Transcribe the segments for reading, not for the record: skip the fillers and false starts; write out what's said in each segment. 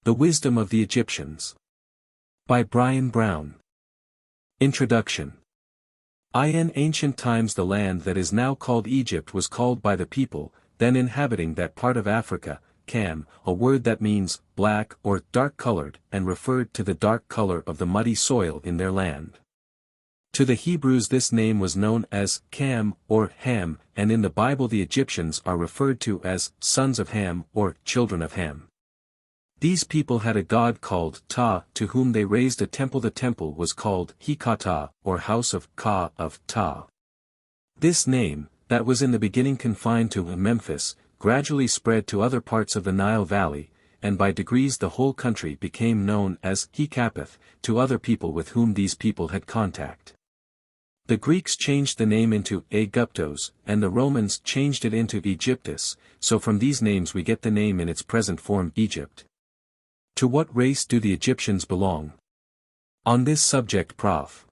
The Wisdom of the Egyptians. By Brian Brown. Introduction. In ancient times the land that is now called Egypt was called by the people, then inhabiting that part of Africa, Cam, a word that means black or dark-colored and referred to the dark color of the muddy soil in their land. To the Hebrews this name was known as Cam or Ham, and in the Bible the Egyptians are referred to as sons of Ham or children of Ham. These people had a god called Ptah, to whom they raised a temple. The temple was called Hekatah, or House of Ka of Ptah. This name, that was in the beginning confined to Memphis, gradually spread to other parts of the Nile Valley, and by degrees the whole country became known as Hekapeth, to other people with whom these people had contact. The Greeks changed the name into Aegyptos, and the Romans changed it into Egyptus, so from these names we get the name in its present form Egypt. To what race do the Egyptians belong? On this subject Prof.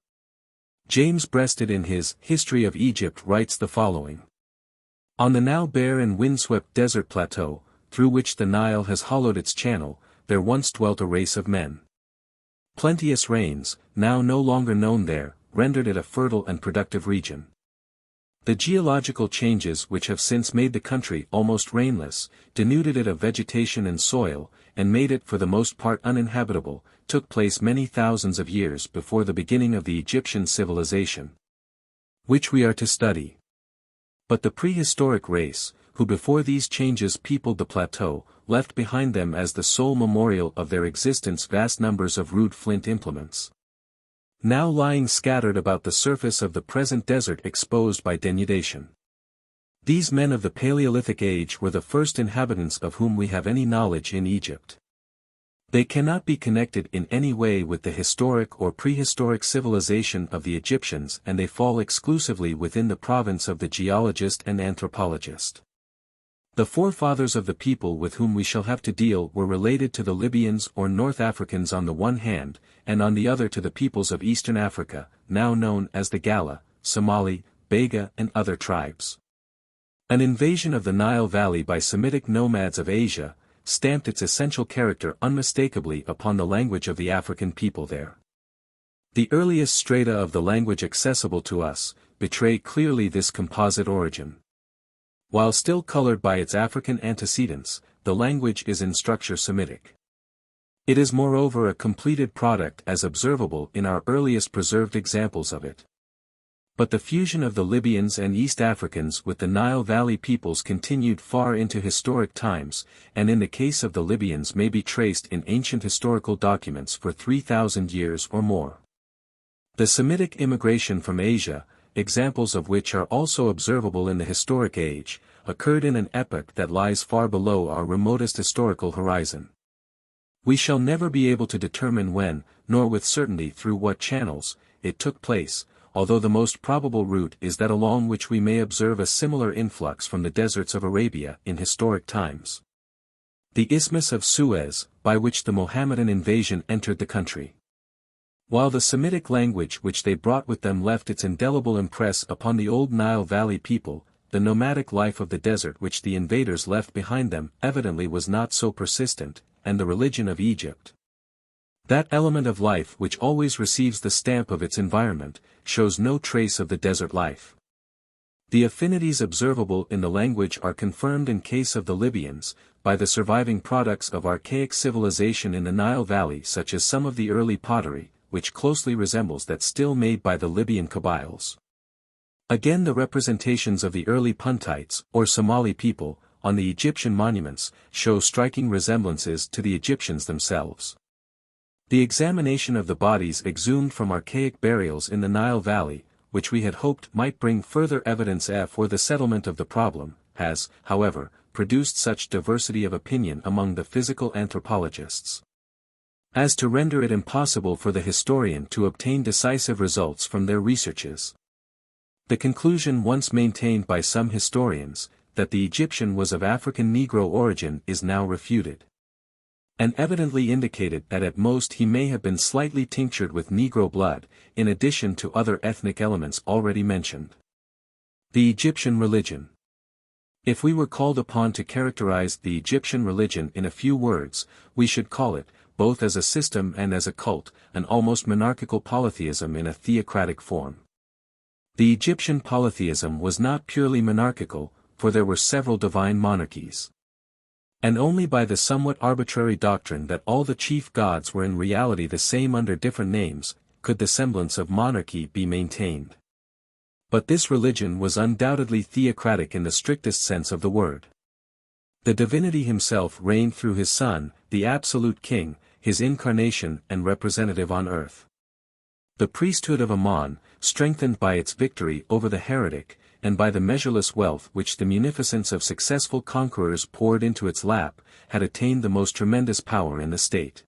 James Breasted in his History of Egypt writes the following. On the now bare and windswept desert plateau, through which the Nile has hollowed its channel, there once dwelt a race of men. Plenteous rains, now no longer known there, rendered it a fertile and productive region. The geological changes which have since made the country almost rainless, denuded it of vegetation and soil, and made it for the most part uninhabitable, took place many thousands of years before the beginning of the Egyptian civilization, which we are to study. But the prehistoric race, who before these changes peopled the plateau, left behind them as the sole memorial of their existence vast numbers of rude flint implements, now lying scattered about the surface of the present desert exposed by denudation. These men of the Paleolithic age were the first inhabitants of whom we have any knowledge in Egypt. They cannot be connected in any way with the historic or prehistoric civilization of the Egyptians, and they fall exclusively within the province of the geologist and anthropologist. The forefathers of the people with whom we shall have to deal were related to the Libyans or North Africans on the one hand, and on the other to the peoples of Eastern Africa, now known as the Gala, Somali, Bega and other tribes. An invasion of the Nile Valley by Semitic nomads of Asia, stamped its essential character unmistakably upon the language of the African people there. The earliest strata of the language accessible to us, betray clearly this composite origin. While still colored by its African antecedents, the language is in structure Semitic. It is moreover a completed product as observable in our earliest preserved examples of it. But the fusion of the Libyans and East Africans with the Nile Valley peoples continued far into historic times, and in the case of the Libyans may be traced in ancient historical documents for 3,000 years or more. The Semitic immigration from Asia, examples of which are also observable in the historic age, occurred in an epoch that lies far below our remotest historical horizon. We shall never be able to determine when, nor with certainty through what channels, it took place, although the most probable route is that along which we may observe a similar influx from the deserts of Arabia in historic times. The Isthmus of Suez, by which the Mohammedan invasion entered the country. While the Semitic language which they brought with them left its indelible impress upon the old Nile Valley people, the nomadic life of the desert which the invaders left behind them evidently was not so persistent, and the religion of Egypt, that element of life which always receives the stamp of its environment, shows no trace of the desert life. The affinities observable in the language are confirmed in case of the Libyans, by the surviving products of archaic civilization in the Nile Valley, such as some of the early pottery, which closely resembles that still made by the Libyan Kabyles. Again, the representations of the early Puntites, or Somali people, on the Egyptian monuments, show striking resemblances to the Egyptians themselves. The examination of the bodies exhumed from archaic burials in the Nile Valley, which we had hoped might bring further evidence for the settlement of the problem, has, however, produced such diversity of opinion among the physical anthropologists, as to render it impossible for the historian to obtain decisive results from their researches. The conclusion once maintained by some historians, that the Egyptian was of African Negro origin, is now refuted, and evidently indicated that at most he may have been slightly tinctured with Negro blood, in addition to other ethnic elements already mentioned. The Egyptian religion. If we were called upon to characterize the Egyptian religion in a few words, we should call it, both as a system and as a cult, an almost monarchical polytheism in a theocratic form. The Egyptian polytheism was not purely monarchical, for there were several divine monarchies. And only by the somewhat arbitrary doctrine that all the chief gods were in reality the same under different names, could the semblance of monarchy be maintained. But this religion was undoubtedly theocratic in the strictest sense of the word. The divinity himself reigned through his Son, the absolute king, his incarnation and representative on earth. The priesthood of Ammon, strengthened by its victory over the heretic, and by the measureless wealth which the munificence of successful conquerors poured into its lap, had attained the most tremendous power in the state.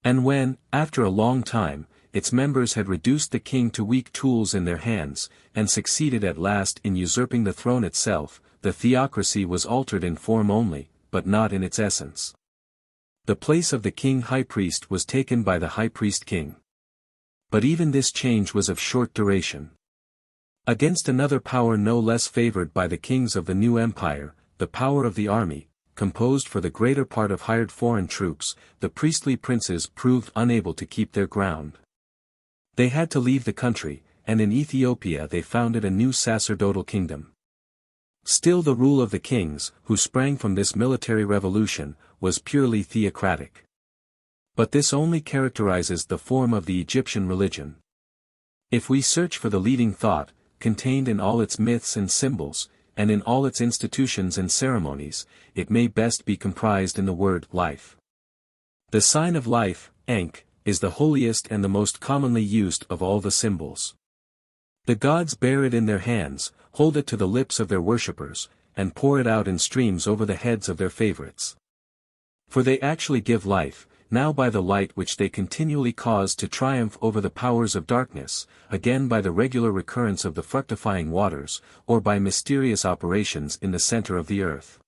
And when, after a long time, its members had reduced the king to weak tools in their hands, and succeeded at last in usurping the throne itself, the theocracy was altered in form only, but not in its essence. The place of the king-high priest was taken by the high priest-king. But even this change was of short duration. Against another power no less favored by the kings of the new empire, the power of the army, composed for the greater part of hired foreign troops, the priestly princes proved unable to keep their ground. They had to leave the country, and in Ethiopia they founded a new sacerdotal kingdom. Still the rule of the kings, who sprang from this military revolution, was purely theocratic. But this only characterizes the form of the Egyptian religion. If we search for the leading thought, contained in all its myths and symbols, and in all its institutions and ceremonies, it may best be comprised in the word life. The sign of life, Ankh, is the holiest and the most commonly used of all the symbols. The gods bear it in their hands, hold it to the lips of their worshippers, and pour it out in streams over the heads of their favorites. For they actually give life, now by the light which they continually cause to triumph over the powers of darkness, again by the regular recurrence of the fructifying waters, or by mysterious operations in the center of the earth.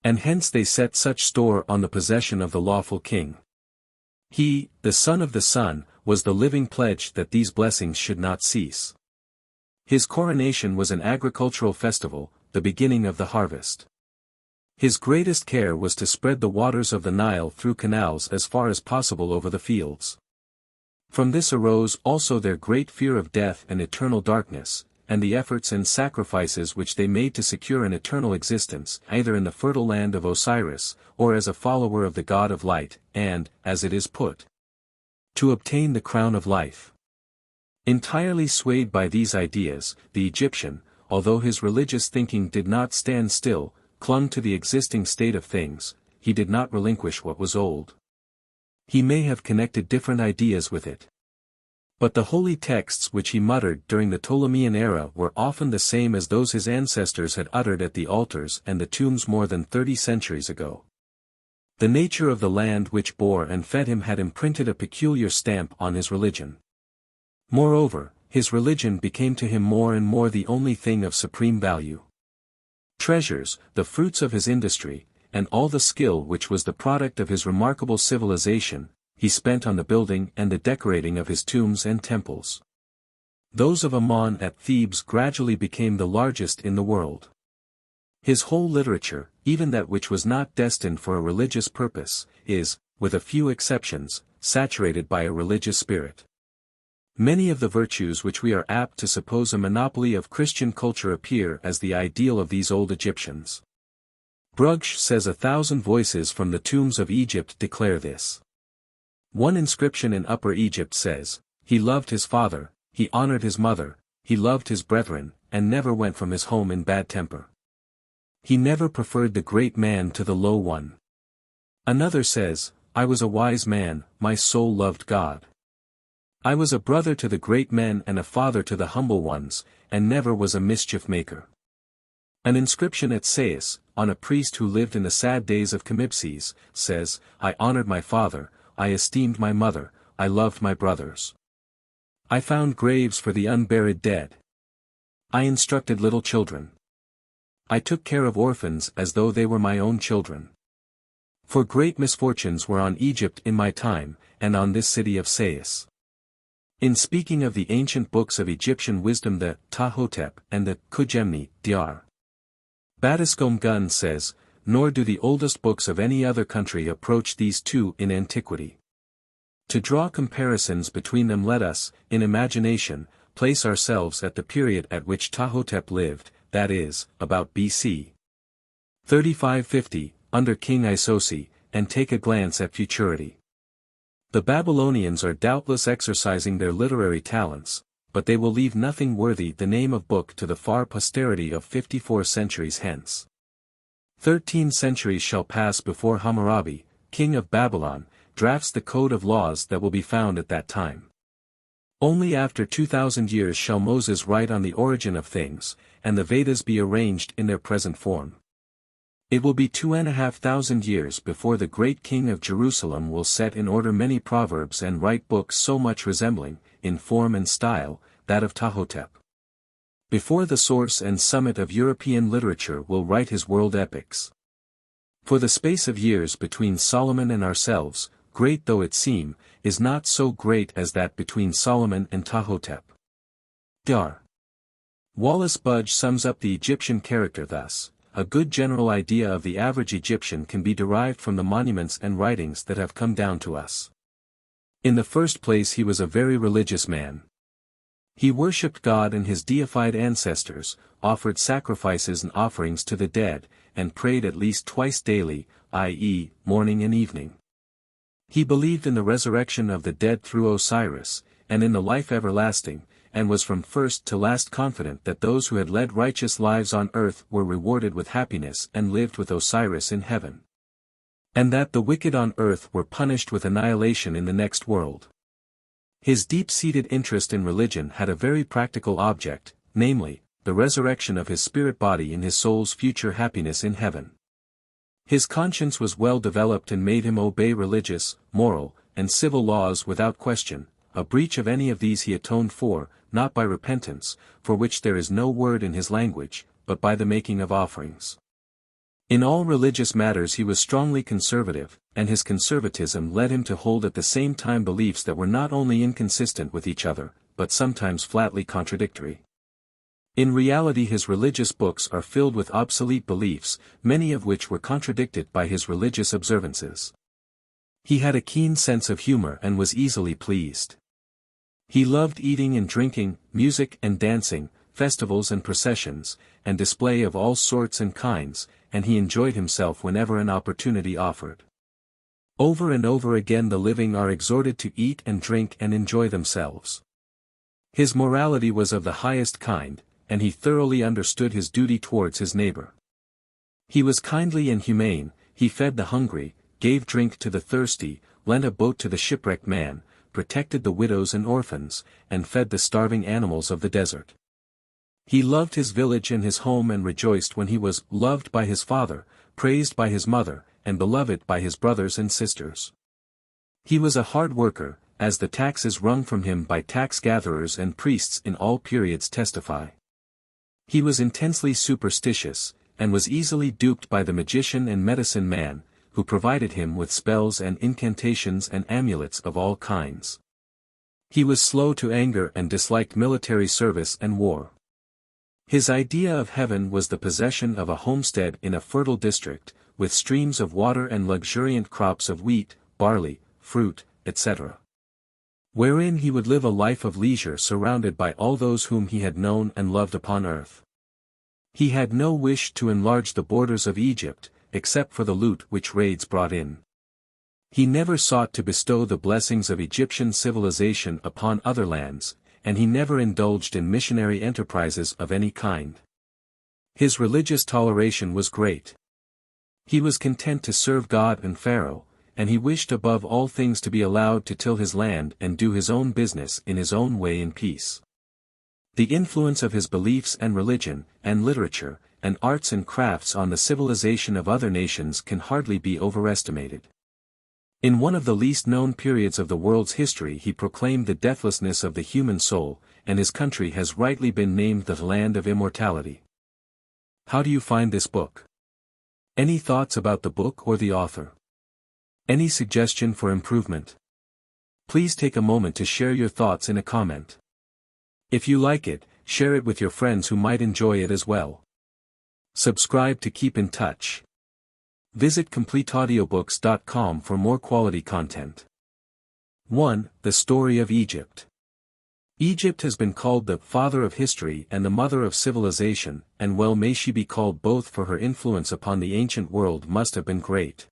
And hence they set such store on the possession of the lawful king. He, the Son of the Sun, was the living pledge that these blessings should not cease. His coronation was an agricultural festival, the beginning of the harvest. His greatest care was to spread the waters of the Nile through canals as far as possible over the fields. From this arose also their great fear of death and eternal darkness, and the efforts and sacrifices which they made to secure an eternal existence, either in the fertile land of Osiris, or as a follower of the god of light, and, as it is put, to obtain the crown of life. Entirely swayed by these ideas, the Egyptian, although his religious thinking did not stand still, clung to the existing state of things, he did not relinquish what was old. He may have connected different ideas with it. But the holy texts which he muttered during the Ptolemean era were often the same as those his ancestors had uttered at the altars and the tombs more than 30 centuries ago. The nature of the land which bore and fed him had imprinted a peculiar stamp on his religion. Moreover, his religion became to him more and more the only thing of supreme value. Treasures, the fruits of his industry, and all the skill which was the product of his remarkable civilization, he spent on the building and the decorating of his tombs and temples. Those of Ammon at Thebes gradually became the largest in the world. His whole literature, even that which was not destined for a religious purpose, is, with a few exceptions, saturated by a religious spirit. Many of the virtues which we are apt to suppose a monopoly of Christian culture appear as the ideal of these old Egyptians. Bruges says 1,000 voices from the tombs of Egypt declare this. One inscription in Upper Egypt says, "He loved his father, he honored his mother, he loved his brethren, and never went from his home in bad temper. He never preferred the great man to the low one." Another says, "I was a wise man, my soul loved God. I was a brother to the great men and a father to the humble ones, and never was a mischief maker." An inscription at Sais, on a priest who lived in the sad days of Cambyses, says, "I honored my father, I esteemed my mother, I loved my brothers. I found graves for the unburied dead. I instructed little children. I took care of orphans as though they were my own children. For great misfortunes were on Egypt in my time, and on this city of Sais." In speaking of the ancient books of Egyptian wisdom, the Ptah-Hotep and the Ke'Gemini, Dr. Battiscombe Gunn says, nor do the oldest books of any other country approach these two in antiquity. To draw comparisons between them, let us, in imagination, place ourselves at the period at which Ptah-Hotep lived, that is, about BC 3550, under King Isosi, and take a glance at futurity. The Babylonians are doubtless exercising their literary talents, but they will leave nothing worthy the name of book to the far posterity of 54 centuries hence. 13 centuries shall pass before Hammurabi, king of Babylon, drafts the code of laws that will be found at that time. Only after 2,000 years shall Moses write on the origin of things, and the Vedas be arranged in their present form. It will be 2,500 years before the great king of Jerusalem will set in order many proverbs and write books so much resembling, in form and style, that of Ptah-Hotep. Before the source and summit of European literature will write his world epics. For the space of years between Solomon and ourselves, great though it seem, is not so great as that between Solomon and Ptah-Hotep. Dr. Wallace Budge sums up the Egyptian character thus: a good general idea of the average Egyptian can be derived from the monuments and writings that have come down to us. In the first place, he was a very religious man. He worshipped God and his deified ancestors, offered sacrifices and offerings to the dead, and prayed at least twice daily, i.e., morning and evening. He believed in the resurrection of the dead through Osiris, and in the life everlasting, and was from first to last confident that those who had led righteous lives on earth were rewarded with happiness and lived with Osiris in heaven. And that the wicked on earth were punished with annihilation in the next world. His deep-seated interest in religion had a very practical object, namely, the resurrection of his spirit body in his soul's future happiness in heaven. His conscience was well developed and made him obey religious, moral, and civil laws without question. A breach of any of these he atoned for, not by repentance, for which there is no word in his language, but by the making of offerings. In all religious matters he was strongly conservative, and his conservatism led him to hold at the same time beliefs that were not only inconsistent with each other, but sometimes flatly contradictory. In reality, his religious books are filled with obsolete beliefs, many of which were contradicted by his religious observances. He had a keen sense of humor and was easily pleased. He loved eating and drinking, music and dancing, festivals and processions, and display of all sorts and kinds, and he enjoyed himself whenever an opportunity offered. Over and over again the living are exhorted to eat and drink and enjoy themselves. His morality was of the highest kind, and he thoroughly understood his duty towards his neighbor. He was kindly and humane, he fed the hungry, gave drink to the thirsty, lent a boat to the shipwrecked man, protected the widows and orphans, and fed the starving animals of the desert. He loved his village and his home and rejoiced when he was loved by his father, praised by his mother, and beloved by his brothers and sisters. He was a hard worker, as the taxes wrung from him by tax-gatherers and priests in all periods testify. He was intensely superstitious, and was easily duped by the magician and medicine man, who provided him with spells and incantations and amulets of all kinds. He was slow to anger and disliked military service and war. His idea of heaven was the possession of a homestead in a fertile district, with streams of water and luxuriant crops of wheat, barley, fruit, etc., wherein he would live a life of leisure surrounded by all those whom he had known and loved upon earth. He had no wish to enlarge the borders of Egypt, except for the loot which raids brought in. He never sought to bestow the blessings of Egyptian civilization upon other lands, and he never indulged in missionary enterprises of any kind. His religious toleration was great. He was content to serve God and Pharaoh, and he wished above all things to be allowed to till his land and do his own business in his own way in peace. The influence of his beliefs and religion, and literature, and arts and crafts on the civilization of other nations can hardly be overestimated. In one of the least known periods of the world's history he proclaimed the deathlessness of the human soul, and his country has rightly been named the land of immortality. How do you find this book? Any thoughts about the book or the author? Any suggestion for improvement? Please take a moment to share your thoughts in a comment. If you like it, share it with your friends who might enjoy it as well. Subscribe to keep in touch. Visit CompleteAudiobooks.com for more quality content. 1. The Story of Egypt. Egypt has been called the father of history and the mother of civilization, and well may she be called both, for her influence upon the ancient world must have been great.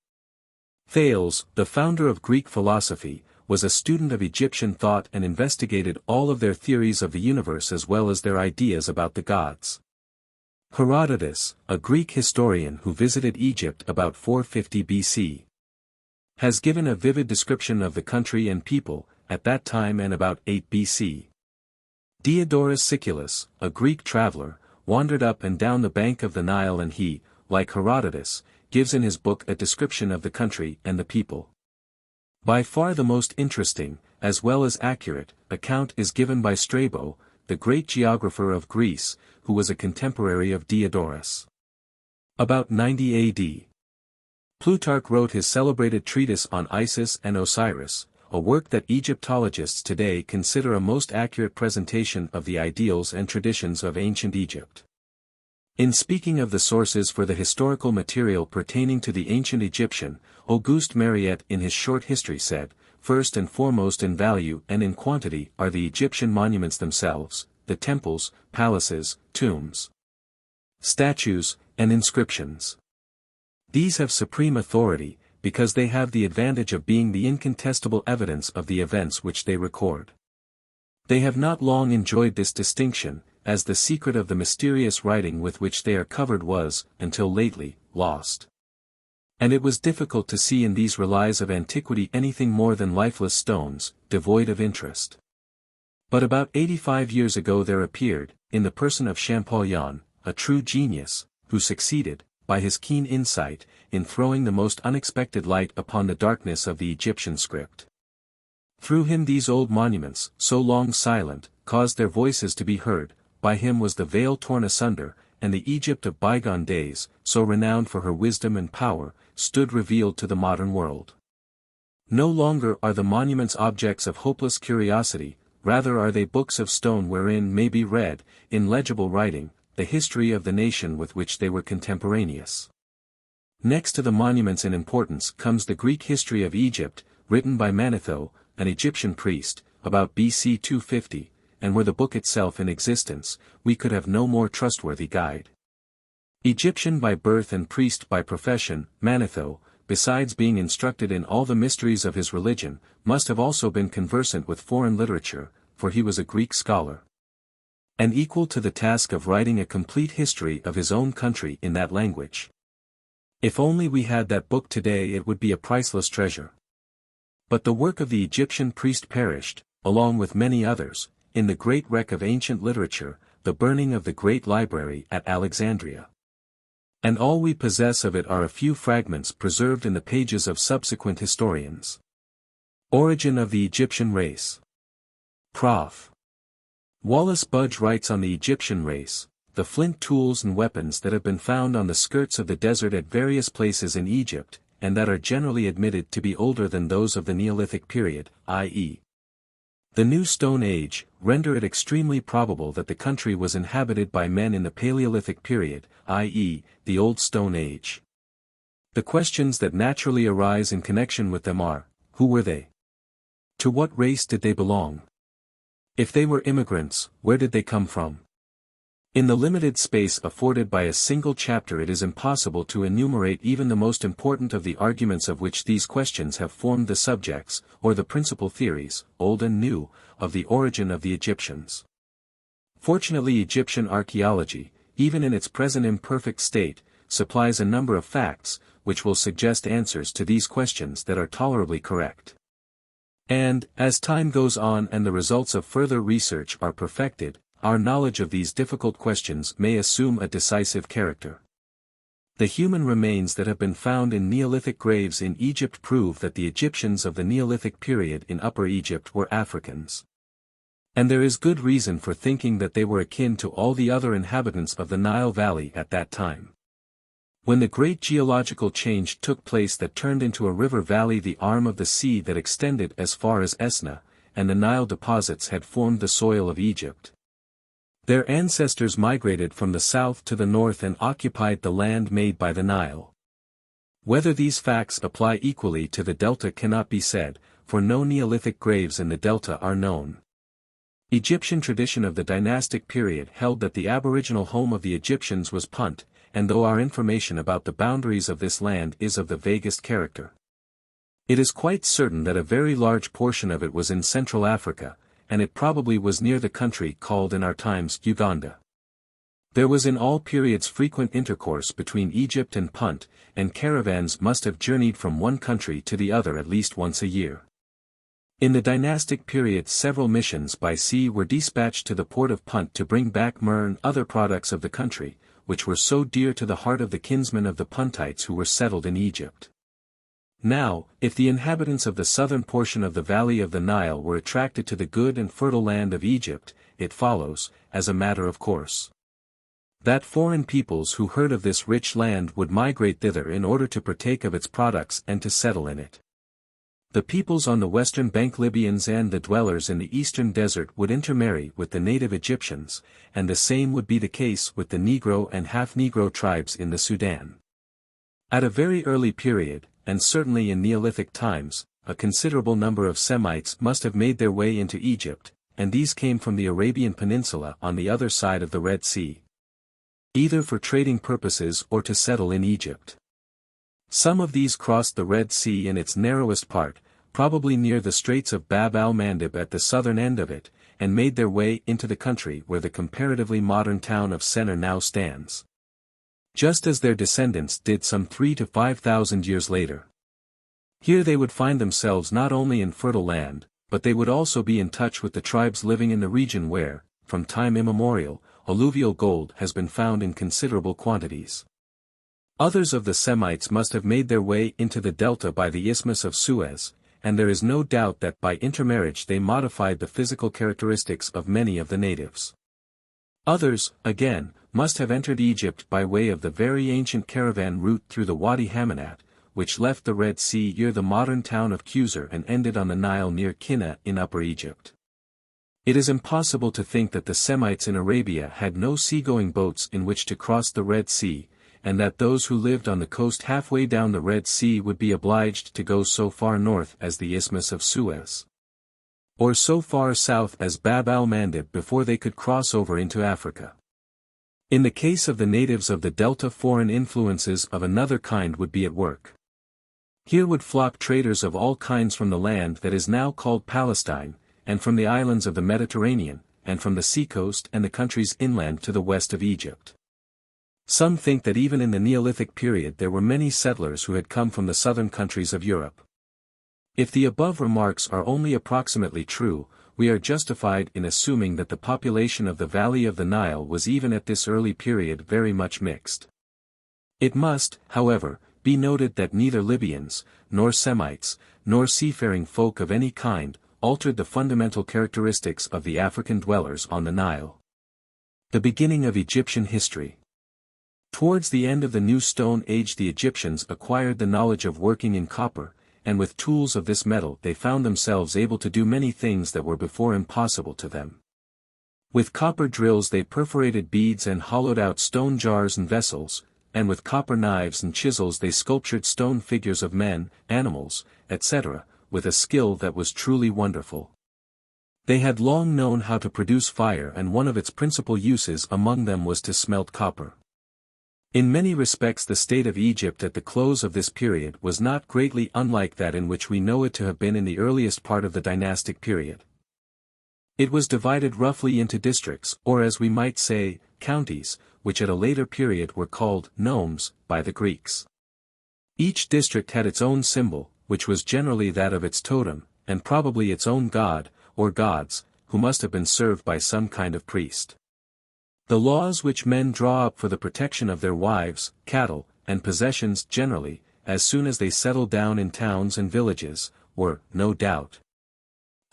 Thales, the founder of Greek philosophy, was a student of Egyptian thought and investigated all of their theories of the universe as well as their ideas about the gods. Herodotus, a Greek historian who visited Egypt about 450 BC, has given a vivid description of the country and people, at that time and about 8 BC. Diodorus Siculus, a Greek traveler, wandered up and down the bank of the Nile, and he, like Herodotus, gives in his book a description of the country and the people. By far the most interesting, as well as accurate, account is given by Strabo, the great geographer of Greece, who was a contemporary of Diodorus. About 90 AD. Plutarch wrote his celebrated treatise on Isis and Osiris, a work that Egyptologists today consider a most accurate presentation of the ideals and traditions of ancient Egypt. In speaking of the sources for the historical material pertaining to the ancient Egyptian, Auguste Mariette in his short history said, "First and foremost in value and in quantity are the Egyptian monuments themselves, the temples, palaces, tombs, statues, and inscriptions. These have supreme authority, because they have the advantage of being the incontestable evidence of the events which they record. They have not long enjoyed this distinction, as the secret of the mysterious writing with which they are covered was, until lately, lost. And it was difficult to see in these relics of antiquity anything more than lifeless stones, devoid of interest. But about 85 years ago there appeared, in the person of Champollion, a true genius, who succeeded, by his keen insight, in throwing the most unexpected light upon the darkness of the Egyptian script. Through him these old monuments, so long silent, caused their voices to be heard, by him was the veil torn asunder, and the Egypt of bygone days, so renowned for her wisdom and power, stood revealed to the modern world. No longer are the monuments objects of hopeless curiosity, rather are they books of stone wherein may be read, in legible writing, the history of the nation with which they were contemporaneous. Next to the monuments in importance comes the Greek history of Egypt, written by Manetho, an Egyptian priest, about BC 250, and were the book itself in existence, we could have no more trustworthy guide. Egyptian by birth and priest by profession, Manetho, besides being instructed in all the mysteries of his religion, must have also been conversant with foreign literature, for he was a Greek scholar, and equal to the task of writing a complete history of his own country in that language. If only we had that book today, it would be a priceless treasure. But the work of the Egyptian priest perished, along with many others, in the great wreck of ancient literature, the burning of the great library at Alexandria. And all we possess of it are a few fragments preserved in the pages of subsequent historians. Origin of the Egyptian race. Prof. Wallace Budge writes on the Egyptian race, the flint tools and weapons that have been found on the skirts of the desert at various places in Egypt, and that are generally admitted to be older than those of the Neolithic period, i.e. the New Stone Age, render it extremely probable that the country was inhabited by men in the Paleolithic period, i.e., the Old Stone Age. The questions that naturally arise in connection with them are, who were they? To what race did they belong? If they were immigrants, where did they come from? In the limited space afforded by a single chapter it is impossible to enumerate even the most important of the arguments of which these questions have formed the subjects, or the principal theories, old and new, of the origin of the Egyptians. Fortunately, Egyptian archaeology, even in its present imperfect state, supplies a number of facts, which will suggest answers to these questions that are tolerably correct. And, as time goes on and the results of further research are perfected, our knowledge of these difficult questions may assume a decisive character. The human remains that have been found in Neolithic graves in Egypt prove that the Egyptians of the Neolithic period in Upper Egypt were Africans. And there is good reason for thinking that they were akin to all the other inhabitants of the Nile Valley at that time. When the great geological change took place that turned into a river valley the arm of the sea that extended as far as Esna, and the Nile deposits had formed the soil of Egypt. Their ancestors migrated from the south to the north and occupied the land made by the Nile. Whether these facts apply equally to the delta cannot be said, for no Neolithic graves in the delta are known. Egyptian tradition of the dynastic period held that the aboriginal home of the Egyptians was Punt, and though our information about the boundaries of this land is of the vaguest character, it is quite certain that a very large portion of it was in Central Africa, and it probably was near the country called in our times Uganda. There was in all periods frequent intercourse between Egypt and Punt, and caravans must have journeyed from one country to the other at least once a year. In the dynastic period several missions by sea were dispatched to the port of Punt to bring back myrrh and other products of the country, which were so dear to the heart of the kinsmen of the Puntites who were settled in Egypt. Now, if the inhabitants of the southern portion of the valley of the Nile were attracted to the good and fertile land of Egypt, it follows, as a matter of course, that foreign peoples who heard of this rich land would migrate thither in order to partake of its products and to settle in it. The peoples on the western bank Libyans and the dwellers in the eastern desert would intermarry with the native Egyptians, and the same would be the case with the Negro and half-Negro tribes in the Sudan. At a very early period, and certainly in Neolithic times, a considerable number of Semites must have made their way into Egypt, and these came from the Arabian Peninsula on the other side of the Red Sea, either for trading purposes or to settle in Egypt. Some of these crossed the Red Sea in its narrowest part, probably near the Straits of Bab al-Mandeb at the southern end of it, and made their way into the country where the comparatively modern town of Sennar now stands, just as their descendants did some 3,000 to 5,000 years later. Here they would find themselves not only in fertile land, but they would also be in touch with the tribes living in the region where, from time immemorial, alluvial gold has been found in considerable quantities. Others of the Semites must have made their way into the delta by the Isthmus of Suez, and there is no doubt that by intermarriage they modified the physical characteristics of many of the natives. Others, again, must have entered Egypt by way of the very ancient caravan route through the Wadi Hamanat, which left the Red Sea near the modern town of Qusar and ended on the Nile near Kinna in Upper Egypt. It is impossible to think that the Semites in Arabia had no seagoing boats in which to cross the Red Sea, and that those who lived on the coast halfway down the Red Sea would be obliged to go so far north as the Isthmus of Suez, or so far south as Bab al-Mandeb before they could cross over into Africa. In the case of the natives of the delta, foreign influences of another kind would be at work. Here would flock traders of all kinds from the land that is now called Palestine, and from the islands of the Mediterranean, and from the seacoast and the countries inland to the west of Egypt. Some think that even in the Neolithic period there were many settlers who had come from the southern countries of Europe. If the above remarks are only approximately true, we are justified in assuming that the population of the valley of the Nile was even at this early period very much mixed. It must, however, be noted that neither Libyans, nor Semites, nor seafaring folk of any kind, altered the fundamental characteristics of the African dwellers on the Nile. The beginning of Egyptian history. Towards the end of the New Stone Age the Egyptians acquired the knowledge of working in copper, and with tools of this metal they found themselves able to do many things that were before impossible to them. With copper drills they perforated beads and hollowed out stone jars and vessels, and with copper knives and chisels they sculptured stone figures of men, animals, etc., with a skill that was truly wonderful. They had long known how to produce fire, and one of its principal uses among them was to smelt copper. In many respects the state of Egypt at the close of this period was not greatly unlike that in which we know it to have been in the earliest part of the dynastic period. It was divided roughly into districts, or as we might say, counties, which at a later period were called nomes by the Greeks. Each district had its own symbol, which was generally that of its totem, and probably its own god, or gods, who must have been served by some kind of priest. The laws which men draw up for the protection of their wives, cattle, and possessions generally, as soon as they settled down in towns and villages, were, no doubt,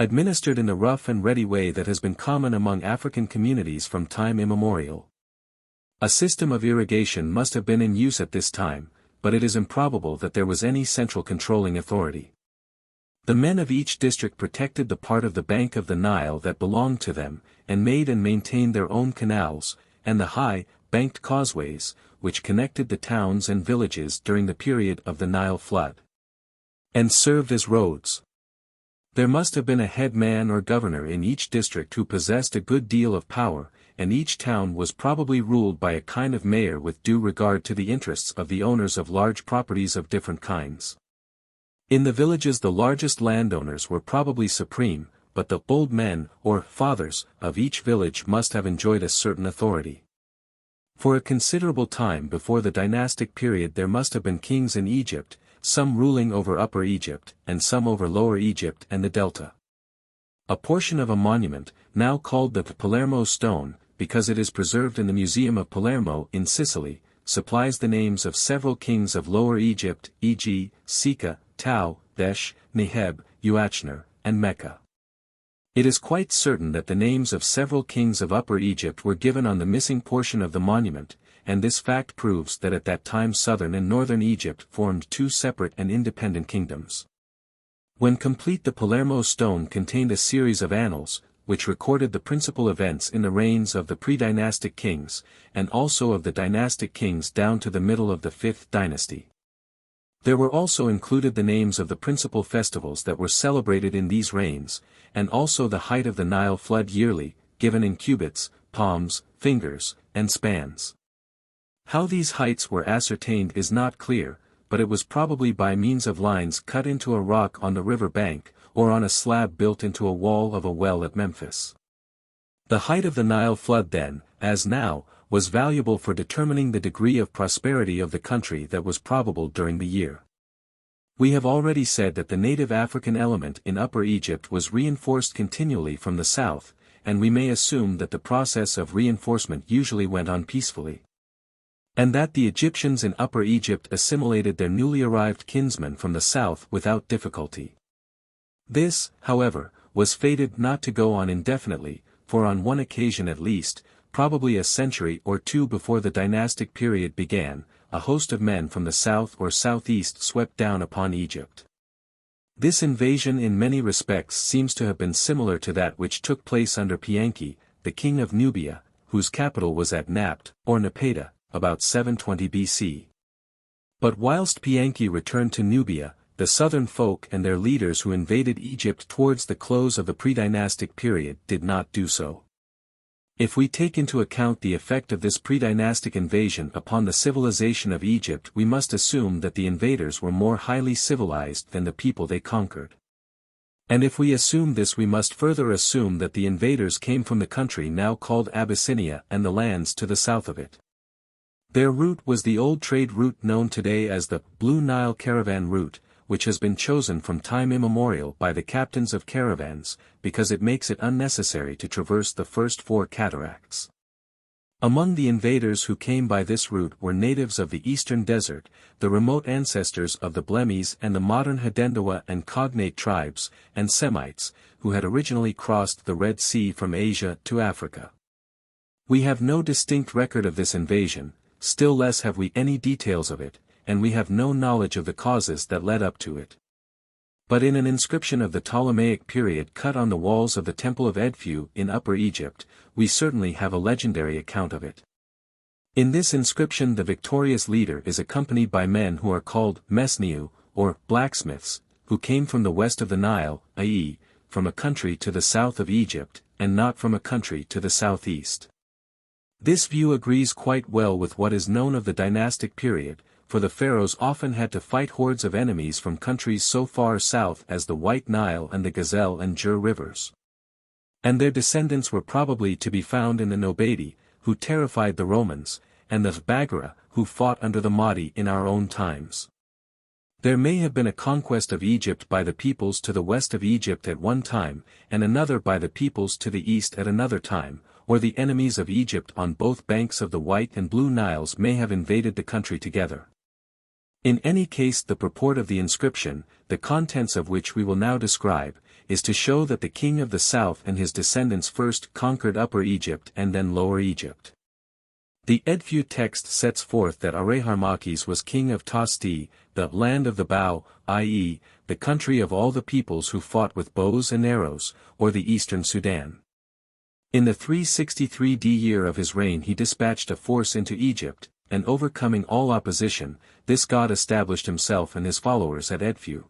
administered in the rough and ready way that has been common among African communities from time immemorial. A system of irrigation must have been in use at this time, but it is improbable that there was any central controlling authority. The men of each district protected the part of the bank of the Nile that belonged to them, and made and maintained their own canals, and the high, banked causeways, which connected the towns and villages during the period of the Nile flood, and served as roads. There must have been a head man or governor in each district who possessed a good deal of power, and each town was probably ruled by a kind of mayor with due regard to the interests of the owners of large properties of different kinds. In the villages the largest landowners were probably supreme, but the old men, or fathers, of each village must have enjoyed a certain authority. For a considerable time before the dynastic period there must have been kings in Egypt, some ruling over Upper Egypt, and some over Lower Egypt and the Delta. A portion of a monument, now called the Palermo stone, because it is preserved in the Museum of Palermo in Sicily, supplies the names of several kings of Lower Egypt, e.g., Sika, Tau, Desh, Neheb, Uachner, and Mecca. It is quite certain that the names of several kings of Upper Egypt were given on the missing portion of the monument, and this fact proves that at that time southern and northern Egypt formed two separate and independent kingdoms. When complete, the Palermo stone contained a series of annals, which recorded the principal events in the reigns of the pre-dynastic kings, and also of the dynastic kings down to the middle of the 5th dynasty. There were also included the names of the principal festivals that were celebrated in these reigns, and also the height of the Nile flood yearly, given in cubits, palms, fingers, and spans. How these heights were ascertained is not clear, but it was probably by means of lines cut into a rock on the river bank, or on a slab built into a wall of a well at Memphis. The height of the Nile flood then, as now, was valuable for determining the degree of prosperity of the country that was probable during the year. We have already said that the native African element in Upper Egypt was reinforced continually from the south, and we may assume that the process of reinforcement usually went on peacefully, and that the Egyptians in Upper Egypt assimilated their newly arrived kinsmen from the south without difficulty. This, however, was fated not to go on indefinitely, for on one occasion at least, probably a century or two before the dynastic period began, a host of men from the south or southeast swept down upon Egypt. This invasion in many respects seems to have been similar to that which took place under Pianki, the king of Nubia, whose capital was at Napt, or Napata, about 720 BC. But whilst Pianki returned to Nubia, the southern folk and their leaders who invaded Egypt towards the close of the pre-dynastic period did not do so. If we take into account the effect of this pre-dynastic invasion upon the civilization of Egypt, we must assume that the invaders were more highly civilized than the people they conquered. And if we assume this, we must further assume that the invaders came from the country now called Abyssinia and the lands to the south of it. Their route was the old trade route known today as the Blue Nile Caravan Route, which has been chosen from time immemorial by the captains of caravans, because it makes it unnecessary to traverse the first 4 cataracts. Among the invaders who came by this route were natives of the eastern desert, the remote ancestors of the Blemmyes and the modern Hadendoa and Cognate tribes, and Semites, who had originally crossed the Red Sea from Asia to Africa. We have no distinct record of this invasion, still less have we any details of it, and we have no knowledge of the causes that led up to it. But in an inscription of the Ptolemaic period cut on the walls of the Temple of Edfu in Upper Egypt, we certainly have a legendary account of it. In this inscription the victorious leader is accompanied by men who are called Mesniu, or blacksmiths, who came from the west of the Nile, i.e., from a country to the south of Egypt, and not from a country to the southeast. This view agrees quite well with what is known of the dynastic period, for the pharaohs often had to fight hordes of enemies from countries so far south as the White Nile and the Gazelle and Jur rivers. And their descendants were probably to be found in the Nobadi, who terrified the Romans, and the Baggara, who fought under the Mahdi in our own times. There may have been a conquest of Egypt by the peoples to the west of Egypt at one time, and another by the peoples to the east at another time, or the enemies of Egypt on both banks of the White and Blue Niles may have invaded the country together. In any case, the purport of the inscription, the contents of which we will now describe, is to show that the king of the south and his descendants first conquered Upper Egypt and then Lower Egypt. The Edfu text sets forth that Areharmachis was king of Tosti, the land of the bow, i.e., the country of all the peoples who fought with bows and arrows, or the eastern Sudan. In the 363d year of his reign he dispatched a force into Egypt, and overcoming all opposition, this god established himself and his followers at Edfu.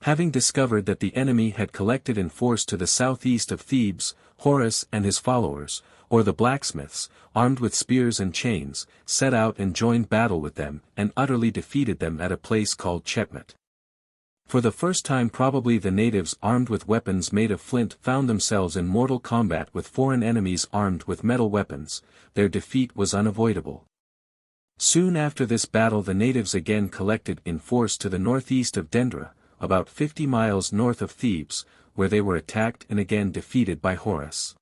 Having discovered that the enemy had collected in force to the southeast of Thebes, Horus and his followers, or the blacksmiths, armed with spears and chains, set out and joined battle with them, and utterly defeated them at a place called Chepmet. For the first time probably the natives armed with weapons made of flint found themselves in mortal combat with foreign enemies armed with metal weapons. Their defeat was unavoidable. Soon after this battle the natives again collected in force to the northeast of Dendra, about 50 miles north of Thebes, where they were attacked and again defeated by Horus.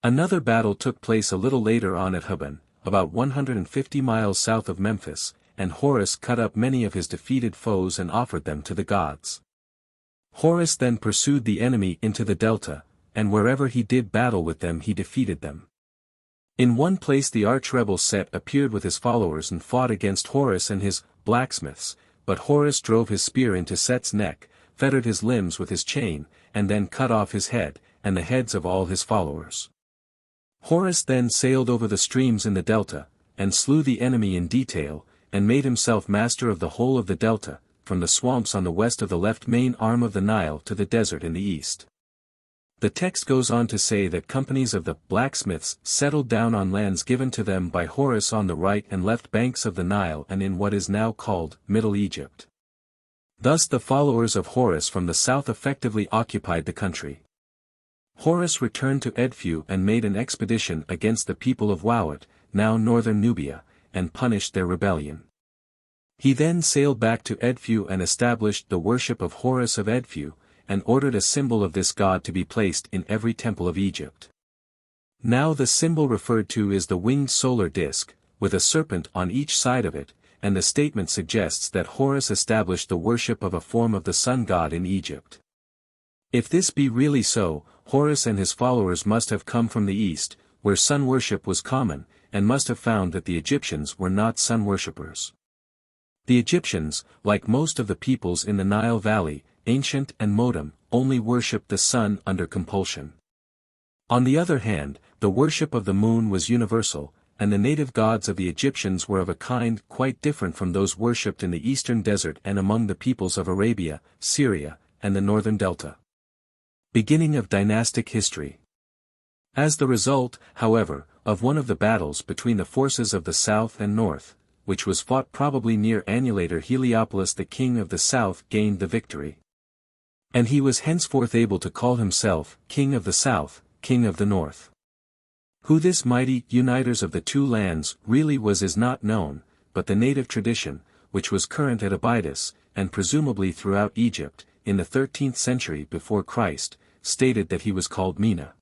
Another battle took place a little later on at Haban, about 150 miles south of Memphis, and Horus cut up many of his defeated foes and offered them to the gods. Horus then pursued the enemy into the delta, and wherever he did battle with them he defeated them. In one place the arch-rebel Set appeared with his followers and fought against Horus and his blacksmiths, but Horus drove his spear into Set's neck, fettered his limbs with his chain, and then cut off his head, and the heads of all his followers. Horus then sailed over the streams in the delta, and slew the enemy in detail, and made himself master of the whole of the delta, from the swamps on the west of the left main arm of the Nile to the desert in the east. The text goes on to say that companies of the blacksmiths settled down on lands given to them by Horus on the right and left banks of the Nile and in what is now called Middle Egypt. Thus the followers of Horus from the south effectively occupied the country. Horus returned to Edfu and made an expedition against the people of Wawat, now northern Nubia, and punished their rebellion. He then sailed back to Edfu and established the worship of Horus of Edfu, and ordered a symbol of this god to be placed in every temple of Egypt. Now the symbol referred to is the winged solar disk, with a serpent on each side of it, and the statement suggests that Horus established the worship of a form of the sun god in Egypt. If this be really so, Horus and his followers must have come from the east, where sun worship was common, and must have found that the Egyptians were not sun worshippers. The Egyptians, like most of the peoples in the Nile Valley, ancient and modern, only worshipped the sun under compulsion. On the other hand, the worship of the moon was universal, and the native gods of the Egyptians were of a kind quite different from those worshipped in the eastern desert and among the peoples of Arabia, Syria, and the northern delta. Beginning of dynastic history. As the result, however, of one of the battles between the forces of the south and north, which was fought probably near Annulator, Heliopolis the king of the south gained the victory. And he was henceforth able to call himself king of the south, king of the north. Who this mighty uniters of the two lands really was is not known, but the native tradition, which was current at Abydos, and presumably throughout Egypt, in the 13th century before Christ, stated that he was called Mina.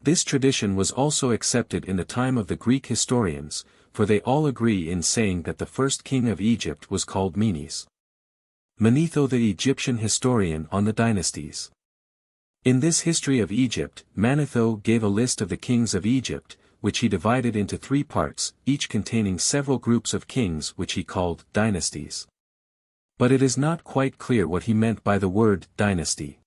This tradition was also accepted in the time of the Greek historians, for they all agree in saying that the first king of Egypt was called Menes. Manetho, the Egyptian historian on the dynasties. In this history of Egypt, Manetho gave a list of the kings of Egypt, which he divided into 3 parts, each containing several groups of kings which he called dynasties. But it is not quite clear what he meant by the word dynasty.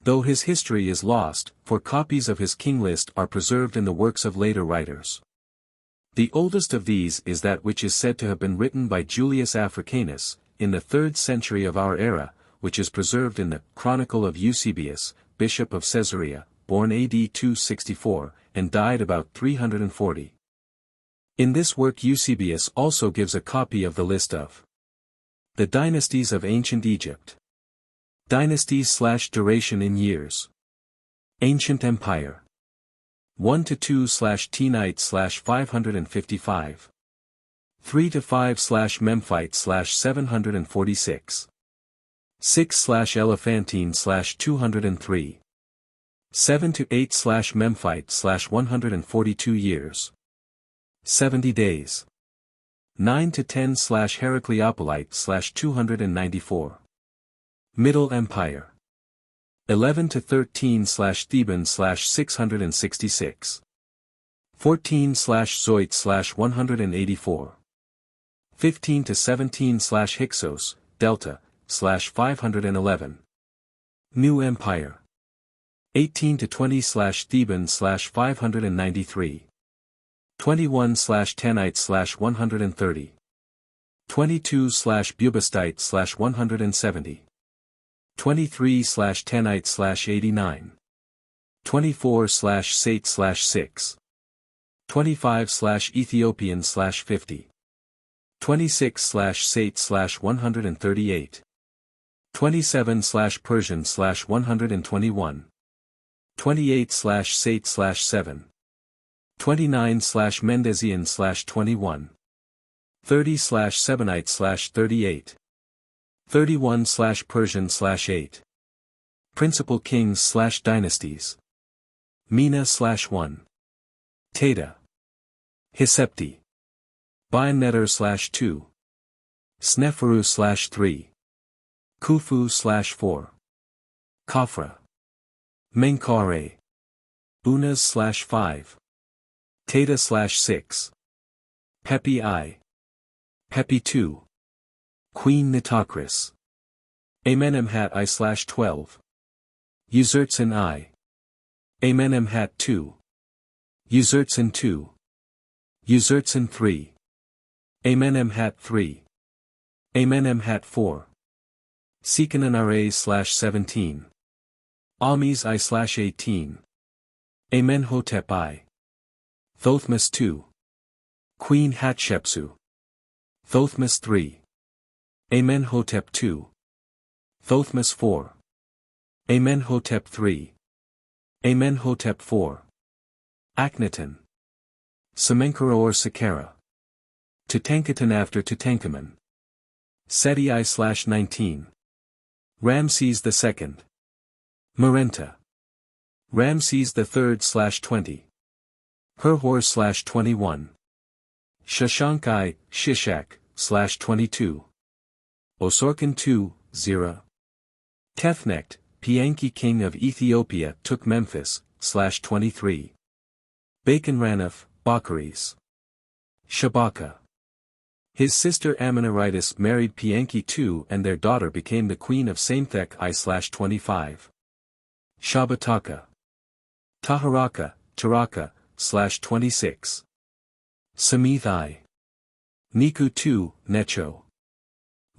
Though his history is lost, for copies of his king list are preserved in the works of later writers. The oldest of these is that which is said to have been written by Julius Africanus, in the 3rd century of our era, which is preserved in the Chronicle of Eusebius, Bishop of Caesarea, born AD 264, and died about 340. In this work Eusebius also gives a copy of the list of the dynasties of ancient Egypt. Dynasties/duration in years. Ancient Empire. 1 to 2/Tenite/555. 3 to 5/Memphite/746. 6/Elephantine/203. 7 to 8/Memphite/142 years. 70 days. 9 to 10/Heracleopolite/294. Middle Empire. 11 to 13/Theban/666. 14/Zoit/184. 15 to 17/Hyksos, Delta, 18-511. New Empire. 18-20/Theban/593. 21/Tenite/130. 22/Bubastite/170. 23/Tenite/89. 24/Sate/6. 25/Ethiopian/50. 26/Sate/138. 27/Persian/121. 28/Sate/7. 29/Mendesian/21. 30/Sebanite/38. 31/Persian/8. Principal Kings/Dynasties. Mina/1. Teta. Hisepti. Binetter/2. Sneferu/3. Khufu/4. Khafra. Menkaure. Unas/5. Teta/6. Pepi I. Pepi II. Queen Nitocris. Amenemhat I/12. Usertsen I. Amenemhat II. Usertsen II. Usertsen III. Amenemhat III. Amenemhat IV. Seqenenare/17. Ames I/18. Amenhotep I. Thothmes II. Queen Hatshepsu. Thothmes III. Amenhotep II. Thothmes IV. Amenhotep III. Amenhotep IV. Akhenaten. Semenkhara or Saqqara. Tutankhaten after Tutankhamun. Seti I/19. Ramses II. Merenta. Ramses III/20. Herhor/21. Shashank I/Shishak/22. Osorkon II, Zerah. Tefnecht, Pianki king of Ethiopia took Memphis/23. Baconranuf, Baccharis. Shabaka. His sister Amenoritis married Pianki II and their daughter became the queen of Samethek I/25. Shabataka. Taharaka, Taraka/26. Samith I. Niku II, Necho.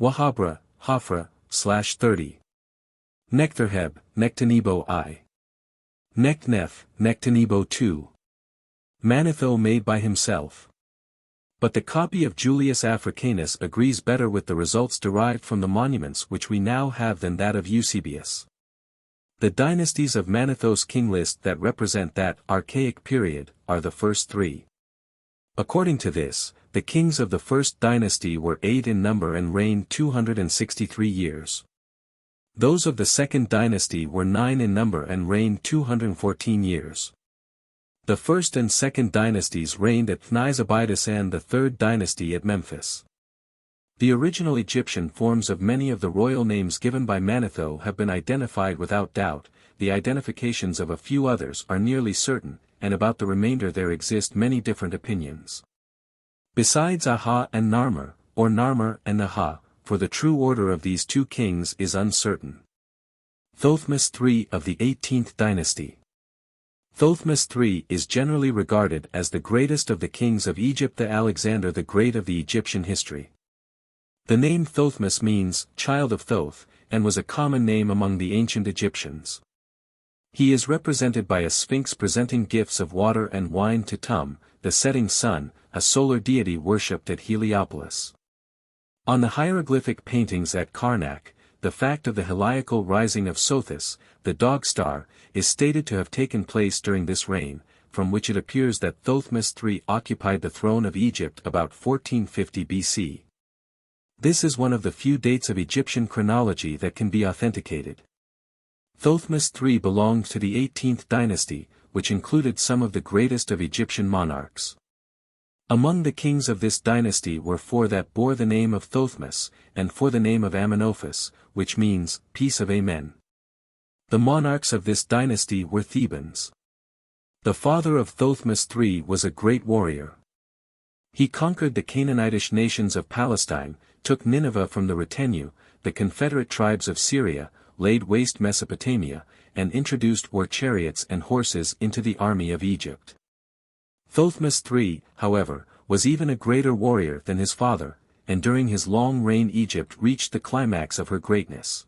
Wahabra, Hafra/30. Nektharheb, Nectanebo I. Nektnef, Nectanebo II. Manetho made by himself. But the copy of Julius Africanus agrees better with the results derived from the monuments which we now have than that of Eusebius. The dynasties of Manetho's king list that represent that archaic period are the first three. According to this, the kings of the first dynasty were 8 in number and reigned 263 years. Those of the second dynasty were 9 in number and reigned 214 years. The first and second dynasties reigned at Thnisabitis and the third dynasty at Memphis. The original Egyptian forms of many of the royal names given by Manetho have been identified without doubt, the identifications of a few others are nearly certain, and about the remainder there exist many different opinions. Besides Aha and Narmer, or Narmer and Aha, for the true order of these two kings is uncertain. Thothmes III of the 18th dynasty. Thothmes III is generally regarded as the greatest of the kings of Egypt, the Alexander the Great of the Egyptian history. The name Thothmes means, child of Thoth, and was a common name among the ancient Egyptians. He is represented by a sphinx presenting gifts of water and wine to Tum, the setting sun, a solar deity worshipped at Heliopolis. On the hieroglyphic paintings at Karnak, the fact of the heliacal rising of Sothis, the dog star, is stated to have taken place during this reign, from which it appears that Thothmes III occupied the throne of Egypt about 1450 BC. This is one of the few dates of Egyptian chronology that can be authenticated. Thothmes III belonged to the 18th dynasty, which included some of the greatest of Egyptian monarchs. Among the kings of this dynasty were 4 that bore the name of Thothmes, and 4 the name of Amenophis, which means, peace of Amen. The monarchs of this dynasty were Thebans. The father of Thothmes III was a great warrior. He conquered the Canaanitish nations of Palestine, took Nineveh from the retinue, the confederate tribes of Syria, laid waste Mesopotamia, and introduced war chariots and horses into the army of Egypt. Thothmes III, however, was even a greater warrior than his father, and during his long reign Egypt reached the climax of her greatness.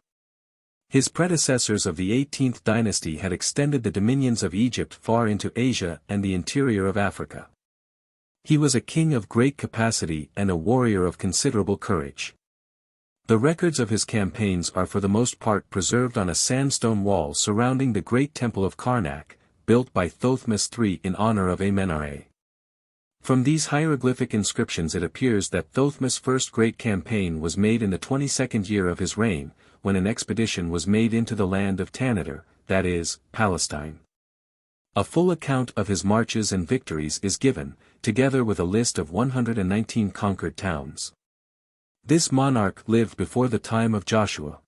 His predecessors of the 18th dynasty had extended the dominions of Egypt far into Asia and the interior of Africa. He was a king of great capacity and a warrior of considerable courage. The records of his campaigns are for the most part preserved on a sandstone wall surrounding the great temple of Karnak, built by Thothmes III in honor of Amenre. From these hieroglyphic inscriptions it appears that Thothmes' first great campaign was made in the 22nd year of his reign, when an expedition was made into the land of Tanator, that is, Palestine. A full account of his marches and victories is given, together with a list of 119 conquered towns. This monarch lived before the time of Joshua.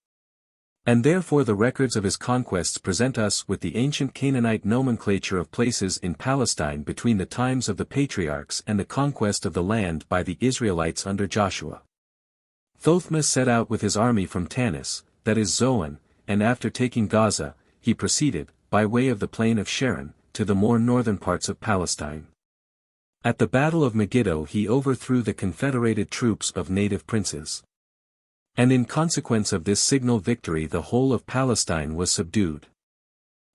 And therefore the records of his conquests present us with the ancient Canaanite nomenclature of places in Palestine between the times of the patriarchs and the conquest of the land by the Israelites under Joshua. Thothmes set out with his army from Tanis, that is Zoan, and after taking Gaza, he proceeded, by way of the plain of Sharon, to the more northern parts of Palestine. At the Battle of Megiddo he overthrew the confederated troops of native princes. And in consequence of this signal victory the whole of Palestine was subdued.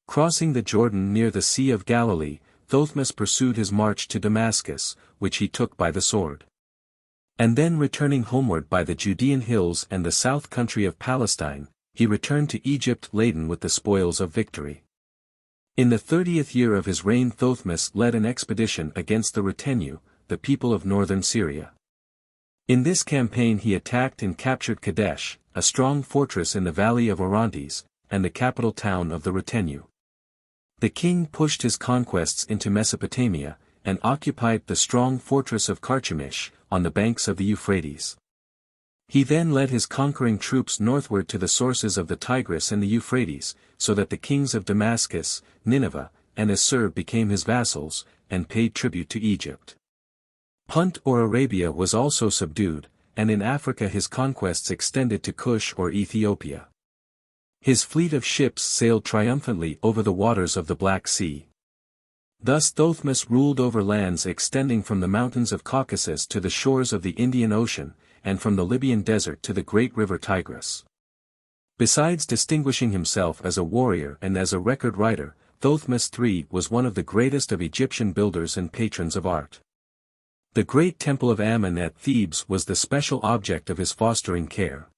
Crossing the Jordan near the Sea of Galilee, Thothmes pursued his march to Damascus, which he took by the sword. And then returning homeward by the Judean hills and the south country of Palestine, he returned to Egypt laden with the spoils of victory. In the 30th year of his reign Thothmes led an expedition against the retinue, the people of northern Syria. In this campaign he attacked and captured Kadesh, a strong fortress in the valley of Orontes, and the capital town of the retinue. The king pushed his conquests into Mesopotamia, and occupied the strong fortress of Carchemish, on the banks of the Euphrates. He then led his conquering troops northward to the sources of the Tigris and the Euphrates, so that the kings of Damascus, Nineveh, and Assur became his vassals, and paid tribute to Egypt. Punt or Arabia was also subdued, and in Africa his conquests extended to Cush or Ethiopia. His fleet of ships sailed triumphantly over the waters of the Black Sea. Thus Thothmes ruled over lands extending from the mountains of Caucasus to the shores of the Indian Ocean, and from the Libyan desert to the great river Tigris. Besides distinguishing himself as a warrior and as a record writer, Thothmes III was one of the greatest of Egyptian builders and patrons of art. The great temple of Ammon at Thebes was the special object of his fostering care.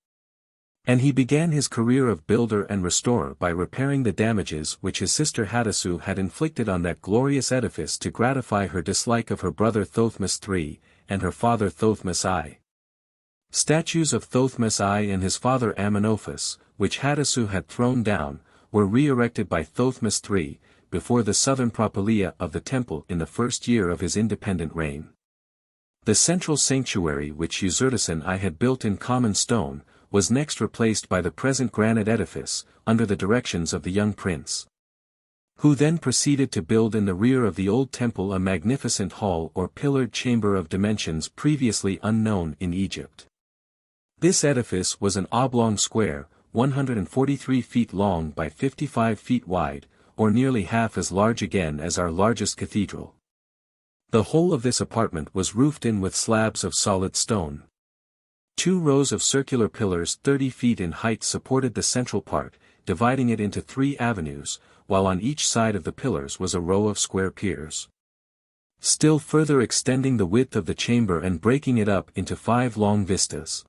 And he began his career of builder and restorer by repairing the damages which his sister Hattusu had inflicted on that glorious edifice to gratify her dislike of her brother Thothmes III, and her father Thothmes I. Statues of Thothmes I and his father Amenophis, which Hattusu had thrown down, were re-erected by Thothmes III, before the southern propylaea of the temple in the first year of his independent reign. The central sanctuary which Usertesen I had built in common stone, was next replaced by the present granite edifice, under the directions of the young prince, who then proceeded to build in the rear of the old temple a magnificent hall or pillared chamber of dimensions previously unknown in Egypt. This edifice was an oblong square, 143 feet long by 55 feet wide, or nearly half as large again as our largest cathedral. The whole of this apartment was roofed in with slabs of solid stone. 2 rows of circular pillars 30 feet in height supported the central part, dividing it into 3 avenues, while on each side of the pillars was a row of square piers. Still further extending the width of the chamber and breaking it up into 5 long vistas.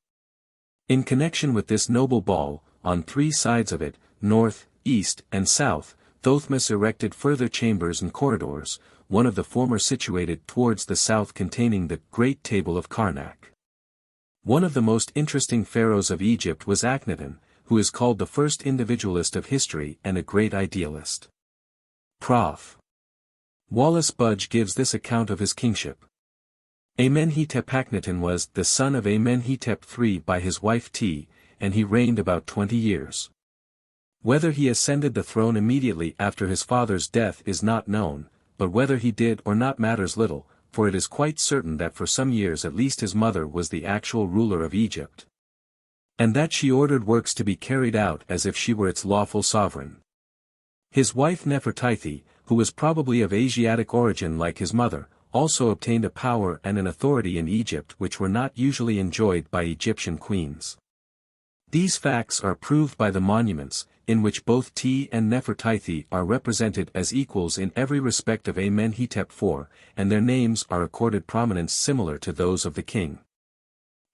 In connection with this noble ball, on 3 sides of it, north, east, and south, Thothmes erected further chambers and corridors, one of the former situated towards the south containing the Great Table of Karnak. One of the most interesting pharaohs of Egypt was Akhenaten, who is called the first individualist of history and a great idealist. Prof. Wallace Budge gives this account of his kingship. Amenhotep Akhenaten was the son of Amenhotep III by his wife T, and he reigned about 20 years. Whether he ascended the throne immediately after his father's death is not known, but whether he did or not matters little, for it is quite certain that for some years at least his mother was the actual ruler of Egypt. and that she ordered works to be carried out as if she were its lawful sovereign. His wife Nefertiti, who was probably of Asiatic origin like his mother, also obtained a power and an authority in Egypt which were not usually enjoyed by Egyptian queens. These facts are proved by the monuments, in which both T and Nefertiti are represented as equals in every respect of Amenhotep IV, and their names are accorded prominence similar to those of the king.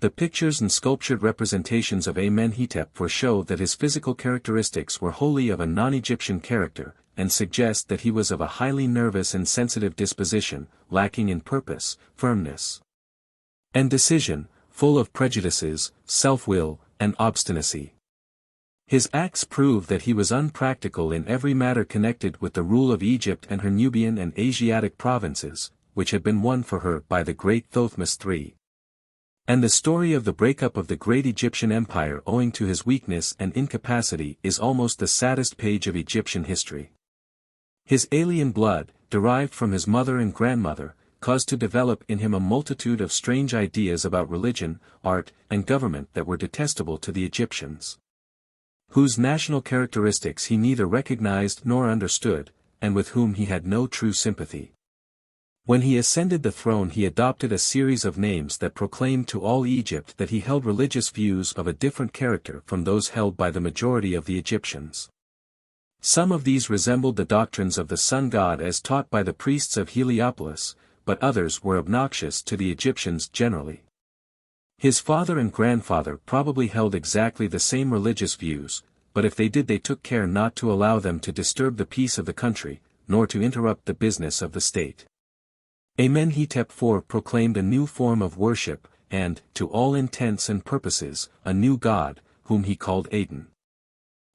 The pictures and sculptured representations of Amenhotep IV show that his physical characteristics were wholly of a non-Egyptian character, and suggest that he was of a highly nervous and sensitive disposition, lacking in purpose, firmness, and decision, full of prejudices, self-will, and obstinacy. His acts prove that he was unpractical in every matter connected with the rule of Egypt and her Nubian and Asiatic provinces, which had been won for her by the great Thothmes III. And the story of the breakup of the great Egyptian empire owing to his weakness and incapacity is almost the saddest page of Egyptian history. His alien blood, derived from his mother and grandmother, caused to develop in him a multitude of strange ideas about religion, art, and government that were detestable to the Egyptians, whose national characteristics he neither recognized nor understood, and with whom he had no true sympathy. When he ascended the throne he adopted a series of names that proclaimed to all Egypt that he held religious views of a different character from those held by the majority of the Egyptians. Some of these resembled the doctrines of the sun god as taught by the priests of Heliopolis, but others were obnoxious to the Egyptians generally. His father and grandfather probably held exactly the same religious views, but if they did they took care not to allow them to disturb the peace of the country, nor to interrupt the business of the state. Amenhotep IV proclaimed a new form of worship, and, to all intents and purposes, a new god, whom he called Aten.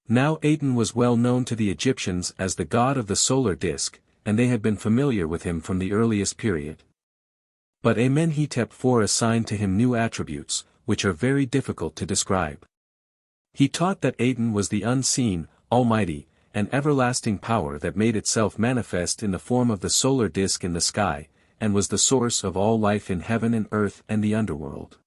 Now Aten was well known to the Egyptians as the god of the solar disk, and they had been familiar with him from the earliest period. But Amenhotep IV assigned to him new attributes, which are very difficult to describe. He taught that Aten was the unseen, almighty, and everlasting power that made itself manifest in the form of the solar disk in the sky, and was the source of all life in heaven and earth and the underworld.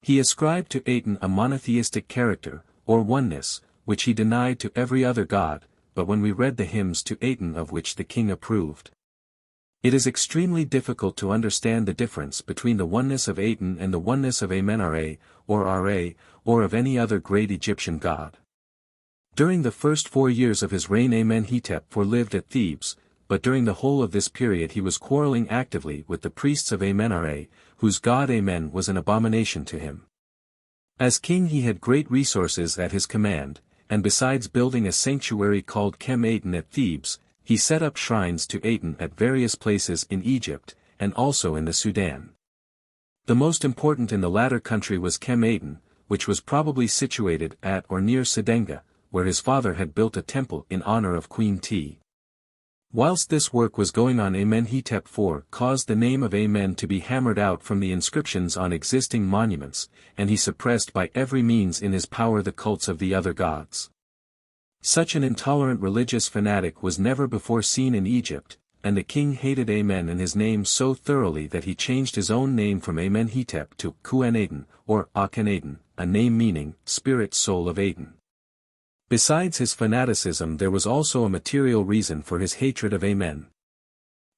He ascribed to Aten a monotheistic character, or oneness, which he denied to every other god, but when we read the hymns to Aten of which the king approved, it is extremely difficult to understand the difference between the oneness of Aten and the oneness of Amen-Ra, or Ra, or of any other great Egyptian god. During the first 4 years of his reign Amenhotep IV lived at Thebes, but during the whole of this period he was quarreling actively with the priests of Amen-Ra, whose god Amen was an abomination to him. As king he had great resources at his command, and besides building a sanctuary called Chem-Aten at Thebes, he set up shrines to Aten at various places in Egypt, and also in the Sudan. The most important in the latter country was Chem-Aten, which was probably situated at or near Sedenga, where his father had built a temple in honor of Queen T. Whilst this work was going on Amenhotep IV caused the name of Amen to be hammered out from the inscriptions on existing monuments, and he suppressed by every means in his power the cults of the other gods. Such an intolerant religious fanatic was never before seen in Egypt, and the king hated Amen and his name so thoroughly that he changed his own name from Amenhotep to Quen-Aten, or Akhenaten, a name meaning, spirit soul of Aten. Besides his fanaticism there was also a material reason for his hatred of Amen.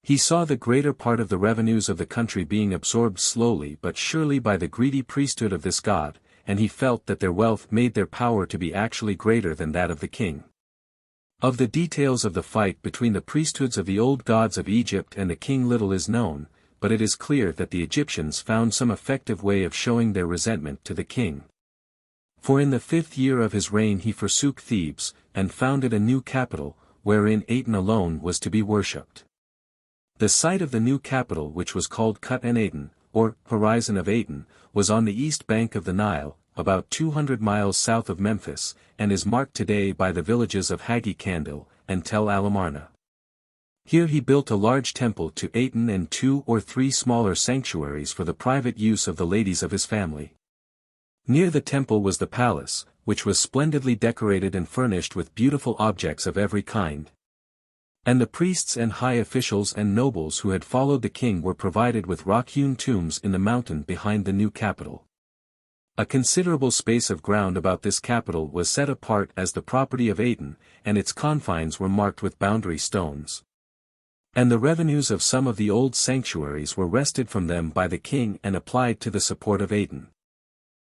He saw the greater part of the revenues of the country being absorbed slowly but surely by the greedy priesthood of this god, and he felt that their wealth made their power to be actually greater than that of the king. Of the details of the fight between the priesthoods of the old gods of Egypt and the king little is known, but it is clear that the Egyptians found some effective way of showing their resentment to the king. For in the 5th year of his reign he forsook Thebes, and founded a new capital, wherein Aten alone was to be worshipped. The site of the new capital which was called Kut-en-Aten, or Horizon of Aten, was on the east bank of the Nile, about 200 miles south of Memphis, and is marked today by the villages of Hagi Kandil, and Tel Al-Amarna. Here he built a large temple to Aten and 2 or 3 smaller sanctuaries for the private use of the ladies of his family. Near the temple was the palace, which was splendidly decorated and furnished with beautiful objects of every kind. And the priests and high officials and nobles who had followed the king were provided with rock-hewn tombs in the mountain behind the new capital. A considerable space of ground about this capital was set apart as the property of Aten, and its confines were marked with boundary stones. And the revenues of some of the old sanctuaries were wrested from them by the king and applied to the support of Aten.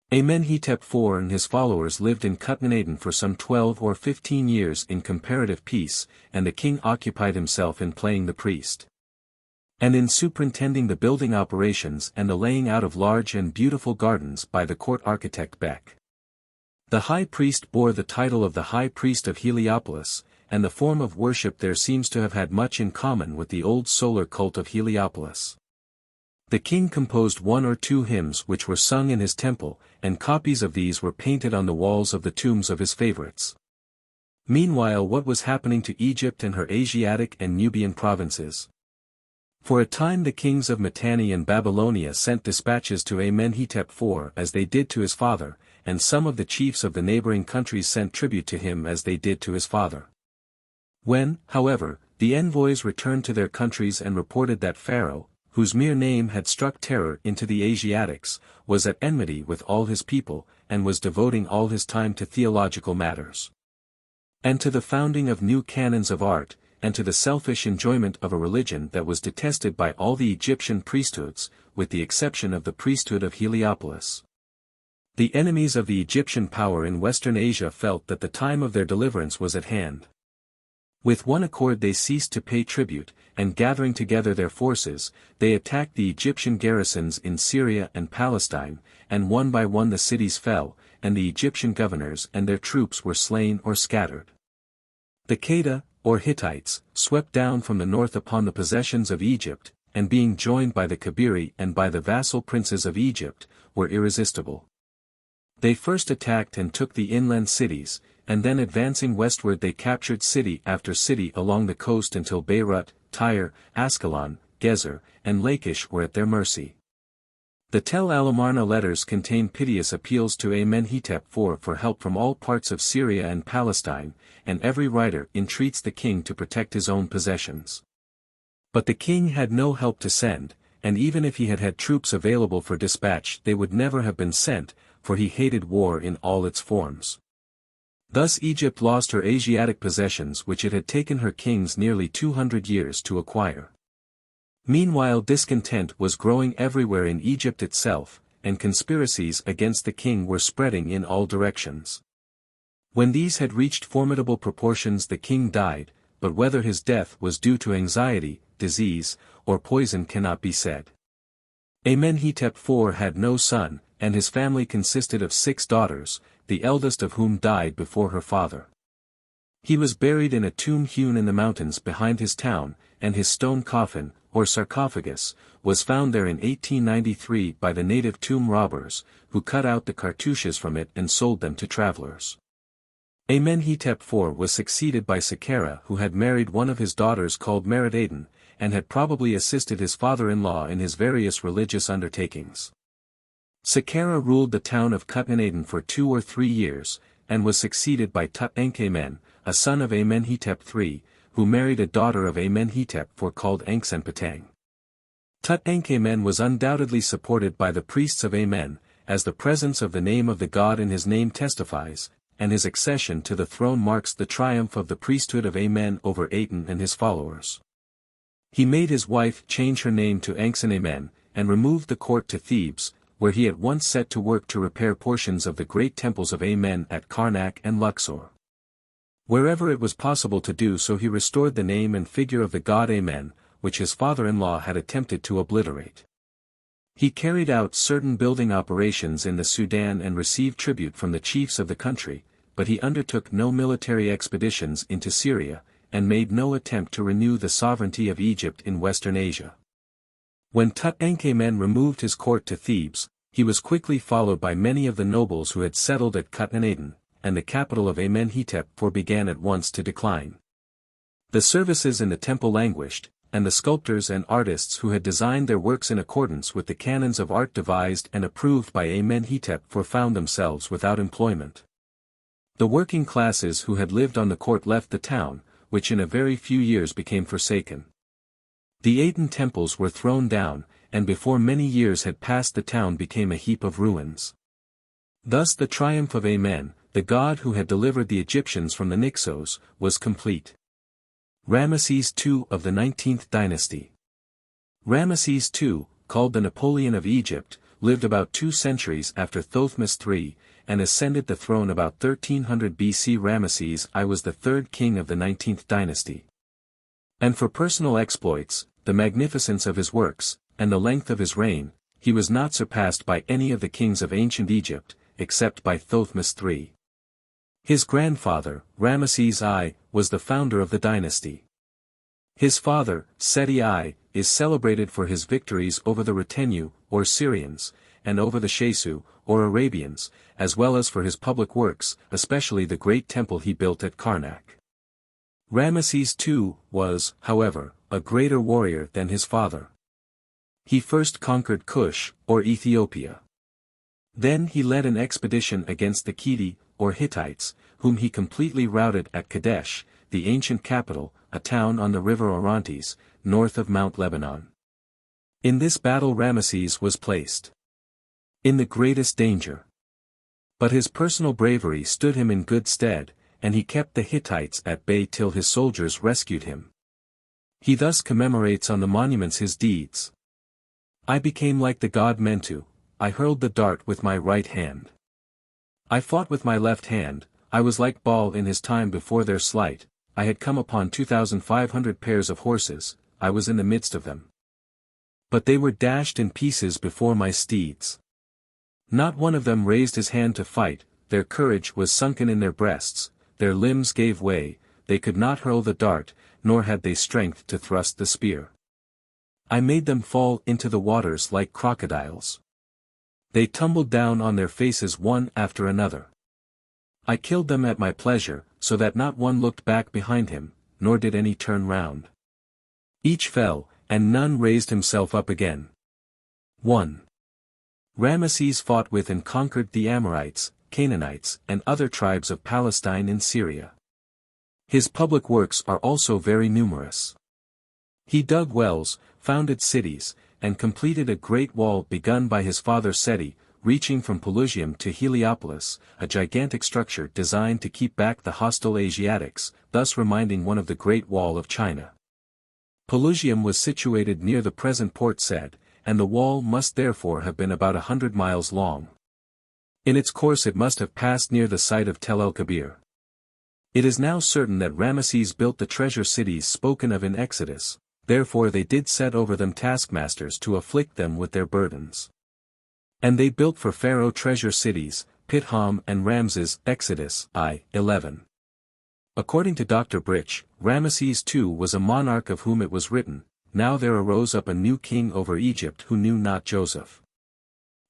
Amenhotep IV and his followers lived in Aten for some 12 or 15 years in comparative peace, and the king occupied himself in playing the priest, and in superintending the building operations and the laying out of large and beautiful gardens by the court architect Beck. The high priest bore the title of the High Priest of Heliopolis, and the form of worship there seems to have had much in common with the old solar cult of Heliopolis. The king composed 1 or 2 hymns which were sung in his temple, and copies of these were painted on the walls of the tombs of his favorites. Meanwhile, what was happening to Egypt and her Asiatic and Nubian provinces? For a time the kings of Mitanni and Babylonia sent dispatches to Amenhotep IV as they did to his father, and some of the chiefs of the neighboring countries sent tribute to him as they did to his father. When, however, the envoys returned to their countries and reported that Pharaoh, whose mere name had struck terror into the Asiatics, was at enmity with all his people, and was devoting all his time to theological matters, and to the founding of new canons of art, and to the selfish enjoyment of a religion that was detested by all the Egyptian priesthoods, with the exception of the priesthood of Heliopolis. The enemies of the Egyptian power in Western Asia felt that the time of their deliverance was at hand. With one accord they ceased to pay tribute, and gathering together their forces, they attacked the Egyptian garrisons in Syria and Palestine, and one by one the cities fell, and the Egyptian governors and their troops were slain or scattered. The Kheta, or Hittites, swept down from the north upon the possessions of Egypt, and being joined by the Kabiri and by the vassal princes of Egypt, were irresistible. They first attacked and took the inland cities, and then advancing westward they captured city after city along the coast until Beirut, Tyre, Ascalon, Gezer, and Lachish were at their mercy. The Tel al-Amarna letters contain piteous appeals to Amenhotep IV for help from all parts of Syria and Palestine, and every writer entreats the king to protect his own possessions. But the king had no help to send, and even if he had had troops available for dispatch they would never have been sent, for he hated war in all its forms. Thus Egypt lost her Asiatic possessions which it had taken her kings nearly 200 years to acquire. Meanwhile discontent was growing everywhere in Egypt itself, and conspiracies against the king were spreading in all directions. When these had reached formidable proportions the king died, but whether his death was due to anxiety, disease, or poison cannot be said. Amenhotep IV had no son, and his family consisted of 6 daughters, the eldest of whom died before her father. He was buried in a tomb hewn in the mountains behind his town, and his stone coffin, or sarcophagus, was found there in 1893 by the native tomb robbers, who cut out the cartouches from it and sold them to travelers. Amenhotep IV was succeeded by Saqqara, who had married one of his daughters called Merit-Aten, and had probably assisted his father-in-law in his various religious undertakings. Saqqara ruled the town of Aten for 2 or 3 years, and was succeeded by Tut-Enkhamen, a son of Amenhotep III, who married a daughter of Amenhotep IV called Enkhsenpatang. Tut-Enkhamen was undoubtedly supported by the priests of Amen, as the presence of the name of the god in his name testifies, and his accession to the throne marks the triumph of the priesthood of Amen over Aten and his followers. He made his wife change her name to Enkhsenamen, and removed the court to Thebes, where he at once set to work to repair portions of the great temples of Amen at Karnak and Luxor. Wherever it was possible to do so he restored the name and figure of the god Amen, which his father-in-law had attempted to obliterate. He carried out certain building operations in the Sudan and received tribute from the chiefs of the country, but he undertook no military expeditions into Syria, and made no attempt to renew the sovereignty of Egypt in Western Asia. When Tut-Enkhamen removed his court to Thebes, he was quickly followed by many of the nobles who had settled at Aten, and the capital of Amenhotep IV began at once to decline. The services in the temple languished, and the sculptors and artists who had designed their works in accordance with the canons of art devised and approved by Amenhotep IV found themselves without employment. The working classes who had lived on the court left the town, which in a very few years became forsaken. The Aten temples were thrown down, and before many years had passed the town became a heap of ruins. Thus the triumph of Amen, the god who had delivered the Egyptians from the Naxos, was complete. Ramesses II of the 19th dynasty. Ramesses II, called the Napoleon of Egypt, lived about 2 centuries after Thothmes III, and ascended the throne about 1300 BC. Ramesses I was the third king of the 19th dynasty. And for personal exploits, the magnificence of his works, and the length of his reign, he was not surpassed by any of the kings of ancient Egypt, except by Thothmes III. His grandfather, Ramesses I, was the founder of the dynasty. His father, Seti I, is celebrated for his victories over the Retinue, or Syrians, and over the Shasu, or Arabians, as well as for his public works, especially the great temple he built at Karnak. Ramesses II was, however, a greater warrior than his father. He first conquered Kush, or Ethiopia. Then he led an expedition against the Kheti, or Hittites, whom he completely routed at Kadesh, the ancient capital, a town on the river Orontes, north of Mount Lebanon. In this battle Ramesses was placed in the greatest danger. But his personal bravery stood him in good stead, and he kept the Hittites at bay till his soldiers rescued him. He thus commemorates on the monuments his deeds. I became like the god Mentu, I hurled the dart with my right hand. I fought with my left hand, I was like Baal in his time before their slight, I had come upon 2,500 pairs of horses, I was in the midst of them. But they were dashed in pieces before my steeds. Not one of them raised his hand to fight, their courage was sunken in their breasts, their limbs gave way, they could not hurl the dart, nor had they strength to thrust the spear. I made them fall into the waters like crocodiles. They tumbled down on their faces one after another. I killed them at my pleasure, so that not one looked back behind him, nor did any turn round. Each fell, and none raised himself up again. 1. Ramesses fought with and conquered the Amorites, Canaanites, and other tribes of Palestine and Syria. His public works are also very numerous. He dug wells, founded cities, and completed a great wall begun by his father Seti, reaching from Pelusium to Heliopolis, a gigantic structure designed to keep back the hostile Asiatics, thus reminding one of the Great Wall of China. Pelusium was situated near the present Port Said, and the wall must therefore have been about 100 miles long. In its course it must have passed near the site of Tel el-Kebir. It is now certain that Ramesses built the treasure cities spoken of in Exodus, therefore they did set over them taskmasters to afflict them with their burdens. And they built for Pharaoh treasure cities, Pithom and Ramses, Exodus I, 11. According to Dr. Brich, Ramesses II was a monarch of whom it was written, now there arose up a new king over Egypt who knew not Joseph.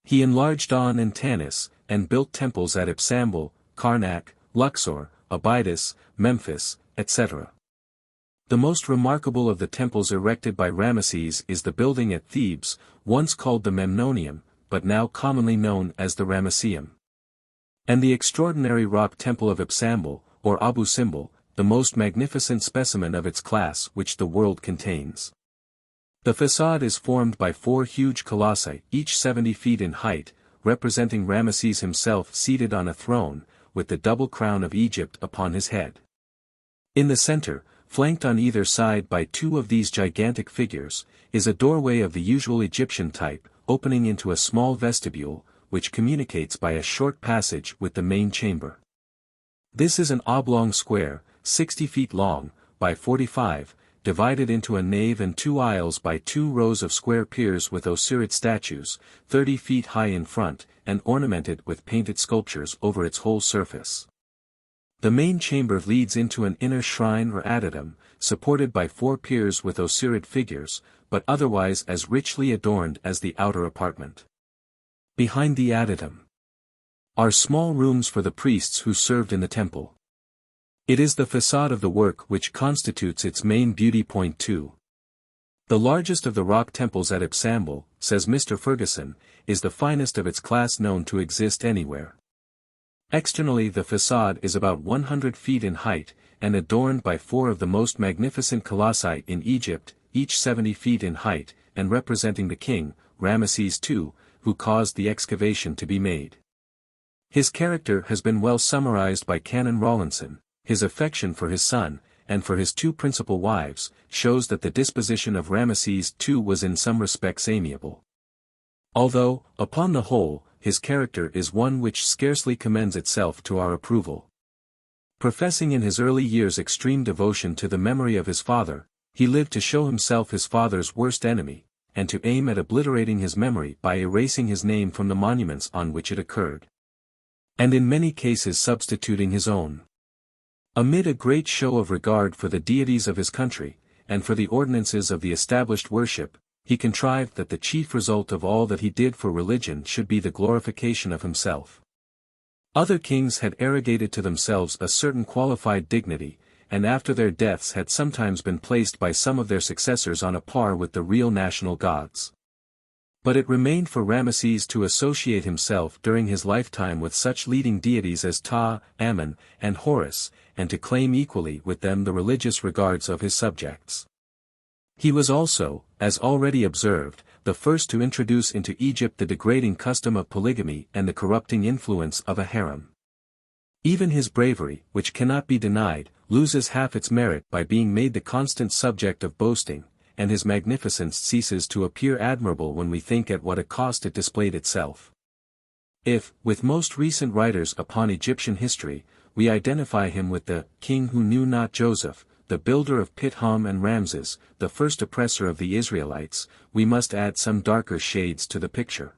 He enlarged On and Tanis, and built temples at Ipsambul, Karnak, Luxor, Abydos, Memphis, etc. The most remarkable of the temples erected by Ramesses is the building at Thebes, once called the Memnonium, but now commonly known as the Ramesseum. And the extraordinary rock temple of Ipsambul, or Abu Simbel, the most magnificent specimen of its class which the world contains. The facade is formed by 4 huge colossi, each 70 feet in height, representing Ramesses himself seated on a throne, with the double crown of Egypt upon his head. In the center, flanked on either side by 2 of these gigantic figures, is a doorway of the usual Egyptian type, opening into a small vestibule, which communicates by a short passage with the main chamber. This is an oblong square, 60 feet long, by 45, divided into a nave and 2 aisles by 2 rows of square piers with Osirid statues, 30 feet high in front, and ornamented with painted sculptures over its whole surface. The main chamber leads into an inner shrine or adytum, supported by 4 piers with Osirid figures, but otherwise as richly adorned as the outer apartment. Behind the adytum are small rooms for the priests who served in the temple. It is the facade of the work which constitutes its main beauty point too. The largest of the rock temples at Ipsambul, says Mr. Ferguson, is the finest of its class known to exist anywhere. Externally the facade is about 100 feet in height, and adorned by 4 of the most magnificent colossi in Egypt, each 70 feet in height, and representing the king, Ramesses II, who caused the excavation to be made. His character has been well summarized by Canon Rawlinson. His affection for his son, and for his two principal wives, shows that the disposition of Ramesses II was in some respects amiable. Although, upon the whole, his character is one which scarcely commends itself to our approval. Professing in his early years extreme devotion to the memory of his father, he lived to show himself his father's worst enemy, and to aim at obliterating his memory by erasing his name from the monuments on which it occurred. And in many cases substituting his own. Amid a great show of regard for the deities of his country, and for the ordinances of the established worship, he contrived that the chief result of all that he did for religion should be the glorification of himself. Other kings had arrogated to themselves a certain qualified dignity, and after their deaths had sometimes been placed by some of their successors on a par with the real national gods. But it remained for Ramesses to associate himself during his lifetime with such leading deities as Ptah, Ammon, and Horus, and to claim equally with them the religious regards of his subjects. He was also, as already observed, the first to introduce into Egypt the degrading custom of polygamy and the corrupting influence of a harem. Even his bravery, which cannot be denied, loses half its merit by being made the constant subject of boasting, and his magnificence ceases to appear admirable when we think at what a cost it displayed itself. If, with most recent writers upon Egyptian history, we identify him with the king who knew not Joseph, the builder of Pithom and Ramses, the first oppressor of the Israelites, we must add some darker shades to the picture.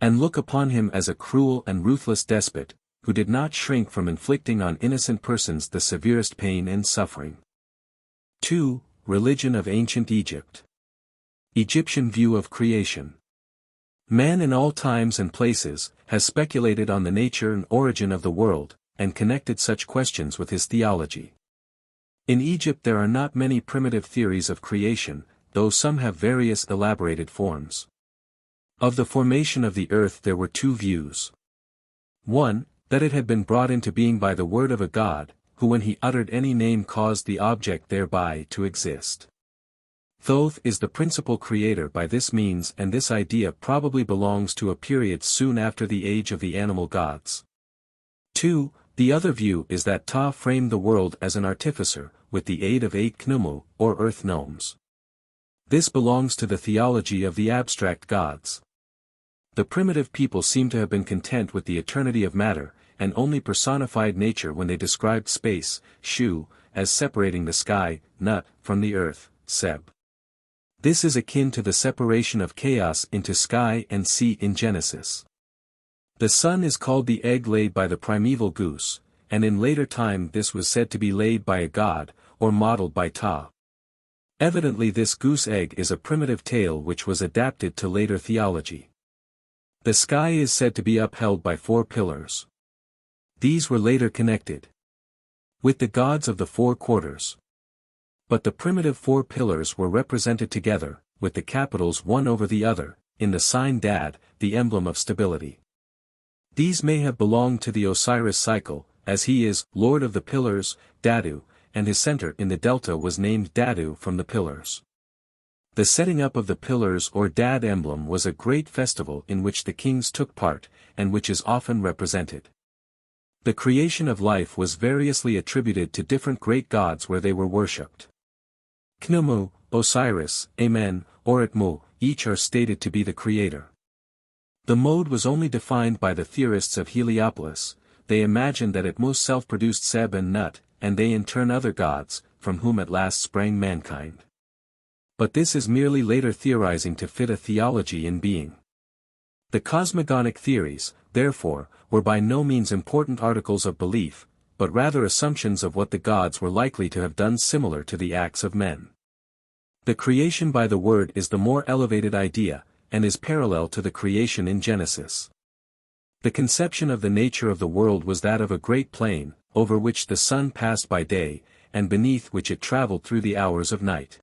And look upon him as a cruel and ruthless despot, who did not shrink from inflicting on innocent persons the severest pain and suffering. 2. Religion of Ancient Egypt. Egyptian view of creation. Man in all times and places has speculated on the nature and origin of the world, and connected such questions with his theology. In Egypt there are not many primitive theories of creation, though some have various elaborated forms. Of the formation of the earth there were two views. 1, that it had been brought into being by the word of a god, who when he uttered any name caused the object thereby to exist. Thoth is the principal creator by this means, and this idea probably belongs to a period soon after the age of the animal gods. 2. The other view is that Ptah framed the world as an artificer, with the aid of 8 Khnumu, or earth gnomes. This belongs to the theology of the abstract gods. The primitive people seem to have been content with the eternity of matter, and only personified nature when they described space, Shu, as separating the sky, Nut, from the earth, Seb. This is akin to the separation of chaos into sky and sea in Genesis. The sun is called the egg laid by the primeval goose, and in later time this was said to be laid by a god, or modeled by Ptah. Evidently this goose egg is a primitive tale which was adapted to later theology. The sky is said to be upheld by 4 pillars. These were later connected with the gods of the 4 quarters. But the primitive 4 pillars were represented together, with the capitals one over the other, in the sign Dad, the emblem of stability. These may have belonged to the Osiris cycle, as he is Lord of the Pillars, Dadu, and his center in the delta was named Dadu from the pillars. The setting up of the pillars or Dad emblem was a great festival in which the kings took part, and which is often represented. The creation of life was variously attributed to different great gods where they were worshipped. Khnumu, Osiris, Amen, or Atmu, each are stated to be the creator. The mode was only defined by the theorists of Heliopolis. They imagined that Atmu self-produced Seb and Nut, and they in turn other gods, from whom at last sprang mankind. But this is merely later theorizing to fit a theology in being. The cosmogonic theories, therefore, were by no means important articles of belief, but rather assumptions of what the gods were likely to have done similar to the acts of men. The creation by the word is the more elevated idea, and is parallel to the creation in Genesis. The conception of the nature of the world was that of a great plain, over which the sun passed by day, and beneath which it traveled through the hours of night.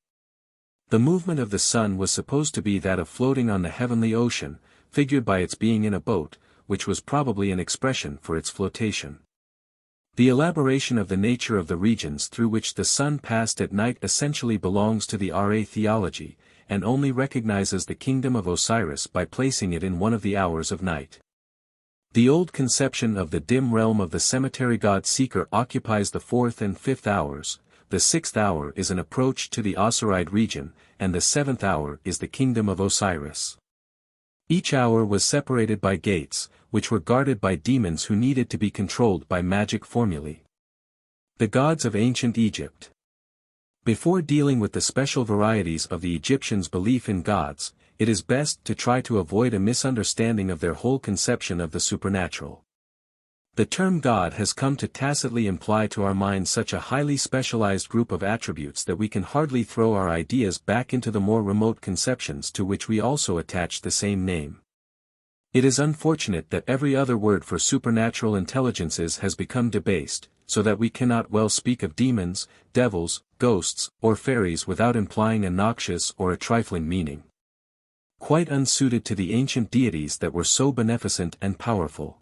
The movement of the sun was supposed to be that of floating on the heavenly ocean, figured by its being in a boat, which was probably an expression for its flotation. The elaboration of the nature of the regions through which the sun passed at night essentially belongs to the Ra theology, and only recognizes the kingdom of Osiris by placing it in one of the hours of night. The old conception of the dim realm of the cemetery god seeker occupies the fourth and fifth hours, the sixth hour is an approach to the Osiride region, and the seventh hour is the kingdom of Osiris. Each hour was separated by gates, which were guarded by demons who needed to be controlled by magic formulae. The gods of ancient Egypt. Before dealing with the special varieties of the Egyptians' belief in gods, it is best to try to avoid a misunderstanding of their whole conception of the supernatural. The term God has come to tacitly imply to our minds such a highly specialized group of attributes that we can hardly throw our ideas back into the more remote conceptions to which we also attach the same name. It is unfortunate that every other word for supernatural intelligences has become debased, so that we cannot well speak of demons, devils, ghosts, or fairies without implying a noxious or a trifling meaning. Quite unsuited to the ancient deities that were so beneficent and powerful.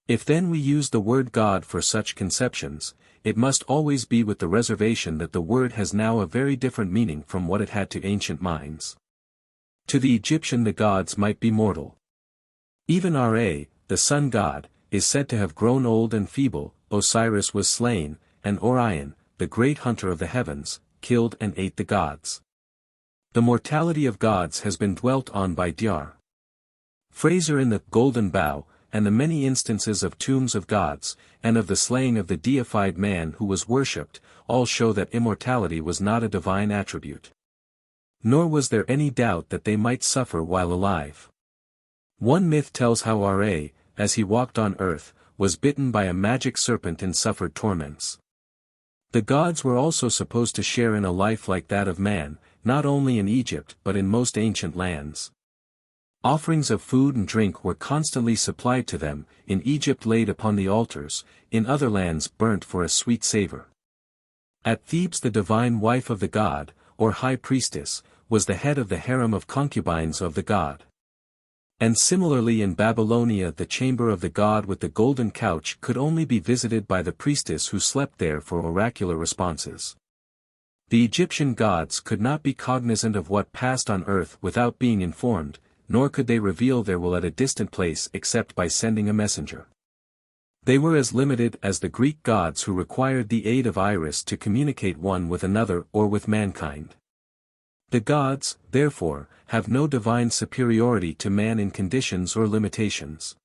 If then we use the word God for such conceptions, it must always be with the reservation that the word has now a very different meaning from what it had to ancient minds. To the Egyptian the gods might be mortal. Even Ra, the sun god, is said to have grown old and feeble. Osiris was slain, and Orion, the great hunter of the heavens, killed and ate the gods. The mortality of gods has been dwelt on by Dr. Fraser in the Golden Bough, and the many instances of tombs of gods, and of the slaying of the deified man who was worshipped, all show that immortality was not a divine attribute. Nor was there any doubt that they might suffer while alive. One myth tells how Ra, as he walked on earth, was bitten by a magic serpent and suffered torments. The gods were also supposed to share in a life like that of man, not only in Egypt but in most ancient lands. Offerings of food and drink were constantly supplied to them, in Egypt laid upon the altars, in other lands burnt for a sweet savor. At Thebes the divine wife of the god, or high priestess, was the head of the harem of concubines of the god. And similarly in Babylonia the chamber of the god with the golden couch could only be visited by the priestess who slept there for oracular responses. The Egyptian gods could not be cognizant of what passed on earth without being informed, nor could they reveal their will at a distant place except by sending a messenger. They were as limited as the Greek gods who required the aid of Iris to communicate one with another or with mankind. The gods, therefore, have no divine superiority to man in conditions or limitations.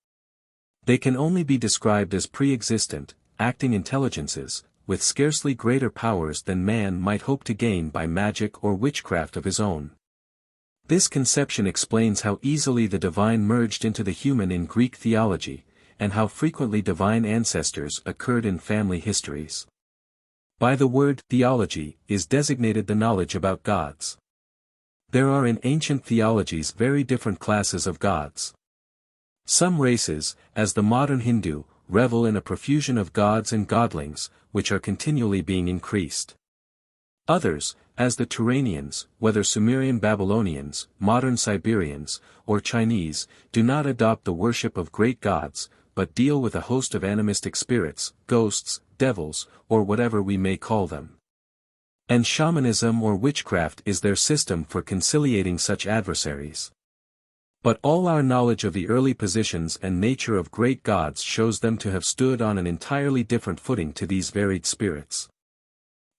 They can only be described as pre-existent, acting intelligences, with scarcely greater powers than man might hope to gain by magic or witchcraft of his own. This conception explains how easily the divine merged into the human in Greek theology, and how frequently divine ancestors occurred in family histories. By the word theology is designated the knowledge about gods. There are in ancient theologies very different classes of gods. Some races, as the modern Hindu, revel in a profusion of gods and godlings, which are continually being increased. Others, as the Turanians, whether Sumerian Babylonians, modern Siberians, or Chinese, do not adopt the worship of great gods, but deal with a host of animistic spirits, ghosts, devils, or whatever we may call them. And shamanism or witchcraft is their system for conciliating such adversaries. But all our knowledge of the early positions and nature of great gods shows them to have stood on an entirely different footing to these varied spirits.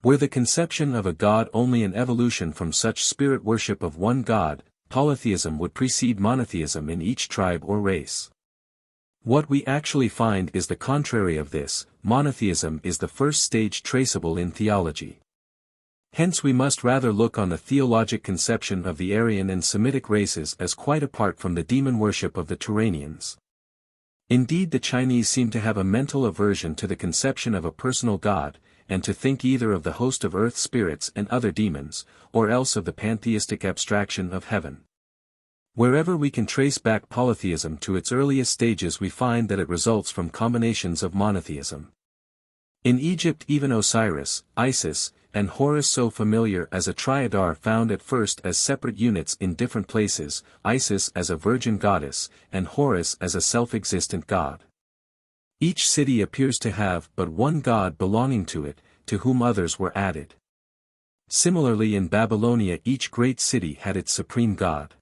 Were the conception of a god only an evolution from such spirit worship of one god, polytheism would precede monotheism in each tribe or race. What we actually find is the contrary of this. Monotheism is the first stage traceable in theology. Hence we must rather look on the theologic conception of the Aryan and Semitic races as quite apart from the demon worship of the Turanians. Indeed, the Chinese seem to have a mental aversion to the conception of a personal god, and to think either of the host of earth spirits and other demons, or else of the pantheistic abstraction of heaven. Wherever we can trace back polytheism to its earliest stages we find that it results from combinations of monotheism. In Egypt even Osiris, Isis, and Horus, so familiar as a triad, are found at first as separate units in different places, Isis as a virgin goddess, and Horus as a self-existent god. Each city appears to have but one god belonging to it, to whom others were added. Similarly in Babylonia each great city had its supreme god.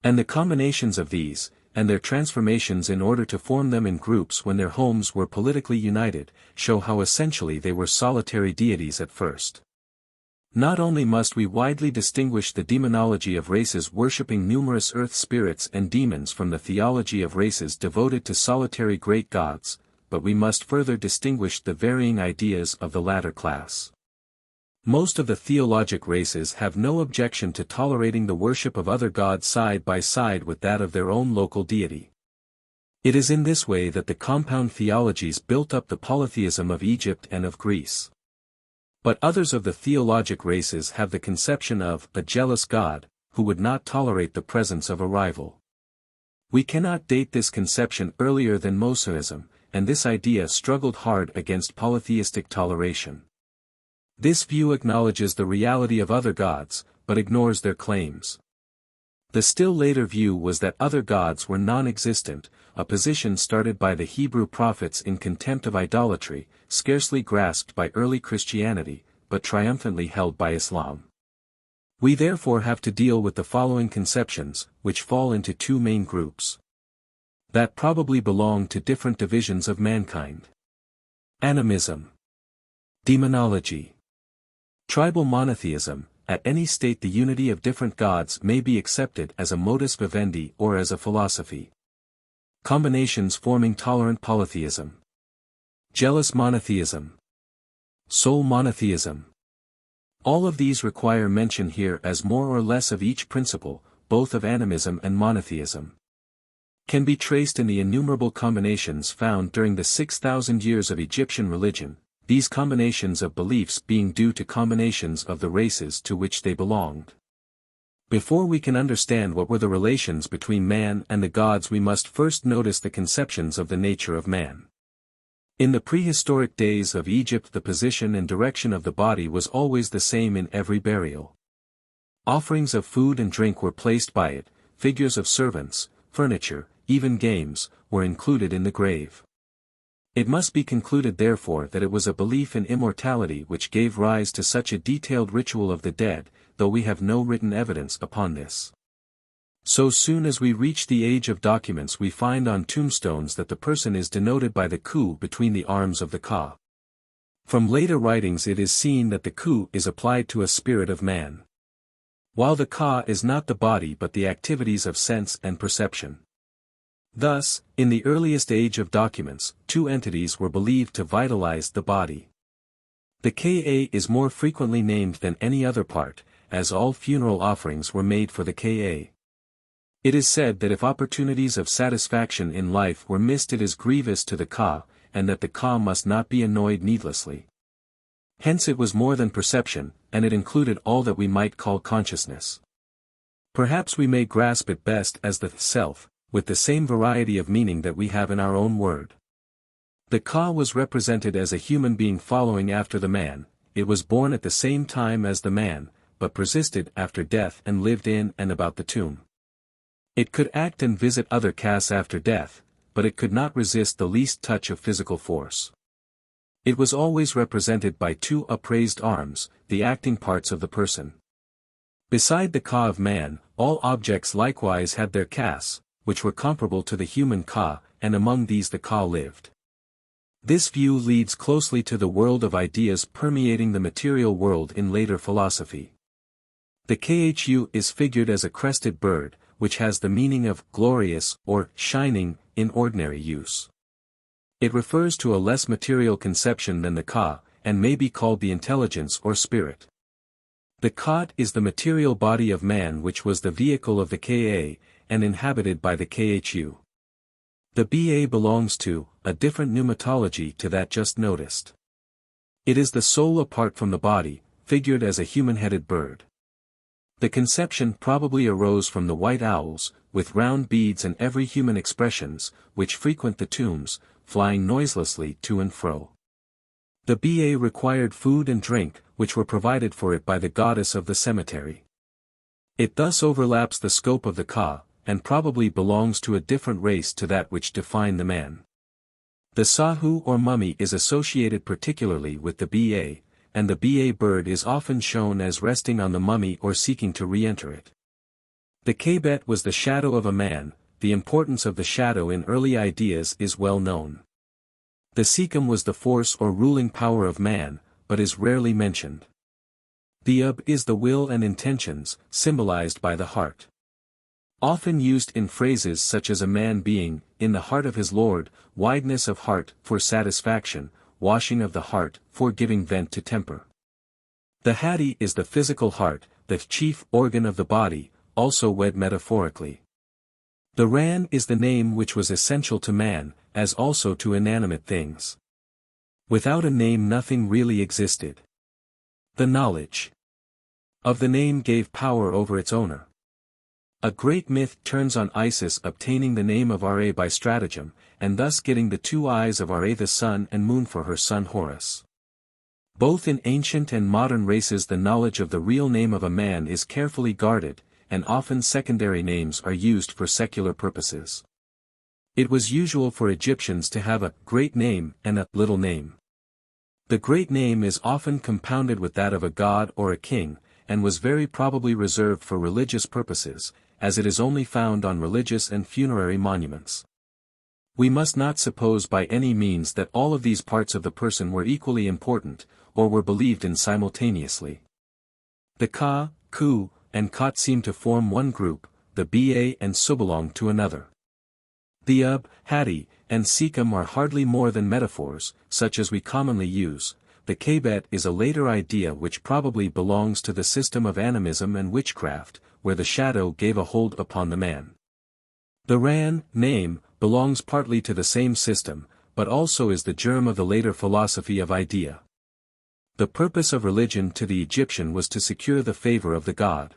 And the combinations of these, and their transformations in order to form them in groups when their homes were politically united, show how essentially they were solitary deities at first. Not only must we widely distinguish the demonology of races worshipping numerous earth spirits and demons from the theology of races devoted to solitary great gods, but we must further distinguish the varying ideas of the latter class. Most of the theologic races have no objection to tolerating the worship of other gods side by side with that of their own local deity. It is in this way that the compound theologies built up the polytheism of Egypt and of Greece. But others of the theologic races have the conception of a jealous God, who would not tolerate the presence of a rival. We cannot date this conception earlier than Mosaism, and this idea struggled hard against polytheistic toleration. This view acknowledges the reality of other gods, but ignores their claims. The still later view was that other gods were non-existent, a position started by the Hebrew prophets in contempt of idolatry, scarcely grasped by early Christianity, but triumphantly held by Islam. We therefore have to deal with the following conceptions, which fall into two main groups that probably belong to different divisions of mankind. Animism. Demonology. Tribal monotheism. At any state the unity of different gods may be accepted as a modus vivendi or as a philosophy. Combinations forming tolerant polytheism. Jealous monotheism. Sole monotheism. All of these require mention here as more or less of each principle, both of animism and monotheism can be traced in the innumerable combinations found during the 6,000 years of Egyptian religion, these combinations of beliefs being due to combinations of the races to which they belonged. Before we can understand what were the relations between man and the gods, we must first notice the conceptions of the nature of man. In the prehistoric days of Egypt, the position and direction of the body was always the same in every burial. Offerings of food and drink were placed by it, figures of servants, furniture, even games, were included in the grave. It must be concluded therefore that it was a belief in immortality which gave rise to such a detailed ritual of the dead, though we have no written evidence upon this. So soon as we reach the age of documents we find on tombstones that the person is denoted by the ku between the arms of the ka. From later writings it is seen that the ku is applied to a spirit of man, while the ka is not the body but the activities of sense and perception. Thus, in the earliest age of documents, two entities were believed to vitalize the body. The Ka is more frequently named than any other part, as all funeral offerings were made for the Ka. It is said that if opportunities of satisfaction in life were missed it is grievous to the Ka, and that the Ka must not be annoyed needlessly. Hence it was more than perception, and it included all that we might call consciousness. Perhaps we may grasp it best as the self, with the same variety of meaning that we have in our own word. The Ka was represented as a human being following after the man. It was born at the same time as the man, but persisted after death and lived in and about the tomb. It could act and visit other Kas after death, but it could not resist the least touch of physical force. It was always represented by two upraised arms, the acting parts of the person. Beside the Ka of man, all objects likewise had their Kas, which were comparable to the human Ka, and among these the Ka lived. This view leads closely to the world of ideas permeating the material world in later philosophy. The Khu is figured as a crested bird, which has the meaning of glorious or shining in ordinary use. It refers to a less material conception than the Ka, and may be called the intelligence or spirit. The Khat is the material body of man which was the vehicle of the Ka, and inhabited by the Khu. The Ba belongs to a different pneumatology to that just noticed. It is the soul apart from the body, figured as a human-headed bird. The conception probably arose from the white owls, with round beads and every human expressions, which frequent the tombs, flying noiselessly to and fro. The Ba required food and drink, which were provided for it by the goddess of the cemetery. It thus overlaps the scope of the Ka, and probably belongs to a different race to that which defined the man. The Sahu or mummy is associated particularly with the Ba, and the Ba bird is often shown as resting on the mummy or seeking to re-enter it. The Kbet was the shadow of a man, the importance of the shadow in early ideas is well known. The Sekhem was the force or ruling power of man, but is rarely mentioned. The Ub is the will and intentions, symbolized by the heart. Often used in phrases such as a man being, in the heart of his Lord, wideness of heart, for satisfaction, washing of the heart, for giving vent to temper. The Hadi is the physical heart, the chief organ of the body, also read metaphorically. The Ran is the name which was essential to man, as also to inanimate things. Without a name nothing really existed. The knowledge of the name gave power over its owner. A great myth turns on Isis obtaining the name of Ra by stratagem, and thus getting the 2 eyes of Ra the sun and moon for her son Horus. Both in ancient and modern races the knowledge of the real name of a man is carefully guarded, and often secondary names are used for secular purposes. It was usual for Egyptians to have a great name and a little name. The great name is often compounded with that of a god or a king, and was very probably reserved for religious purposes, as it is only found on religious and funerary monuments. We must not suppose by any means that all of these parts of the person were equally important, or were believed in simultaneously. The Ka, Ku, and Kot seem to form one group, the Ba and Su belong to another. The Ub, Hadi, and Sekhem are hardly more than metaphors, such as we commonly use. The Kabet is a later idea which probably belongs to the system of animism and witchcraft, where the shadow gave a hold upon the man. The Ran, name, belongs partly to the same system, but also is the germ of the later philosophy of idea. The purpose of religion to the Egyptian was to secure the favor of the god.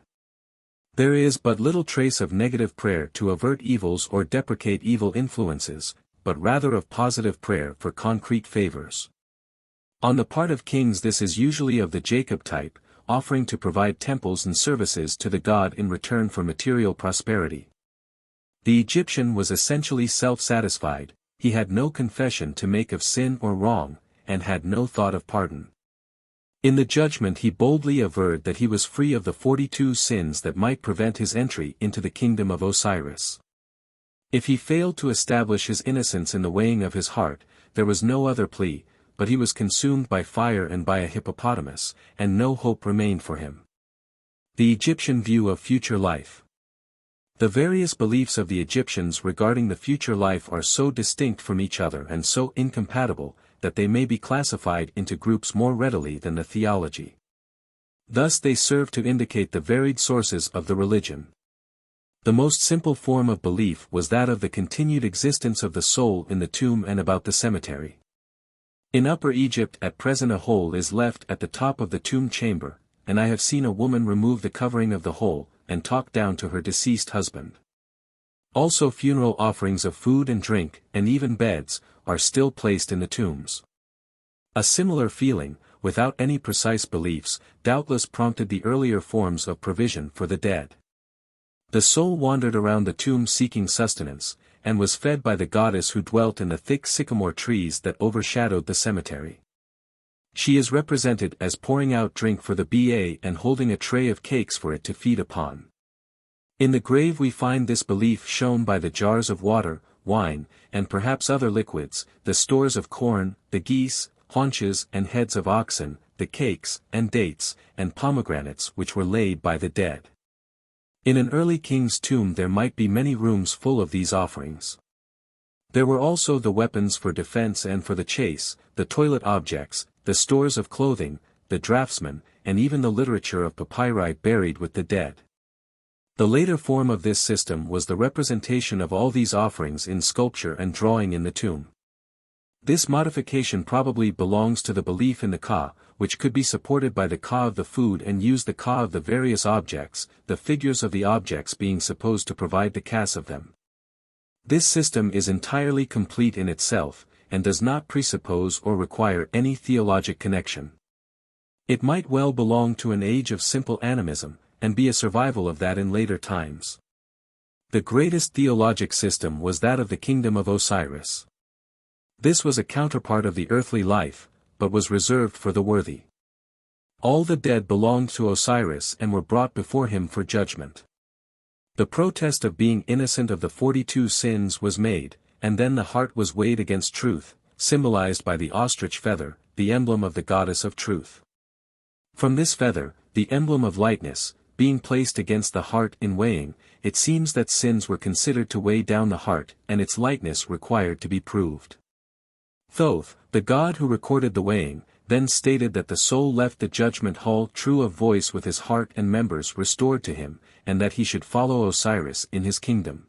There is but little trace of negative prayer to avert evils or deprecate evil influences, but rather of positive prayer for concrete favors. On the part of kings this is usually of the Jacob type, offering to provide temples and services to the god in return for material prosperity. The Egyptian was essentially self-satisfied, he had no confession to make of sin or wrong, and had no thought of pardon. In the judgment he boldly averred that he was free of the 42 sins that might prevent his entry into the kingdom of Osiris. If he failed to establish his innocence in the weighing of his heart, there was no other plea, but he was consumed by fire and by a hippopotamus, and no hope remained for him. The Egyptian view of future life. The various beliefs of the Egyptians regarding the future life are so distinct from each other and so incompatible, that they may be classified into groups more readily than the theology. Thus they serve to indicate the varied sources of the religion. The most simple form of belief was that of the continued existence of the soul in the tomb and about the cemetery. In Upper Egypt at present a hole is left at the top of the tomb chamber, and I have seen a woman remove the covering of the hole, and talk down to her deceased husband. Also funeral offerings of food and drink, and even beds, are still placed in the tombs. A similar feeling, without any precise beliefs, doubtless prompted the earlier forms of provision for the dead. The soul wandered around the tomb seeking sustenance, and was fed by the goddess who dwelt in the thick sycamore trees that overshadowed the cemetery. She is represented as pouring out drink for the Ba and holding a tray of cakes for it to feed upon. In the grave we find this belief shown by the jars of water, wine, and perhaps other liquids, the stores of corn, the geese, haunches and heads of oxen, the cakes, and dates, and pomegranates which were laid by the dead. In an early king's tomb there might be many rooms full of these offerings. There were also the weapons for defense and for the chase, the toilet objects, the stores of clothing, the draftsmen, and even the literature of papyri buried with the dead. The later form of this system was the representation of all these offerings in sculpture and drawing in the tomb. This modification probably belongs to the belief in the Ka, which could be supported by the Ka of the food and use the Ka of the various objects, the figures of the objects being supposed to provide the Kas of them. This system is entirely complete in itself, and does not presuppose or require any theologic connection. It might well belong to an age of simple animism, and be a survival of that in later times. The greatest theologic system was that of the kingdom of Osiris. This was a counterpart of the earthly life, but was reserved for the worthy. All the dead belonged to Osiris and were brought before him for judgment. The protest of being innocent of the 42 sins was made, and then the heart was weighed against truth, symbolized by the ostrich feather, the emblem of the goddess of truth. From this feather, the emblem of lightness, being placed against the heart in weighing, it seems that sins were considered to weigh down the heart and its lightness required to be proved. Thoth, the god who recorded the weighing, then stated that the soul left the judgment hall true of voice with his heart and members restored to him, and that he should follow Osiris in his kingdom.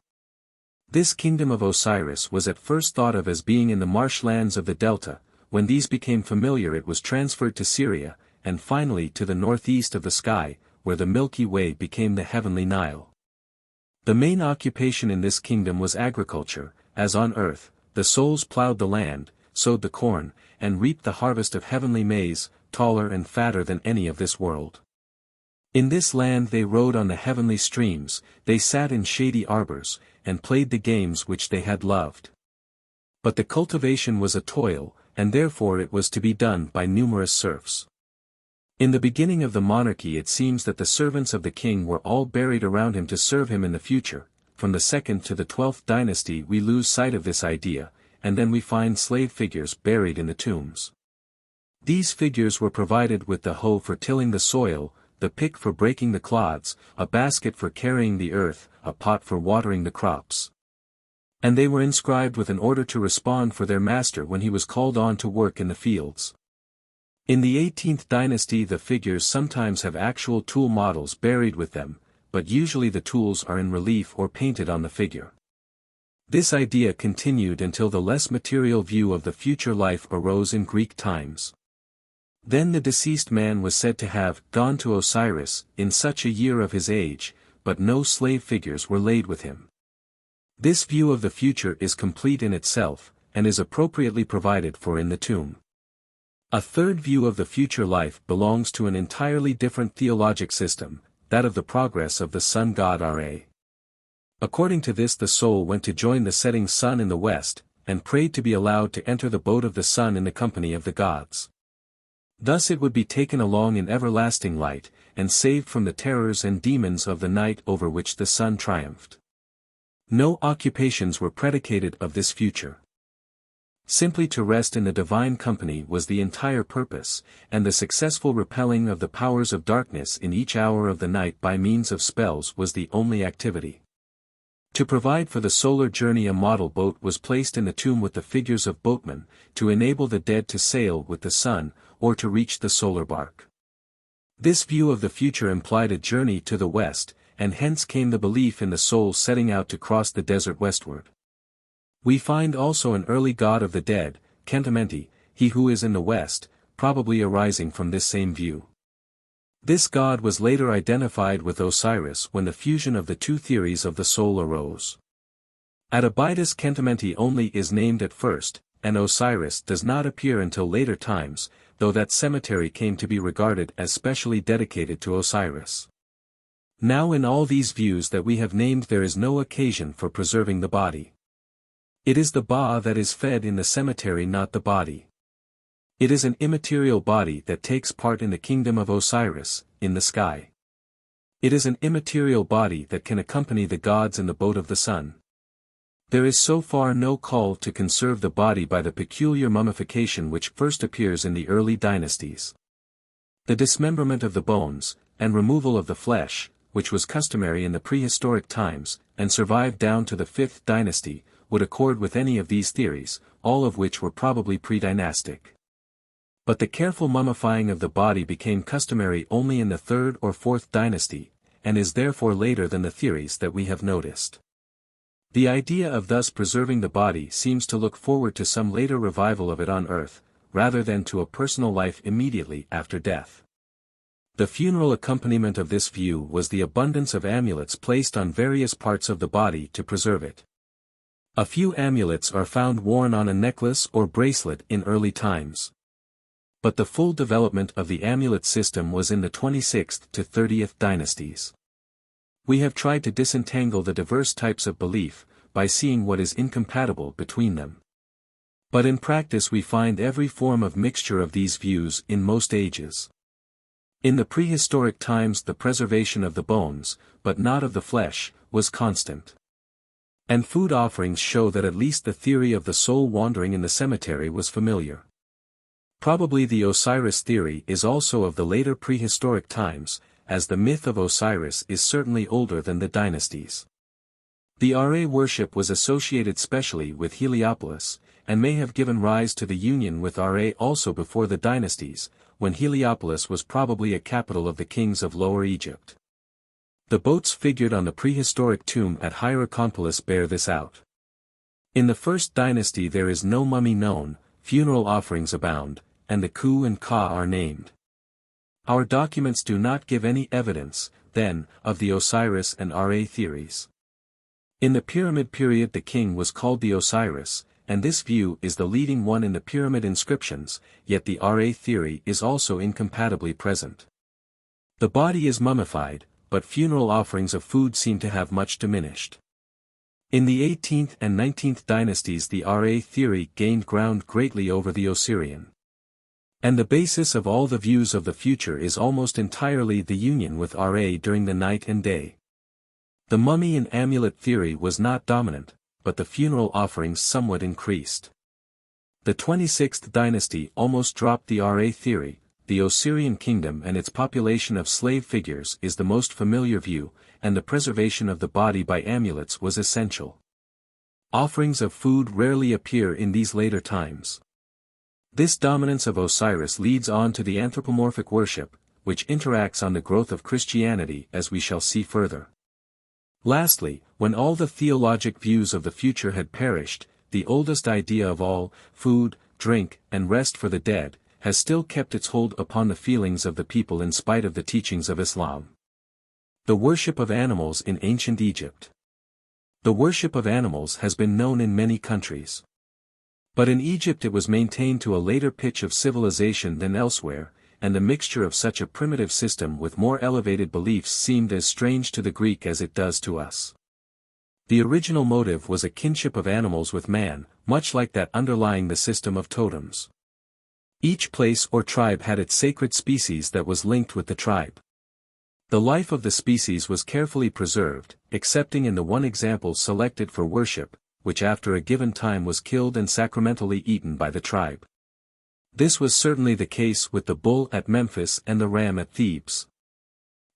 This kingdom of Osiris was at first thought of as being in the marshlands of the delta. When these became familiar it was transferred to Syria, and finally to the northeast of the sky, where the Milky Way became the heavenly Nile. The main occupation in this kingdom was agriculture, as on earth, the souls plowed the land, sowed the corn, and reaped the harvest of heavenly maize, taller and fatter than any of this world. In this land they rode on the heavenly streams, they sat in shady arbors, and played the games which they had loved. But the cultivation was a toil, and therefore it was to be done by numerous serfs. In the beginning of the monarchy it seems that the servants of the king were all buried around him to serve him in the future. From the 2nd to the 12th dynasty we lose sight of this idea, and then we find slave figures buried in the tombs. These figures were provided with the hoe for tilling the soil, the pick for breaking the clods, a basket for carrying the earth, a pot for watering the crops. And they were inscribed with an order to respond for their master when he was called on to work in the fields. In the 18th dynasty the figures sometimes have actual tool models buried with them, but usually the tools are in relief or painted on the figure. This idea continued until the less material view of the future life arose in Greek times. Then the deceased man was said to have gone to Osiris in such a year of his age, but no slave figures were laid with him. This view of the future is complete in itself, and is appropriately provided for in the tomb. A third view of the future life belongs to an entirely different theologic system, that of the progress of the sun god Ra. According to this the soul went to join the setting sun in the west, and prayed to be allowed to enter the boat of the sun in the company of the gods. Thus it would be taken along in everlasting light, and saved from the terrors and demons of the night over which the sun triumphed. No occupations were predicated of this future. Simply to rest in the divine company was the entire purpose, and the successful repelling of the powers of darkness in each hour of the night by means of spells was the only activity. To provide for the solar journey a model boat was placed in the tomb with the figures of boatmen, to enable the dead to sail with the sun, or to reach the solar bark. This view of the future implied a journey to the west, and hence came the belief in the soul setting out to cross the desert westward. We find also an early god of the dead, Khentimenty, he who is in the west, probably arising from this same view. This god was later identified with Osiris when the fusion of the two theories of the soul arose. At Abydos Khentimenty only is named at first, and Osiris does not appear until later times, though that cemetery came to be regarded as specially dedicated to Osiris. Now in all these views that we have named there is no occasion for preserving the body. It is the Ba that is fed in the cemetery, not the body. It is an immaterial body that takes part in the kingdom of Osiris, in the sky. It is an immaterial body that can accompany the gods in the boat of the sun. There is so far no call to conserve the body by the peculiar mummification which first appears in the early dynasties. The dismemberment of the bones, and removal of the flesh, which was customary in the prehistoric times, and survived down to the 5th dynasty, would accord with any of these theories, all of which were probably pre-dynastic. But the careful mummifying of the body became customary only in the 3rd or 4th dynasty, and is therefore later than the theories that we have noticed. The idea of thus preserving the body seems to look forward to some later revival of it on earth, rather than to a personal life immediately after death. The funeral accompaniment of this view was the abundance of amulets placed on various parts of the body to preserve it. A few amulets are found worn on a necklace or bracelet in early times. But the full development of the amulet system was in the 26th to 30th dynasties. We have tried to disentangle the diverse types of belief, by seeing what is incompatible between them. But in practice we find every form of mixture of these views in most ages. In the prehistoric times the preservation of the bones, but not of the flesh, was constant. And food offerings show that at least the theory of the soul wandering in the cemetery was familiar. Probably the Osiris theory is also of the later prehistoric times, as the myth of Osiris is certainly older than the dynasties. The Ra worship was associated specially with Heliopolis, and may have given rise to the union with Ra also before the dynasties, when Heliopolis was probably a capital of the kings of Lower Egypt. The boats figured on the prehistoric tomb at Hierakonpolis bear this out. In the first dynasty there is no mummy known, funeral offerings abound, and the Ku and Ka are named. Our documents do not give any evidence, then, of the Osiris and Ra theories. In the Pyramid period the king was called the Osiris, and this view is the leading one in the pyramid inscriptions, yet the Ra theory is also incompatibly present. The body is mummified, but funeral offerings of food seem to have much diminished. In the 18th and 19th dynasties the Ra theory gained ground greatly over the Osirian. And the basis of all the views of the future is almost entirely the union with Ra during the night and day. The mummy and amulet theory was not dominant, but the funeral offerings somewhat increased. The 26th dynasty almost dropped the Ra theory. The Osirian kingdom and its population of slave figures is the most familiar view, and the preservation of the body by amulets was essential. Offerings of food rarely appear in these later times. This dominance of Osiris leads on to the anthropomorphic worship, which interacts on the growth of Christianity as we shall see further. Lastly, when all the theologic views of the future had perished, the oldest idea of all, food, drink, and rest for the dead, has still kept its hold upon the feelings of the people in spite of the teachings of Islam. The worship of animals in ancient Egypt. The worship of animals has been known in many countries. But in Egypt it was maintained to a later pitch of civilization than elsewhere, and the mixture of such a primitive system with more elevated beliefs seemed as strange to the Greek as it does to us. The original motive was a kinship of animals with man, much like that underlying the system of totems. Each place or tribe had its sacred species that was linked with the tribe. The life of the species was carefully preserved, excepting in the one example selected for worship, which after a given time was killed and sacramentally eaten by the tribe. This was certainly the case with the bull at Memphis and the ram at Thebes.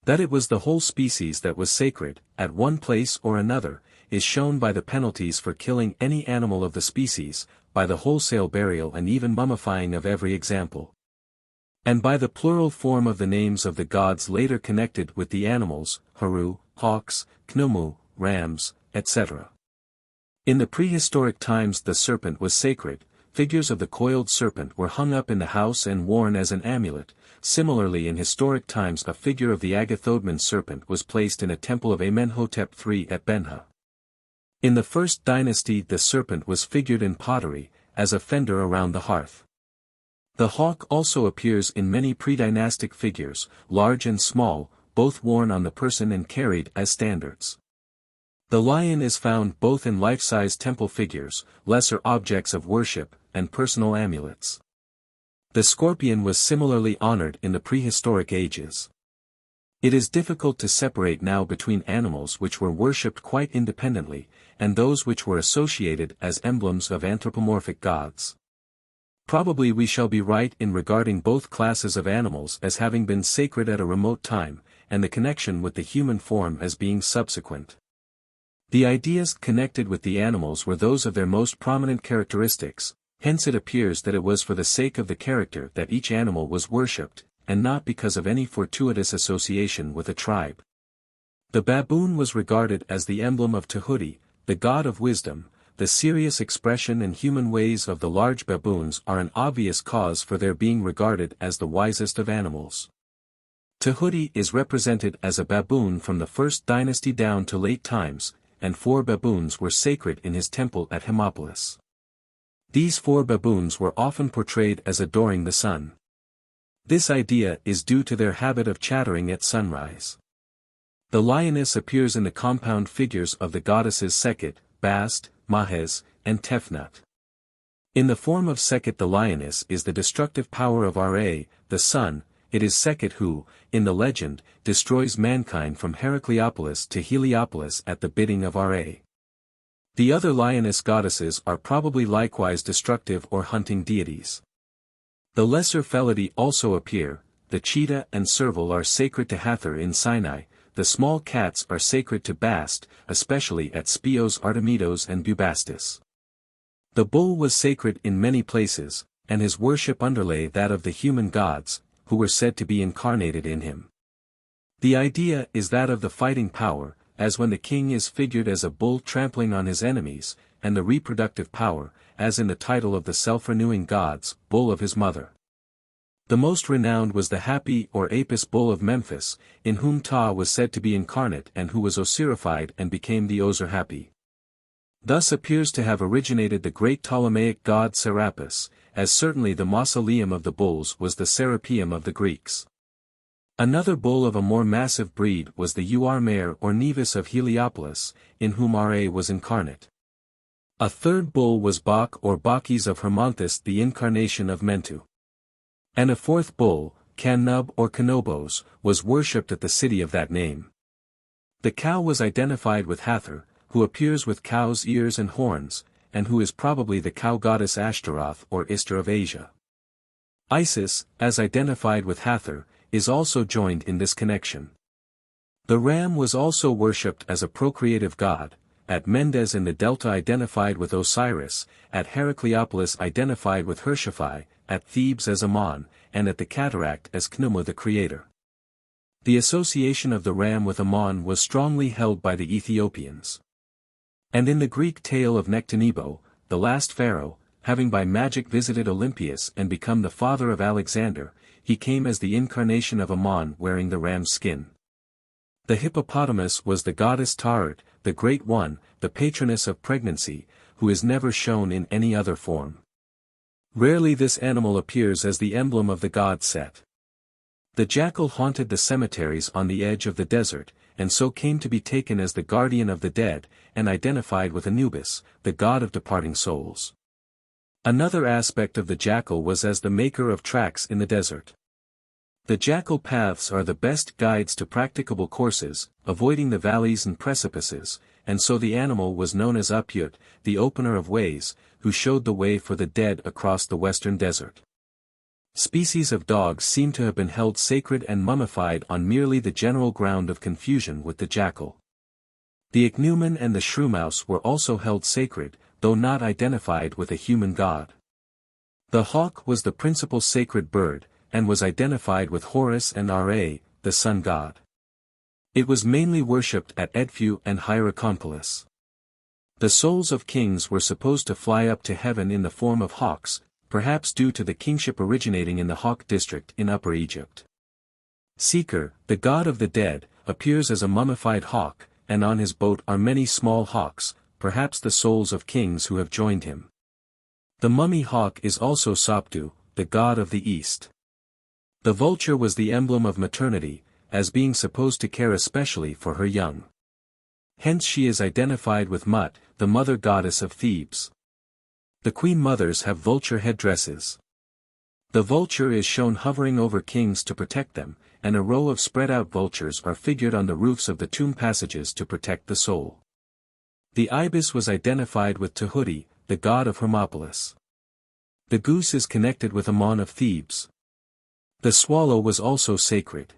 That it was the whole species that was sacred, at one place or another, is shown by the penalties for killing any animal of the species, by the wholesale burial and even mummifying of every example. And by the plural form of the names of the gods later connected with the animals, Haru, hawks, Khnumu, rams, etc. In the prehistoric times the serpent was sacred. Figures of the coiled serpent were hung up in the house and worn as an amulet. Similarly in historic times a figure of the Agathodman serpent was placed in a temple of Amenhotep III at Benha. In the first dynasty the serpent was figured in pottery, as a fender around the hearth. The hawk also appears in many pre-dynastic figures, large and small, both worn on the person and carried as standards. The lion is found both in life-size temple figures, lesser objects of worship, and personal amulets. The scorpion was similarly honored in the prehistoric ages. It is difficult to separate now between animals which were worshipped quite independently, and those which were associated as emblems of anthropomorphic gods. Probably we shall be right in regarding both classes of animals as having been sacred at a remote time, and the connection with the human form as being subsequent. The ideas connected with the animals were those of their most prominent characteristics, hence it appears that it was for the sake of the character that each animal was worshipped, and not because of any fortuitous association with a tribe. The baboon was regarded as the emblem of Tahuti, the god of wisdom. The serious expression and human ways of the large baboons are an obvious cause for their being regarded as the wisest of animals. Tahuti is represented as a baboon from the first dynasty down to late times, and 4 baboons were sacred in his temple at Hermopolis. These 4 baboons were often portrayed as adoring the sun. This idea is due to their habit of chattering at sunrise. The lioness appears in the compound figures of the goddesses Sekhet, Bast, Mahes, and Tefnut. In the form of Sekhet the lioness is the destructive power of Ra, the sun, it is Sekhet who, in the legend, destroys mankind from Heracleopolis to Heliopolis at the bidding of Ra. The other lioness goddesses are probably likewise destructive or hunting deities. The lesser Felidi also appear. The cheetah and serval are sacred to Hathor in Sinai, the small cats are sacred to Bast, especially at Speos Artemidos and Bubastis. The bull was sacred in many places, and his worship underlay that of the human gods, who were said to be incarnated in him. The idea is that of the fighting power, as when the king is figured as a bull trampling on his enemies, and the reproductive power, as in the title of the self-renewing gods, bull of his mother. The most renowned was the Hapi or Apis bull of Memphis, in whom Ptah was said to be incarnate and who was ossirified and became the Osir Hapi. Thus appears to have originated the great Ptolemaic god Serapis, as certainly the mausoleum of the bulls was the Serapeum of the Greeks. Another bull of a more massive breed was the Uarmare or Nevis of Heliopolis, in whom Ra was incarnate. A third bull was Bak or Bakis of Hermonthis, the incarnation of Mentu. And a fourth bull, Kannub or Kanobos, was worshipped at the city of that name. The cow was identified with Hathor, who appears with cow's ears and horns, and who is probably the cow goddess Ashtaroth or Ishtar of Asia. Isis, as identified with Hathor, is also joined in this connection. The ram was also worshipped as a procreative god, at Mendes in the Delta identified with Osiris, at Heracleopolis identified with Hershaphi, at Thebes as Ammon, and at the Cataract as Khnumu the creator. The association of the ram with Ammon was strongly held by the Ethiopians. And in the Greek tale of Nectanebo, the last pharaoh, having by magic visited Olympias and become the father of Alexander, he came as the incarnation of Ammon wearing the ram's skin. The hippopotamus was the goddess Ta'art, the Great One, the patroness of pregnancy, who is never shown in any other form. Rarely this animal appears as the emblem of the god Set. The jackal haunted the cemeteries on the edge of the desert, and so came to be taken as the guardian of the dead, and identified with Anubis, the god of departing souls. Another aspect of the jackal was as the maker of tracks in the desert. The jackal paths are the best guides to practicable courses, avoiding the valleys and precipices, and so the animal was known as Upyut, the opener of ways, who showed the way for the dead across the western desert. Species of dogs seem to have been held sacred and mummified on merely the general ground of confusion with the jackal. The ichneumon and the shrewmouse were also held sacred, though not identified with a human god. The hawk was the principal sacred bird, and was identified with Horus and Ra, the sun god. It was mainly worshipped at Edfu and Hierakonpolis. The souls of kings were supposed to fly up to heaven in the form of hawks, perhaps due to the kingship originating in the Hawk district in Upper Egypt. Seker, the god of the dead, appears as a mummified hawk, and on his boat are many small hawks, perhaps the souls of kings who have joined him. The mummy hawk is also Sopdu, the god of the east. The vulture was the emblem of maternity, as being supposed to care especially for her young. Hence she is identified with Mut, the mother goddess of Thebes. The queen mothers have vulture headdresses. The vulture is shown hovering over kings to protect them, and a row of spread-out vultures are figured on the roofs of the tomb passages to protect the soul. The ibis was identified with Tahuti, the god of Hermopolis. The goose is connected with Ammon of Thebes. The swallow was also sacred.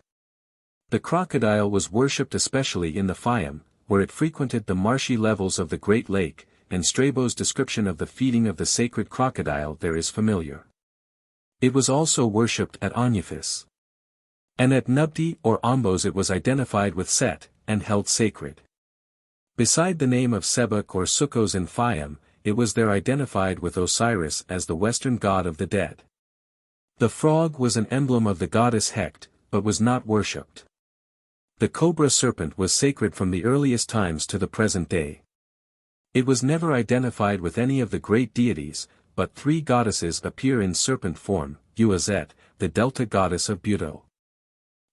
The crocodile was worshipped especially in the Fayum, where it frequented the marshy levels of the Great Lake, and Strabo's description of the feeding of the sacred crocodile there is familiar. It was also worshipped at Onyphis. And at Nubti or Ombos it was identified with Set, and held sacred. Beside the name of Sebek or Sukkos in Fayum, it was there identified with Osiris as the western god of the dead. The frog was an emblem of the goddess Heqt, but was not worshipped. The cobra serpent was sacred from the earliest times to the present day. It was never identified with any of the great deities, but three goddesses appear in serpent form, Uazet, the delta goddess of Buto.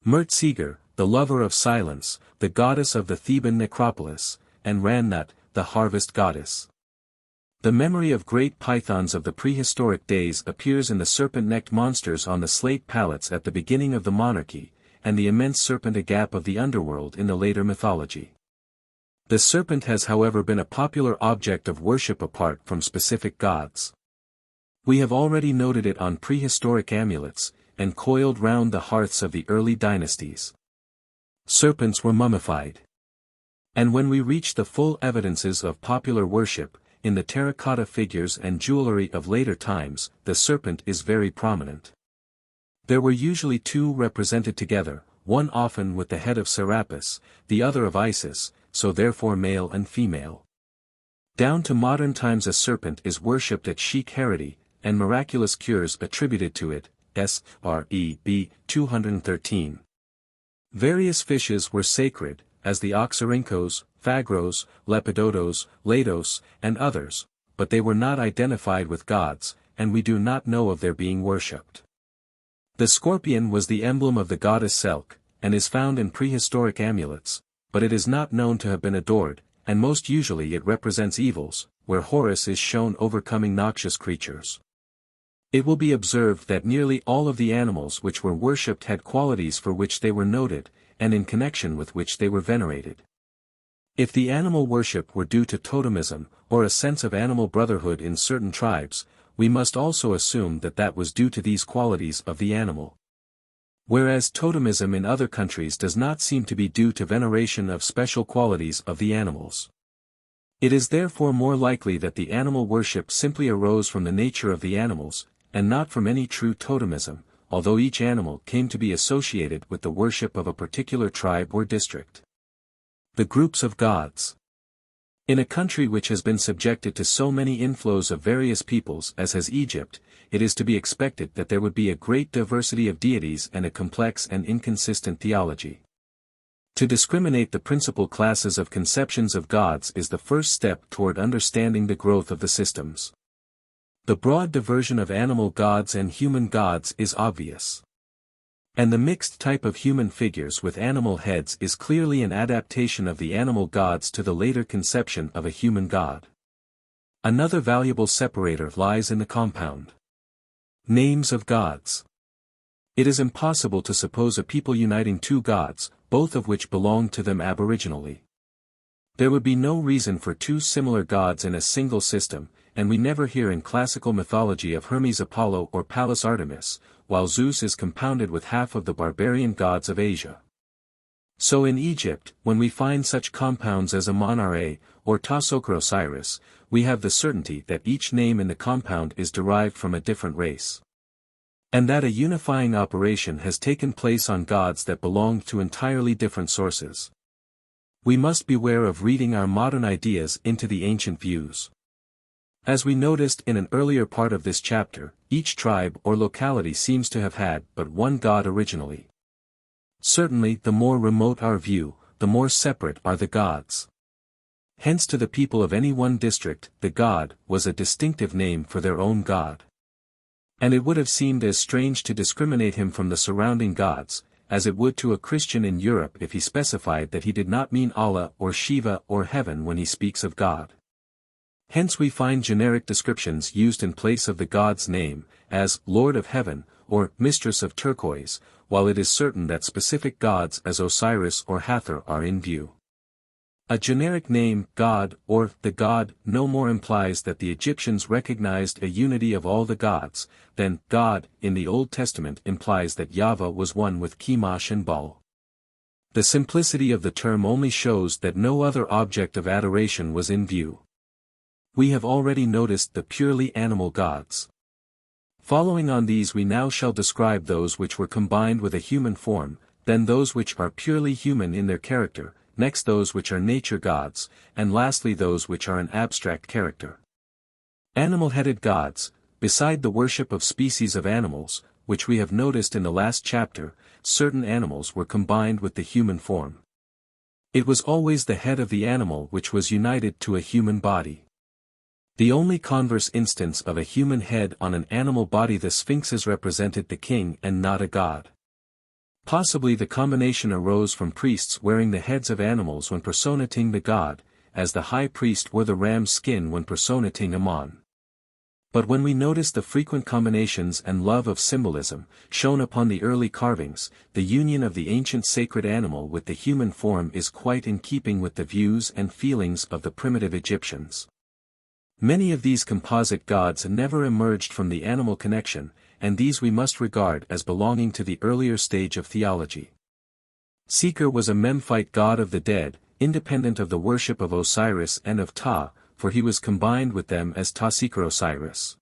Mert-Seger, the lover of silence, the goddess of the Theban necropolis, and Ran-Nut, the harvest goddess. The memory of great pythons of the prehistoric days appears in the serpent-necked monsters on the slate palettes at the beginning of the monarchy, and the immense serpent Agap of the underworld in the later mythology. The serpent has however been a popular object of worship apart from specific gods. We have already noted it on prehistoric amulets, and coiled round the hearths of the early dynasties. Serpents were mummified. And when we reach the full evidences of popular worship, in the terracotta figures and jewelry of later times, the serpent is very prominent. There were usually two represented together, one often with the head of Serapis, the other of Isis, so therefore male and female. Down to modern times a serpent is worshipped at Sheikh Haredi, and miraculous cures attributed to it, S.R.E.B. 213. Various fishes were sacred, as the oxyrhynchos, phagros, lepidotos, lados, and others, but they were not identified with gods, and we do not know of their being worshipped. The scorpion was the emblem of the goddess Selk, and is found in prehistoric amulets, but it is not known to have been adored, and most usually it represents evils, where Horus is shown overcoming noxious creatures. It will be observed that nearly all of the animals which were worshipped had qualities for which they were noted, and in connection with which they were venerated. If the animal worship were due to totemism, or a sense of animal brotherhood in certain tribes, we must also assume that that was due to these qualities of the animal. Whereas totemism in other countries does not seem to be due to veneration of special qualities of the animals. It is therefore more likely that the animal worship simply arose from the nature of the animals, and not from any true totemism, although each animal came to be associated with the worship of a particular tribe or district. The groups of gods. In a country which has been subjected to so many inflows of various peoples as has Egypt, it is to be expected that there would be a great diversity of deities and a complex and inconsistent theology. To discriminate the principal classes of conceptions of gods is the first step toward understanding the growth of the systems. The broad diversion of animal gods and human gods is obvious. And the mixed type of human figures with animal heads is clearly an adaptation of the animal gods to the later conception of a human god. Another valuable separator lies in the compound. Names of gods. It is impossible to suppose a people uniting two gods, both of which belonged to them aboriginally. There would be no reason for two similar gods in a single system, and we never hear in classical mythology of Hermes Apollo or Pallas Artemis, while Zeus is compounded with half of the barbarian gods of Asia. So in Egypt, when we find such compounds as Amon-Ra, or Tasokar Osiris, we have the certainty that each name in the compound is derived from a different race. And that a unifying operation has taken place on gods that belonged to entirely different sources. We must beware of reading our modern ideas into the ancient views. As we noticed in an earlier part of this chapter, each tribe or locality seems to have had but one god originally. Certainly the more remote our view, the more separate are the gods. Hence to the people of any one district, the god was a distinctive name for their own god. And it would have seemed as strange to discriminate him from the surrounding gods, as it would to a Christian in Europe if he specified that he did not mean Allah or Shiva or heaven when he speaks of God. Hence we find generic descriptions used in place of the god's name, as Lord of Heaven, or Mistress of Turquoise, while it is certain that specific gods as Osiris or Hathor are in view. A generic name, God, or the God, no more implies that the Egyptians recognized a unity of all the gods, than God, in the Old Testament implies that Yahweh was one with Chemosh and Baal. The simplicity of the term only shows that no other object of adoration was in view. We have already noticed the purely animal gods. Following on these we now shall describe those which were combined with a human form, then those which are purely human in their character, next those which are nature gods, and lastly those which are an abstract character. Animal-headed gods, beside the worship of species of animals, which we have noticed in the last chapter, certain animals were combined with the human form. It was always the head of the animal which was united to a human body. The only converse instance of a human head on an animal body, the sphinxes represented the king and not a god. Possibly the combination arose from priests wearing the heads of animals when personating the god, as the high priest wore the ram's skin when personating Amon. But when we notice the frequent combinations and love of symbolism shown upon the early carvings, the union of the ancient sacred animal with the human form is quite in keeping with the views and feelings of the primitive Egyptians. Many of these composite gods never emerged from the animal connection, and these we must regard as belonging to the earlier stage of theology. Seker was a Memphite god of the dead, independent of the worship of Osiris and of Ptah, for he was combined with them as Ptah-Seker Osiris.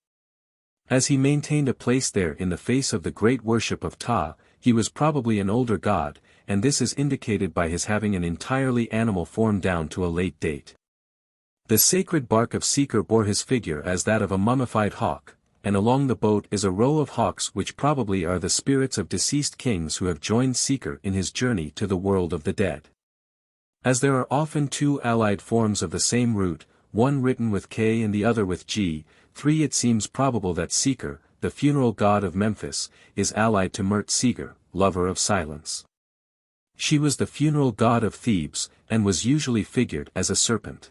As he maintained a place there in the face of the great worship of Ptah, he was probably an older god, and this is indicated by his having an entirely animal form down to a late date. The sacred bark of Seker bore his figure as that of a mummified hawk, and along the boat is a row of hawks which probably are the spirits of deceased kings who have joined Seker in his journey to the world of the dead. As there are often two allied forms of the same root, one written with K and the other with G, it seems probable that Seker, the funeral god of Memphis, is allied to Seker, lover of silence. She was the funeral god of Thebes, and was usually figured as a serpent.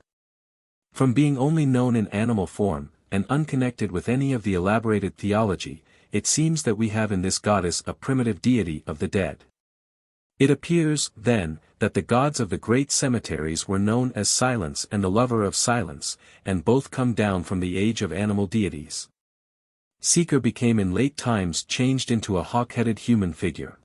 From being only known in animal form, and unconnected with any of the elaborated theology, it seems that we have in this goddess a primitive deity of the dead. It appears, then, that the gods of the great cemeteries were known as Silence and the Lover of Silence, and both come down from the age of animal deities. Seker became in late times changed into a hawk-headed human figure.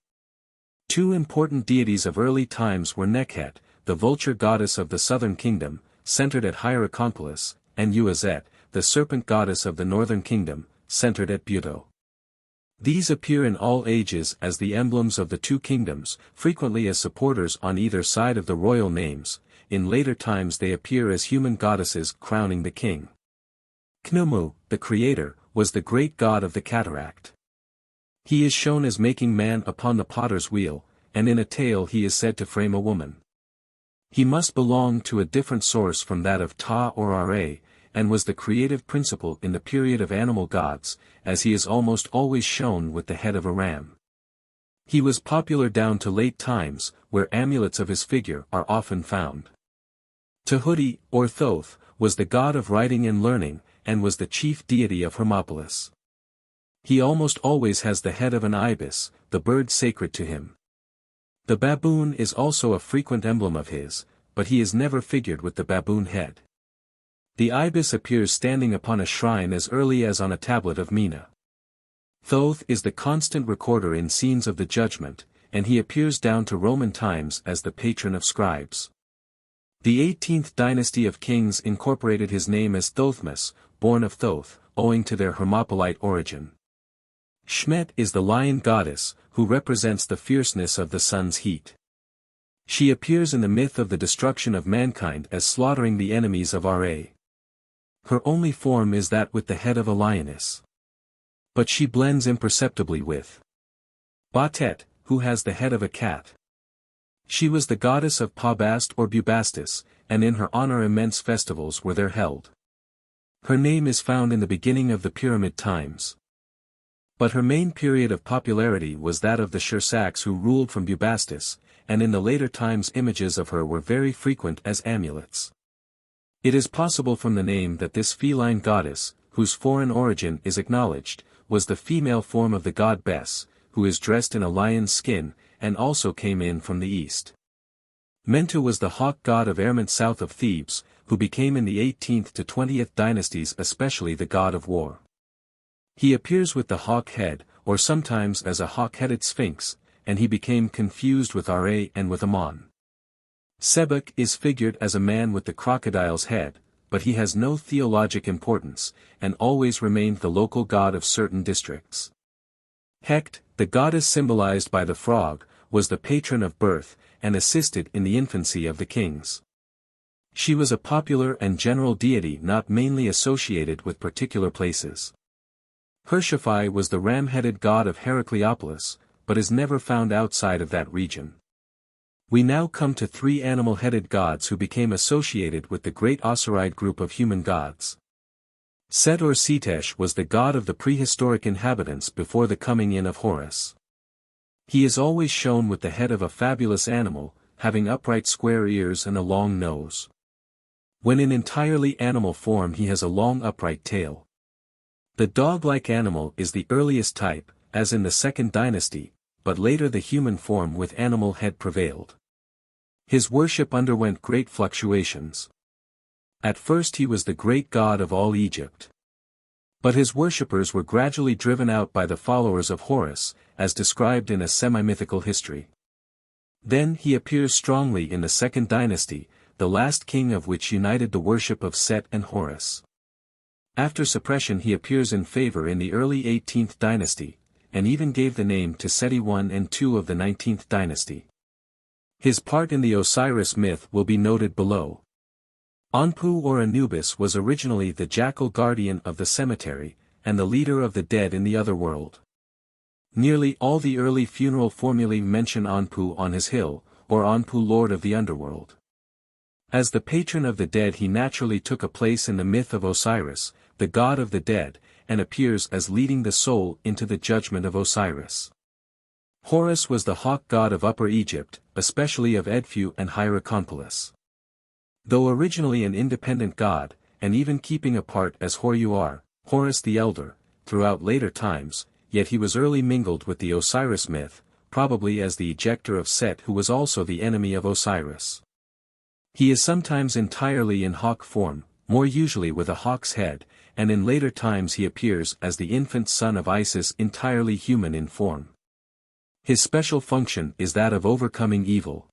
Two important deities of early times were Nekhet, the vulture goddess of the southern kingdom, centered at Hierakonpolis, and Uazet, the serpent goddess of the northern kingdom, centered at Buto. These appear in all ages as the emblems of the two kingdoms, frequently as supporters on either side of the royal names. In later times they appear as human goddesses crowning the king. Khnumu, the creator, was the great god of the cataract. He is shown as making man upon the potter's wheel, and in a tale he is said to frame a woman. He must belong to a different source from that of Ptah or Ra, and was the creative principle in the period of animal gods, as he is almost always shown with the head of a ram. He was popular down to late times, where amulets of his figure are often found. Tahuti, or Thoth, was the god of writing and learning, and was the chief deity of Hermopolis. He almost always has the head of an ibis, the bird sacred to him. The baboon is also a frequent emblem of his, but he is never figured with the baboon head. The ibis appears standing upon a shrine as early as on a tablet of Mina. Thoth is the constant recorder in scenes of the judgment, and he appears down to Roman times as the patron of scribes. The 18th dynasty of kings incorporated his name as Thothmes, born of Thoth, owing to their Hermopolite origin. Shmet is the lion goddess, who represents the fierceness of the sun's heat. She appears in the myth of the destruction of mankind as slaughtering the enemies of Ra. Her only form is that with the head of a lioness. But she blends imperceptibly with Batet, who has the head of a cat. She was the goddess of Pabast or Bubastis, and in her honor immense festivals were there held. Her name is found in the beginning of the Pyramid times. But her main period of popularity was that of the Shersaks who ruled from Bubastis, and in the later times images of her were very frequent as amulets. It is possible from the name that this feline goddess, whose foreign origin is acknowledged, was the female form of the god Bes, who is dressed in a lion's skin, and also came in from the east. Mentu was the hawk god of Erment south of Thebes, who became in the 18th to 20th dynasties especially the god of war. He appears with the hawk head, or sometimes as a hawk-headed sphinx, and he became confused with Ra and with Amon. Sebek is figured as a man with the crocodile's head, but he has no theologic importance, and always remained the local god of certain districts. Hecht, the goddess symbolized by the frog, was the patron of birth, and assisted in the infancy of the kings. She was a popular and general deity not mainly associated with particular places. Hershaphi was the ram-headed god of Heracleopolis, but is never found outside of that region. We now come to three animal-headed gods who became associated with the great Osiride group of human gods. Set or Setesh was the god of the prehistoric inhabitants before the coming in of Horus. He is always shown with the head of a fabulous animal, having upright square ears and a long nose. When in entirely animal form he has a long upright tail. The dog-like animal is the earliest type, as in the second dynasty, but later the human form with animal head prevailed. His worship underwent great fluctuations. At first he was the great god of all Egypt. But his worshippers were gradually driven out by the followers of Horus, as described in a semi-mythical history. Then he appears strongly in the second dynasty, the last king of which united the worship of Set and Horus. After suppression he appears in favor in the early 18th dynasty, and even gave the name to Seti I and II of the 19th dynasty. His part in the Osiris myth will be noted below. Anpu or Anubis was originally the jackal guardian of the cemetery, and the leader of the dead in the other world. Nearly all the early funeral formulae mention Anpu on his hill, or Anpu lord of the underworld. As the patron of the dead he naturally took a place in the myth of Osiris, the god of the dead, and appears as leading the soul into the judgment of Osiris. Horus was the hawk god of Upper Egypt, especially of Edfu and Hierakonpolis. Though originally an independent god, and even keeping apart as Horuar, Horus the Elder, throughout later times, yet he was early mingled with the Osiris myth, probably as the ejector of Set who was also the enemy of Osiris. He is sometimes entirely in hawk form, more usually with a hawk's head, and in later times he appears as the infant son of Isis entirely human in form. His special function is that of overcoming evil.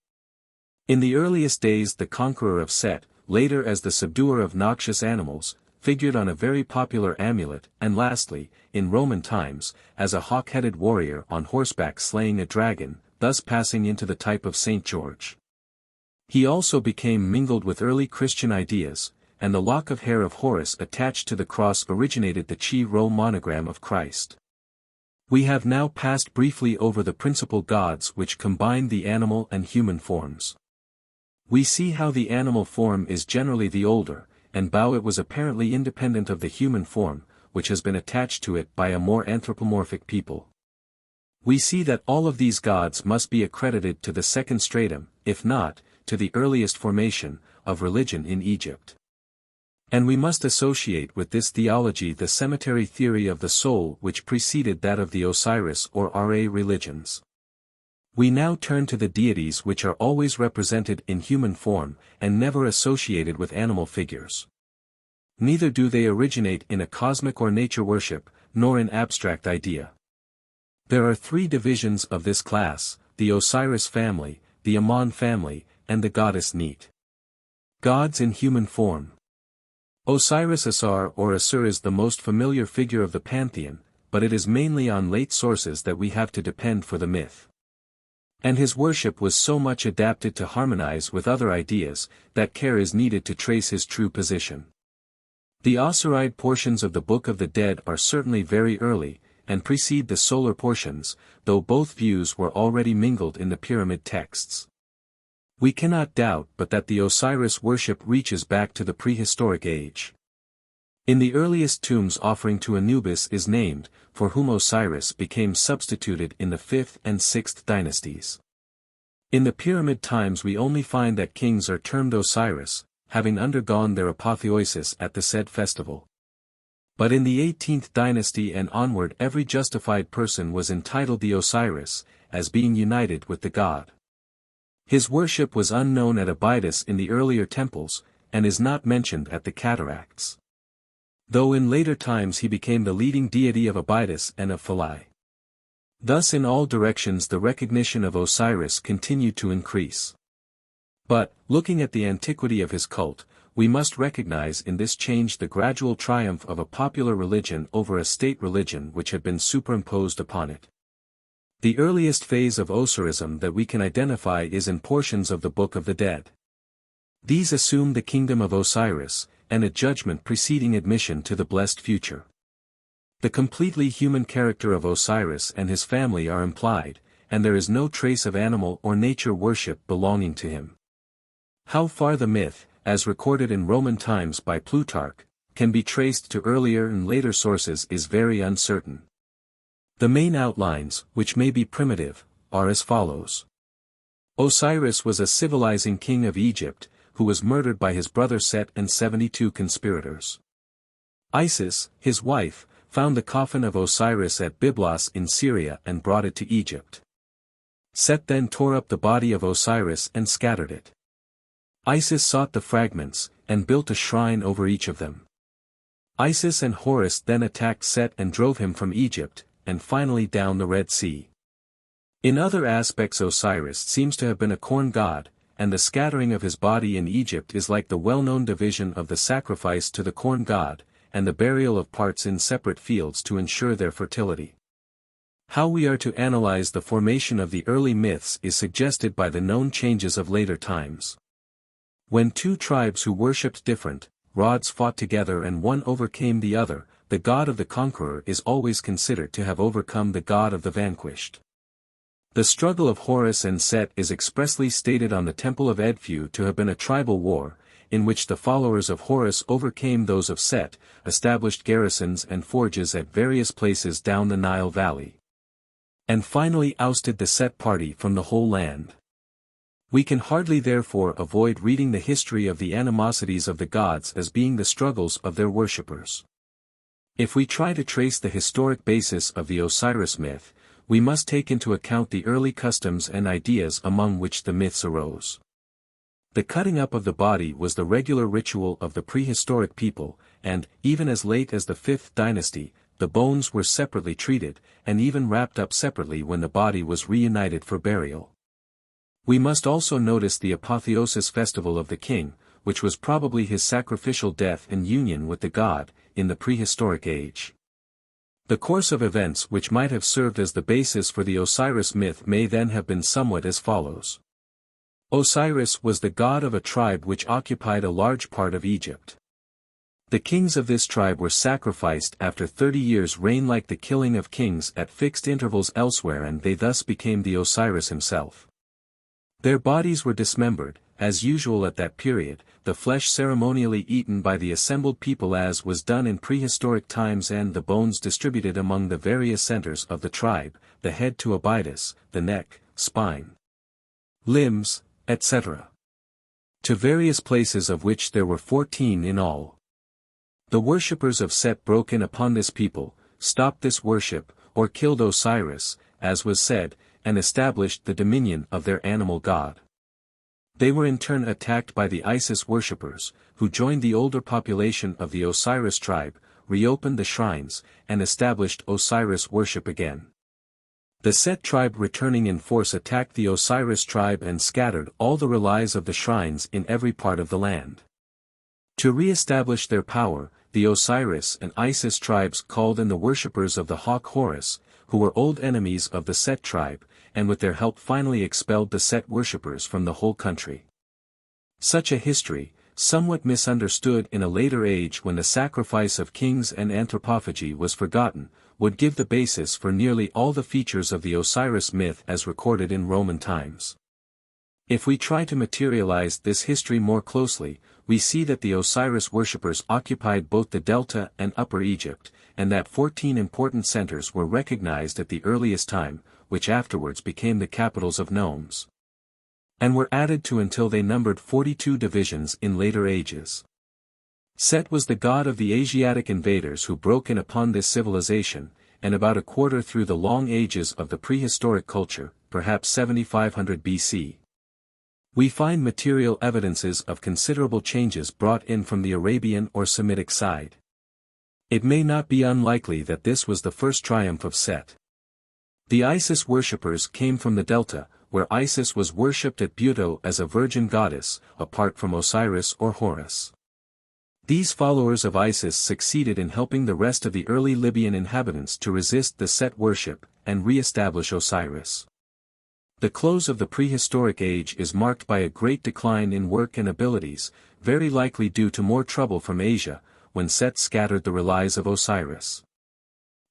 In the earliest days the conqueror of Set, later as the subduer of noxious animals, figured on a very popular amulet, and lastly, in Roman times, as a hawk-headed warrior on horseback slaying a dragon, thus passing into the type of Saint George. He also became mingled with early Christian ideas, and the lock of hair of Horus attached to the cross originated the Chi-Rho monogram of Christ. We have now passed briefly over the principal gods which combine the animal and human forms. We see how the animal form is generally the older, and how it was apparently independent of the human form, which has been attached to it by a more anthropomorphic people. We see that all of these gods must be accredited to the second stratum, if not, to the earliest formation, of religion in Egypt. And we must associate with this theology the cemetery theory of the soul which preceded that of the Osiris or Ra religions. We now turn to the deities which are always represented in human form, and never associated with animal figures. Neither do they originate in a cosmic or nature worship, nor in abstract idea. There are three divisions of this class: the Osiris family, the Amon family, and the goddess Neat. Gods in human form. Osiris Asar or Asur is the most familiar figure of the pantheon, but it is mainly on late sources that we have to depend for the myth. And his worship was so much adapted to harmonize with other ideas, that care is needed to trace his true position. The Osiride portions of the Book of the Dead are certainly very early, and precede the solar portions, though both views were already mingled in the pyramid texts. We cannot doubt but that the Osiris worship reaches back to the prehistoric age. In the earliest tombs offering to Anubis is named, for whom Osiris became substituted in the 5th and 6th dynasties. In the pyramid times we only find that kings are termed Osiris, having undergone their apotheosis at the said festival. But in the 18th dynasty and onward every justified person was entitled the Osiris, as being united with the god. His worship was unknown at Abydos in the earlier temples, and is not mentioned at the cataracts. Though in later times he became the leading deity of Abydos and of Philae. Thus in all directions the recognition of Osiris continued to increase. But, looking at the antiquity of his cult, we must recognize in this change the gradual triumph of a popular religion over a state religion which had been superimposed upon it. The earliest phase of Osirism that we can identify is in portions of the Book of the Dead. These assume the kingdom of Osiris, and a judgment preceding admission to the blessed future. The completely human character of Osiris and his family are implied, and there is no trace of animal or nature worship belonging to him. How far the myth, as recorded in Roman times by Plutarch, can be traced to earlier and later sources is very uncertain. The main outlines, which may be primitive, are as follows. Osiris was a civilizing king of Egypt, who was murdered by his brother Set and 72 conspirators. Isis, his wife, found the coffin of Osiris at Byblos in Syria and brought it to Egypt. Set then tore up the body of Osiris and scattered it. Isis sought the fragments, and built a shrine over each of them. Isis and Horus then attacked Set and drove him from Egypt, and finally down the Red Sea. In other aspects Osiris seems to have been a corn god, and the scattering of his body in Egypt is like the well-known division of the sacrifice to the corn god, and the burial of parts in separate fields to ensure their fertility. How we are to analyze the formation of the early myths is suggested by the known changes of later times. When two tribes who worshipped different gods fought together and one overcame the other, the god of the conqueror is always considered to have overcome the god of the vanquished. The struggle of Horus and Set is expressly stated on the Temple of Edfu to have been a tribal war, in which the followers of Horus overcame those of Set, established garrisons and forges at various places down the Nile Valley, and finally ousted the Set party from the whole land. We can hardly therefore avoid reading the history of the animosities of the gods as being the struggles of their worshippers. If we try to trace the historic basis of the Osiris myth, we must take into account the early customs and ideas among which the myths arose. The cutting up of the body was the regular ritual of the prehistoric people, and, even as late as the 5th dynasty, the bones were separately treated, and even wrapped up separately when the body was reunited for burial. We must also notice the apotheosis festival of the king, which was probably his sacrificial death and union with the god, in the prehistoric age. The course of events which might have served as the basis for the Osiris myth may then have been somewhat as follows. Osiris was the god of a tribe which occupied a large part of Egypt. The kings of this tribe were sacrificed after 30 years' reign, like the killing of kings at fixed intervals elsewhere, and they thus became the Osiris himself. Their bodies were dismembered, as usual at that period, the flesh ceremonially eaten by the assembled people as was done in prehistoric times, and the bones distributed among the various centers of the tribe, the head to Abydos, the neck, spine, limbs, etc. to various places, of which there were 14 in all. The worshippers of Set broke in upon this people, stopped this worship, or killed Osiris, as was said, and established the dominion of their animal god. They were in turn attacked by the Isis worshippers, who joined the older population of the Osiris tribe, reopened the shrines, and established Osiris worship again. The Set tribe returning in force attacked the Osiris tribe and scattered all the relics of the shrines in every part of the land. To re-establish their power, the Osiris and Isis tribes called in the worshippers of the hawk Horus, who were old enemies of the Set tribe, and with their help finally expelled the Set worshippers from the whole country. Such a history, somewhat misunderstood in a later age when the sacrifice of kings and anthropophagy was forgotten, would give the basis for nearly all the features of the Osiris myth as recorded in Roman times. If we try to materialize this history more closely, we see that the Osiris worshippers occupied both the Delta and Upper Egypt, and that 14 important centers were recognized at the earliest time, which afterwards became the capitals of nomes, and were added to until they numbered 42 divisions in later ages. Set was the god of the Asiatic invaders who broke in upon this civilization, and about a quarter through the long ages of the prehistoric culture, perhaps 7500 BC. We find material evidences of considerable changes brought in from the Arabian or Semitic side. It may not be unlikely that this was the first triumph of Set. The Isis worshippers came from the Delta, where Isis was worshipped at Buto as a virgin goddess, apart from Osiris or Horus. These followers of Isis succeeded in helping the rest of the early Libyan inhabitants to resist the Set worship, and re-establish Osiris. The close of the prehistoric age is marked by a great decline in work and abilities, very likely due to more trouble from Asia, when Set scattered the relics of Osiris.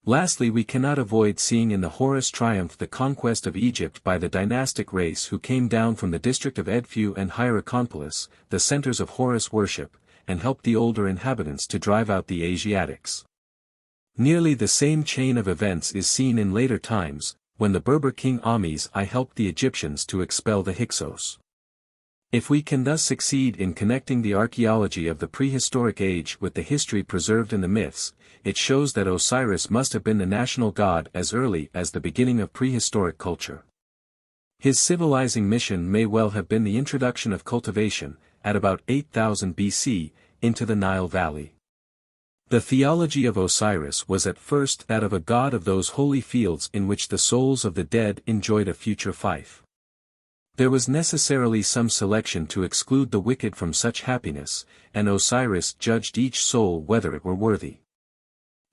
Lastly, we cannot avoid seeing in the Horus triumph the conquest of Egypt by the dynastic race who came down from the district of Edfu and Hierakonpolis, the centers of Horus worship, and helped the older inhabitants to drive out the Asiatics. Nearly the same chain of events is seen in later times, when the Berber king Ahmes I helped the Egyptians to expel the Hyksos. If we can thus succeed in connecting the archaeology of the prehistoric age with the history preserved in the myths, it shows that Osiris must have been the national god as early as the beginning of prehistoric culture. His civilizing mission may well have been the introduction of cultivation, at about 8000 BC, into the Nile Valley. The theology of Osiris was at first that of a god of those holy fields in which the souls of the dead enjoyed a future fief. There was necessarily some selection to exclude the wicked from such happiness, and Osiris judged each soul whether it were worthy.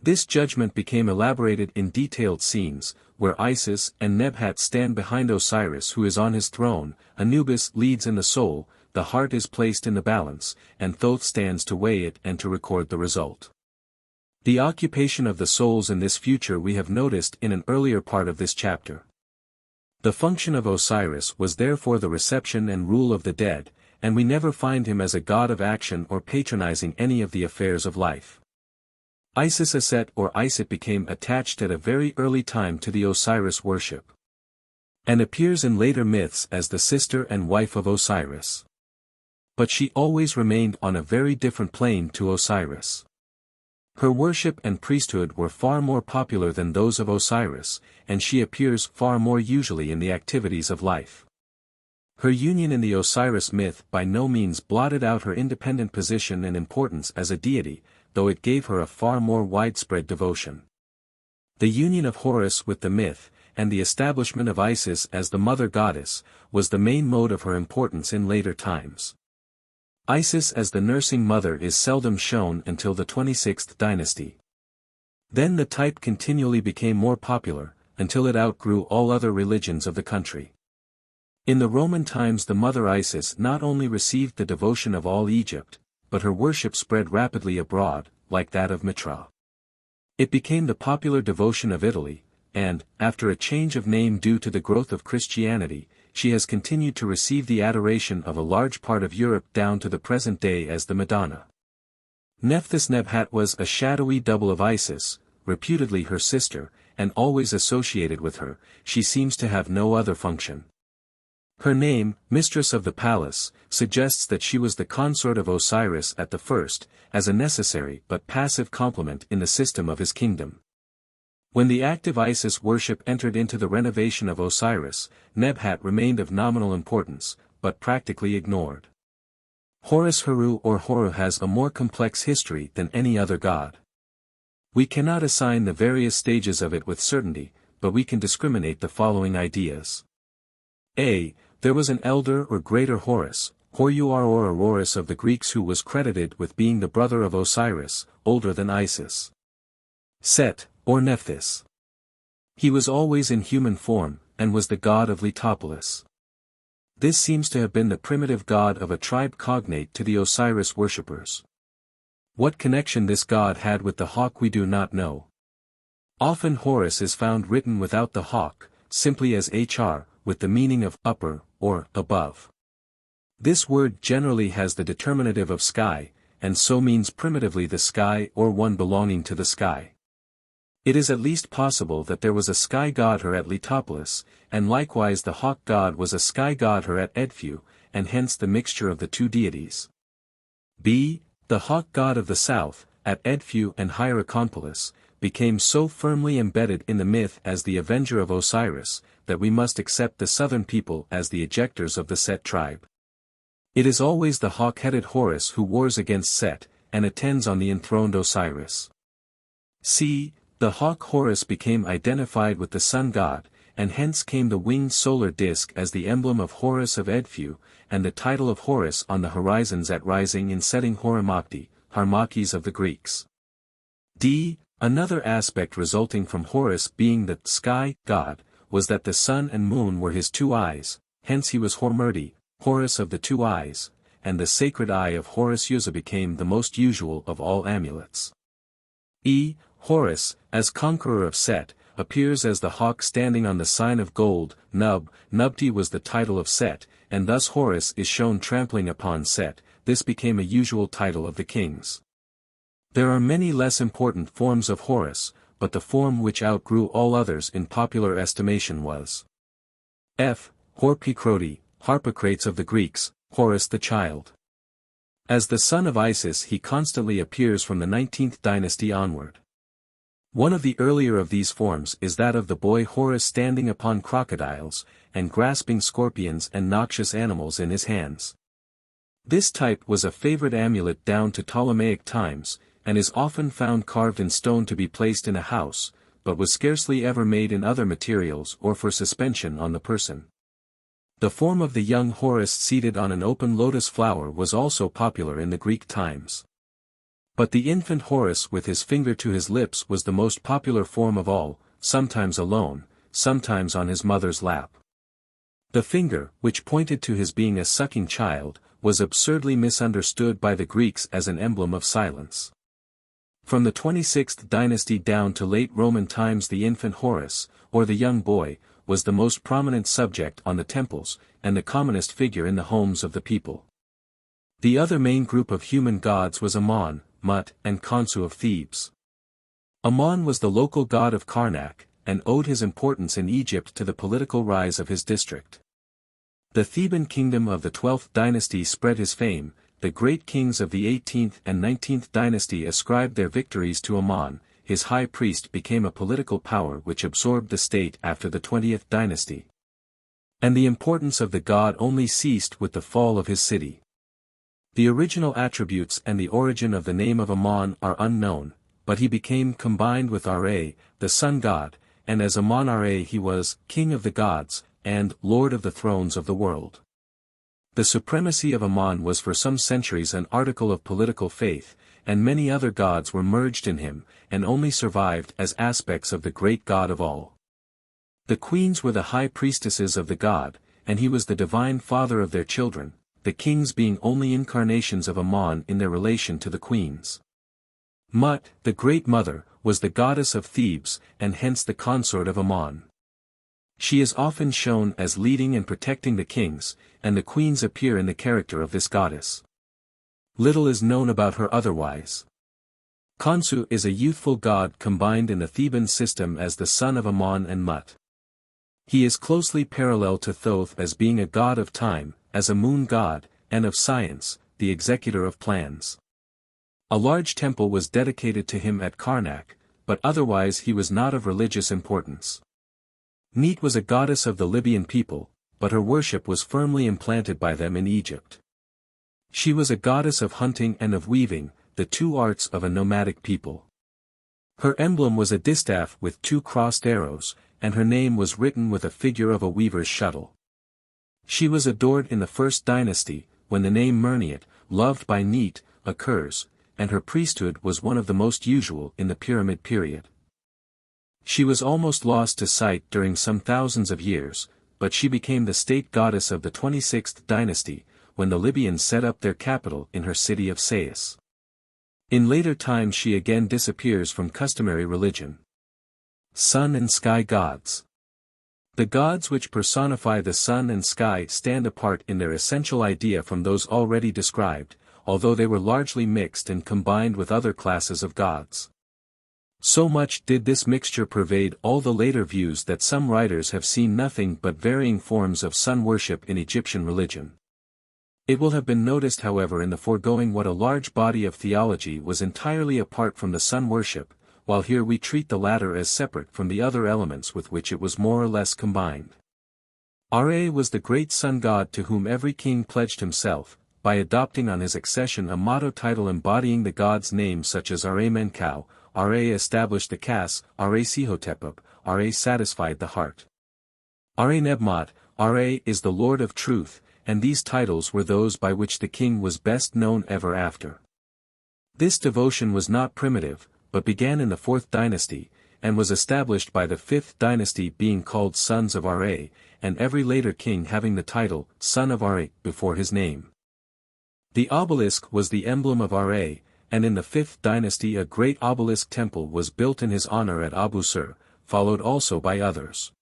This judgment became elaborated in detailed scenes, where Isis and Nebhat stand behind Osiris who is on his throne, Anubis leads in the soul, the heart is placed in the balance, and Thoth stands to weigh it and to record the result. The occupation of the souls in this future we have noticed in an earlier part of this chapter. The function of Osiris was therefore the reception and rule of the dead, and we never find him as a god of action or patronizing any of the affairs of life. Isis Aset or Isit became attached at a very early time to the Osiris worship, and appears in later myths as the sister and wife of Osiris. But she always remained on a very different plane to Osiris. Her worship and priesthood were far more popular than those of Osiris, and she appears far more usually in the activities of life. Her union in the Osiris myth by no means blotted out her independent position and importance as a deity, though it gave her a far more widespread devotion. The union of Horus with the myth, and the establishment of Isis as the mother goddess, was the main mode of her importance in later times. Isis as the nursing mother is seldom shown until the 26th dynasty. Then the type continually became more popular, until it outgrew all other religions of the country. In the Roman times the mother Isis not only received the devotion of all Egypt, but her worship spread rapidly abroad, like that of Mitra. It became the popular devotion of Italy, and, after a change of name due to the growth of Christianity, she has continued to receive the adoration of a large part of Europe down to the present day as the Madonna. Nephthys Nebhat was a shadowy double of Isis, reputedly her sister, and always associated with her, she seems to have no other function. Her name, Mistress of the Palace, suggests that she was the consort of Osiris at the first, as a necessary but passive complement in the system of his kingdom. When the active Isis worship entered into the renovation of Osiris, Nebhat remained of nominal importance, but practically ignored. Horus Heru or Horu has a more complex history than any other god. We cannot assign the various stages of it with certainty, but we can discriminate the following ideas. A. There was an elder or greater Horus, Horus or Horus of the Greeks who was credited with being the brother of Osiris, older than Isis. Set, or Nephthys. He was always in human form, and was the god of Letopolis. This seems to have been the primitive god of a tribe cognate to the Osiris worshippers. What connection this god had with the hawk we do not know. Often Horus is found written without the hawk, simply as hr, with the meaning of upper, or above. This word generally has the determinative of sky, and so means primitively the sky or one belonging to the sky. It is at least possible that there was a sky god her at Letopolis, and likewise the hawk god was a sky god her at Edfu, and hence the mixture of the two deities. B. The hawk god of the south, at Edfu and Hierakonpolis, became so firmly embedded in the myth as the avenger of Osiris, that we must accept the southern people as the ejectors of the Set tribe. It is always the hawk-headed Horus who wars against Set, and attends on the enthroned Osiris. C. The hawk Horus became identified with the sun god, and hence came the winged solar disk as the emblem of Horus of Edfu, and the title of Horus on the horizons at rising and setting Horimakti, Harmakis of the Greeks. D. Another aspect resulting from Horus being the sky god, was that the sun and moon were his two eyes, hence he was Hormurti, Horus of the two eyes, and the sacred eye of Horus Yuza became the most usual of all amulets. E. Horus, as conqueror of Set, appears as the hawk standing on the sign of gold, Nub. Nubti was the title of Set, and thus Horus is shown trampling upon Set. This became a usual title of the kings. There are many less important forms of Horus, but the form which outgrew all others in popular estimation was F. Harpocrates of the Greeks, Horus the child. As the son of Isis he constantly appears from the 19th dynasty onward. One of the earlier of these forms is that of the boy Horus standing upon crocodiles, and grasping scorpions and noxious animals in his hands. This type was a favorite amulet down to Ptolemaic times, and is often found carved in stone to be placed in a house, but was scarcely ever made in other materials or for suspension on the person. The form of the young Horus seated on an open lotus flower was also popular in the Greek times. But the infant Horus with his finger to his lips was the most popular form of all, sometimes alone, sometimes on his mother's lap. The finger, which pointed to his being a sucking child, was absurdly misunderstood by the Greeks as an emblem of silence. From the 26th dynasty down to late Roman times the infant Horus, or the young boy, was the most prominent subject on the temples, and the commonest figure in the homes of the people. The other main group of human gods was Ammon, Mut, and Khonsu of Thebes. Ammon was the local god of Karnak, and owed his importance in Egypt to the political rise of his district. The Theban kingdom of the 12th dynasty spread his fame. The great kings of the 18th and 19th dynasty ascribed their victories to Ammon. His high priest became a political power which absorbed the state after the 20th dynasty. And the importance of the god only ceased with the fall of his city. The original attributes and the origin of the name of Ammon are unknown, but he became combined with Ra, the sun god, and as Ammon-Ra he was king of the gods, and lord of the thrones of the world. The supremacy of Ammon was for some centuries an article of political faith, and many other gods were merged in him, and only survived as aspects of the great god of all. The queens were the high priestesses of the god, and he was the divine father of their children, the kings being only incarnations of Ammon in their relation to the queens. Mut, the great mother, was the goddess of Thebes, and hence the consort of Ammon. She is often shown as leading and protecting the kings, and the queens appear in the character of this goddess. Little is known about her otherwise. Khonsu is a youthful god combined in the Theban system as the son of Ammon and Mut. He is closely parallel to Thoth as being a god of time, as a moon god, and of science, the executor of plans. A large temple was dedicated to him at Karnak, but otherwise he was not of religious importance. Neith was a goddess of the Libyan people, but her worship was firmly implanted by them in Egypt. She was a goddess of hunting and of weaving, the two arts of a nomadic people. Her emblem was a distaff with two crossed arrows, and her name was written with a figure of a weaver's shuttle. She was adored in the first dynasty, when the name Merniet, loved by Neith, occurs, and her priesthood was one of the most usual in the Pyramid period. She was almost lost to sight during some thousands of years, but she became the state goddess of the 26th dynasty, when the Libyans set up their capital in her city of Sais. In later times she again disappears from customary religion. Sun and Sky Gods. The gods which personify the sun and sky stand apart in their essential idea from those already described, although they were largely mixed and combined with other classes of gods. So much did this mixture pervade all the later views that some writers have seen nothing but varying forms of sun worship in Egyptian religion. It will have been noticed however in the foregoing what a large body of theology was entirely apart from the sun worship, while here we treat the latter as separate from the other elements with which it was more or less combined. Ra was the great sun god to whom every king pledged himself, by adopting on his accession a motto title embodying the god's name such as Ra Menkau, Ra established the Kas, Ra Sihotepub, Ra satisfied the heart. Ra Nebmot, Ra is the Lord of Truth, and these titles were those by which the king was best known ever after. This devotion was not primitive, but began in the 4th dynasty, and was established by the 5th dynasty being called Sons of Ra, and every later king having the title, Son of Ra, before his name. The obelisk was the emblem of Ra, and in the 5th dynasty a great obelisk temple was built in his honor at Abu Sur, followed also by others.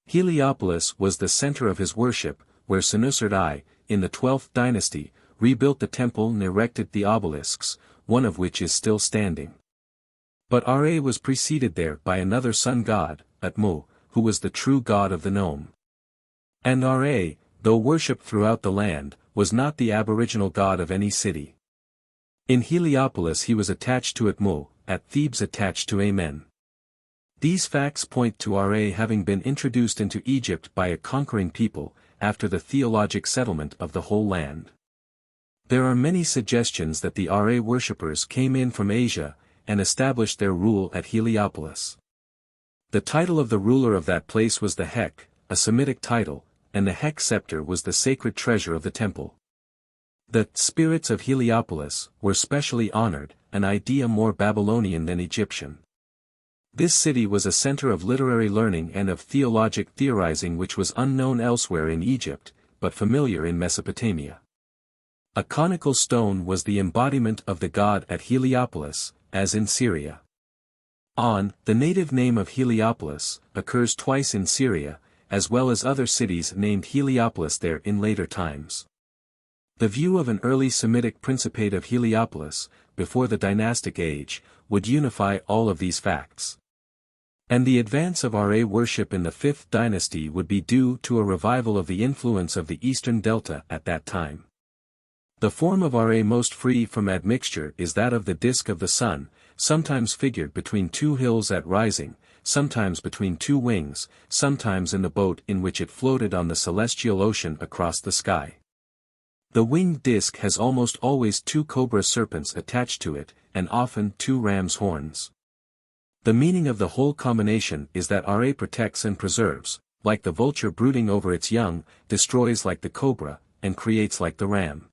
Heliopolis was the center of his worship, where Senusert I, in the 12th dynasty, rebuilt the temple and erected the obelisks, one of which is still standing. But Ra was preceded there by another sun god, Atmu, who was the true god of the nome. And Ra, though worshipped throughout the land, was not the aboriginal god of any city. In Heliopolis he was attached to Atmu, at Thebes attached to Amen. These facts point to Ra having been introduced into Egypt by a conquering people, after the theologic settlement of the whole land. There are many suggestions that the Ra worshippers came in from Asia, and established their rule at Heliopolis. The title of the ruler of that place was the Hek, a Semitic title, and the Hek scepter was the sacred treasure of the temple. The spirits of Heliopolis were specially honored, an idea more Babylonian than Egyptian. This city was a center of literary learning and of theologic theorizing which was unknown elsewhere in Egypt, but familiar in Mesopotamia. A conical stone was the embodiment of the god at Heliopolis, as in Syria. The native name of Heliopolis, occurs twice in Syria, as well as other cities named Heliopolis there in later times. The view of an early Semitic principate of Heliopolis, before the dynastic age, would unify all of these facts. And the advance of Ra worship in the 5th dynasty would be due to a revival of the influence of the eastern delta at that time. The form of Ra most free from admixture is that of the disk of the sun, sometimes figured between two hills at rising, sometimes between two wings, sometimes in the boat in which it floated on the celestial ocean across the sky. The winged disk has almost always two cobra serpents attached to it, and often two ram's horns. The meaning of the whole combination is that Ra protects and preserves, like the vulture brooding over its young, destroys like the cobra, and creates like the ram.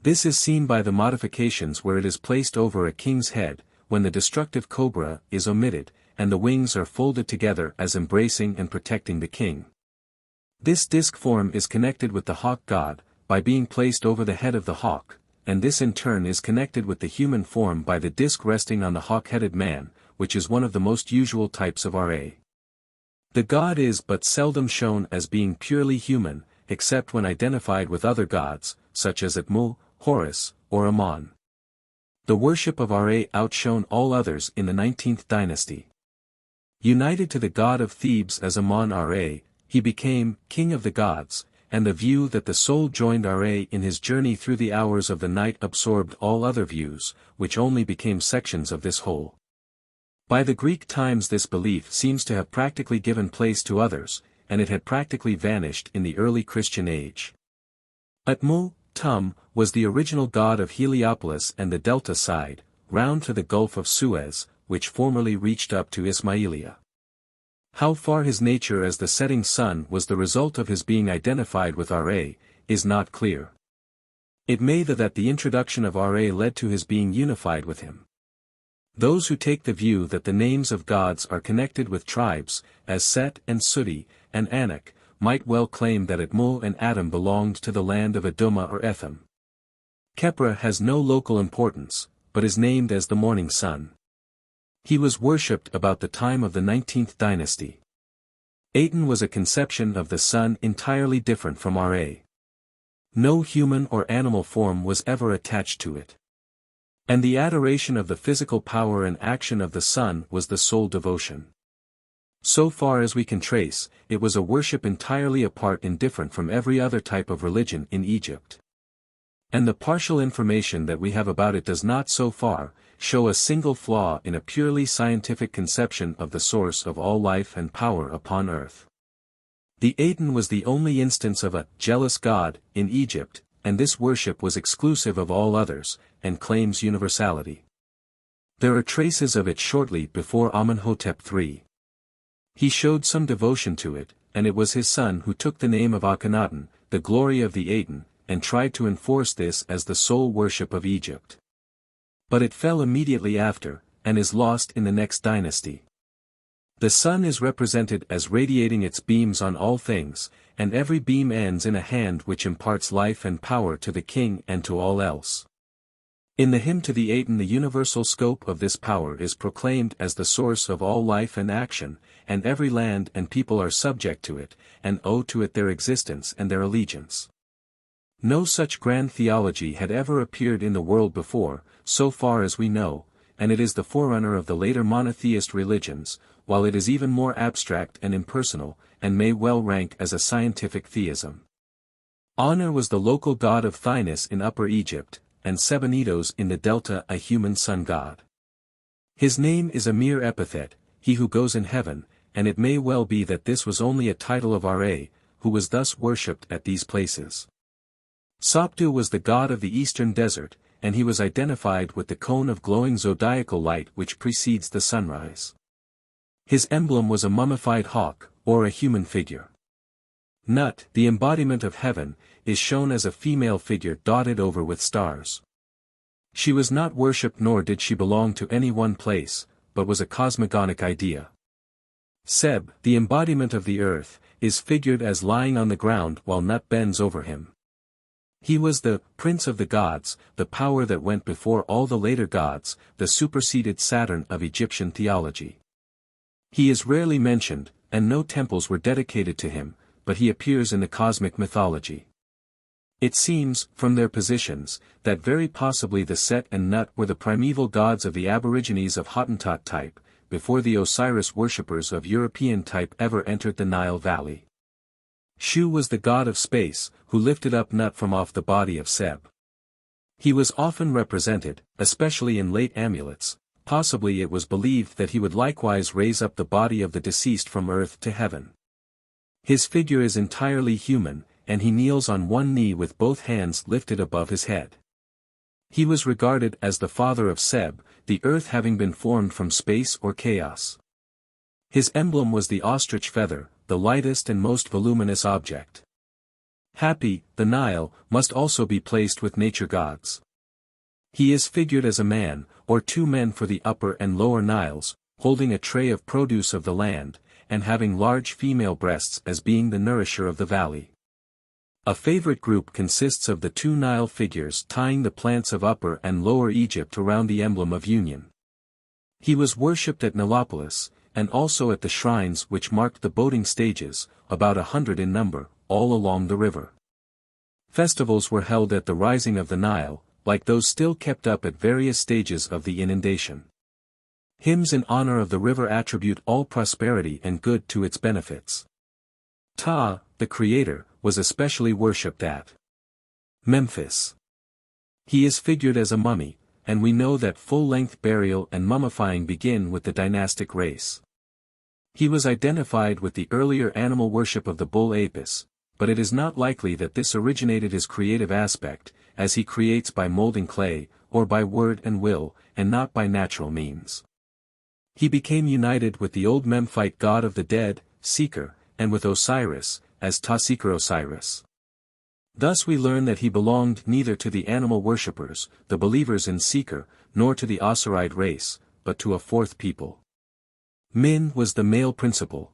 This is seen by the modifications where it is placed over a king's head, when the destructive cobra is omitted, and the wings are folded together as embracing and protecting the king. This disk form is connected with the hawk god, by being placed over the head of the hawk, and this in turn is connected with the human form by the disk resting on the hawk-headed man, which is one of the most usual types of Ra. The god is but seldom shown as being purely human, except when identified with other gods, such as Atmu, Horus, or Amon. The worship of Ra outshone all others in the 19th dynasty. United to the god of Thebes as Amon-Ra, he became king of the gods, and the view that the soul joined Ra in his journey through the hours of the night absorbed all other views, which only became sections of this whole. By the Greek times this belief seems to have practically given place to others, and it had practically vanished in the early Christian age. Atmu, Tum, was the original god of Heliopolis and the delta side, round to the Gulf of Suez, which formerly reached up to Ismailia. How far his nature as the setting sun was the result of his being identified with Ra, is not clear. It may be that the introduction of Ra led to his being unified with him. Those who take the view that the names of gods are connected with tribes, as Set and Suti, and Anak, might well claim that Atmu and Atum belonged to the land of Aduma or Etham. Khepra has no local importance, but is named as the morning sun. He was worshipped about the time of the 19th dynasty. Aten was a conception of the sun entirely different from Ra. No human or animal form was ever attached to it. And the adoration of the physical power and action of the sun was the sole devotion. So far as we can trace, it was a worship entirely apart and different from every other type of religion in Egypt. And the partial information that we have about it does not so far show a single flaw in a purely scientific conception of the source of all life and power upon earth. The Aten was the only instance of a jealous god in Egypt, and this worship was exclusive of all others, and claims universality. There are traces of it shortly before Amenhotep III. He showed some devotion to it, and it was his son who took the name of Akhenaten, the glory of the Aten, and tried to enforce this as the sole worship of Egypt. But it fell immediately after, and is lost in the next dynasty. The sun is represented as radiating its beams on all things, and every beam ends in a hand which imparts life and power to the king and to all else. In the hymn to the Aten the universal scope of this power is proclaimed as the source of all life and action, and every land and people are subject to it, and owe to it their existence and their allegiance. No such grand theology had ever appeared in the world before, so far as we know, and it is the forerunner of the later monotheist religions, while it is even more abstract and impersonal, and may well rank as a scientific theism. Honor was the local god of Thynis in Upper Egypt, and Sebennytos in the Delta a human sun god. His name is a mere epithet, he who goes in heaven, and it may well be that this was only a title of Ra, who was thus worshipped at these places. Sopdu was the god of the eastern desert, and he was identified with the cone of glowing zodiacal light which precedes the sunrise. His emblem was a mummified hawk, or a human figure. Nut, the embodiment of heaven, is shown as a female figure dotted over with stars. She was not worshipped nor did she belong to any one place, but was a cosmogonic idea. Seb, the embodiment of the earth, is figured as lying on the ground while Nut bends over him. He was the prince of the gods, the power that went before all the later gods, the superseded Saturn of Egyptian theology. He is rarely mentioned, and no temples were dedicated to him, but he appears in the cosmic mythology. It seems, from their positions, that very possibly the Set and Nut were the primeval gods of the aborigines of Hottentot type, before the Osiris worshippers of European type ever entered the Nile Valley. Shu was the god of space, who lifted up Nut from off the body of Seb. He was often represented, especially in late amulets. Possibly it was believed that he would likewise raise up the body of the deceased from earth to heaven. His figure is entirely human, and he kneels on one knee with both hands lifted above his head. He was regarded as the father of Seb, the earth having been formed from space or chaos. His emblem was the ostrich feather, the lightest and most voluminous object. Hapi, the Nile, must also be placed with nature gods. He is figured as a man, or two men for the upper and lower Niles, holding a tray of produce of the land, and having large female breasts as being the nourisher of the valley. A favorite group consists of the two Nile figures tying the plants of Upper and Lower Egypt around the emblem of union. He was worshipped at Nilopolis, and also at the shrines which marked the boating stages, about 100 in number, all along the river. Festivals were held at the rising of the Nile, like those still kept up at various stages of the inundation. Hymns in honor of the river attribute all prosperity and good to its benefits. Ptah, the creator, was especially worshipped at Memphis. He is figured as a mummy, and we know that full-length burial and mummifying begin with the dynastic race. He was identified with the earlier animal worship of the bull Apis, but it is not likely that this originated his creative aspect, as he creates by molding clay, or by word and will, and not by natural means. He became united with the old Memphite god of the dead, Seker, and with Osiris, as Ta-Seker Osiris. Thus we learn that he belonged neither to the animal worshippers, the believers in Seker, nor to the Osiride race, but to a fourth people. Min was the male principle.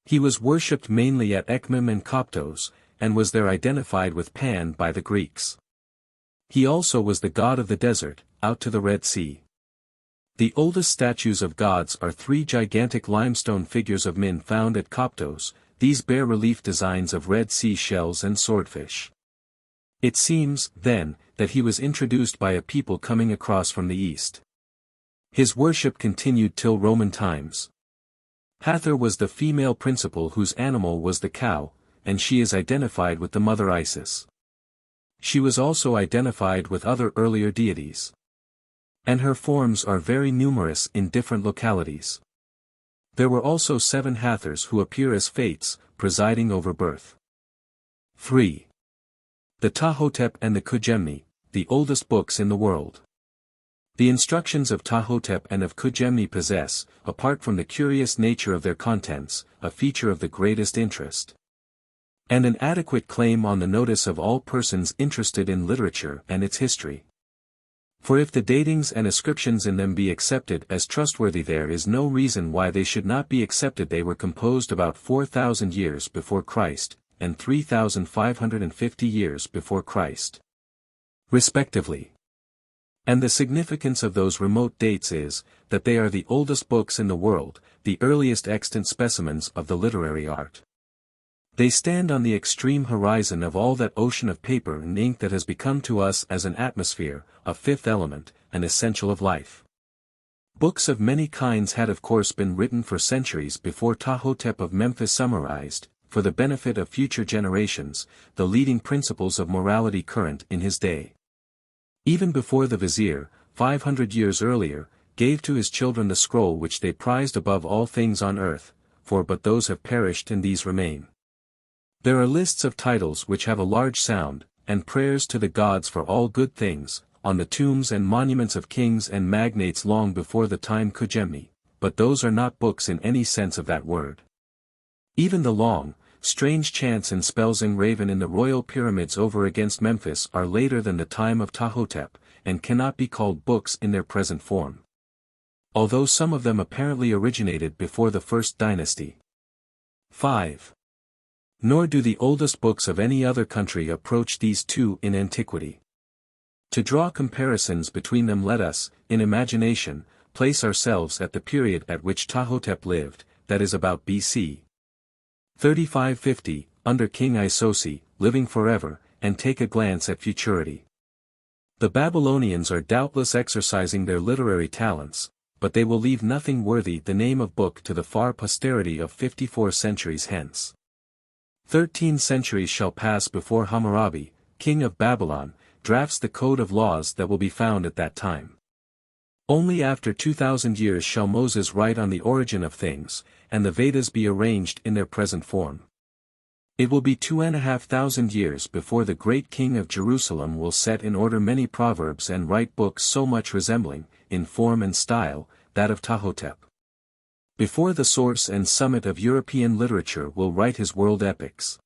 He was worshipped mainly at Ekmim and Koptos, and was there identified with Pan by the Greeks. He also was the god of the desert, out to the Red Sea. The oldest statues of gods are three gigantic limestone figures of Min found at Koptos. These bear relief designs of Red Sea shells and swordfish. It seems, then, that he was introduced by a people coming across from the east. His worship continued till Roman times. Hathor was the female principle whose animal was the cow, and she is identified with the mother Isis. She was also identified with other earlier deities. And her forms are very numerous in different localities. There were also 7 Hathors who appear as fates, presiding over birth. 3. The Ptah-Hotep and the Ke'Gemini, the oldest books in the world. The instructions of Ptah-Hotep and of Ke'Gemini possess, apart from the curious nature of their contents, a feature of the greatest interest. And an adequate claim on the notice of all persons interested in literature and its history. For if the datings and ascriptions in them be accepted as trustworthy, there is no reason why they should not be accepted. They were composed about 4,000 years before Christ, and 3,550 years before Christ, respectively. And the significance of those remote dates is, that they are the oldest books in the world, the earliest extant specimens of the literary art. They stand on the extreme horizon of all that ocean of paper and ink that has become to us as an atmosphere, a fifth element, an essential of life. Books of many kinds had of course been written for centuries before Ptah-Hotep of Memphis summarized, for the benefit of future generations, the leading principles of morality current in his day. Even before the vizier, 500 years earlier, gave to his children the scroll which they prized above all things on earth, for but those have perished and these remain. There are lists of titles which have a large sound, and prayers to the gods for all good things, on the tombs and monuments of kings and magnates long before the time Ke'Gemini, but those are not books in any sense of that word. Even the long, strange chants and spells engraven in the royal pyramids over against Memphis are later than the time of Ptah-Hotep, and cannot be called books in their present form. Although some of them apparently originated before the first dynasty. 5. Nor do the oldest books of any other country approach these two in antiquity. To draw comparisons between them, let us, in imagination, place ourselves at the period at which Ptah-Hotep lived, that is about BC 3550, under King Isosi, living forever, and take a glance at futurity. The Babylonians are doubtless exercising their literary talents, but they will leave nothing worthy the name of book to the far posterity of 54 centuries hence. 13 centuries shall pass before Hammurabi, king of Babylon, drafts the code of laws that will be found at that time. Only after 2,000 years shall Moses write on the origin of things, and the Vedas be arranged in their present form. It will be 2,500 years before the great king of Jerusalem will set in order many proverbs and write books so much resembling, in form and style, that of Ptah-Hotep. Before the source and summit of European literature will write his world epics.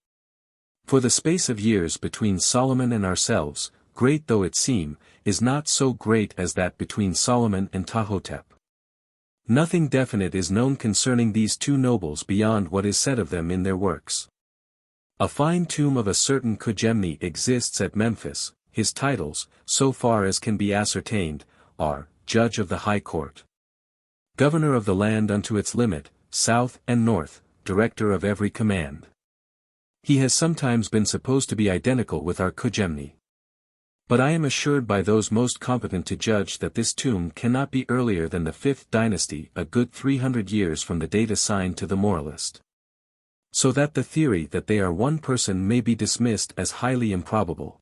For the space of years between Solomon and ourselves, great though it seem, is not so great as that between Solomon and Ptah-Hotep. Nothing definite is known concerning these two nobles beyond what is said of them in their works. A fine tomb of a certain Ke'Gemini exists at Memphis. His titles, so far as can be ascertained, are, Judge of the High Court, Governor of the land unto its limit, south and north, Director of every command. He has sometimes been supposed to be identical with our Ke'Gemini. But I am assured by those most competent to judge that this tomb cannot be earlier than the 5th dynasty, a good 300 years from the date assigned to the moralist. So that the theory that they are one person may be dismissed as highly improbable.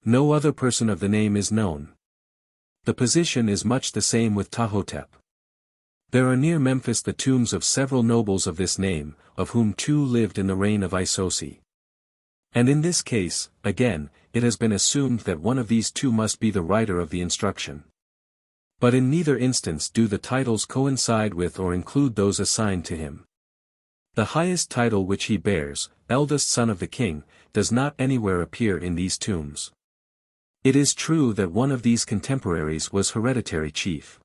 No other person of the name is known. The position is much the same with Ptah-Hotep. There are near Memphis the tombs of several nobles of this name, of whom 2 lived in the reign of Isosi. And in this case, again, it has been assumed that one of these 2 must be the writer of the instruction. But in neither instance do the titles coincide with or include those assigned to him. The highest title which he bears, eldest son of the king, does not anywhere appear in these tombs. It is true that one of these contemporaries was hereditary chief.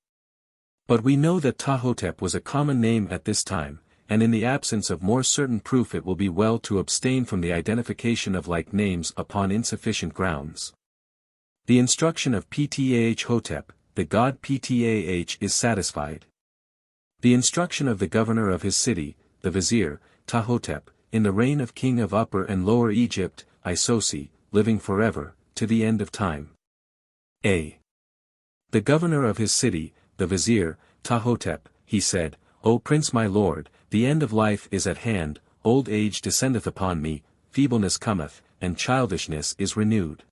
But we know that Ptah-Hotep was a common name at this time, and in the absence of more certain proof it will be well to abstain from the identification of like names upon insufficient grounds. The instruction of Ptah-Hotep, the god Ptah is satisfied. The instruction of the governor of his city, the vizier, Ptah-Hotep, in the reign of king of Upper and Lower Egypt, Isosi, living forever, to the end of time. A. The governor of his city, the vizier, Ptah-Hotep, he said, O prince my lord, the end of life is at hand, old age descendeth upon me, feebleness cometh, and childishness is renewed.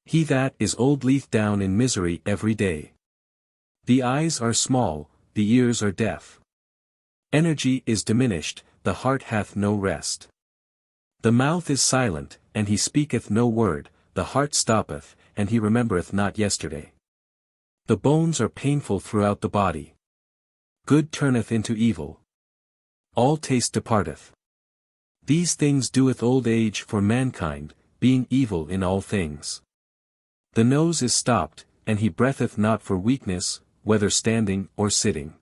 He that is old lieth down in misery every day. The eyes are small, the ears are deaf. Energy is diminished, the heart hath no rest. The mouth is silent, and he speaketh no word, the heart stoppeth, and he remembereth not yesterday. The bones are painful throughout the body. Good turneth into evil. All taste departeth. These things doeth old age for mankind, being evil in all things. The nose is stopped, and he breatheth not for weakness, whether standing or sitting.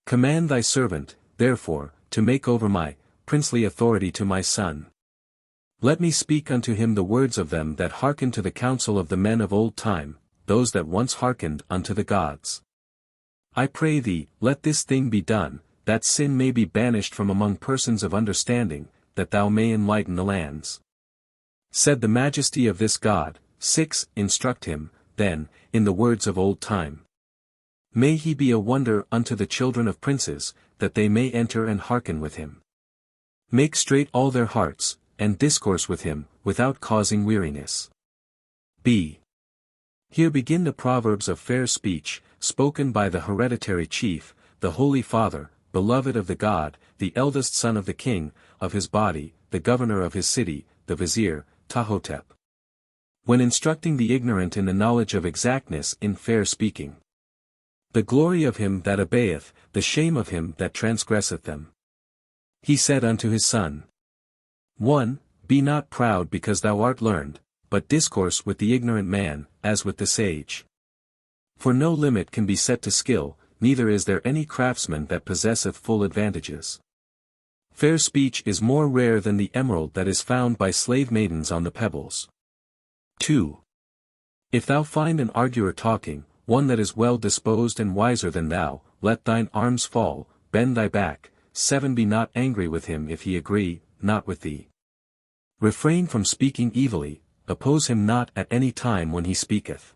Command thy servant, therefore, to make over my princely authority to my son. Let me speak unto him the words of them that hearken to the counsel of the men of old time, those that once hearkened unto the gods. I pray thee, let this thing be done, that sin may be banished from among persons of understanding, that thou may enlighten the lands. Said the majesty of this God, 6. Instruct him, then, in the words of old time. May he be a wonder unto the children of princes, that they may enter and hearken with him. Make straight all their hearts, and discourse with him, without causing weariness. b. Here begin the proverbs of fair speech, spoken by the hereditary chief, the holy father, beloved of the god, the eldest son of the king, of his body, the governor of his city, the vizier, Ptah-Hotep. When instructing the ignorant in the knowledge of exactness in fair speaking. The glory of him that obeyeth, the shame of him that transgresseth them. He said unto his son. 1. Be not proud because thou art learned, but discourse with the ignorant man, as with the sage. For no limit can be set to skill, neither is there any craftsman that possesseth full advantages. Fair speech is more rare than the emerald that is found by slave maidens on the pebbles. 2. If thou find an arguer talking, one that is well disposed and wiser than thou, let thine arms fall, bend thy back. 7. Be not angry with him if he agree, not with thee. Refrain from speaking evilly, oppose him not at any time when he speaketh.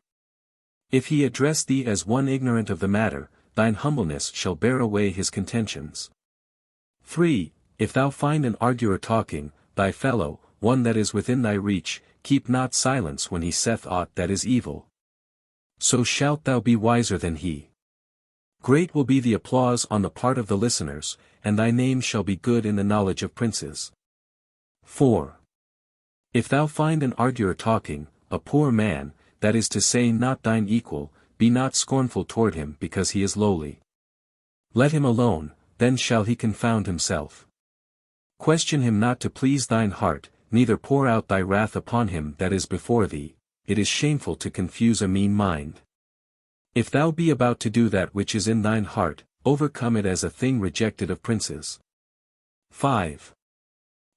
If he address thee as one ignorant of the matter, thine humbleness shall bear away his contentions. 3. If thou find an arguer talking, thy fellow, one that is within thy reach, keep not silence when he saith aught that is evil. So shalt thou be wiser than he. Great will be the applause on the part of the listeners, and thy name shall be good in the knowledge of princes. 4. If thou find an arguer talking, a poor man, that is to say not thine equal, be not scornful toward him because he is lowly. Let him alone, then shall he confound himself. Question him not to please thine heart, neither pour out thy wrath upon him that is before thee, it is shameful to confuse a mean mind. If thou be about to do that which is in thine heart, overcome it as a thing rejected of princes. 5.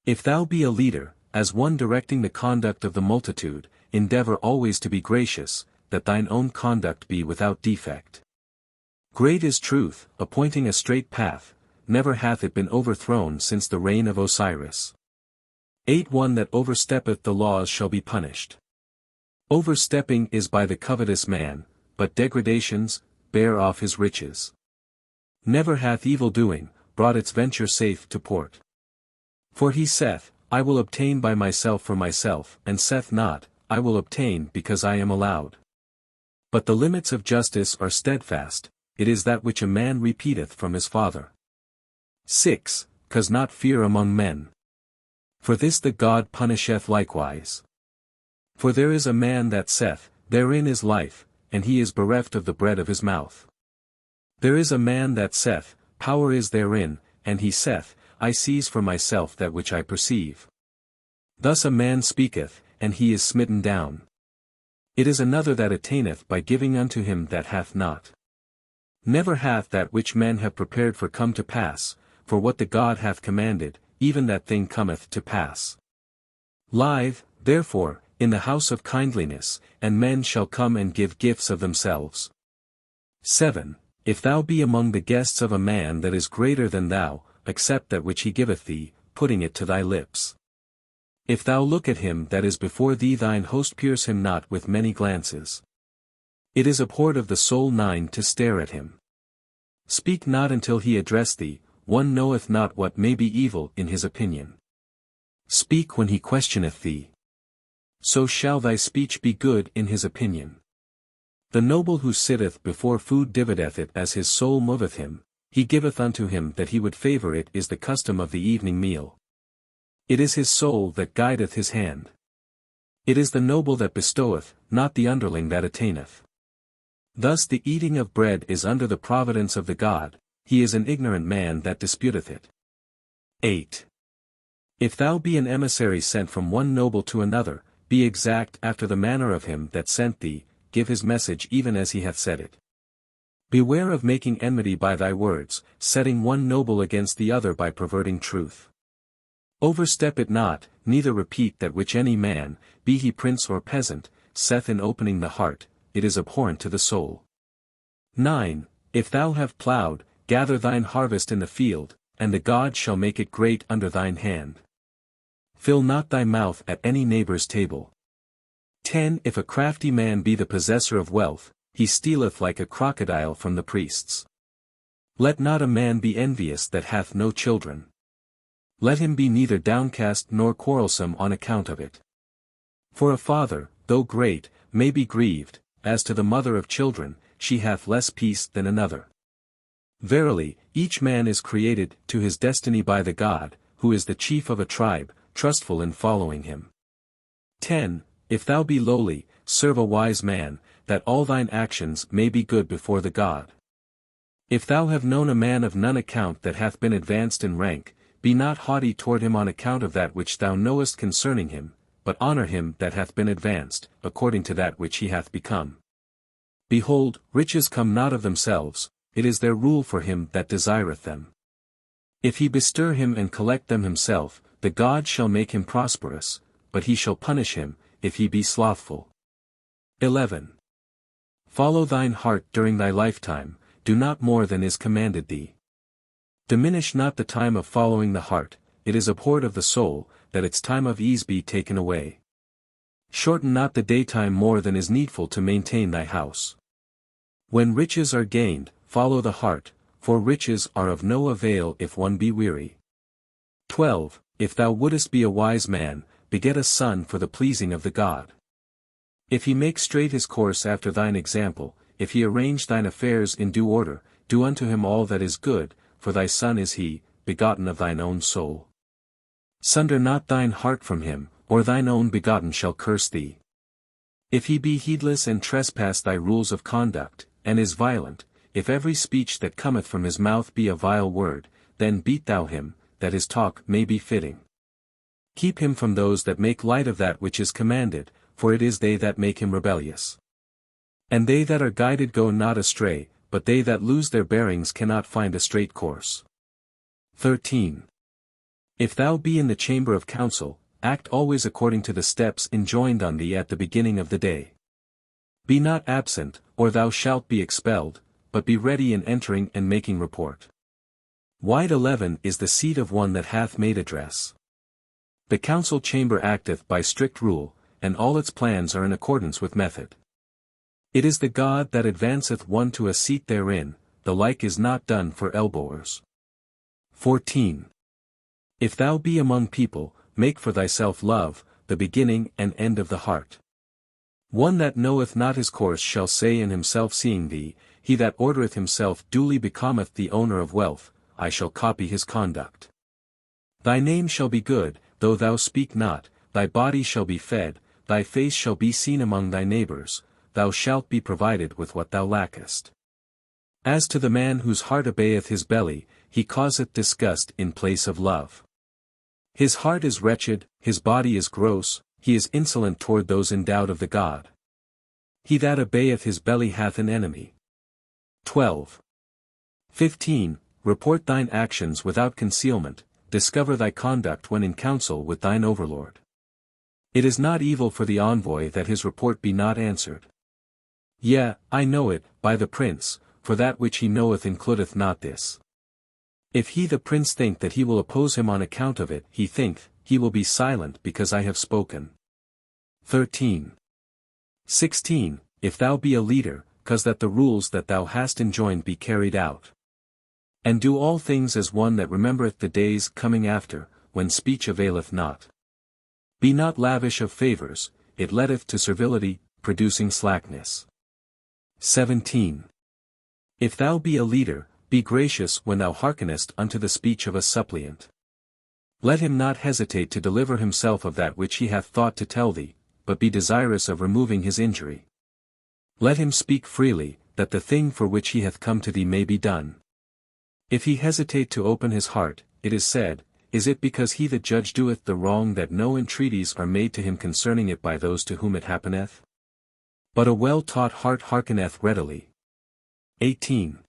If thou be a leader, as one directing the conduct of the multitude, endeavor always to be gracious, that thine own conduct be without defect. Great is truth, appointing a straight path, never hath it been overthrown since the reign of Osiris. 8. One that oversteppeth the laws shall be punished. Overstepping is by the covetous man, but degradations, bear off his riches. Never hath evil doing, brought its venture safe to port. For he saith, I will obtain by myself for myself, and saith not, I will obtain because I am allowed. But the limits of justice are steadfast, it is that which a man repeateth from his father. 6. Cause not fear among men. For this the God punisheth likewise. For there is a man that saith, therein is life, and he is bereft of the bread of his mouth. There is a man that saith, power is therein, and he saith, I seize for myself that which I perceive. Thus a man speaketh, and he is smitten down. It is another that attaineth by giving unto him that hath not. Never hath that which men have prepared for come to pass, for what the God hath commanded, even that thing cometh to pass. Live, therefore, in the house of kindliness, and men shall come and give gifts of themselves. 7. If thou be among the guests of a man that is greater than thou, accept that which he giveth thee, putting it to thy lips. If thou look at him that is before thee, thine host pierce him not with many glances. It is abhorred of the soul. 9. To stare at him. Speak not until he address thee, one knoweth not what may be evil in his opinion. Speak when he questioneth thee. So shall thy speech be good in his opinion. The noble who sitteth before food divideth it as his soul moveth him, he giveth unto him that he would favor it is the custom of the evening meal. It is his soul that guideth his hand. It is the noble that bestoweth, not the underling that attaineth. Thus the eating of bread is under the providence of the God, he is an ignorant man that disputeth it. 8. If thou be an emissary sent from one noble to another, be exact after the manner of him that sent thee, give his message even as he hath said it. Beware of making enmity by thy words, setting one noble against the other by perverting truth. Overstep it not, neither repeat that which any man, be he prince or peasant, saith in opening the heart, it is abhorrent to the soul. 9. If thou have ploughed, gather thine harvest in the field, and the God shall make it great under thine hand. Fill not thy mouth at any neighbor's table. 10. If a crafty man be the possessor of wealth, he stealeth like a crocodile from the priests. Let not a man be envious that hath no children. Let him be neither downcast nor quarrelsome on account of it. For a father, though great, may be grieved, as to the mother of children, she hath less peace than another. Verily, each man is created to his destiny by the God, who is the chief of a tribe, trustful in following him. 10. If thou be lowly, serve a wise man, that all thine actions may be good before the God. If thou have known a man of none account that hath been advanced in rank, be not haughty toward him on account of that which thou knowest concerning him, but honor him that hath been advanced, according to that which he hath become. Behold, riches come not of themselves, it is their rule for him that desireth them. If he bestir him and collect them himself, the God shall make him prosperous, but he shall punish him, if he be slothful. 11. Follow thine heart during thy lifetime, do not more than is commanded thee. Diminish not the time of following the heart, it is abhorred of the soul, that its time of ease be taken away. Shorten not the daytime more than is needful to maintain thy house. When riches are gained, follow the heart, for riches are of no avail if one be weary. 12. If thou wouldest be a wise man, beget a son for the pleasing of the God. If he make straight his course after thine example, if he arrange thine affairs in due order, do unto him all that is good, for thy son is he, begotten of thine own soul. Sunder not thine heart from him, or thine own begotten shall curse thee. If he be heedless and trespass thy rules of conduct, and is violent, if every speech that cometh from his mouth be a vile word, then beat thou him, that his talk may be fitting. Keep him from those that make light of that which is commanded, for it is they that make him rebellious. And they that are guided go not astray, but they that lose their bearings cannot find a straight course. 13. If thou be in the chamber of council, act always according to the steps enjoined on thee at the beginning of the day. Be not absent, or thou shalt be expelled, but be ready in entering and making report. Wide 11 is the seat of one that hath made address. The council chamber acteth by strict rule, and all its plans are in accordance with method. It is the God that advanceth one to a seat therein, the like is not done for elbowers. 14. If thou be among people, make for thyself love, the beginning and end of the heart. One that knoweth not his course shall say in himself seeing thee, he that ordereth himself duly becometh the owner of wealth, I shall copy his conduct. Thy name shall be good, though thou speak not, thy body shall be fed, thy face shall be seen among thy neighbors, thou shalt be provided with what thou lackest. As to the man whose heart obeyeth his belly, he causeth disgust in place of love. His heart is wretched, his body is gross, he is insolent toward those endowed of the God. He that obeyeth his belly hath an enemy. 12. 15. Report thine actions without concealment, discover thy conduct when in council with thine overlord. It is not evil for the envoy that his report be not answered. Yea, I know it, by the prince, for that which he knoweth includeth not this. If he the prince think that he will oppose him on account of it, he think, he will be silent because I have spoken. 13. 16. If thou be a leader, cause that the rules that thou hast enjoined be carried out. And do all things as one that remembereth the days coming after, when speech availeth not. Be not lavish of favors, it leadeth to servility, producing slackness. 17. If thou be a leader, be gracious when thou hearkenest unto the speech of a suppliant. Let him not hesitate to deliver himself of that which he hath thought to tell thee, but be desirous of removing his injury. Let him speak freely, that the thing for which he hath come to thee may be done. If he hesitate to open his heart, it is said, is it because he that judge doeth the wrong that no entreaties are made to him concerning it by those to whom it happeneth? But a well-taught heart hearkeneth readily. 18.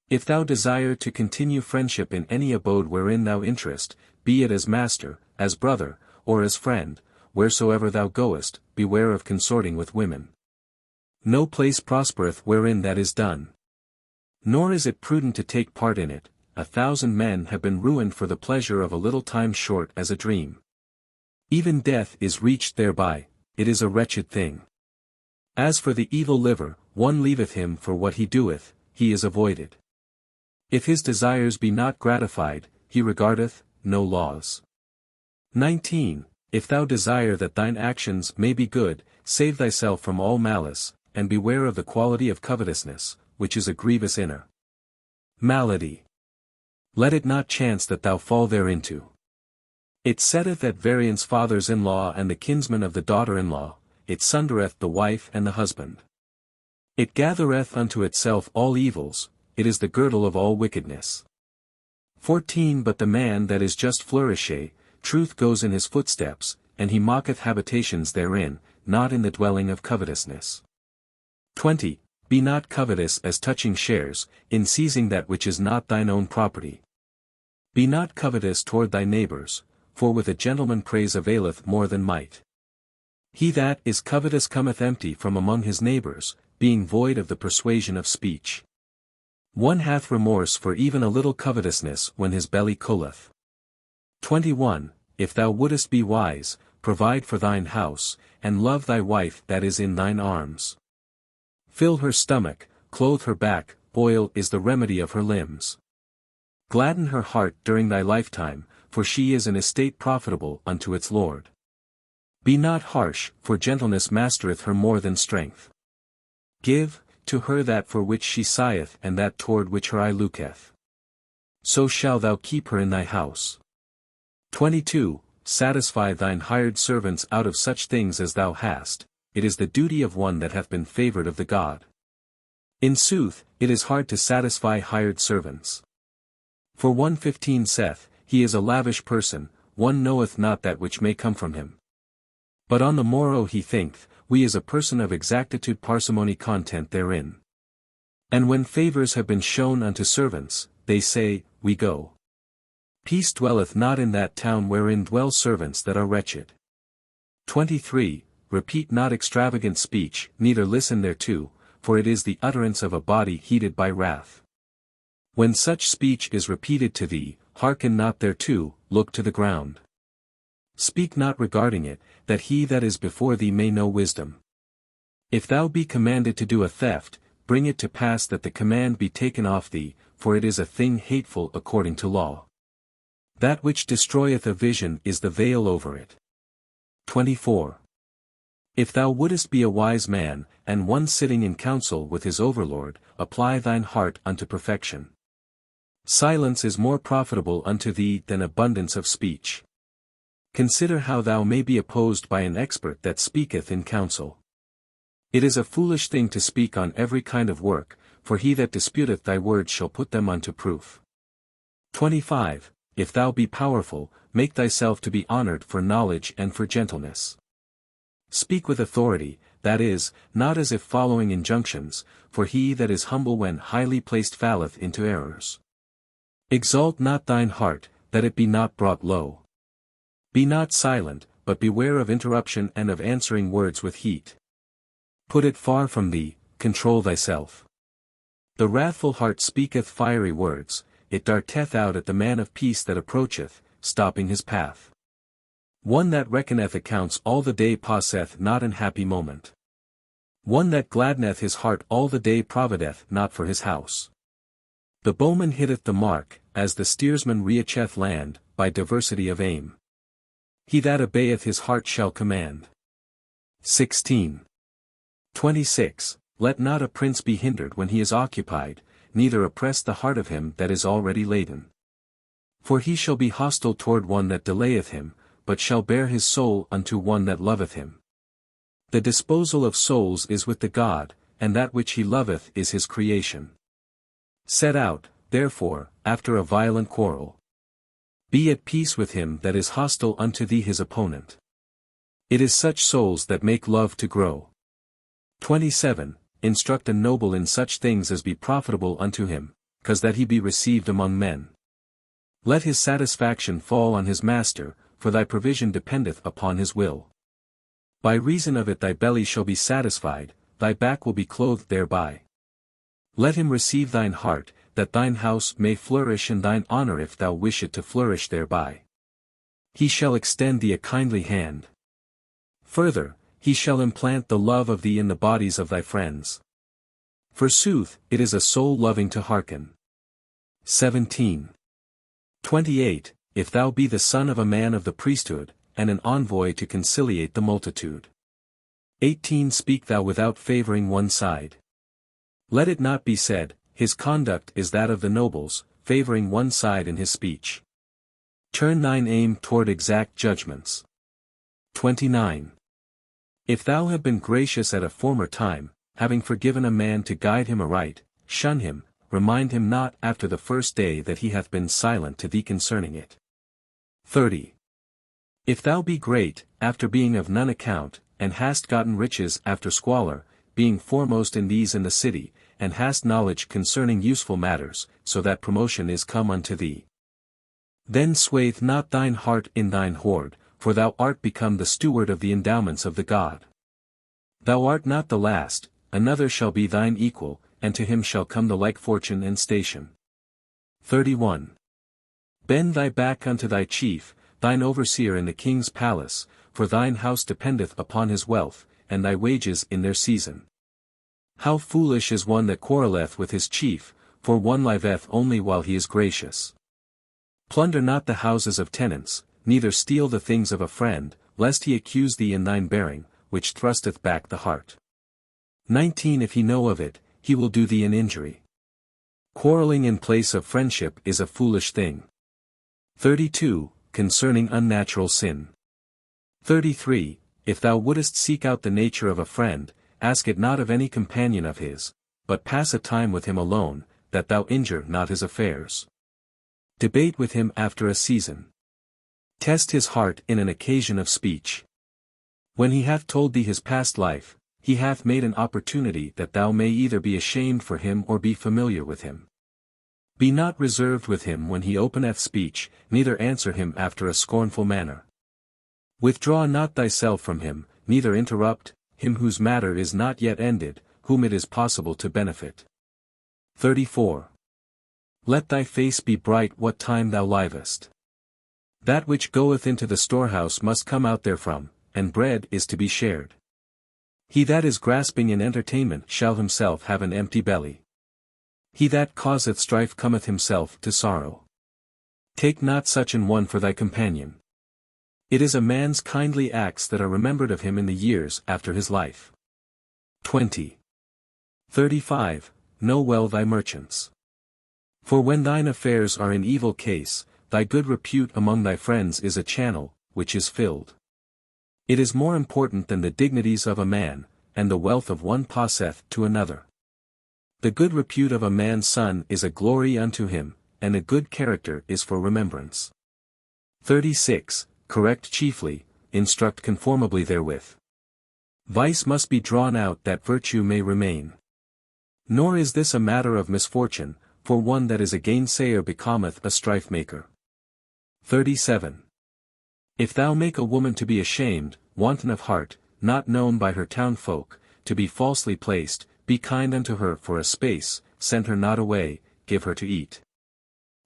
If thou desire to continue friendship in any abode wherein thou interest, be it as master, as brother, or as friend, wheresoever thou goest, beware of consorting with women. No place prospereth wherein that is done. Nor is it prudent to take part in it, 1,000 men have been ruined for the pleasure of a little time short as a dream. Even death is reached thereby, it is a wretched thing. As for the evil liver, one leaveth him for what he doeth, he is avoided. If his desires be not gratified, he regardeth, no laws. 19. If thou desire that thine actions may be good, save thyself from all malice, and beware of the quality of covetousness, which is a grievous inner malady. Let it not chance that thou fall thereinto. It setteth at variance fathers-in-law and the kinsmen of the daughter-in-law, it sundereth the wife and the husband. It gathereth unto itself all evils, it is the girdle of all wickedness. 14. But the man that is just flourisheth, truth goes in his footsteps, and he mocketh habitations therein, not in the dwelling of covetousness. 20. Be not covetous as touching shares, in seizing that which is not thine own property. Be not covetous toward thy neighbors, for with a gentleman praise availeth more than might. He that is covetous cometh empty from among his neighbors, being void of the persuasion of speech. One hath remorse for even a little covetousness when his belly cooleth. 21. If thou wouldest be wise, provide for thine house, and love thy wife that is in thine arms. Fill her stomach, clothe her back, oil is the remedy of her limbs. Gladden her heart during thy lifetime, for she is an estate profitable unto its Lord. Be not harsh, for gentleness mastereth her more than strength. Give to her that for which she sigheth and that toward which her eye looketh. So shalt thou keep her in thy house. 22. Satisfy thine hired servants out of such things as thou hast, it is the duty of one that hath been favored of the God. In sooth, it is hard to satisfy hired servants. For 1:15 saith, he is a lavish person, one knoweth not that which may come from him. But on the morrow he thinketh, we is a person of exactitude parsimony content therein. And when favors have been shown unto servants, they say, we go. Peace dwelleth not in that town wherein dwell servants that are wretched. 23. Repeat not extravagant speech, neither listen thereto, for it is the utterance of a body heated by wrath. When such speech is repeated to thee, hearken not thereto, look to the ground. Speak not regarding it, that he that is before thee may know wisdom. If thou be commanded to do a theft, bring it to pass that the command be taken off thee, for it is a thing hateful according to law. That which destroyeth a vision is the veil over it. 24. If thou wouldest be a wise man, and one sitting in counsel with his overlord, apply thine heart unto perfection. Silence is more profitable unto thee than abundance of speech. Consider how thou may be opposed by an expert that speaketh in counsel. It is a foolish thing to speak on every kind of work, for he that disputeth thy words shall put them unto proof. 25. If thou be powerful, make thyself to be honored for knowledge and for gentleness. Speak with authority, that is, not as if following injunctions, for he that is humble when highly placed falleth into errors. Exalt not thine heart, that it be not brought low. Be not silent, but beware of interruption and of answering words with heat. Put it far from thee, control thyself. The wrathful heart speaketh fiery words, it darteth out at the man of peace that approacheth, stopping his path. One that reckoneth accounts all the day passeth not an happy moment. One that gladdeneth his heart all the day provideth not for his house. The bowman hitteth the mark, as the steersman reacheth land, by diversity of aim. He that obeyeth his heart shall command. 16. 26. Let not a prince be hindered when he is occupied, neither oppress the heart of him that is already laden. For he shall be hostile toward one that delayeth him, but shall bear his soul unto one that loveth him. The disposal of souls is with the God, and that which he loveth is his creation. Set out, therefore, after a violent quarrel. Be at peace with him that is hostile unto thee his opponent. It is such souls that make love to grow. 27. Instruct a noble in such things as be profitable unto him, cause that he be received among men. Let his satisfaction fall on his master, for thy provision dependeth upon his will. By reason of it thy belly shall be satisfied, thy back will be clothed thereby. Let him receive thine heart, that thine house may flourish and thine honor if thou wish it to flourish thereby. He shall extend thee a kindly hand. Further, he shall implant the love of thee in the bodies of thy friends. Forsooth, it is a soul loving to hearken. 17. 28. if thou be the son of a man of the priesthood, and an envoy to conciliate the multitude. 18 Speak thou without favoring one side. Let it not be said, his conduct is that of the nobles, favoring one side in his speech. Turn thine aim toward exact judgments. 29. If thou have been gracious at a former time, having forgiven a man to guide him aright, shun him, remind him not after the first day that he hath been silent to thee concerning it. 30. If thou be great, after being of none account, and hast gotten riches after squalor, being foremost in these in the city, and hast knowledge concerning useful matters, so that promotion is come unto thee. Then swathe not thine heart in thine hoard, for thou art become the steward of the endowments of the God. Thou art not the last, another shall be thine equal, and to him shall come the like fortune and station. 31. Bend thy back unto thy chief, thine overseer in the king's palace, for thine house dependeth upon his wealth, and thy wages in their season. How foolish is one that quarrelleth with his chief, for one liveth only while he is gracious. Plunder not the houses of tenants, neither steal the things of a friend, lest he accuse thee in thine bearing, which thrusteth back the heart. 19 If he know of it, he will do thee an injury. Quarrelling in place of friendship is a foolish thing. 32. Concerning unnatural sin. 33. If thou wouldest seek out the nature of a friend, ask it not of any companion of his, but pass a time with him alone, that thou injure not his affairs. Debate with him after a season. Test his heart in an occasion of speech. When he hath told thee his past life, he hath made an opportunity that thou may either be ashamed for him or be familiar with him. Be not reserved with him when he openeth speech, neither answer him after a scornful manner. Withdraw not thyself from him, neither interrupt him whose matter is not yet ended, whom it is possible to benefit. 34. Let thy face be bright what time thou livest. That which goeth into the storehouse must come out therefrom, and bread is to be shared. He that is grasping in entertainment shall himself have an empty belly. He that causeth strife cometh himself to sorrow. Take not such an one for thy companion. It is a man's kindly acts that are remembered of him in the years after his life. 20. 35. Know well thy merchants. For when thine affairs are in evil case, thy good repute among thy friends is a channel, which is filled. It is more important than the dignities of a man, and the wealth of one passeth to another. The good repute of a man's son is a glory unto him, and a good character is for remembrance. 36. Correct chiefly, instruct conformably therewith. Vice must be drawn out that virtue may remain. Nor is this a matter of misfortune, for one that is a gainsayer becometh a strife-maker. 37. If thou make a woman to be ashamed, wanton of heart, not known by her townfolk, to be falsely placed, be kind unto her for a space, send her not away, give her to eat.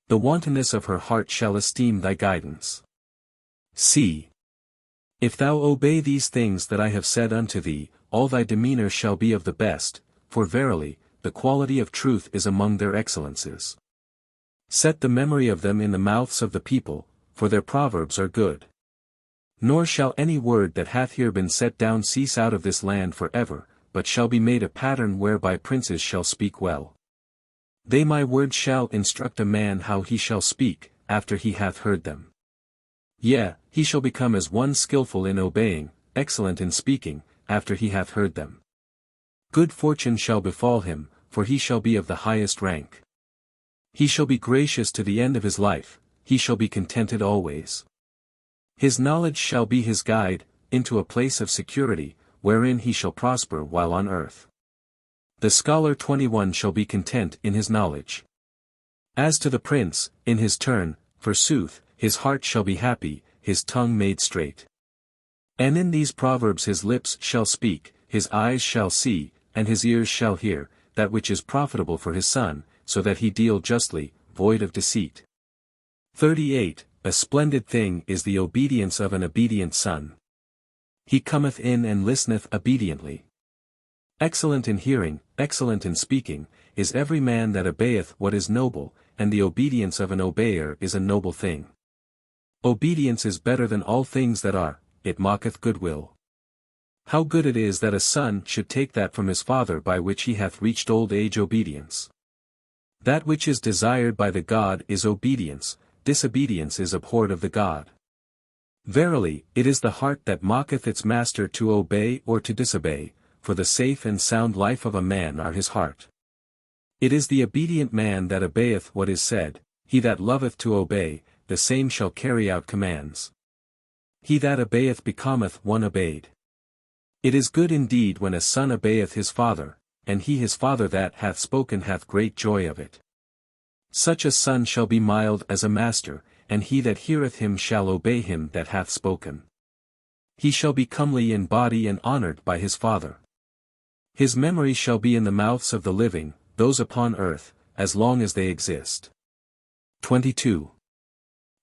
The wantonness of her heart shall esteem thy guidance. C. If thou obey these things that I have said unto thee, all thy demeanor shall be of the best, for verily, the quality of truth is among their excellences. Set the memory of them in the mouths of the people, for their proverbs are good. Nor shall any word that hath here been set down cease out of this land for ever, but shall be made a pattern whereby princes shall speak well. They my words shall instruct a man how he shall speak, after he hath heard them. Yea, he shall become as one skillful in obeying, excellent in speaking, after he hath heard them. Good fortune shall befall him, for he shall be of the highest rank. He shall be gracious to the end of his life, he shall be contented always. His knowledge shall be his guide, into a place of security, wherein he shall prosper while on earth. The scholar 21 shall be content in his knowledge. As to the prince, in his turn, forsooth, his heart shall be happy, his tongue made straight. And in these proverbs his lips shall speak, his eyes shall see, and his ears shall hear, that which is profitable for his son, so that he deal justly, void of deceit. 38. A splendid thing is the obedience of an obedient son. He cometh in and listeneth obediently. Excellent in hearing, excellent in speaking, is every man that obeyeth what is noble, and the obedience of an obeyer is a noble thing. Obedience is better than all things that are, it mocketh goodwill. How good it is that a son should take that from his father by which he hath reached old age obedience. That which is desired by the God is obedience, disobedience is abhorred of the God. Verily, it is the heart that mocketh its master to obey or to disobey, for the safe and sound life of a man are his heart. It is the obedient man that obeyeth what is said, he that loveth to obey, the same shall carry out commands. He that obeyeth becometh one obeyed. It is good indeed when a son obeyeth his father, and he his father that hath spoken hath great joy of it. Such a son shall be mild as a master, and he that heareth him shall obey him that hath spoken. He shall be comely in body and honored by his father. His memory shall be in the mouths of the living, those upon earth, as long as they exist. 22.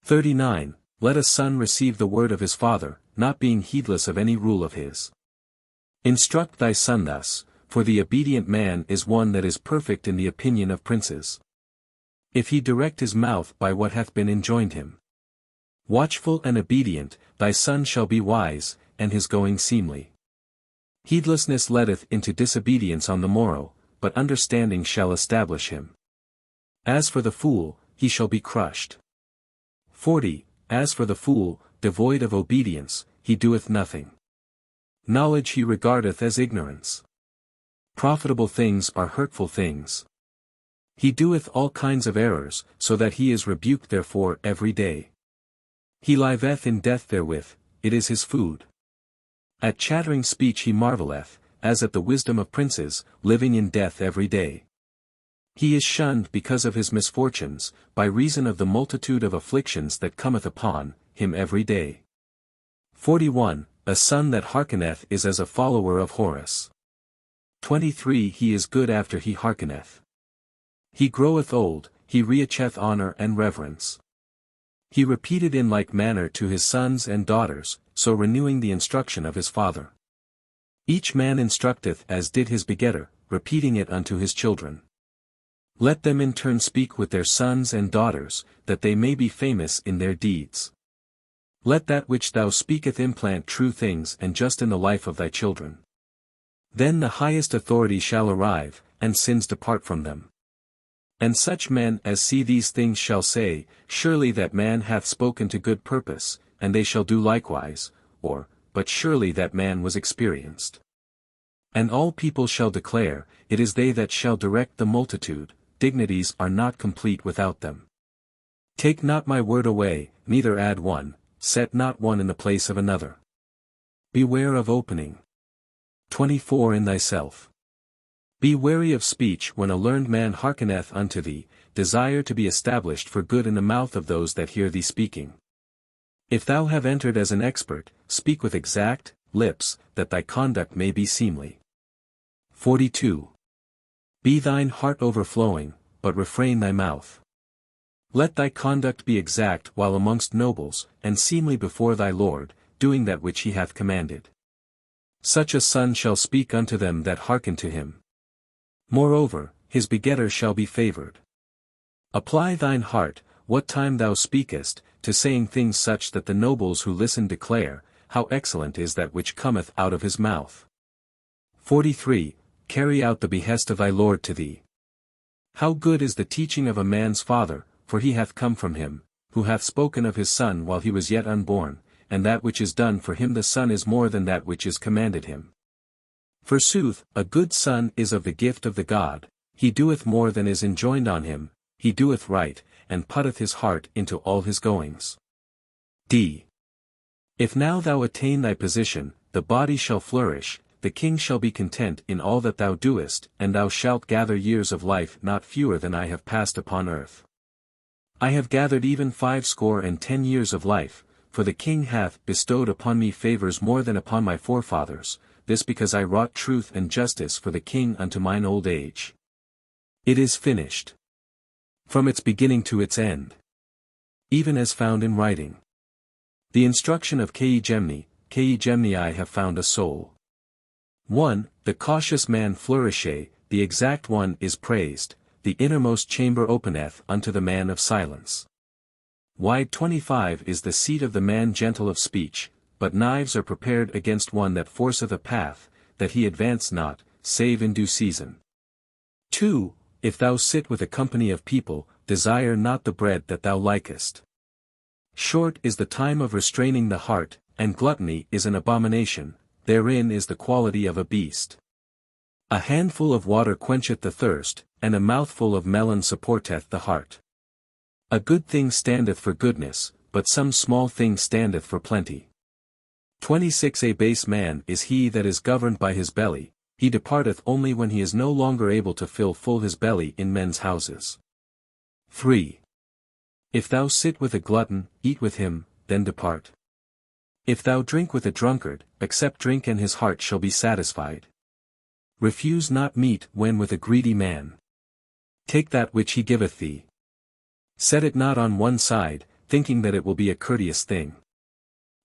39. Let a son receive the word of his father, not being heedless of any rule of his. Instruct thy son thus, for the obedient man is one that is perfect in the opinion of princes. If he direct his mouth by what hath been enjoined him. Watchful and obedient, thy son shall be wise, and his going seemly. Heedlessness leadeth into disobedience on the morrow, but understanding shall establish him. As for the fool, he shall be crushed. 40. As for the fool, devoid of obedience, he doeth nothing. Knowledge he regardeth as ignorance. Profitable things are hurtful things. He doeth all kinds of errors, so that he is rebuked therefore every day. He liveth in death therewith, it is his food. At chattering speech he marvelleth, as at the wisdom of princes, living in death every day. He is shunned because of his misfortunes, by reason of the multitude of afflictions that cometh upon him every day. 41. A son that hearkeneth is as a follower of Horus. 23. He is good after he hearkeneth. He groweth old, he reacheth honor and reverence. He repeated in like manner to his sons and daughters, so renewing the instruction of his father. Each man instructeth as did his begetter, repeating it unto his children. Let them in turn speak with their sons and daughters, that they may be famous in their deeds. Let that which thou speaketh implant true things and just in the life of thy children. Then the highest authority shall arrive, and sins depart from them. And such men as see these things shall say, surely that man hath spoken to good purpose, and they shall do likewise, or, but surely that man was experienced. And all people shall declare, it is they that shall direct the multitude, dignities are not complete without them. Take not my word away, neither add one, set not one in the place of another. Beware of opening. 24. In thyself. Be wary of speech when a learned man hearkeneth unto thee, desire to be established for good in the mouth of those that hear thee speaking. If thou have entered as an expert, speak with exact lips, that thy conduct may be seemly. 42. Be thine heart overflowing, but refrain thy mouth. Let thy conduct be exact while amongst nobles, and seemly before thy Lord, doing that which he hath commanded. Such a son shall speak unto them that hearken to him. Moreover, his begetter shall be favored. Apply thine heart, what time thou speakest, to saying things such that the nobles who listen declare, how excellent is that which cometh out of his mouth. 43. Carry out the behest of thy Lord to thee. How good is the teaching of a man's father, for he hath come from him, who hath spoken of his son while he was yet unborn, and that which is done for him the son is more than that which is commanded him. Forsooth, a good son is of the gift of the God, he doeth more than is enjoined on him, he doeth right, and putteth his heart into all his goings. D. If now thou attain thy position, the body shall flourish, the king shall be content in all that thou doest, and thou shalt gather years of life not fewer than I have passed upon earth. I have gathered even 50 years of life, for the king hath bestowed upon me favors more than upon my forefathers, this because I wrought truth and justice for the king unto mine old age. It is finished. From its beginning to its end. Even as found in writing. The instruction of Ke'Gemini, I have found a soul. 1. The cautious man flourisheth, the exact one is praised, the innermost chamber openeth unto the man of silence. wide 25 is the seat of the man gentle of speech, but knives are prepared against one that forceth a path, that he advance not, save in due season. 2. If thou sit with a company of people, desire not the bread that thou likest. Short is the time of restraining the heart, and gluttony is an abomination, therein is the quality of a beast. A handful of water quencheth the thirst, and a mouthful of melon supporteth the heart. A good thing standeth for goodness, but some small thing standeth for plenty. 26 A base man is he that is governed by his belly, he departeth only when he is no longer able to fill full his belly in men's houses. 3. If thou sit with a glutton, eat with him, then depart. If thou drink with a drunkard, accept drink and his heart shall be satisfied. Refuse not meat when with a greedy man. Take that which he giveth thee. Set it not on one side, thinking that it will be a courteous thing.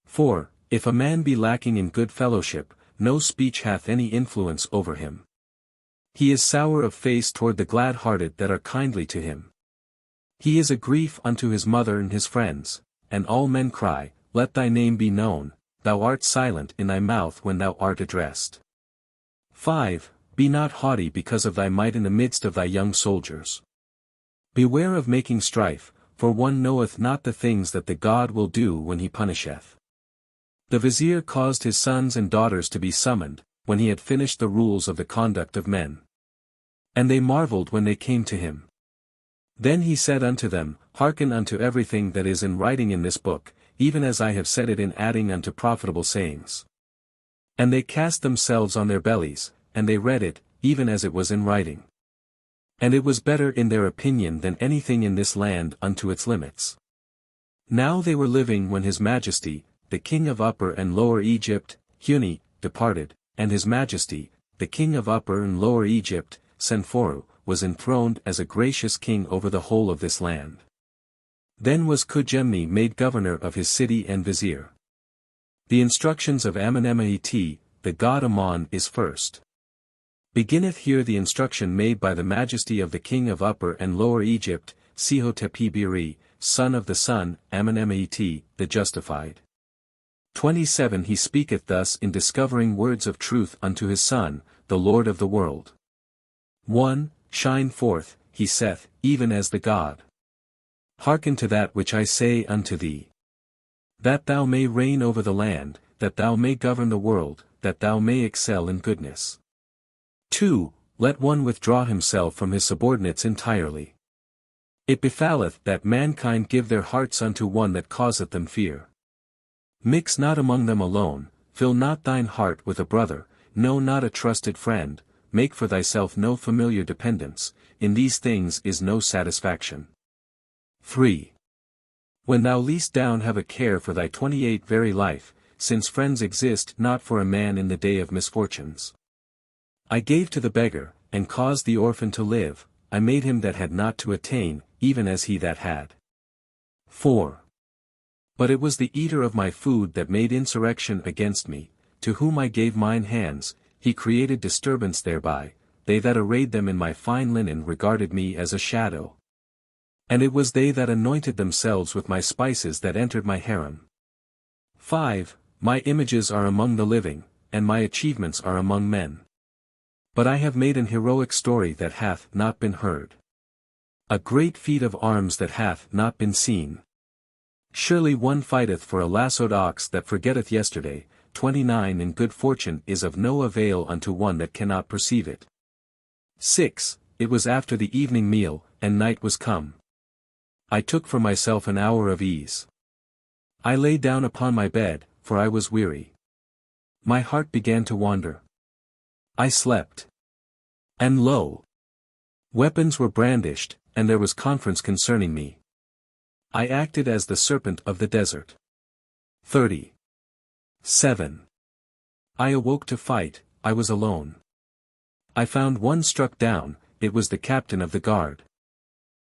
4. If a man be lacking in good fellowship, no speech hath any influence over him. He is sour of face toward the glad-hearted that are kindly to him. He is a grief unto his mother and his friends, and all men cry, Let thy name be known, thou art silent in thy mouth when thou art addressed. 5. Be not haughty because of thy might in the midst of thy young soldiers. Beware of making strife, for one knoweth not the things that the God will do when he punisheth. The vizier caused his sons and daughters to be summoned, when he had finished the rules of the conduct of men. And they marveled when they came to him. Then he said unto them, Hearken unto everything that is in writing in this book, even as I have said it in adding unto profitable sayings. And they cast themselves on their bellies, and they read it, even as it was in writing. And it was better in their opinion than anything in this land unto its limits. Now they were living when His Majesty, the King of Upper and Lower Egypt, Huni, departed, and His Majesty, the King of Upper and Lower Egypt, Senforu, was enthroned as a gracious king over the whole of this land. Then was Ke'Gemini made governor of his city and vizier. The instructions of Amenemhet, the god Amon is first. Beginneth here the instruction made by the Majesty of the King of Upper and Lower Egypt, Ptah-Hotep, son of the Sun, Amenemhet, the Justified. 27 He speaketh thus in discovering words of truth unto his Son, the Lord of the world. 1. Shine forth, he saith, even as the God. Hearken to that which I say unto thee. That thou may reign over the land, that thou may govern the world, that thou may excel in goodness. 2. Let one withdraw himself from his subordinates entirely. It befalleth that mankind give their hearts unto one that causeth them fear. Mix not among them alone, fill not thine heart with a brother, no not a trusted friend, make for thyself no familiar dependence, in these things is no satisfaction. 3. When thou least down have a care for thy 28 very life, since friends exist not for a man in the day of misfortunes. I gave to the beggar, and caused the orphan to live, I made him that had not to attain, even as he that had. 4. But it was the eater of my food that made insurrection against me, to whom I gave mine hands, he created disturbance thereby, they that arrayed them in my fine linen regarded me as a shadow. And it was they that anointed themselves with my spices that entered my harem. 5. My images are among the living, and my achievements are among men. But I have made an heroic story that hath not been heard. A great feat of arms that hath not been seen. Surely one fighteth for a lassoed ox that forgetteth yesterday. 29 And good fortune is of no avail unto one that cannot perceive it. 6. It was after the evening meal, and night was come. I took for myself an hour of ease. I lay down upon my bed, for I was weary. My heart began to wander. I slept. And lo! Weapons were brandished, and there was conference concerning me. I acted as the serpent of the desert. 30. 7. I awoke to fight, I was alone. I found one struck down, it was the captain of the guard.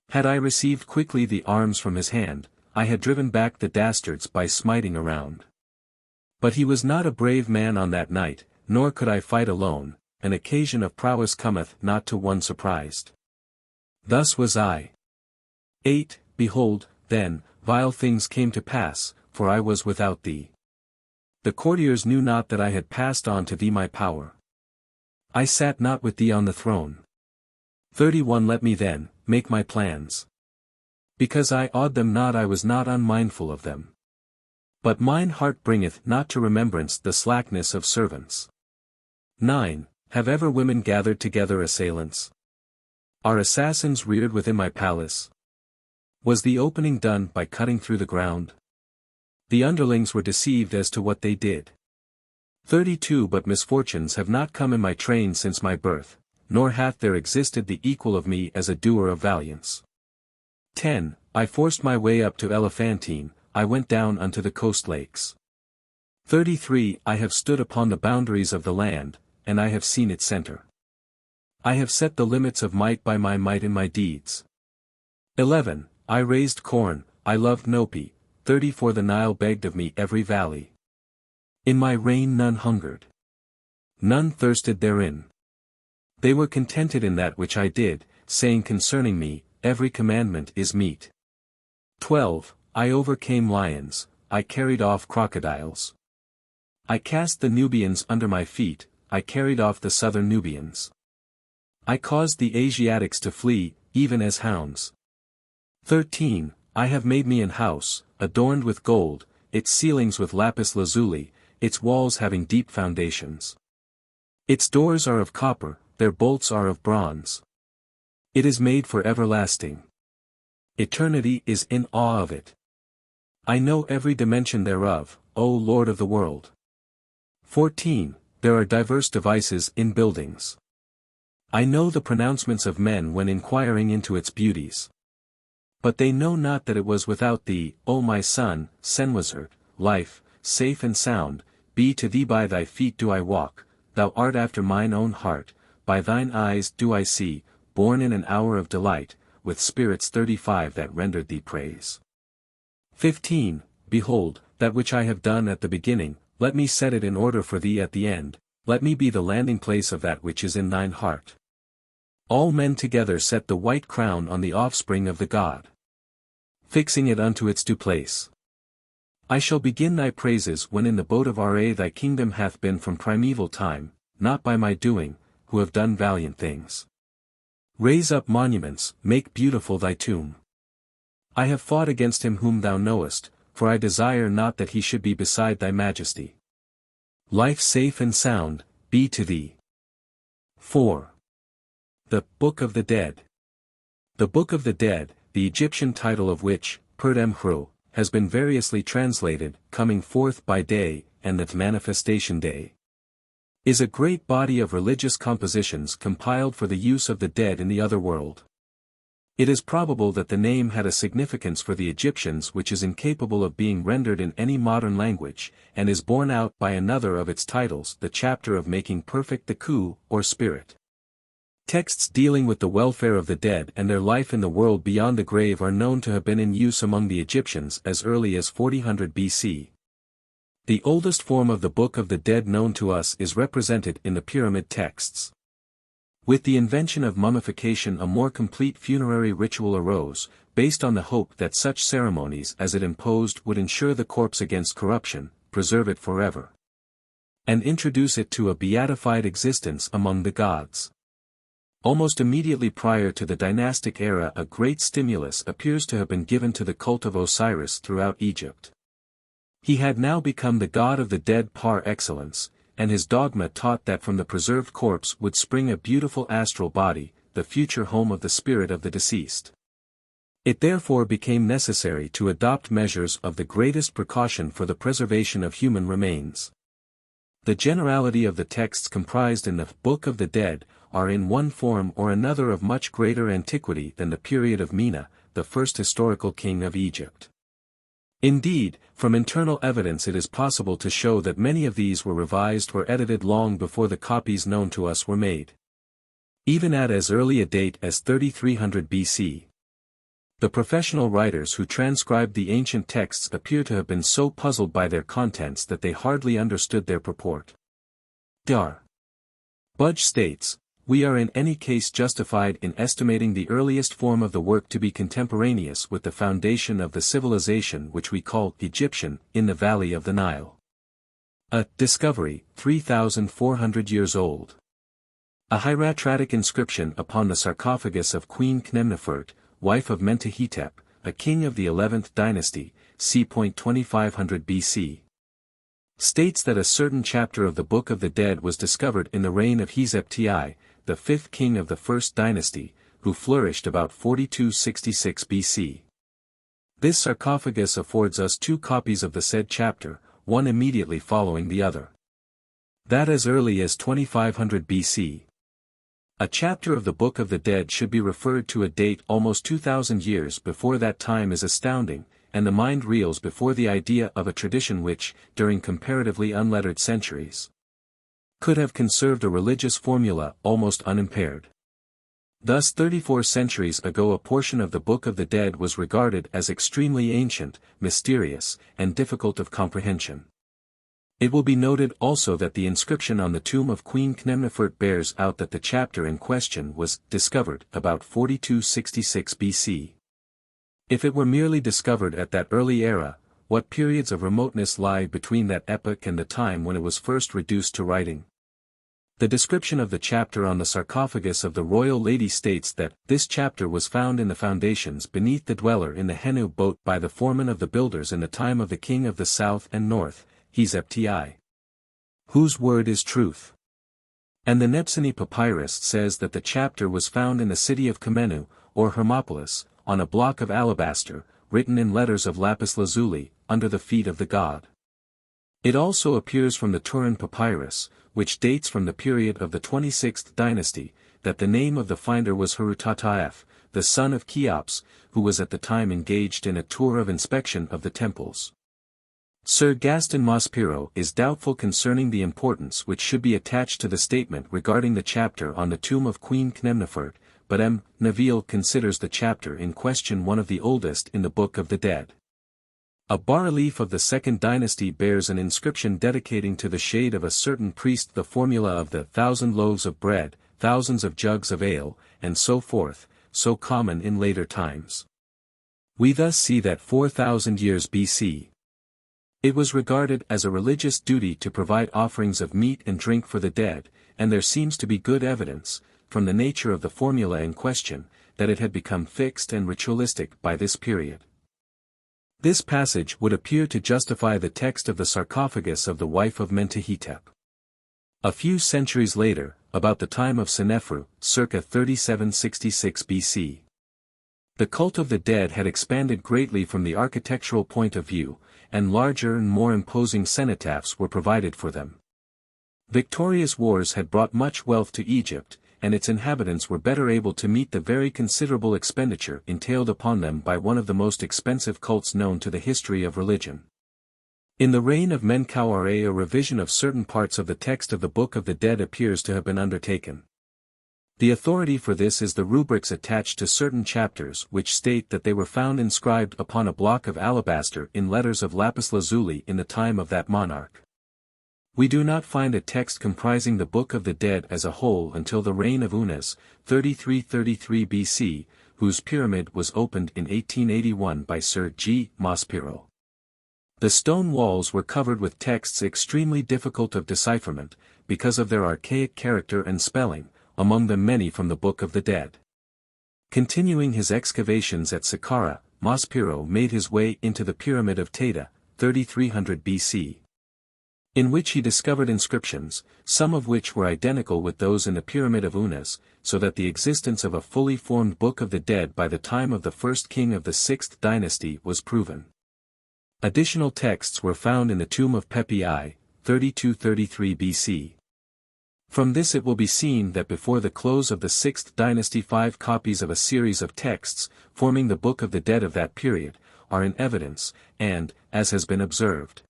Had I received quickly the arms from his hand, I had driven back the dastards by smiting around. But he was not a brave man on that night, nor could I fight alone, an occasion of prowess cometh not to one surprised. Thus was I. 8. Behold, then, vile things came to pass, for I was without thee. The courtiers knew not that I had passed on to thee my power. I sat not with thee on the throne. 31 Let me then, make my plans. Because I awed them not, I was not unmindful of them. But mine heart bringeth not to remembrance the slackness of servants. 9. Have ever women gathered together assailants? Are assassins reared within my palace? Was the opening done by cutting through the ground? The underlings were deceived as to what they did. 32 But misfortunes have not come in my train since my birth, nor hath there existed the equal of me as a doer of valiance. 10. I forced my way up to Elephantine, I went down unto the coast lakes. 33 I have stood upon the boundaries of the land, and I have seen its center. I have set the limits of might by my might in my deeds. 11 I raised corn, I loved Nopi, 34 The Nile begged of me every valley. In my reign none hungered. None thirsted therein. They were contented in that which I did, saying concerning me, every commandment is meet. 12 I overcame lions, I carried off crocodiles. I cast the Nubians under my feet, I carried off the southern Nubians. I caused the Asiatics to flee, even as hounds. 13 I have made me an house, adorned with gold, its ceilings with lapis lazuli, its walls having deep foundations. Its doors are of copper, their bolts are of bronze. It is made for everlasting. Eternity is in awe of it. I know every dimension thereof, O Lord of the world. 14 There are diverse devices in buildings. I know the pronouncements of men when inquiring into its beauties. But they know not that it was without thee, O my son, Senwazert, life, safe and sound, be to thee by thy feet do I walk, thou art after mine own heart, by thine eyes do I see, born in an hour of delight, with spirits 35 that rendered thee praise. 15 Behold, that which I have done at the beginning, let me set it in order for thee at the end, let me be the landing place of that which is in thine heart. All men together set the white crown on the offspring of the god, fixing it unto its due place. I shall begin thy praises when in the boat of Ra thy kingdom hath been from primeval time, not by my doing, who have done valiant things. Raise up monuments, make beautiful thy tomb. I have fought against him whom thou knowest, for I desire not that he should be beside thy majesty. Life safe and sound, be to thee. 4. The Book of the Dead. The Book of the Dead, the Egyptian title of which, Ptah-Hotep, has been variously translated, coming forth by day, and the manifestation day, is a great body of religious compositions compiled for the use of the dead in the other world. It is probable that the name had a significance for the Egyptians which is incapable of being rendered in any modern language, and is borne out by another of its titles, the chapter of making perfect the Khu, or spirit. Texts dealing with the welfare of the dead and their life in the world beyond the grave are known to have been in use among the Egyptians as early as 4000 BC. The oldest form of the Book of the Dead known to us is represented in the pyramid texts. With the invention of mummification a more complete funerary ritual arose, based on the hope that such ceremonies as it imposed would ensure the corpse against corruption, preserve it forever, and introduce it to a beatified existence among the gods. Almost immediately prior to the dynastic era a great stimulus appears to have been given to the cult of Osiris throughout Egypt. He had now become the god of the dead par excellence, and his dogma taught that from the preserved corpse would spring a beautiful astral body, the future home of the spirit of the deceased. It therefore became necessary to adopt measures of the greatest precaution for the preservation of human remains. The generality of the texts comprised in the Book of the Dead are in one form or another of much greater antiquity than the period of Mena, the first historical king of Egypt. Indeed, from internal evidence it is possible to show that many of these were revised or edited long before the copies known to us were made, even at as early a date as 3300 BC. The professional writers who transcribed the ancient texts appear to have been so puzzled by their contents that they hardly understood their purport. Dar. Budge states, We are in any case justified in estimating the earliest form of the work to be contemporaneous with the foundation of the civilization which we call Egyptian, in the valley of the Nile. A discovery, 3,400 years old. A hieratic inscription upon the sarcophagus of Queen Khnumnefert, wife of Ptah-Hotep, a king of the 11th dynasty, c. 2500 BC. States that a certain chapter of the Book of the Dead was discovered in the reign of Hesepti, the 5th king of the 1st dynasty, who flourished about 4266 BC. This sarcophagus affords us 2 copies of the said chapter, one immediately following the other. That as early as 2500 BC. A chapter of the Book of the Dead should be referred to a date almost 2,000 years before that time is astounding, and the mind reels before the idea of a tradition which, during comparatively unlettered centuries, could have conserved a religious formula almost unimpaired. Thus 34 centuries ago a portion of the Book of the Dead was regarded as extremely ancient, mysterious, and difficult of comprehension. It will be noted also that the inscription on the tomb of Queen Khnumnefert bears out that the chapter in question was discovered about 4266 BC. If it were merely discovered at that early era, what periods of remoteness lie between that epoch and the time when it was first reduced to writing? The description of the chapter on the sarcophagus of the royal lady states that this chapter was found in the foundations beneath the dweller in the Henu boat by the foreman of the builders in the time of the king of the south and north, Hesepti, whose word is truth. And the Nebseni papyrus says that the chapter was found in the city of Kamenu, or Hermopolis, on a block of alabaster, written in letters of lapis lazuli, under the feet of the god. It also appears from the Turin papyrus, which dates from the period of the 26th dynasty, that the name of the finder was Harutataf, the son of Cheops, who was at the time engaged in a tour of inspection of the temples. Sir Gaston Maspero is doubtful concerning the importance which should be attached to the statement regarding the chapter on the tomb of Queen Khnumnefert, but M. Neville considers the chapter in question one of the oldest in the Book of the Dead. A bas-relief of the 2nd dynasty bears an inscription dedicating to the shade of a certain priest the formula of the 1,000 loaves of bread, thousands of jugs of ale, and so forth, so common in later times. We thus see that 4,000 years BC. It was regarded as a religious duty to provide offerings of meat and drink for the dead, and there seems to be good evidence, from the nature of the formula in question, that it had become fixed and ritualistic by this period. This passage would appear to justify the text of the sarcophagus of the wife of Ptah-Hotep. A few centuries later, about the time of Senefru, circa 3766 BC. The cult of the dead had expanded greatly from the architectural point of view, and larger and more imposing cenotaphs were provided for them. Victorious wars had brought much wealth to Egypt, and its inhabitants were better able to meet the very considerable expenditure entailed upon them by one of the most expensive cults known to the history of religion. In the reign of Menkaure a revision of certain parts of the text of the Book of the Dead appears to have been undertaken. The authority for this is the rubrics attached to certain chapters which state that they were found inscribed upon a block of alabaster in letters of lapis lazuli in the time of that monarch. We do not find a text comprising the Book of the Dead as a whole until the reign of Unas, 3333 BC, whose pyramid was opened in 1881 by Sir G. Maspero. The stone walls were covered with texts extremely difficult of decipherment, because of their archaic character and spelling, among them many from the Book of the Dead. Continuing his excavations at Saqqara, Maspero made his way into the Pyramid of Ptah, 3300 BC. In which he discovered inscriptions, some of which were identical with those in the Pyramid of Unas, so that the existence of a fully formed Book of the Dead by the time of the first king of the 6th dynasty was proven. Additional texts were found in the tomb of Pepi I, 3233 BC. From this it will be seen that before the close of the 6th dynasty 5 copies of a series of texts, forming the Book of the Dead of that period, are in evidence, and, as has been observed,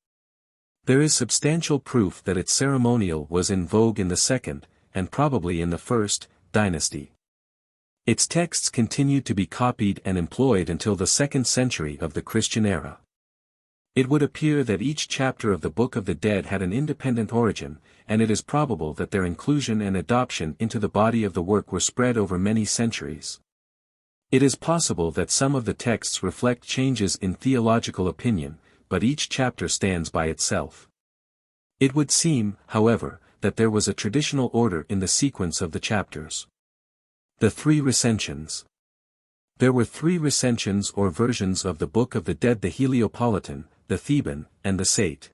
there is substantial proof that its ceremonial was in vogue in the 2nd, and probably in the 1st, dynasty. Its texts continued to be copied and employed until the 2nd century of the Christian era. It would appear that each chapter of the Book of the Dead had an independent origin, and it is probable that their inclusion and adoption into the body of the work were spread over many centuries. It is possible that some of the texts reflect changes in theological opinion, but each chapter stands by itself. It would seem, however, that there was a traditional order in the sequence of the chapters. The three recensions. There were three recensions or versions of the Book of the Dead: the Heliopolitan, the Theban, and the Sate.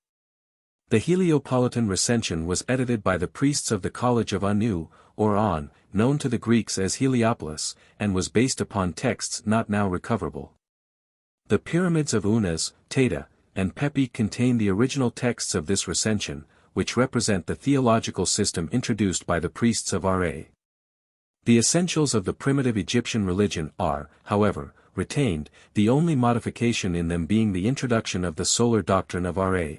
The Heliopolitan recension was edited by the priests of the College of Anu, or On, known to the Greeks as Heliopolis, and was based upon texts not now recoverable. The pyramids of Unas, Teta, and Pepi contain the original texts of this recension, which represent the theological system introduced by the priests of Ra. The essentials of the primitive Egyptian religion are, however, retained, the only modification in them being the introduction of the solar doctrine of Ra.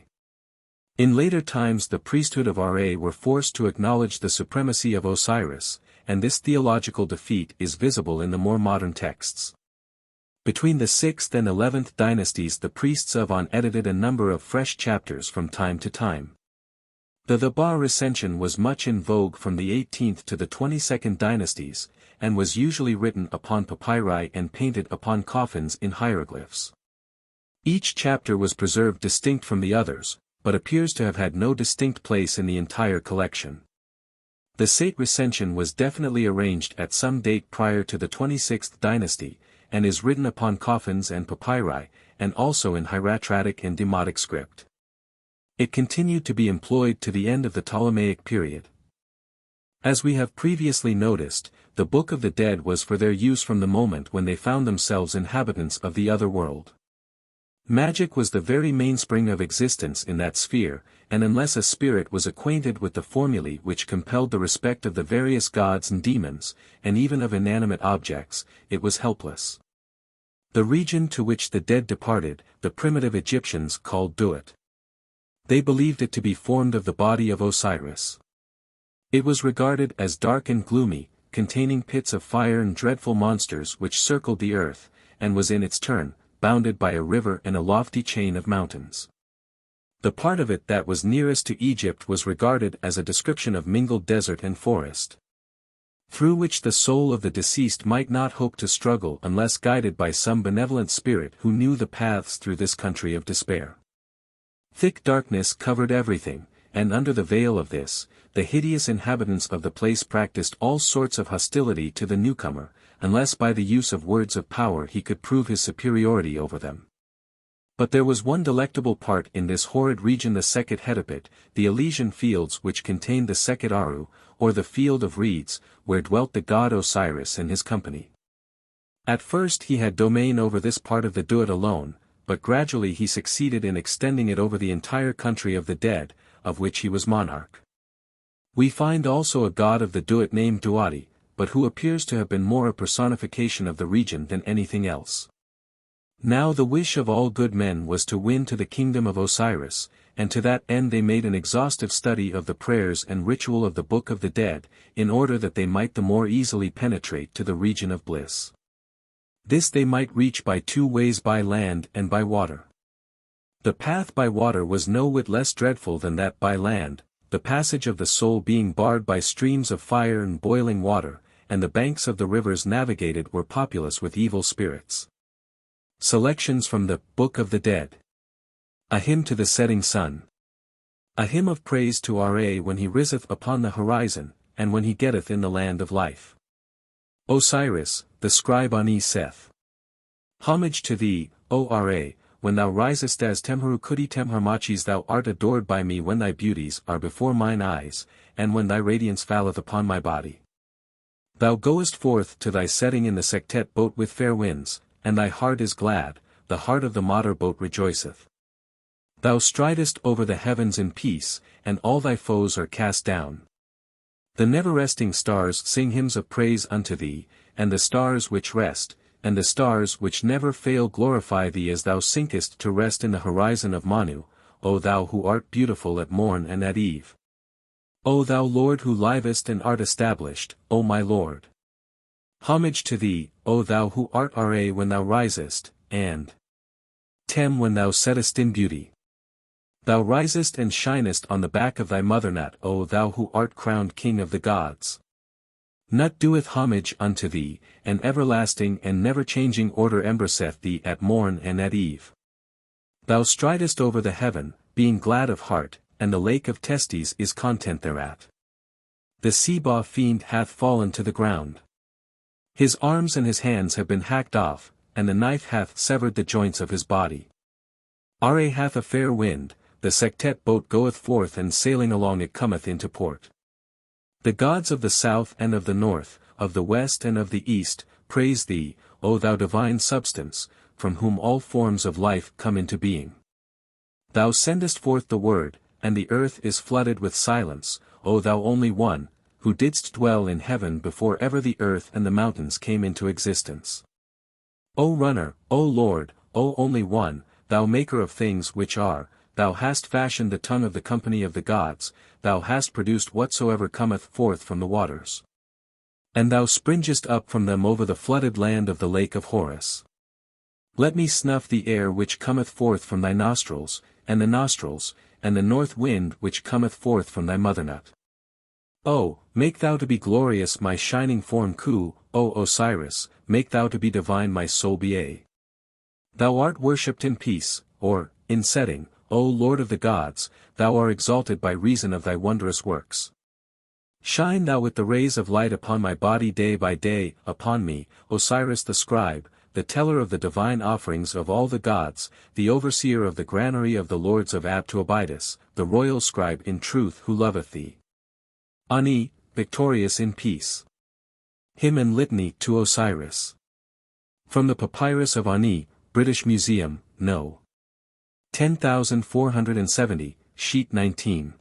In later times the priesthood of Ra were forced to acknowledge the supremacy of Osiris, and this theological defeat is visible in the more modern texts. Between the 6th and 11th dynasties the priests of On edited a number of fresh chapters from time to time. The Thaba recension was much in vogue from the 18th to the 22nd dynasties, and was usually written upon papyri and painted upon coffins in hieroglyphs. Each chapter was preserved distinct from the others, but appears to have had no distinct place in the entire collection. The Sate recension was definitely arranged at some date prior to the 26th dynasty, and is written upon coffins and papyri, and also in hieratic and demotic script. It continued to be employed to the end of the Ptolemaic period. As we have previously noticed, the Book of the Dead was for their use from the moment when they found themselves inhabitants of the other world. Magic was the very mainspring of existence in that sphere, and unless a spirit was acquainted with the formulae which compelled the respect of the various gods and demons, and even of inanimate objects, it was helpless. The region to which the dead departed, the primitive Egyptians called Duat. They believed it to be formed of the body of Osiris. It was regarded as dark and gloomy, containing pits of fire and dreadful monsters which circled the earth, and was in its turn, bounded by a river and a lofty chain of mountains. The part of it that was nearest to Egypt was regarded as a description of mingled desert and forest, through which the soul of the deceased might not hope to struggle unless guided by some benevolent spirit who knew the paths through this country of despair. Thick darkness covered everything, and under the veil of this, the hideous inhabitants of the place practiced all sorts of hostility to the newcomer, unless by the use of words of power he could prove his superiority over them. But there was one delectable part in this horrid region, the Sekhet Hetepet, the Elysian fields which contained the Sekhet Aru, or the field of reeds, where dwelt the god Osiris and his company. At first he had domain over this part of the Duat alone, but gradually he succeeded in extending it over the entire country of the dead, of which he was monarch. We find also a god of the Duat named Duati, but who appears to have been more a personification of the region than anything else. Now the wish of all good men was to win to the kingdom of Osiris, and to that end they made an exhaustive study of the prayers and ritual of the Book of the Dead, in order that they might the more easily penetrate to the region of bliss. This they might reach by two ways, by land and by water. The path by water was no whit less dreadful than that by land, the passage of the soul being barred by streams of fire and boiling water, and the banks of the rivers navigated were populous with evil spirits. Selections from the Book of the Dead. A Hymn to the Setting Sun. A hymn of praise to Ra when he riseth upon the horizon, and when he getteth in the land of life. Osiris, the scribe Ani saith. Homage to thee, O Ra, when thou risest as Temheru Kudi Temharmachis, thou art adored by me when thy beauties are before mine eyes, and when thy radiance falleth upon my body. Thou goest forth to thy setting in the Sektet boat with fair winds, and thy heart is glad, the heart of the motor boat rejoiceth. Thou stridest over the heavens in peace, and all thy foes are cast down. The never-resting stars sing hymns of praise unto thee, and the stars which rest, and the stars which never fail glorify thee as thou sinkest to rest in the horizon of Manu, O thou who art beautiful at morn and at eve. O thou Lord who livest and art established, O my Lord. Homage to thee, O thou who art Ra when thou risest, and Tem when thou settest in beauty. Thou risest and shinest on the back of thy mother Nut, O thou who art crowned king of the gods. Nut doeth homage unto thee, and everlasting and never-changing order embraceth thee at morn and at eve. Thou stridest over the heaven, being glad of heart, and the lake of Testes is content thereat. The Seba fiend hath fallen to the ground. His arms and his hands have been hacked off, and the knife hath severed the joints of his body. Are hath a fair wind, the Sektet boat goeth forth and sailing along it cometh into port. The gods of the south and of the north, of the west and of the east, praise thee, O thou divine substance, from whom all forms of life come into being. Thou sendest forth the word, and the earth is flooded with silence, O thou only one, who didst dwell in heaven before ever the earth and the mountains came into existence. O runner, O Lord, O only one, thou maker of things which are, thou hast fashioned the tongue of the company of the gods, thou hast produced whatsoever cometh forth from the waters. And thou springest up from them over the flooded land of the lake of Horus. Let me snuff the air which cometh forth from thy nostrils, and the north wind which cometh forth from thy mother Nut. O, make thou to be glorious my shining form Ku, O Osiris, make thou to be divine my soul Ba. Thou art worshipped in peace, or, in setting, O Lord of the gods, thou art exalted by reason of thy wondrous works. Shine thou with the rays of light upon my body day by day, upon me, Osiris the scribe, the teller of the divine offerings of all the gods, the overseer of the granary of the lords of Ptah-Hotep, the royal scribe in truth who loveth thee. Ani, victorious in peace. Hymn and Litany to Osiris. From the Papyrus of Ani, British Museum, No. 10470, sheet 19.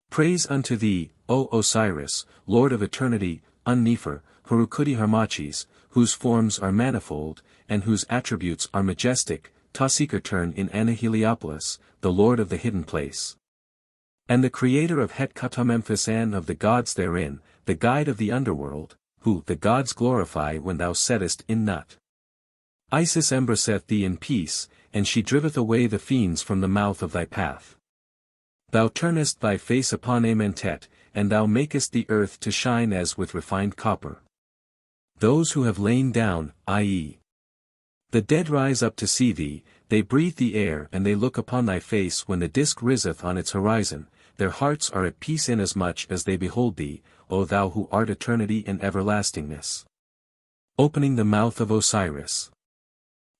Praise unto thee, O Osiris, Lord of eternity, Un-Nefer, Harukudi Harmachis, whose forms are manifold, and whose attributes are majestic, Tasekertern in Anaheliopolis, the Lord of the hidden place. And the creator of Het-Kata-Memphis and of the gods therein, the guide of the underworld, who the gods glorify when thou settest in Nut. Isis embraceth thee in peace, and she driveth away the fiends from the mouth of thy path. Thou turnest thy face upon Amentet, and thou makest the earth to shine as with refined copper. Those who have lain down, i.e. the dead rise up to see thee, they breathe the air and they look upon thy face when the disk riseth on its horizon, their hearts are at peace inasmuch as they behold thee, O thou who art eternity and everlastingness. Opening the mouth of Osiris.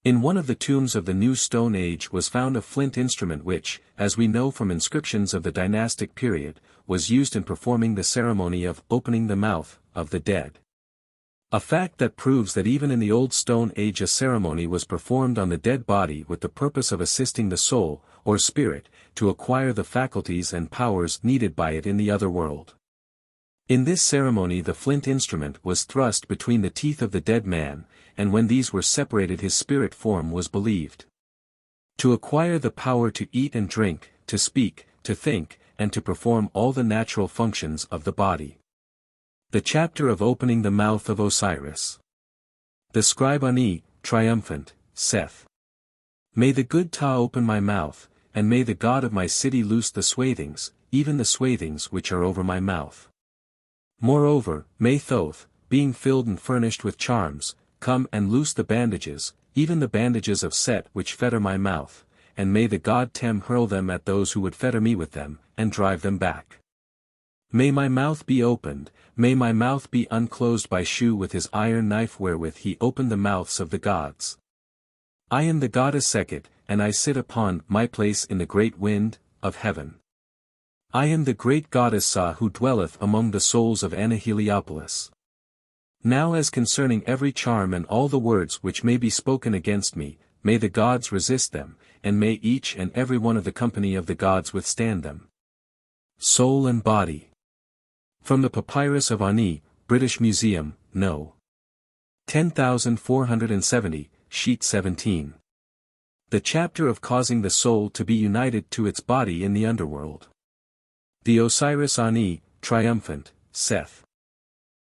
In one of the tombs of the New Stone Age was found a flint instrument which, as we know from inscriptions of the dynastic period, was used in performing the ceremony of opening the mouth of the dead. A fact that proves that even in the Old Stone Age a ceremony was performed on the dead body with the purpose of assisting the soul, or spirit, to acquire the faculties and powers needed by it in the other world. In this ceremony the flint instrument was thrust between the teeth of the dead man, and when these were separated his spirit form was believed to acquire the power to eat and drink, to speak, to think, and to perform all the natural functions of the body. The chapter of opening the mouth of Osiris. The scribe Ani, triumphant, saith, May the good Ptah open my mouth, and may the god of my city loose the swathings, even the swathings which are over my mouth. Moreover, may Thoth, being filled and furnished with charms, come and loose the bandages, even the bandages of Set which fetter my mouth, and may the god Tem hurl them at those who would fetter me with them, and drive them back. May my mouth be opened, may my mouth be unclosed by Shu with his iron knife wherewith he opened the mouths of the gods. I am the goddess Sekhet, and I sit upon my place in the great wind of heaven. I am the great goddess Sa who dwelleth among the souls of Anaheliopolis. Now as concerning every charm and all the words which may be spoken against me, may the gods resist them, and may each and every one of the company of the gods withstand them. Soul and body. From the Papyrus of Ani, British Museum, No. 10470, sheet 17. The chapter of causing the soul to be united to its body in the underworld. The Osiris Ani, triumphant, saith,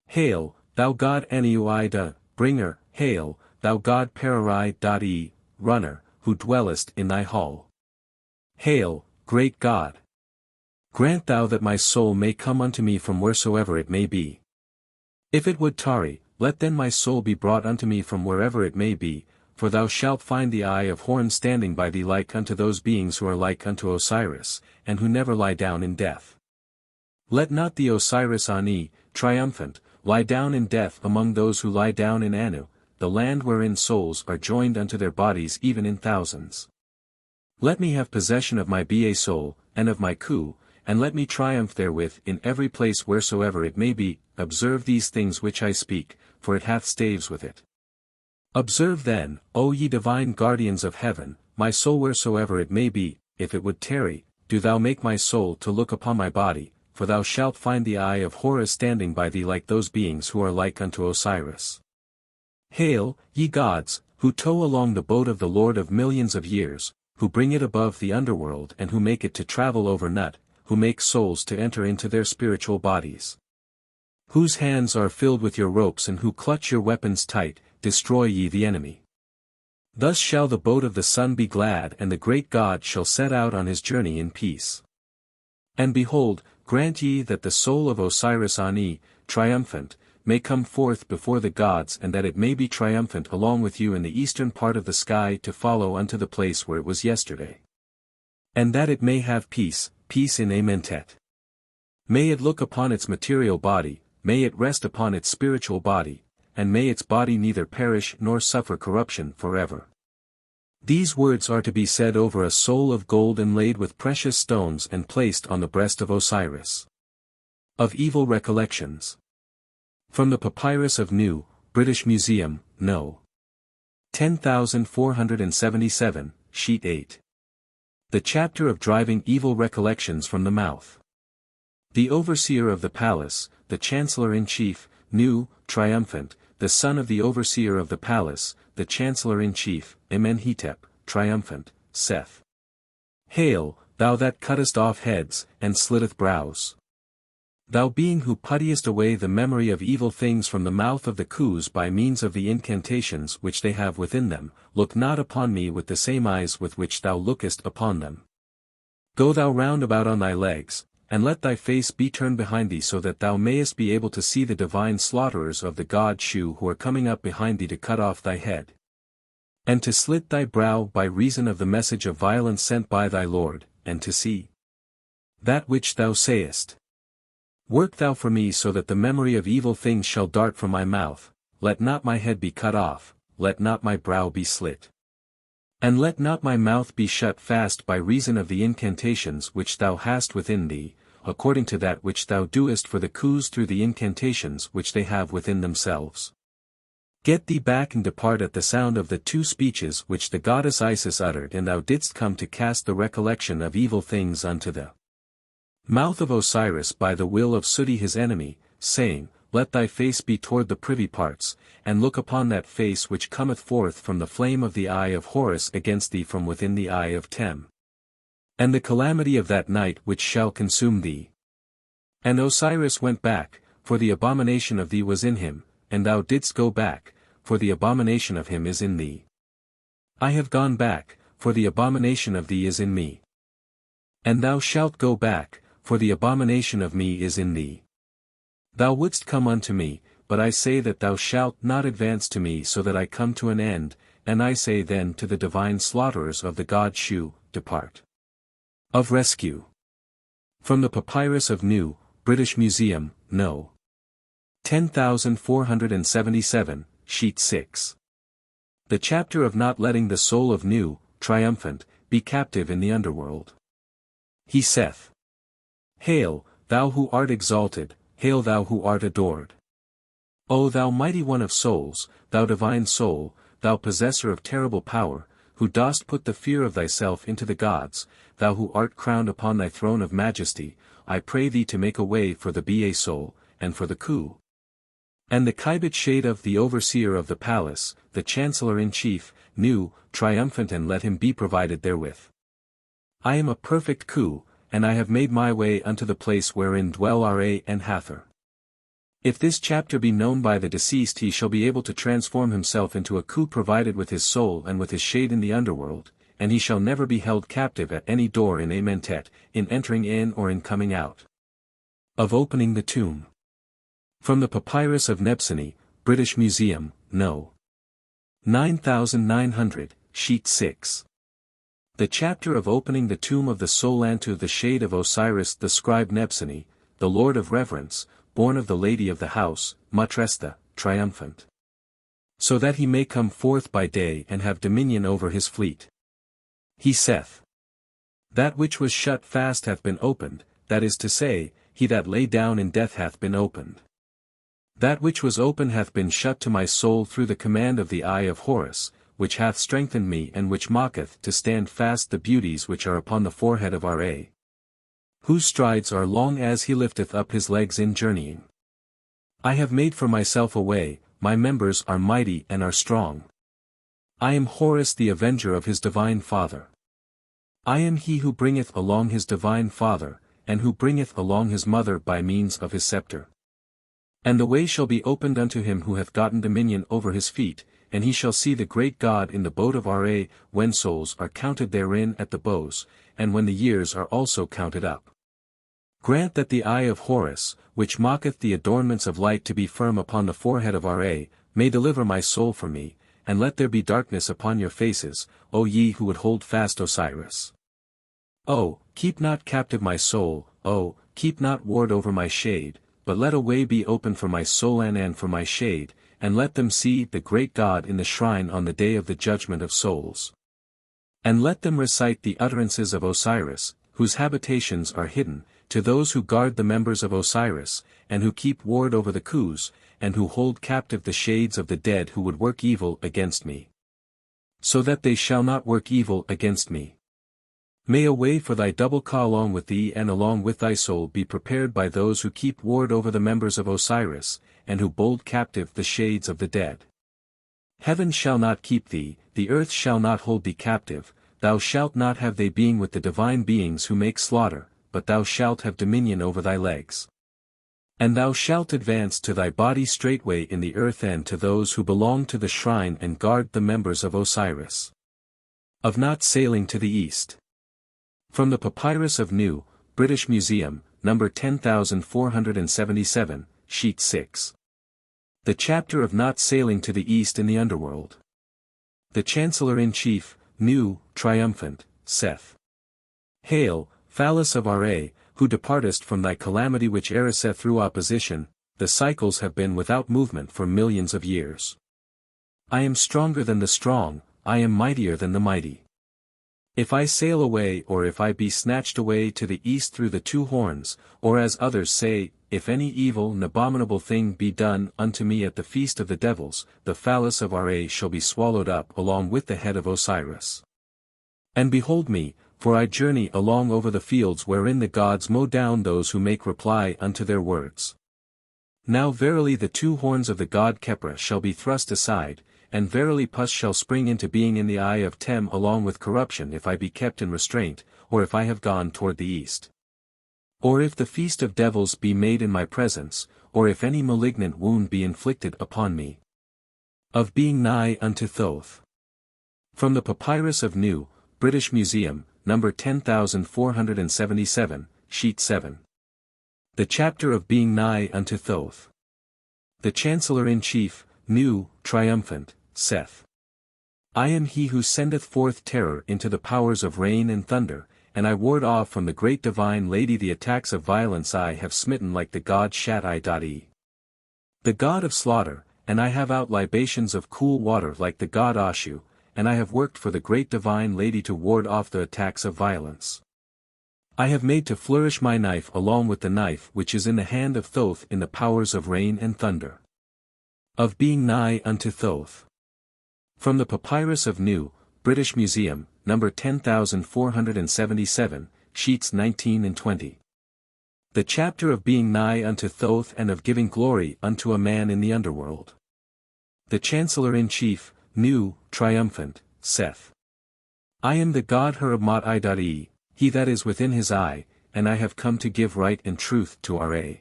Hail, thou god Aniuida, bringer, hail, thou god Pararai.e, runner, who dwellest in thy hall. Hail, great God! Grant thou that my soul may come unto me from wheresoever it may be. If it would tarry, let then my soul be brought unto me from wherever it may be, for thou shalt find the eye of Horus standing by thee like unto those beings who are like unto Osiris, and who never lie down in death. Let not the Osiris Ani, triumphant, lie down in death among those who lie down in Anu, the land wherein souls are joined unto their bodies even in thousands. Let me have possession of my Ba soul, and of my Ku, and let me triumph therewith in every place wheresoever it may be. Observe these things which I speak, for it hath staves with it. Observe then, O ye divine guardians of heaven, my soul wheresoever it may be. If it would tarry, do thou make my soul to look upon my body, for thou shalt find the eye of Horus standing by thee like those beings who are like unto Osiris. Hail, ye gods, who tow along the boat of the Lord of millions of years, who bring it above the underworld and who make it to travel over Nut, who make souls to enter into their spiritual bodies. Whose hands are filled with your ropes and who clutch your weapons tight, destroy ye the enemy. Thus shall the boat of the sun be glad and the great God shall set out on his journey in peace. And behold, grant ye that the soul of Osiris Ani, triumphant, may come forth before the gods and that it may be triumphant along with you in the eastern part of the sky to follow unto the place where it was yesterday. And that it may have peace, peace in Amentet. May it look upon its material body, may it rest upon its spiritual body, and may its body neither perish nor suffer corruption forever. These words are to be said over a soul of gold inlaid with precious stones and placed on the breast of Osiris. Of Evil Recollections. From the Papyrus of New, British Museum, No. 10477, Sheet 8. The chapter of driving evil recollections from the mouth. The overseer of the palace, the chancellor-in-chief, New, triumphant, the son of the overseer of the palace, the chancellor-in-chief, Amenhotep, triumphant, Seth. Hail, thou that cuttest off heads, and slitteth brows. Thou being who puttiest away the memory of evil things from the mouth of the Kus by means of the incantations which they have within them, look not upon me with the same eyes with which thou lookest upon them. Go thou round about on thy legs, and let thy face be turned behind thee so that thou mayest be able to see the divine slaughterers of the god Shu who are coming up behind thee to cut off thy head. And to slit thy brow by reason of the message of violence sent by thy Lord, and to see that which thou sayest. Work thou for me so that the memory of evil things shall dart from my mouth, let not my head be cut off, let not my brow be slit. And let not my mouth be shut fast by reason of the incantations which thou hast within thee, according to that which thou doest for the Kus through the incantations which they have within themselves. Get thee back and depart at the sound of the two speeches which the goddess Isis uttered, and thou didst come to cast the recollection of evil things unto the mouth of Osiris by the will of Suti his enemy, saying, Let thy face be toward the privy parts, and look upon that face which cometh forth from the flame of the eye of Horus against thee from within the eye of Tem. And the calamity of that night which shall consume thee. And Osiris went back, for the abomination of thee was in him, and thou didst go back, for the abomination of him is in thee. I have gone back, for the abomination of thee is in me. And thou shalt go back, for the abomination of me is in thee. Thou wouldst come unto me, but I say that thou shalt not advance to me so that I come to an end, and I say then to the divine slaughterers of the god Shu, depart. Of Rescue. From the Papyrus of New, British Museum, No. 10477, Sheet 6. The chapter of not letting the soul of New, triumphant, be captive in the underworld. He saith, Hail, thou who art exalted, hail thou who art adored. O thou mighty one of souls, thou divine soul, thou possessor of terrible power, who dost put the fear of thyself into the gods, thou who art crowned upon thy throne of majesty, I pray thee to make a way for the Ba soul, and for the Ku. And the Kybit shade of the overseer of the palace, the chancellor-in-chief, New, triumphant, and let him be provided therewith. I am a perfect Ku, and I have made my way unto the place wherein dwell Ra and Hathor. If this chapter be known by the deceased, he shall be able to transform himself into a khu provided with his soul and with his shade in the underworld, and he shall never be held captive at any door in Amentet, in entering in or in coming out. Of opening the tomb. From the Papyrus of Nebseni, British Museum, No. 9900, Sheet 6. The chapter of opening the tomb of the soul unto the shade of Osiris the scribe Nebseni, the Lord of Reverence, born of the Lady of the House, Matresta, triumphant. So that he may come forth by day and have dominion over his fleet. He saith, that which was shut fast hath been opened, that is to say, he that lay down in death hath been opened. That which was open hath been shut to my soul through the command of the eye of Horus, which hath strengthened me and which mocketh to stand fast the beauties which are upon the forehead of Ra. Whose strides are long as he lifteth up his legs in journeying. I have made for myself a way, my members are mighty and are strong. I am Horus the avenger of his divine father. I am he who bringeth along his divine father, and who bringeth along his mother by means of his scepter. And the way shall be opened unto him who hath gotten dominion over his feet, and he shall see the great God in the boat of Ra, when souls are counted therein at the bows, and when the years are also counted up. Grant that the eye of Horus, which mocketh the adornments of light to be firm upon the forehead of Ra, may deliver my soul from me, and let there be darkness upon your faces, O ye who would hold fast Osiris. O, keep not captive my soul, O, keep not ward over my shade, but let a way be open for my soul and for my shade, and let them see the great God in the shrine on the day of the judgment of souls. And let them recite the utterances of Osiris, whose habitations are hidden, to those who guard the members of Osiris, and who keep ward over the khus, and who hold captive the shades of the dead who would work evil against me. So that they shall not work evil against me. May a way for thy double ka along with thee and along with thy soul be prepared by those who keep ward over the members of Osiris, and who hold captive the shades of the dead. Heaven shall not keep thee, the earth shall not hold thee captive, thou shalt not have thy being with the divine beings who make slaughter, but thou shalt have dominion over thy legs. And thou shalt advance to thy body straightway in the earth and to those who belong to the shrine and guard the members of Osiris. Of not sailing to the east. From the Papyrus of New, British Museum, number 10477, sheet 6. The chapter of not sailing to the east in the underworld. The Chancellor-in-Chief, New, triumphant, saith. Hail, Phallus of Ra, who departest from thy calamity which eraseth through opposition, the cycles have been without movement for millions of years. I am stronger than the strong, I am mightier than the mighty. If I sail away or if I be snatched away to the east through the two horns, or as others say, if any evil and abominable thing be done unto me at the feast of the devils, the Phallus of Ra shall be swallowed up along with the head of Osiris. And behold me, for I journey along over the fields wherein the gods mow down those who make reply unto their words. Now verily the two horns of the god Khepra shall be thrust aside, and verily pus shall spring into being in the eye of Tem along with corruption if I be kept in restraint, or if I have gone toward the east. Or if the feast of devils be made in my presence, or if any malignant wound be inflicted upon me. Of being nigh unto Thoth. From the Papyrus of New, British Museum, number 10477, sheet 7. The chapter of being nigh unto Thoth. The Chancellor-in-Chief, New, triumphant, saith. I am he who sendeth forth terror into the powers of rain and thunder, and I ward off from the great divine lady the attacks of violence I have smitten like the god Shat-I.E. The god of slaughter, and I have out libations of cool water like the god Ashu, and I have worked for the great divine lady to ward off the attacks of violence. I have made to flourish my knife along with the knife which is in the hand of Thoth in the powers of rain and thunder. Of being nigh unto Thoth. From the Papyrus of New, British Museum, number 10477, sheets 19 and 20. The chapter of being nigh unto Thoth and of giving glory unto a man in the underworld. The Chancellor-in-Chief, New, triumphant, saith. I am the god Hermes, he that is within his eye, and I have come to give right and truth to Ra.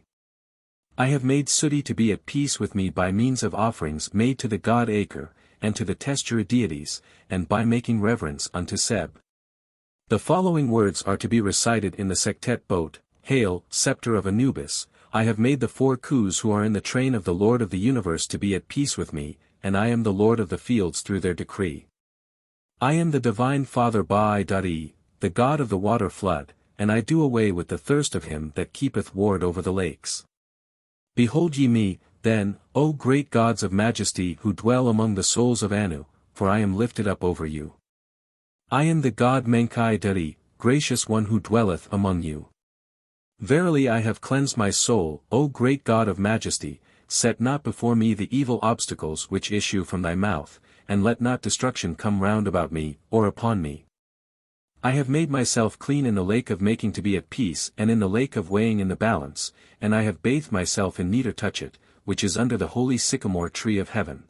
I have made Suti to be at peace with me by means of offerings made to the god Acre, and to the Teshura deities, and by making reverence unto Seb. The following words are to be recited in the Sektet boat. Hail, scepter of Anubis, I have made the 4 Khus who are in the train of the Lord of the universe to be at peace with me, and I am the Lord of the fields through their decree. I am the divine Father Ba-I-E, the God of the water flood, and I do away with the thirst of him that keepeth ward over the lakes. Behold ye me, then, O great gods of majesty who dwell among the souls of Anu, for I am lifted up over you. I am the God Menkai-Dari, gracious one who dwelleth among you. Verily I have cleansed my soul, O great God of majesty, set not before me the evil obstacles which issue from thy mouth, and let not destruction come round about me, or upon me. I have made myself clean in the lake of making to be at peace and in the lake of weighing in the balance, and I have bathed myself in neither touch it, which is under the holy sycamore tree of heaven.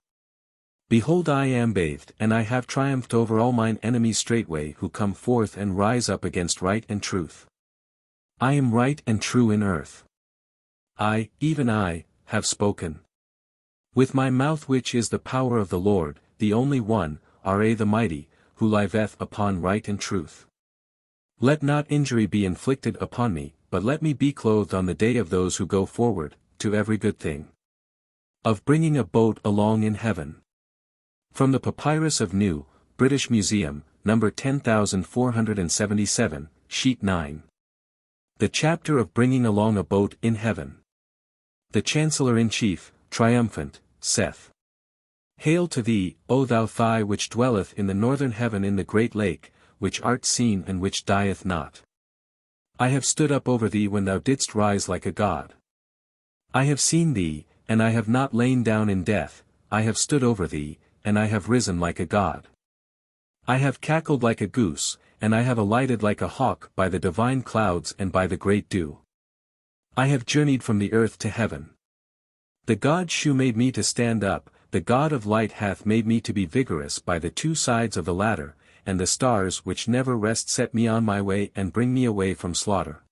Behold I am bathed and I have triumphed over all mine enemies straightway who come forth and rise up against right and truth. I am right and true in earth. I, even I, have spoken. With my mouth which is the power of the Lord, the only one, Ra the mighty, who liveth upon right and truth. Let not injury be inflicted upon me, but let me be clothed on the day of those who go forward, to every good thing. Of bringing a boat along in heaven. From the Papyrus of New, British Museum, number 10477, sheet 9. The chapter of bringing along a boat in heaven. The Chancellor-in-Chief, triumphant, saith. Hail to thee, O thou thigh which dwelleth in the northern heaven in the great lake, which art seen and which dieth not. I have stood up over thee when thou didst rise like a god. I have seen thee, and I have not lain down in death, I have stood over thee, and I have risen like a god. I have cackled like a goose, and I have alighted like a hawk by the divine clouds and by the great dew. I have journeyed from the earth to heaven. The god Shu made me to stand up, the god of light hath made me to be vigorous by the 2 sides of the ladder, and the stars which never rest set me on my way and bring me away from slaughter.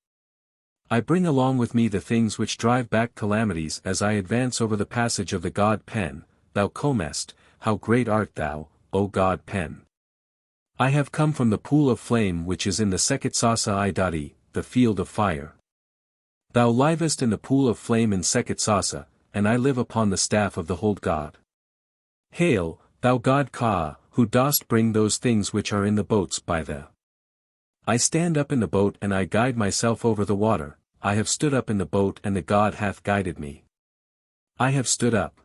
I bring along with me the things which drive back calamities as I advance over the passage of the god Pen. Thou comest, how great art thou, O god Pen. I have come from the pool of flame which is in the Sekhet Sasa-I-E, the field of fire. Thou livest in the pool of flame in Sekhet Sasa, and I live upon the staff of the hold god. Hail, thou god Ka, who dost bring those things which are in the boats by the. I stand up in the boat and I guide myself over the water, I have stood up in the boat and the god hath guided me. I have stood up.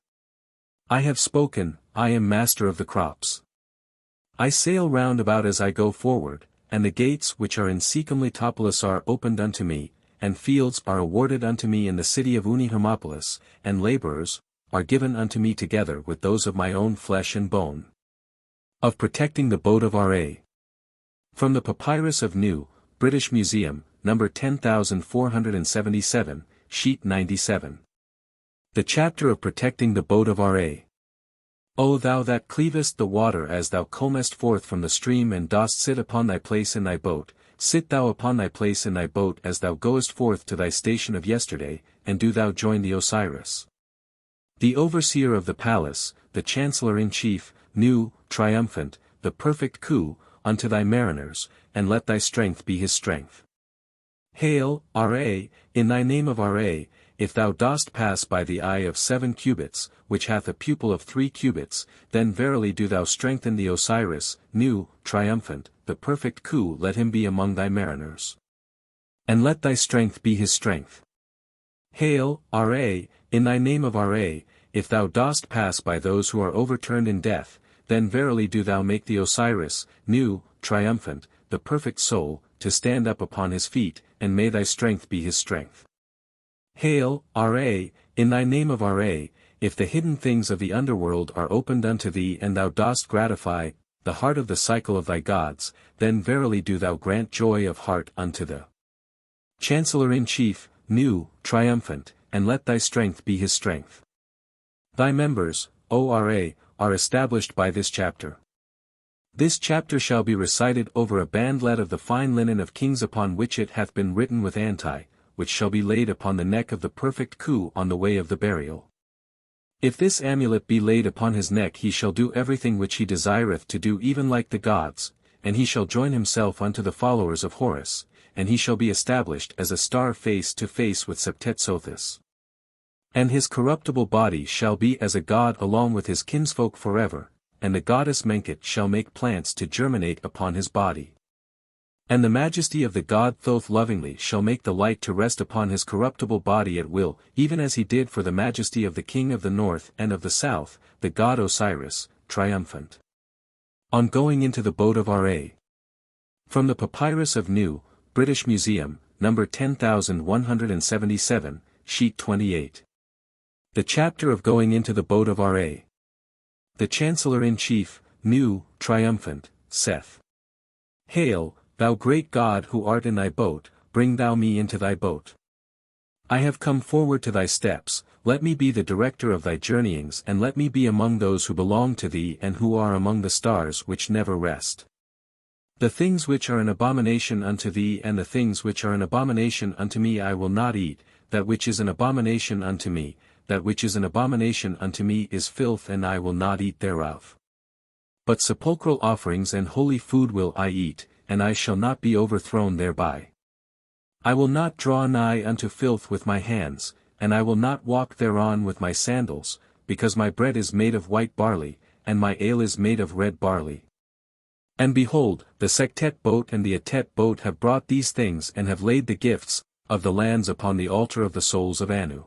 I have spoken, I am master of the crops. I sail round about as I go forward, and the gates which are in Secum-Letopolis are opened unto me, and fields are awarded unto me in the city of Uni-Hermopolis, and laborers are given unto me together with those of my own flesh and bone. Of protecting the boat of Ra. From the Papyrus of New, British Museum, number 10477, sheet 97. The chapter of protecting the boat of Ra. O thou that cleavest the water as thou comest forth from the stream and dost sit upon thy place in thy boat, sit thou upon thy place in thy boat as thou goest forth to thy station of yesterday, and do thou join the Osiris. The overseer of the palace, the chancellor-in-chief, new, triumphant, the perfect Khu, unto thy mariners, and let thy strength be his strength. Hail, Ra, in thy name of Ra, if thou dost pass by the eye of 7 cubits, which hath a pupil of 3 cubits, then verily do thou strengthen the Osiris, new, triumphant, the perfect Khu, let him be among thy mariners. And let thy strength be his strength. Hail, Ra, in thy name of Ra, if thou dost pass by those who are overturned in death, then verily do thou make the Osiris, new, triumphant, the perfect soul, to stand up upon his feet, and may thy strength be his strength. Hail, Ra, in thy name of Ra, if the hidden things of the underworld are opened unto thee and thou dost gratify the heart of the cycle of thy gods, then verily do thou grant joy of heart unto the Chancellor-in-Chief, new, triumphant, and let thy strength be his strength. Thy members, O Ra, are established by this chapter. This chapter shall be recited over a bandlet of the fine linen of kings upon which it hath been written with which shall be laid upon the neck of the perfect Khu on the way of the burial. If this amulet be laid upon his neck he shall do everything which he desireth to do even like the gods, and he shall join himself unto the followers of Horus, and he shall be established as a star face to face with Septet-Sothis. And his corruptible body shall be as a god along with his kinsfolk forever, and the goddess Menkhet shall make plants to germinate upon his body. And the majesty of the god Thoth lovingly shall make the light to rest upon his corruptible body at will, even as he did for the majesty of the king of the north and of the south, the god Osiris, triumphant. On going into the boat of Ra. From the Papyrus of New, British Museum, number 10177, sheet 28. The chapter of going into the boat of Ra. The Chancellor-in-Chief, New, triumphant, saith. Hail, thou great God who art in thy boat, bring thou me into thy boat. I have come forward to thy steps, let me be the director of thy journeyings and let me be among those who belong to thee and who are among the stars which never rest. The things which are an abomination unto thee and the things which are an abomination unto me I will not eat, that which is an abomination unto me, that which is an abomination unto me is filth and I will not eat thereof. But sepulchral offerings and holy food will I eat, and I shall not be overthrown thereby. I will not draw nigh unto filth with my hands, and I will not walk thereon with my sandals, because my bread is made of white barley, and my ale is made of red barley. And behold, the Sektet boat and the Atet boat have brought these things and have laid the gifts of the lands upon the altar of the souls of Anu.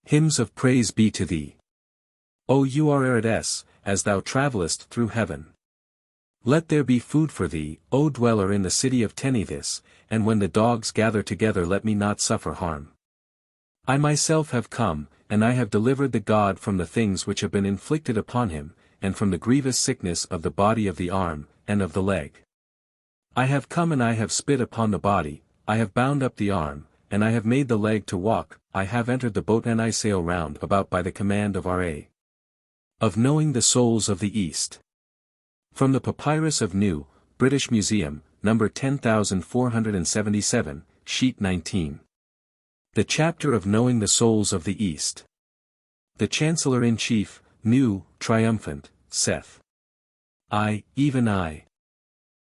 Hymns of praise be to thee. O Urides, as thou travellest through heaven. Let there be food for thee, O dweller in the city of Tenethis, and when the dogs gather together let me not suffer harm. I myself have come, and I have delivered the god from the things which have been inflicted upon him, and from the grievous sickness of the body of the arm, and of the leg. I have come and I have spit upon the body, I have bound up the arm, and I have made the leg to walk, I have entered the boat and I sail round about by the command of Ra. Of knowing the souls of the East. From the Papyrus of New, British Museum, number 10477, sheet 19. The chapter of knowing the souls of the East. The Chancellor-in-Chief, New, triumphant, saith. I, even I.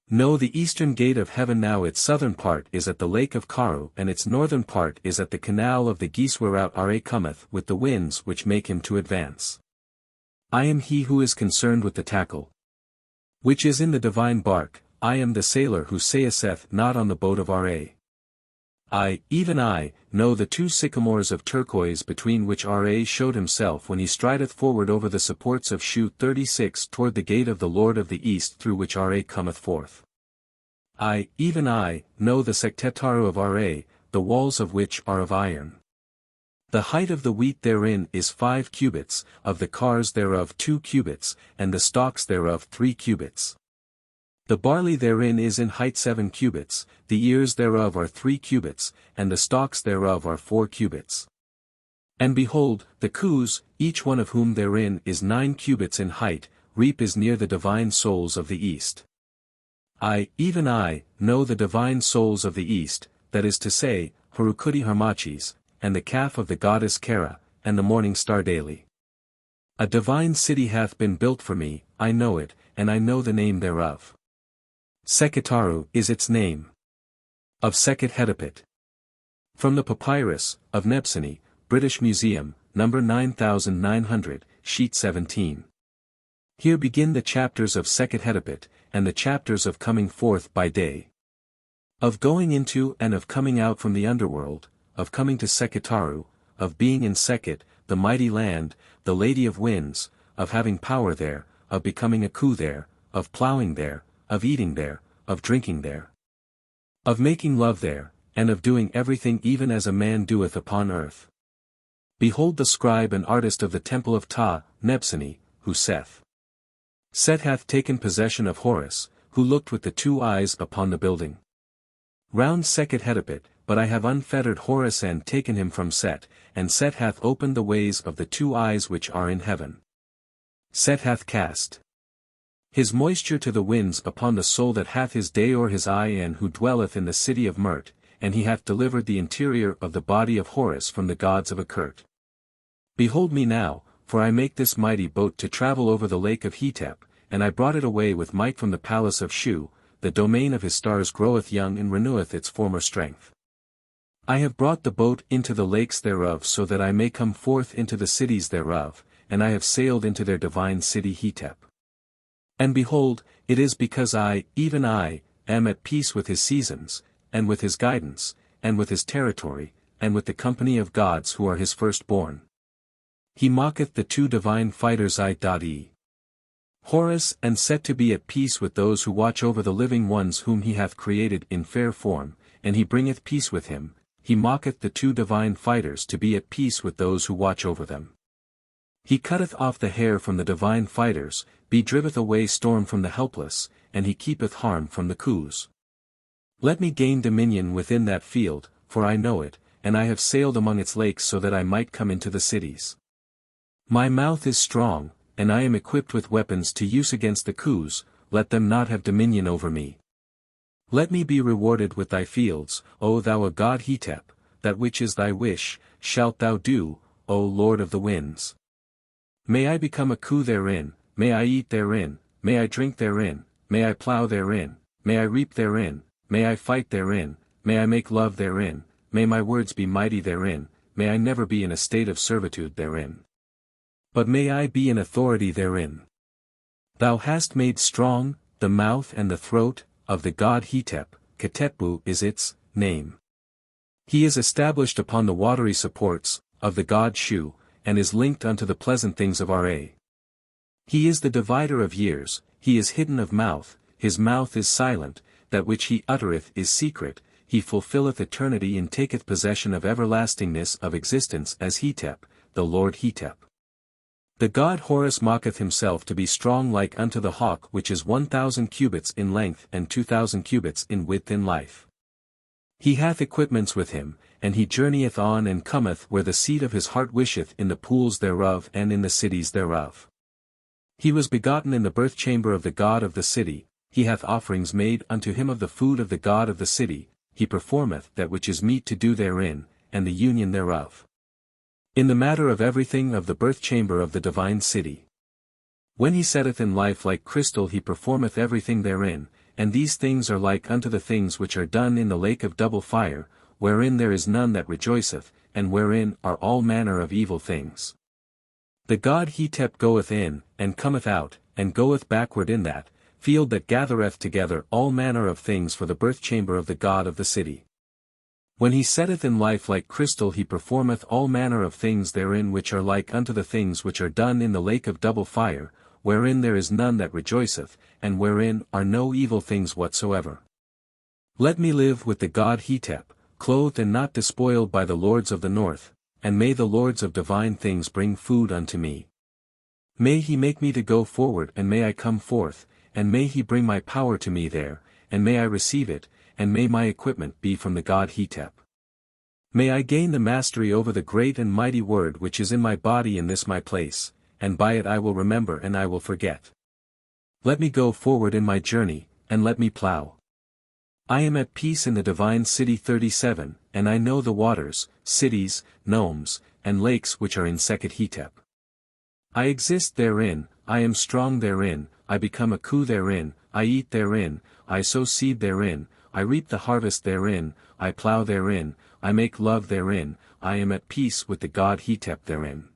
Know the eastern gate of heaven now its southern part is at the lake of Karu and its northern part is at the canal of the geese whereout Ra cometh with the winds which make him to advance. I am he who is concerned with the tackle, which is in the divine bark, I am the sailor who saith not on the boat of Ra. I, even I, know the two sycamores of turquoise between which Ra showed himself when he strideth forward over the supports of Shu 36 toward the gate of the Lord of the East through which Ra cometh forth. I, even I, know the Sektetaru of Ra, the walls of which are of iron. The height of the wheat therein is 5 cubits, of the cars thereof 2 cubits, and the stalks thereof 3 cubits. The barley therein is in height 7 cubits, the ears thereof are 3 cubits, and the stalks thereof are 4 cubits. And behold, the Khus, each one of whom therein is 9 cubits in height, reap is near the divine souls of the East. I, even I, know the divine souls of the East, that is to say, Harukuti Harmachis, and the calf of the goddess Kara, and the morning star daily. A divine city hath been built for me, I know it, and I know the name thereof. Seketaru is its name. Of Sekhet-Hetepet. From the Papyrus, of Nebseni, British Museum, number 9900, sheet 17. Here begin the chapters of Sekhet-Hetepet, and the chapters of coming forth by day. Of going into and of coming out from the underworld, of coming to Seketaru, of being in Sekhet, the mighty land, the lady of winds, of having power there, of becoming a Khu there, of plowing there, of eating there, of drinking there, of making love there, and of doing everything even as a man doeth upon earth. Behold the scribe and artist of the temple of Ptah, Nebseni, who saith. Set hath taken possession of Horus, who looked with the 2 eyes upon the building. Round Sekhet-Hetepet, but I have unfettered Horus and taken him from Set, and Set hath opened the ways of the 2 eyes which are in heaven. Set hath cast his moisture to the winds upon the soul that hath his day or his eye and who dwelleth in the city of Mert, and he hath delivered the interior of the body of Horus from the gods of Akert. Behold me now, for I make this mighty boat to travel over the lake of Hetep, and I brought it away with might from the palace of Shu, the domain of his stars groweth young and reneweth its former strength. I have brought the boat into the lakes thereof so that I may come forth into the cities thereof, and I have sailed into their divine city Hetep. And behold, it is because I, even I, am at peace with his seasons, and with his guidance, and with his territory, and with the company of gods who are his firstborn. He mocketh the two divine fighters I.e. Horus and set to be at peace with those who watch over the living ones whom he hath created in fair form, and he bringeth peace with him. He mocketh the two divine fighters to be at peace with those who watch over them. He cutteth off the hair from the divine fighters, driveth away storm from the helpless, and he keepeth harm from the Khus. Let me gain dominion within that field, for I know it, and I have sailed among its lakes so that I might come into the cities. My mouth is strong, and I am equipped with weapons to use against the Khus, let them not have dominion over me. Let me be rewarded with thy fields, O thou a god Hetep, that which is thy wish, shalt thou do, O Lord of the winds. May I become a Khu therein, may I eat therein, may I drink therein, may I plow therein, may I reap therein, may I fight therein, may I make love therein, may my words be mighty therein, may I never be in a state of servitude therein. But may I be in authority therein. Thou hast made strong the mouth and the throat of the god Hetep, Ketetbu is its name. He is established upon the watery supports of the god Shu, and is linked unto the pleasant things of Ra. He is the divider of years, he is hidden of mouth, his mouth is silent, that which he uttereth is secret, he fulfilleth eternity and taketh possession of everlastingness of existence as Hetep, the Lord Hetep. The god Horus mocketh himself to be strong like unto the hawk which is 1,000 cubits in length and 2,000 cubits in width in life. He hath equipments with him, and he journeyeth on and cometh where the seat of his heart wisheth in the pools thereof and in the cities thereof. He was begotten in the birth chamber of the god of the city, he hath offerings made unto him of the food of the god of the city, he performeth that which is meet to do therein, and the union thereof. In the matter of everything of the birth chamber of the divine city. When he setteth in life like crystal he performeth everything therein, and these things are like unto the things which are done in the lake of double fire, wherein there is none that rejoiceth, and wherein are all manner of evil things. The god Hetep goeth in, and cometh out, and goeth backward in that field that gathereth together all manner of things for the birth chamber of the god of the city. When he setteth in life like crystal he performeth all manner of things therein which are like unto the things which are done in the lake of double fire, wherein there is none that rejoiceth, and wherein are no evil things whatsoever. Let me live with the god Hetep, clothed and not despoiled by the lords of the north, and may the lords of divine things bring food unto me. May he make me to go forward and may I come forth, and may he bring my power to me there, and may I receive it, and may my equipment be from the god Hetep. May I gain the mastery over the great and mighty word which is in my body in this my place, and by it I will remember and I will forget. Let me go forward in my journey, and let me plow. I am at peace in the divine city 37, and I know the waters, cities, gnomes, and lakes which are in Sekhet Hetep. I exist therein, I am strong therein, I become a Khu therein, I eat therein, I sow seed therein, I reap the harvest therein, I plow therein, I make love therein, I am at peace with the god Hetep therein.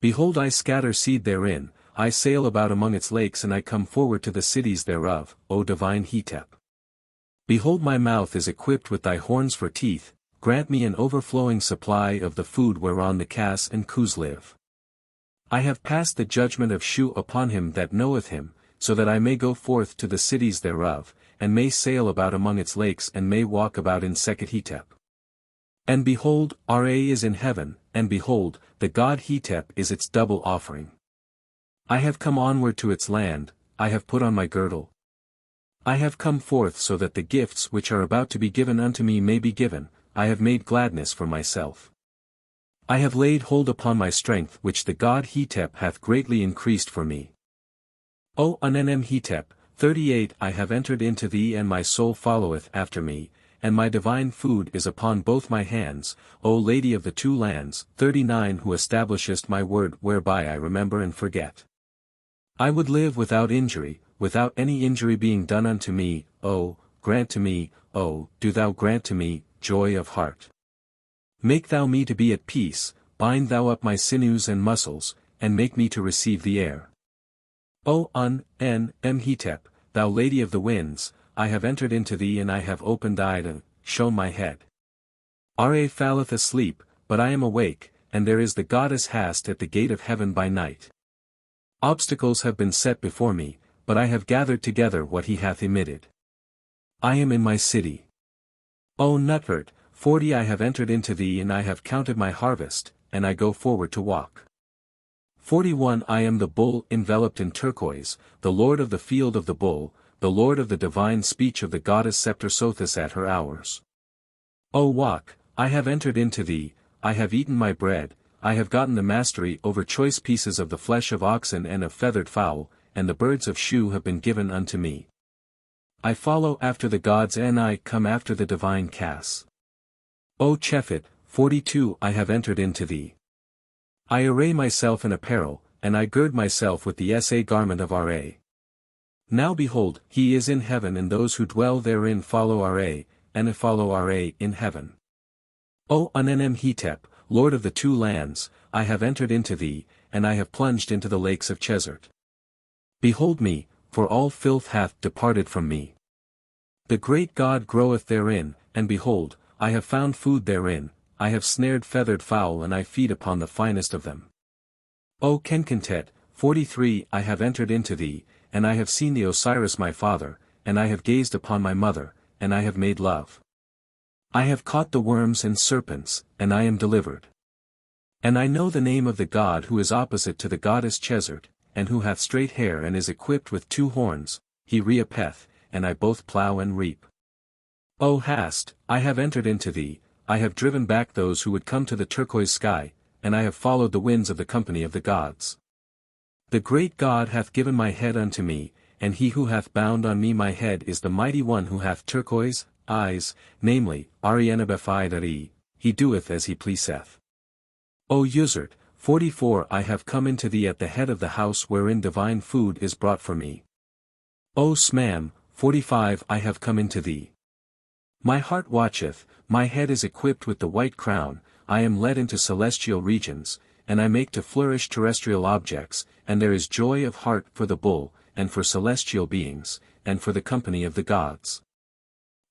Behold I scatter seed therein, I sail about among its lakes and I come forward to the cities thereof, O divine Hetep. Behold my mouth is equipped with thy horns for teeth, grant me an overflowing supply of the food whereon the Kas and Khus live. I have passed the judgment of Shu upon him that knoweth him, so that I may go forth to the cities thereof, and may sail about among its lakes and may walk about in Sekhet Hetep. And behold, Ra is in heaven, and behold, the god Hetep is its double offering. I have come onward to its land, I have put on my girdle. I have come forth so that the gifts which are about to be given unto me may be given, I have made gladness for myself. I have laid hold upon my strength which the god Hetep hath greatly increased for me. O Unenem Hetep, 38 I have entered into thee and my soul followeth after me, and my divine food is upon both my hands, O Lady of the two lands. 39 Who establishest my word whereby I remember and forget. I would live without injury, without any injury being done unto me, O, grant to me, O, do thou grant to me, joy of heart. Make thou me to be at peace, bind thou up my sinews and muscles, and make me to receive the air. O Hetep, thou Lady of the winds, I have entered into thee and I have opened eyed and shown my head. Ra falleth asleep, but I am awake, and there is the goddess Hast at the gate of heaven by night. Obstacles have been set before me, but I have gathered together what he hath emitted. I am in my city. O Nutbert, 40 I have entered into thee and I have counted my harvest, and I go forward to walk. 41 I am the bull enveloped in turquoise, the lord of the field of the bull, the lord of the divine speech of the goddess Scepter Sothis at her hours. O walk, I have entered into thee, I have eaten my bread, I have gotten the mastery over choice pieces of the flesh of oxen and of feathered fowl, and the birds of Shu have been given unto me. I follow after the gods and I come after the divine Cas. O Chephet, 42 I have entered into thee. I array myself in apparel, and I gird myself with the SA garment of Ra. Now behold, he is in heaven and those who dwell therein follow Ra, and follow Ra in heaven. O Hetep, Lord of the two lands, I have entered into thee, and I have plunged into the lakes of Chesert. Behold me, for all filth hath departed from me. The great God groweth therein, and behold, I have found food therein, I have snared feathered fowl and I feed upon the finest of them. O Kenkentet, 43 I have entered into thee, and I have seen the Osiris my father, and I have gazed upon my mother, and I have made love. I have caught the worms and serpents, and I am delivered. And I know the name of the god who is opposite to the goddess Chesert, and who hath straight hair and is equipped with 2 horns, he reapeth, and I both plough and reap. O Hast, I have entered into thee, I have driven back those who would come to the turquoise sky, and I have followed the winds of the company of the gods. The great God hath given my head unto me, and he who hath bound on me my head is the mighty one who hath turquoise eyes, namely, Arianabephaidari, he doeth as he pleaseth. O Uzert, 44 I have come into thee at the head of the house wherein divine food is brought for me. O Smam, 45 I have come into thee. My heart watcheth, my head is equipped with the white crown, I am led into celestial regions, and I make to flourish terrestrial objects, and there is joy of heart for the bull, and for celestial beings, and for the company of the gods.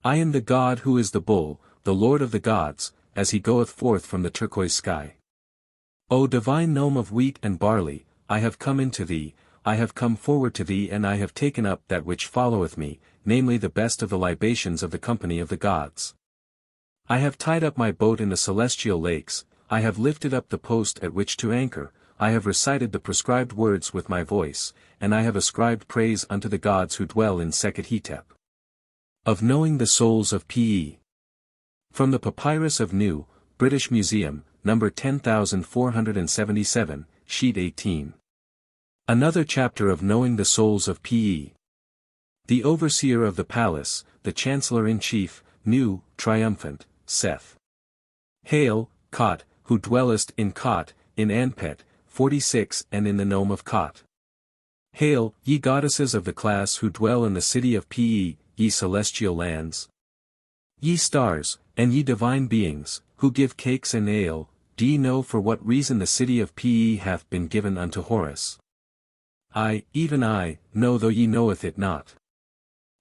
I am the God who is the bull, the Lord of the gods, as he goeth forth from the turquoise sky. O divine nome of wheat and barley, I have come into thee, I have come forward to thee and I have taken up that which followeth me, namely the best of the libations of the company of the gods. I have tied up my boat in the celestial lakes, I have lifted up the post at which to anchor, I have recited the prescribed words with my voice, and I have ascribed praise unto the gods who dwell in Sekhet-Hetep. Of knowing the souls of Pe. From the Papyrus of New, British Museum, number 10477, sheet 18. Another chapter of knowing the souls of Pe. The overseer of the palace, the chancellor-in-chief, New, triumphant, saith. Hail, Kot, who dwellest in Kot, in Anpet, 46 and in the nome of Kot. Hail, ye goddesses of the class who dwell in the city of Pe, ye celestial lands. Ye stars, and ye divine beings, who give cakes and ale, do ye know for what reason the city of Pe hath been given unto Horus? I, even I, know though ye knoweth it not.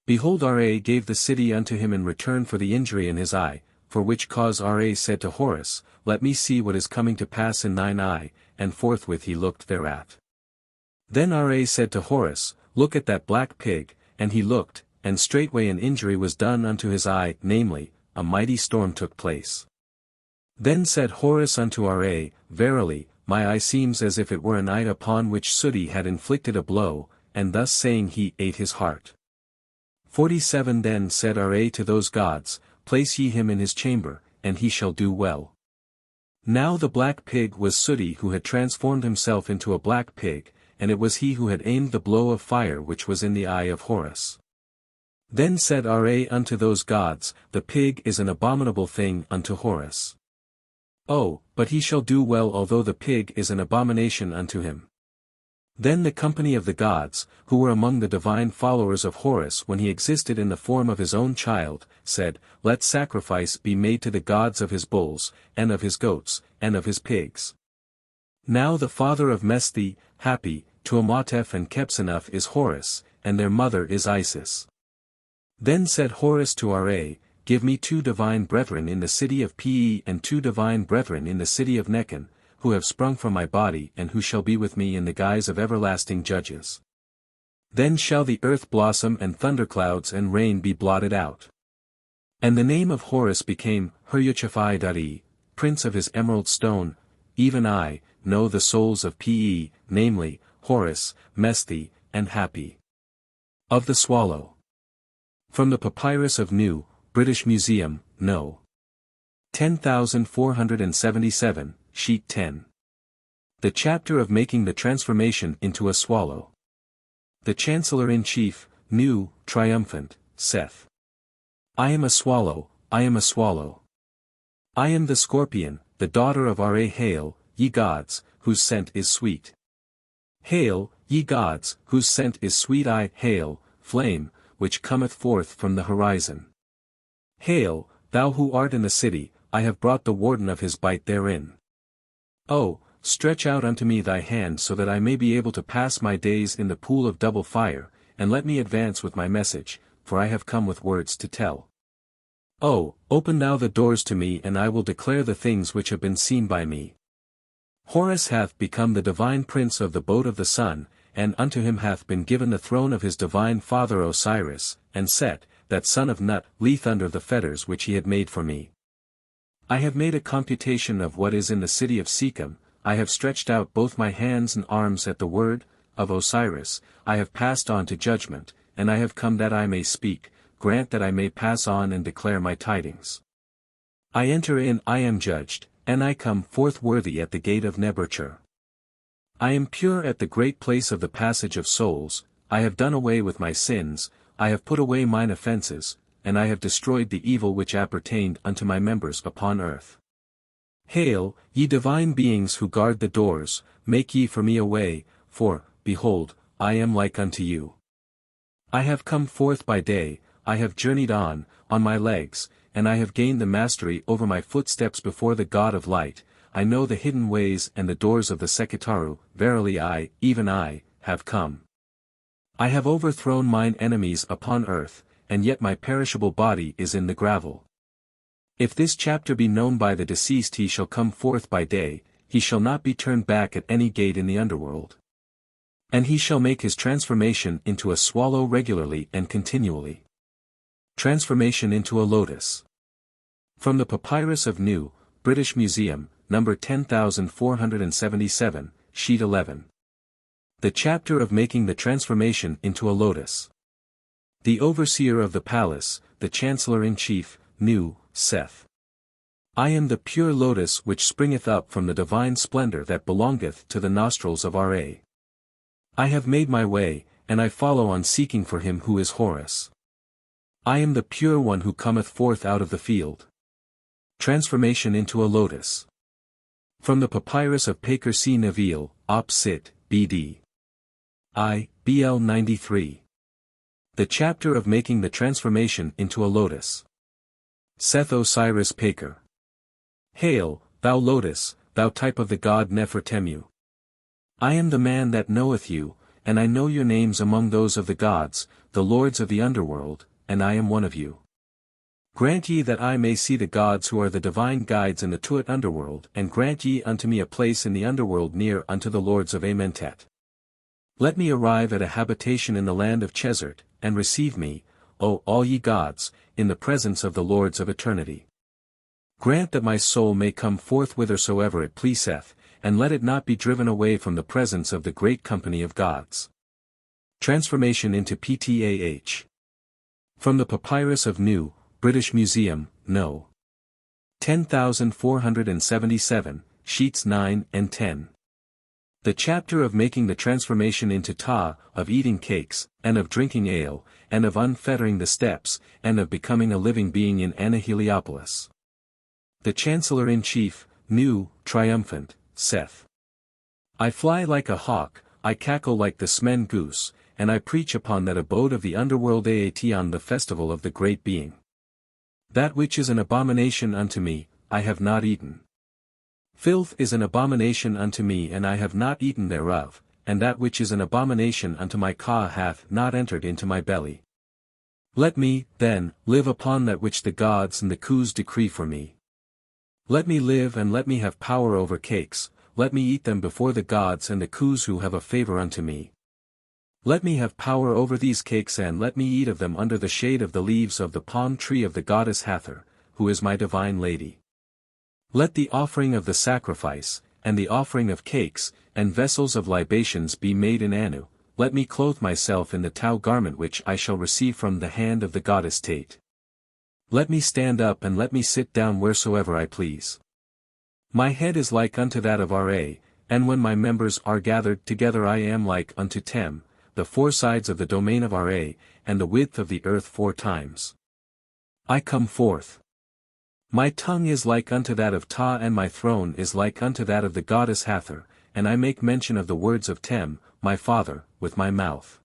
Behold Ra gave the city unto him in return for the injury in his eye, for which cause Ra said to Horus, Let me see what is coming to pass in thine eye, and forthwith he looked thereat. Then Ra said to Horus, Look at that black pig, and he looked, and straightway an injury was done unto his eye, namely, a mighty storm took place. Then said Horus unto Ra, Verily, my eye seems as if it were an eye upon which Suti had inflicted a blow, and thus saying he ate his heart. 47 Then said Ra to those gods, Place ye him in his chamber, and he shall do well. Now the black pig was Suti who had transformed himself into a black pig, and it was he who had aimed the blow of fire which was in the eye of Horus. Then said Ra unto those gods, The pig is an abominable thing unto Horus. Oh, but he shall do well although the pig is an abomination unto him. Then the company of the gods, who were among the divine followers of Horus when he existed in the form of his own child, said, Let sacrifice be made to the gods of his bulls, and of his goats, and of his pigs. Now the father of Mesthi, Hapi, Ptah-Hotep and Ke'Gemini is Horus, and their mother is Isis. Then said Horus to Ra, Give me 2 divine brethren in the city of Pe and 2 divine brethren in the city of Nekhen, who have sprung from my body and who shall be with me in the guise of everlasting judges. Then shall the earth blossom and thunderclouds and rain be blotted out. And the name of Horus became Hur-Yuchafai-Dari, prince of his emerald stone. Even I know the souls of Pe, namely, Horus, Mesthi, and Hapi. Of the Swallow. From the Papyrus of New, British Museum, No. 10,477, Sheet 10. The chapter of making the transformation into a swallow. The Chancellor-in-Chief, New, triumphant, saith. I am a swallow, I am a swallow. I am the scorpion, the daughter of Ra. Hail, ye gods, whose scent is sweet. Hail, ye gods, whose scent is sweet. I hail, flame, which cometh forth from the horizon. Hail, thou who art in the city, I have brought the warden of his bite therein. Oh, stretch out unto me thy hand so that I may be able to pass my days in the pool of double fire, and let me advance with my message, for I have come with words to tell. Oh, open thou the doors to me and I will declare the things which have been seen by me. Horus hath become the divine prince of the boat of the sun, and unto him hath been given the throne of his divine father Osiris, and Set, that son of Nut, leath under the fetters which he had made for me. I have made a computation of what is in the city of Sikkim, I have stretched out both my hands and arms at the word of Osiris, I have passed on to judgment, and I have come that I may speak, grant that I may pass on and declare my tidings. I enter in, I am judged, and I come forth worthy at the gate of Neberchur. I am pure at the great place of the passage of souls, I have done away with my sins, I have put away mine offences, and I have destroyed the evil which appertained unto my members upon earth. Hail, ye divine beings who guard the doors, make ye for me a way, for, behold, I am like unto you. I have come forth by day, I have journeyed on my legs, and I have gained the mastery over my footsteps before the God of light, I know the hidden ways and the doors of the Sekitaru, verily I, even I, have come. I have overthrown mine enemies upon earth, and yet my perishable body is in the gravel. If this chapter be known by the deceased he shall come forth by day, he shall not be turned back at any gate in the underworld. And he shall make his transformation into a swallow regularly and continually. Transformation into a lotus. From the Papyrus of New, British Museum, number 10,477, sheet 11. The chapter of making the transformation into a lotus. The overseer of the palace, the Chancellor-in-Chief, New, saith. I am the pure lotus which springeth up from the divine splendor that belongeth to the nostrils of Ra. I have made my way, and I follow on seeking for him who is Horus. I am the pure one who cometh forth out of the field. Transformation into a lotus. From the Papyrus of Pakir C. Navil, Op. Cit., B.D. I, BL 93. The chapter of making the transformation into a lotus. Seth Osiris Pakir. Hail, thou lotus, thou type of the god Nefertemu. I am the man that knoweth you, and I know your names among those of the gods, the lords of the underworld, and I am one of you. Grant ye that I may see the gods who are the divine guides in the Tuat underworld, and grant ye unto me a place in the underworld near unto the lords of Amentet. Let me arrive at a habitation in the land of Chesert, and receive me, O all ye gods, in the presence of the lords of eternity. Grant that my soul may come forth whithersoever it pleaseth, and let it not be driven away from the presence of the great company of gods. Transformation into Ptah. From the Papyrus of New, British Museum, No. 10,477, sheets 9 and 10. The chapter of making the transformation into Ptah, of eating cakes, and of drinking ale, and of unfettering the steps, and of becoming a living being in Heliopolis. The Chancellor-in-Chief, new, triumphant, saith. I fly like a hawk, I cackle like the Smen goose, and I preach upon that abode of the underworld Aation the festival of the great being. That which is an abomination unto me, I have not eaten. Filth is an abomination unto me and I have not eaten thereof, and that which is an abomination unto my Ka hath not entered into my belly. Let me, then, live upon that which the gods and the Khus decree for me. Let me live and let me have power over cakes, let me eat them before the gods and the Khus who have a favor unto me. Let me have power over these cakes and let me eat of them under the shade of the leaves of the palm tree of the goddess Hathor, who is my divine lady. Let the offering of the sacrifice, and the offering of cakes, and vessels of libations be made in Anu, let me clothe myself in the Tau garment which I shall receive from the hand of the goddess Tate. Let me stand up and let me sit down wheresoever I please. My head is like unto that of Ra, and when my members are gathered together I am like unto Tem, the four sides of the domain of Ra, and the width of the earth 4 times. I come forth. My tongue is like unto that of Ptah and my throne is like unto that of the goddess Hathor, and I make mention of the words of Tem, my father, with my mouth.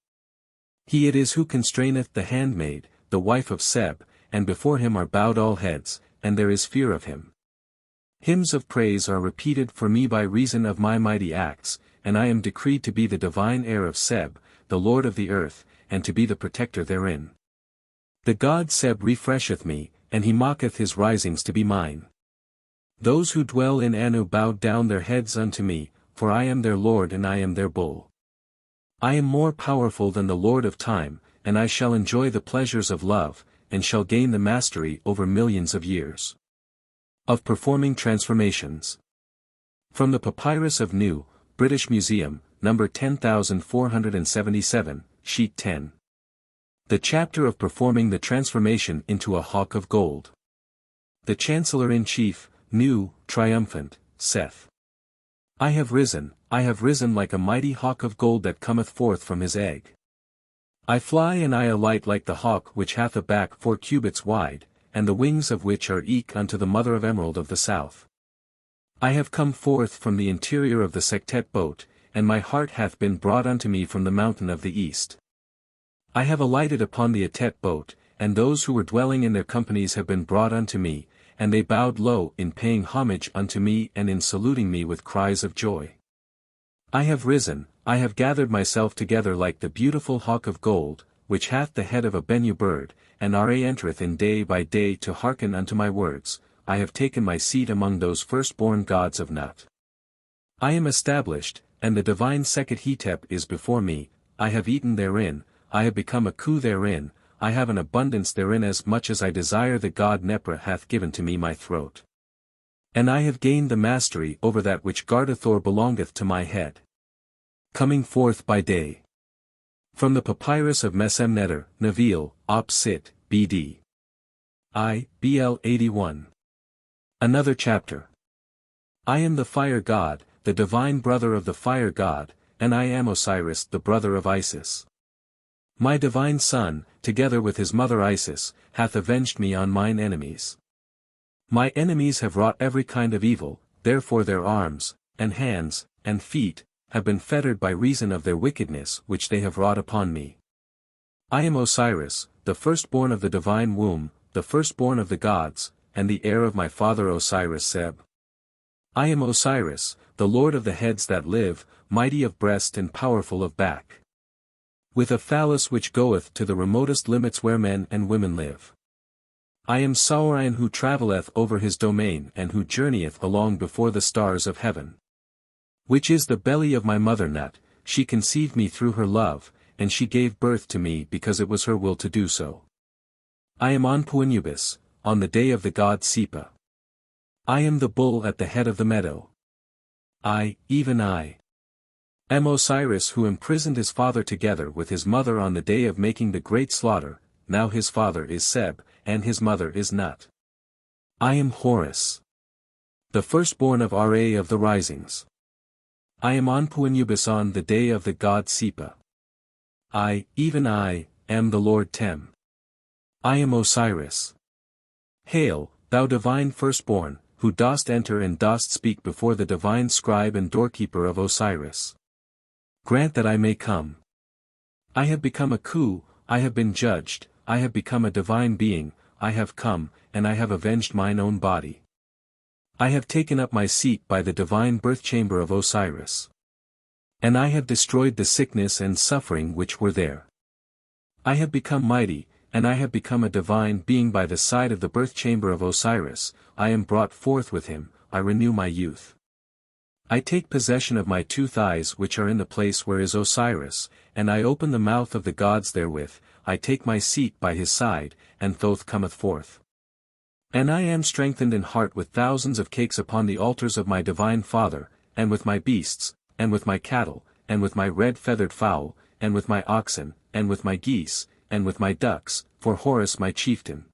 He it is who constraineth the handmaid, the wife of Seb, and before him are bowed all heads, and there is fear of him. Hymns of praise are repeated for me by reason of my mighty acts, and I am decreed to be the divine heir of Seb, the Lord of the earth, and to be the protector therein. The god Seb refresheth me, and he mocketh his risings to be mine. Those who dwell in Anu bowed down their heads unto me, for I am their Lord and I am their bull. I am more powerful than the Lord of time, and I shall enjoy the pleasures of love, and shall gain the mastery over millions of years. Of performing transformations. From the Papyrus of New, British Museum, number 10477, sheet 10. The chapter of performing the transformation into a hawk of gold. The Chancellor-in-Chief, new, triumphant, saith. I have risen like a mighty hawk of gold that cometh forth from his egg. I fly and I alight like the hawk which hath a back 4 cubits wide, and the wings of which are eke unto the mother of emerald of the south. I have come forth from the interior of the Sektet boat, and my heart hath been brought unto me from the mountain of the east. I have alighted upon the Atet boat, and those who were dwelling in their companies have been brought unto me, and they bowed low in paying homage unto me and in saluting me with cries of joy. I have risen, I have gathered myself together like the beautiful hawk of gold, which hath the head of a Bennu bird, and Ra entereth in day by day to hearken unto my words. I have taken my seat among those firstborn gods of Nut. I am established, and the divine Sekhet-Hetep is before me, I have eaten therein, I have become a Khu therein, I have an abundance therein as much as I desire the god Nepra hath given to me my throat. And I have gained the mastery over that which Gardathor belongeth to my head. Coming forth by day. From the Papyrus of Mesemneter, Navil, Op Sit, B.D. I, BL 81. Another chapter. I am the fire god, the divine brother of the fire god, and I am Osiris the brother of Isis. My divine son, together with his mother Isis, hath avenged me on mine enemies. My enemies have wrought every kind of evil, therefore their arms, and hands, and feet, have been fettered by reason of their wickedness which they have wrought upon me. I am Osiris, the firstborn of the divine womb, the firstborn of the gods, and the heir of my father Osiris Seb. I am Osiris, the lord of the heads that live, mighty of breast and powerful of back. With a phallus which goeth to the remotest limits where men and women live. I am Saurian who travelleth over his domain and who journeyeth along before the stars of heaven. Which is the belly of my mother Nut, she conceived me through her love, and she gave birth to me because it was her will to do so. I am Anpu-Anubis, on the day of the god Sipa. I am the bull at the head of the meadow. I, even I, am Osiris who imprisoned his father together with his mother on the day of making the great slaughter. Now his father is Seb, and his mother is Nut. I am Horus, the firstborn of Ra of the risings. I am Anpu-Anubis on the day of the god Sepa. I, even I, am the Lord Tem. I am Osiris. Hail, thou divine firstborn, who dost enter and dost speak before the divine scribe and doorkeeper of Osiris. Grant that I may come. I have become a Khu, I have been judged, I have become a divine being, I have come, and I have avenged mine own body. I have taken up my seat by the divine birth chamber of Osiris. And I have destroyed the sickness and suffering which were there. I have become mighty, and I have become a divine being by the side of the birth chamber of Osiris, I am brought forth with him, I renew my youth. I take possession of my 2 thighs which are in the place where is Osiris, and I open the mouth of the gods therewith, I take my seat by his side, and Thoth cometh forth. And I am strengthened in heart with thousands of cakes upon the altars of my divine Father, and with my beasts, and with my cattle, and with my red-feathered fowl, and with my oxen, and with my geese, and with my ducks, for Horus my chieftain.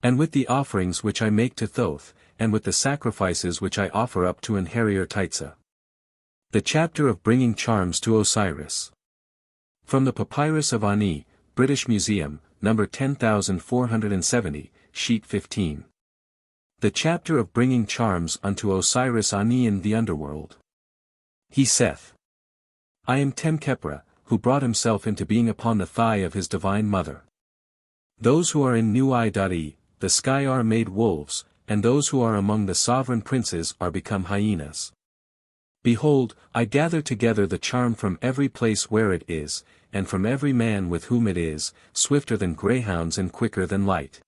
And with the offerings which I make to Thoth, and with the sacrifices which I offer up to Enherior-Titsa. The chapter of bringing charms to Osiris. From the Papyrus of Ani, British Museum, number 10470, sheet 15. The chapter of bringing charms unto Osiris Ani in the underworld. He saith, I am Tem-Kepra, who brought himself into being upon the thigh of his divine mother. Those who are in Nu-I.E, the sky are made wolves, and those who are among the sovereign princes are become hyenas. Behold, I gather together the charm from every place where it is, and from every man with whom it is, swifter than greyhounds and quicker than light.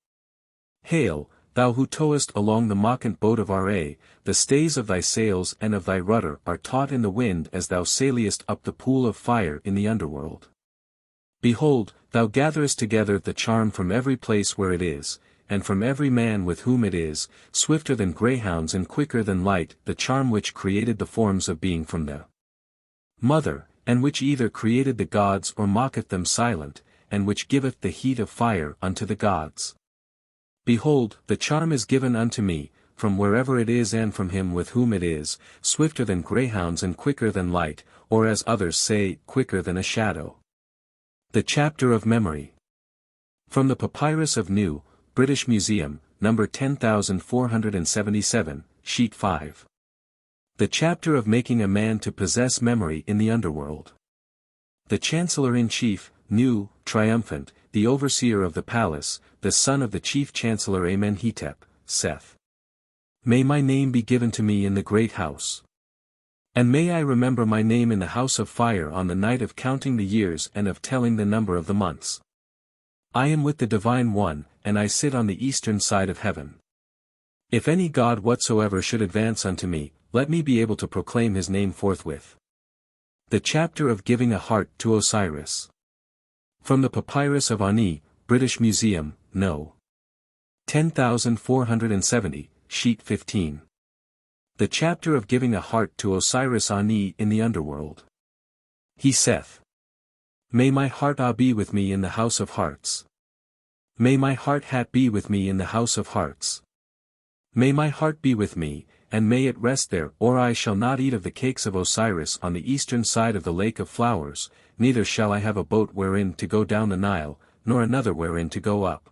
Hail, thou who towest along the Machant boat of Ra, the stays of thy sails and of thy rudder are taut in the wind as thou sailiest up the pool of fire in the underworld. Behold, thou gatherest together the charm from every place where it is, and from every man with whom it is, swifter than greyhounds and quicker than light, the charm which created the forms of being from the Mother, and which either created the gods or maketh them silent, and which giveth the heat of fire unto the gods. Behold, the charm is given unto me, from wherever it is and from him with whom it is, swifter than greyhounds and quicker than light, or as others say, quicker than a shadow. The chapter of memory. From the Papyrus of Nu, British Museum, number 10477, sheet 5. The chapter of making a man to possess memory in the underworld. The Chancellor-in-Chief, Nu, triumphant, the overseer of the palace, the son of the chief chancellor Amenhotep, saith, May my name be given to me in the great house. And may I remember my name in the house of fire on the night of counting the years and of telling the number of the months. I am with the Divine One, and I sit on the eastern side of heaven. If any god whatsoever should advance unto me, let me be able to proclaim his name forthwith. The chapter of giving a heart to Osiris. From the Papyrus of Ani, British Museum, No. 10470, sheet 15. The chapter of giving a heart to Osiris Ani in the underworld. He saith, May my heart be with me in the house of hearts. May my heart be with me in the house of hearts. May my heart be with me, and may it rest there, or I shall not eat of the cakes of Osiris on the eastern side of the lake of flowers, neither shall I have a boat wherein to go down the Nile, nor another wherein to go up.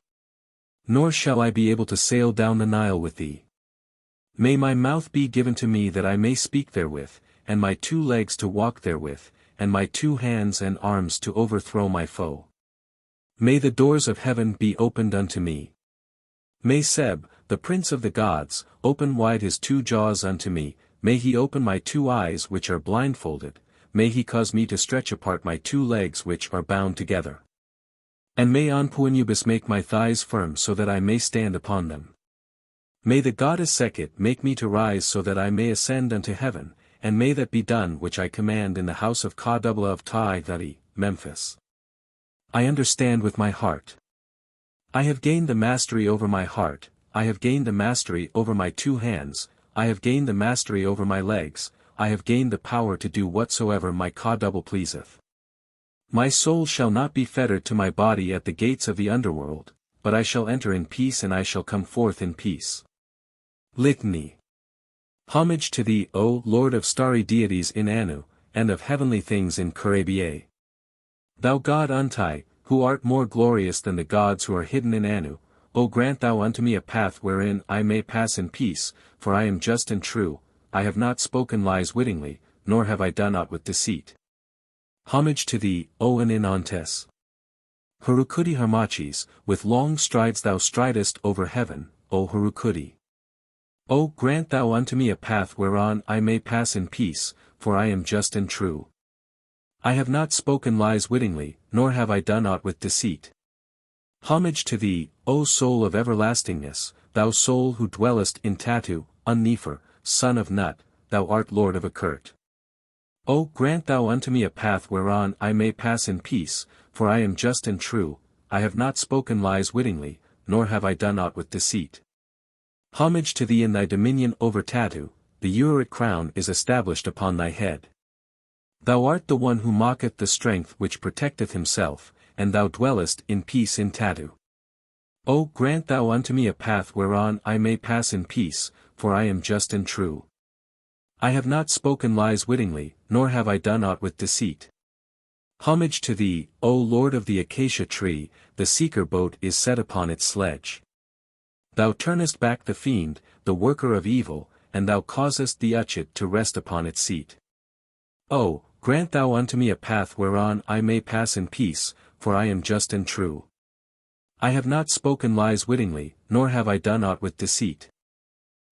Nor shall I be able to sail down the Nile with thee. May my mouth be given to me that I may speak therewith, and my 2 legs to walk therewith, and my 2 hands and arms to overthrow my foe. May the doors of heaven be opened unto me. May Seb, the prince of the gods, open wide his 2 jaws unto me, may he open my 2 eyes which are blindfolded, may he cause me to stretch apart my 2 legs which are bound together. And may Anpu-Anubis make my thighs firm so that I may stand upon them. May the goddess Sekhet make me to rise so that I may ascend unto heaven, and may that be done which I command in the house of Ka-Dubla of Ptah-Hotep, Memphis. I understand with my heart. I have gained the mastery over my heart, I have gained the mastery over my 2 hands, I have gained the mastery over my legs, I have gained the power to do whatsoever my Ka-Dubla pleaseth. My soul shall not be fettered to my body at the gates of the underworld, but I shall enter in peace and I shall come forth in peace. Litany. Homage to thee, O Lord of starry deities in Anu, and of heavenly things in Kurabiah. Thou God Untai, who art more glorious than the gods who are hidden in Anu, O grant thou unto me a path wherein I may pass in peace, for I am just and true, I have not spoken lies wittingly, nor have I done aught with deceit. Homage to thee, O Aninantes. Harukudi Harmachis, with long strides thou stridest over heaven, O Harukudi. O grant thou unto me a path whereon I may pass in peace, for I am just and true. I have not spoken lies wittingly, nor have I done aught with deceit. Homage to thee, O soul of everlastingness, thou soul who dwellest in Tatu, Unnefer, son of Nut, thou art Lord of Akert. O grant thou unto me a path whereon I may pass in peace, for I am just and true, I have not spoken lies wittingly, nor have I done aught with deceit. Homage to thee in thy dominion over Tatu, the Urut crown is established upon thy head. Thou art the one who mocketh the strength which protecteth himself, and thou dwellest in peace in Tatu. O grant thou unto me a path whereon I may pass in peace, for I am just and true. I have not spoken lies wittingly, nor have I done aught with deceit. Homage to thee, O Lord of the acacia tree, the seeker boat is set upon its sledge. Thou turnest back the fiend, the worker of evil, and thou causest the Uchit to rest upon its seat. O, grant thou unto me a path whereon I may pass in peace, for I am just and true. I have not spoken lies wittingly, nor have I done aught with deceit.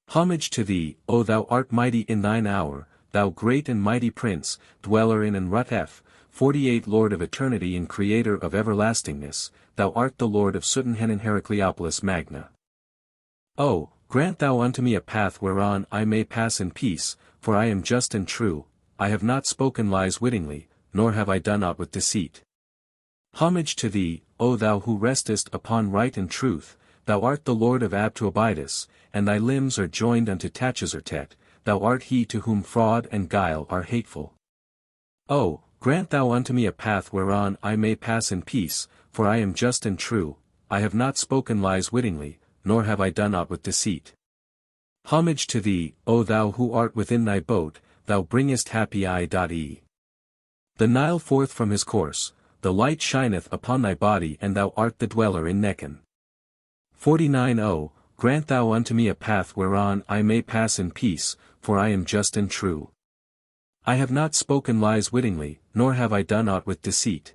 Homage to thee, O thou art mighty in thine hour, thou great and mighty prince, dweller in Enrut-F, 48 Lord of eternity and creator of everlastingness, thou art the Lord of Sutenhen and Heracleopolis Magna. O, grant thou unto me a path whereon I may pass in peace, for I am just and true, I have not spoken lies wittingly, nor have I done aught with deceit. Homage to thee, O thou who restest upon right and truth, thou art the Lord of Abtu-Abydos, and thy limbs are joined unto Tachazartet, thou art he to whom fraud and guile are hateful. O, grant thou unto me a path whereon I may pass in peace, for I am just and true, I have not spoken lies wittingly, nor have I done aught with deceit. Homage to thee, O thou who art within thy boat, thou bringest happy I.e. the Nile forth from his course, the light shineth upon thy body and thou art the dweller in Nekhen. 49 O, grant thou unto me a path whereon I may pass in peace, for I am just and true. I have not spoken lies wittingly, nor have I done aught with deceit.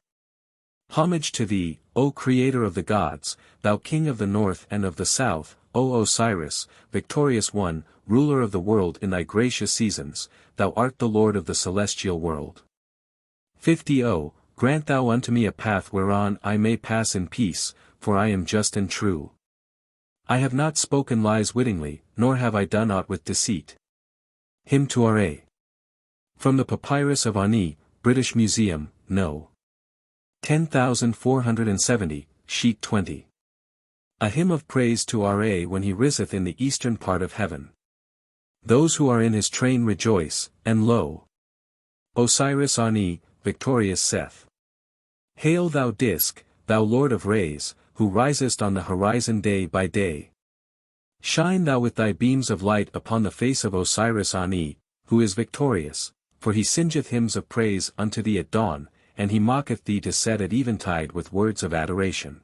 Homage to thee, O Creator of the gods, thou King of the north and of the south, O Osiris, victorious one, ruler of the world in thy gracious seasons, thou art the Lord of the celestial world. 50 O, grant thou unto me a path whereon I may pass in peace, for I am just and true. I have not spoken lies wittingly, nor have I done aught with deceit. Hymn to Ra. From the Papyrus of Ani, British Museum, No. 10,470, sheet 20. A hymn of praise to Ra when he riseth in the eastern part of heaven. Those who are in his train rejoice, and lo! Osiris Ani, victorious saith. Hail thou disk, thou Lord of rays, who risest on the horizon day by day. Shine thou with thy beams of light upon the face of Osiris Ani, who is victorious, for he singeth hymns of praise unto thee at dawn, and he mocketh thee to set at eventide with words of adoration.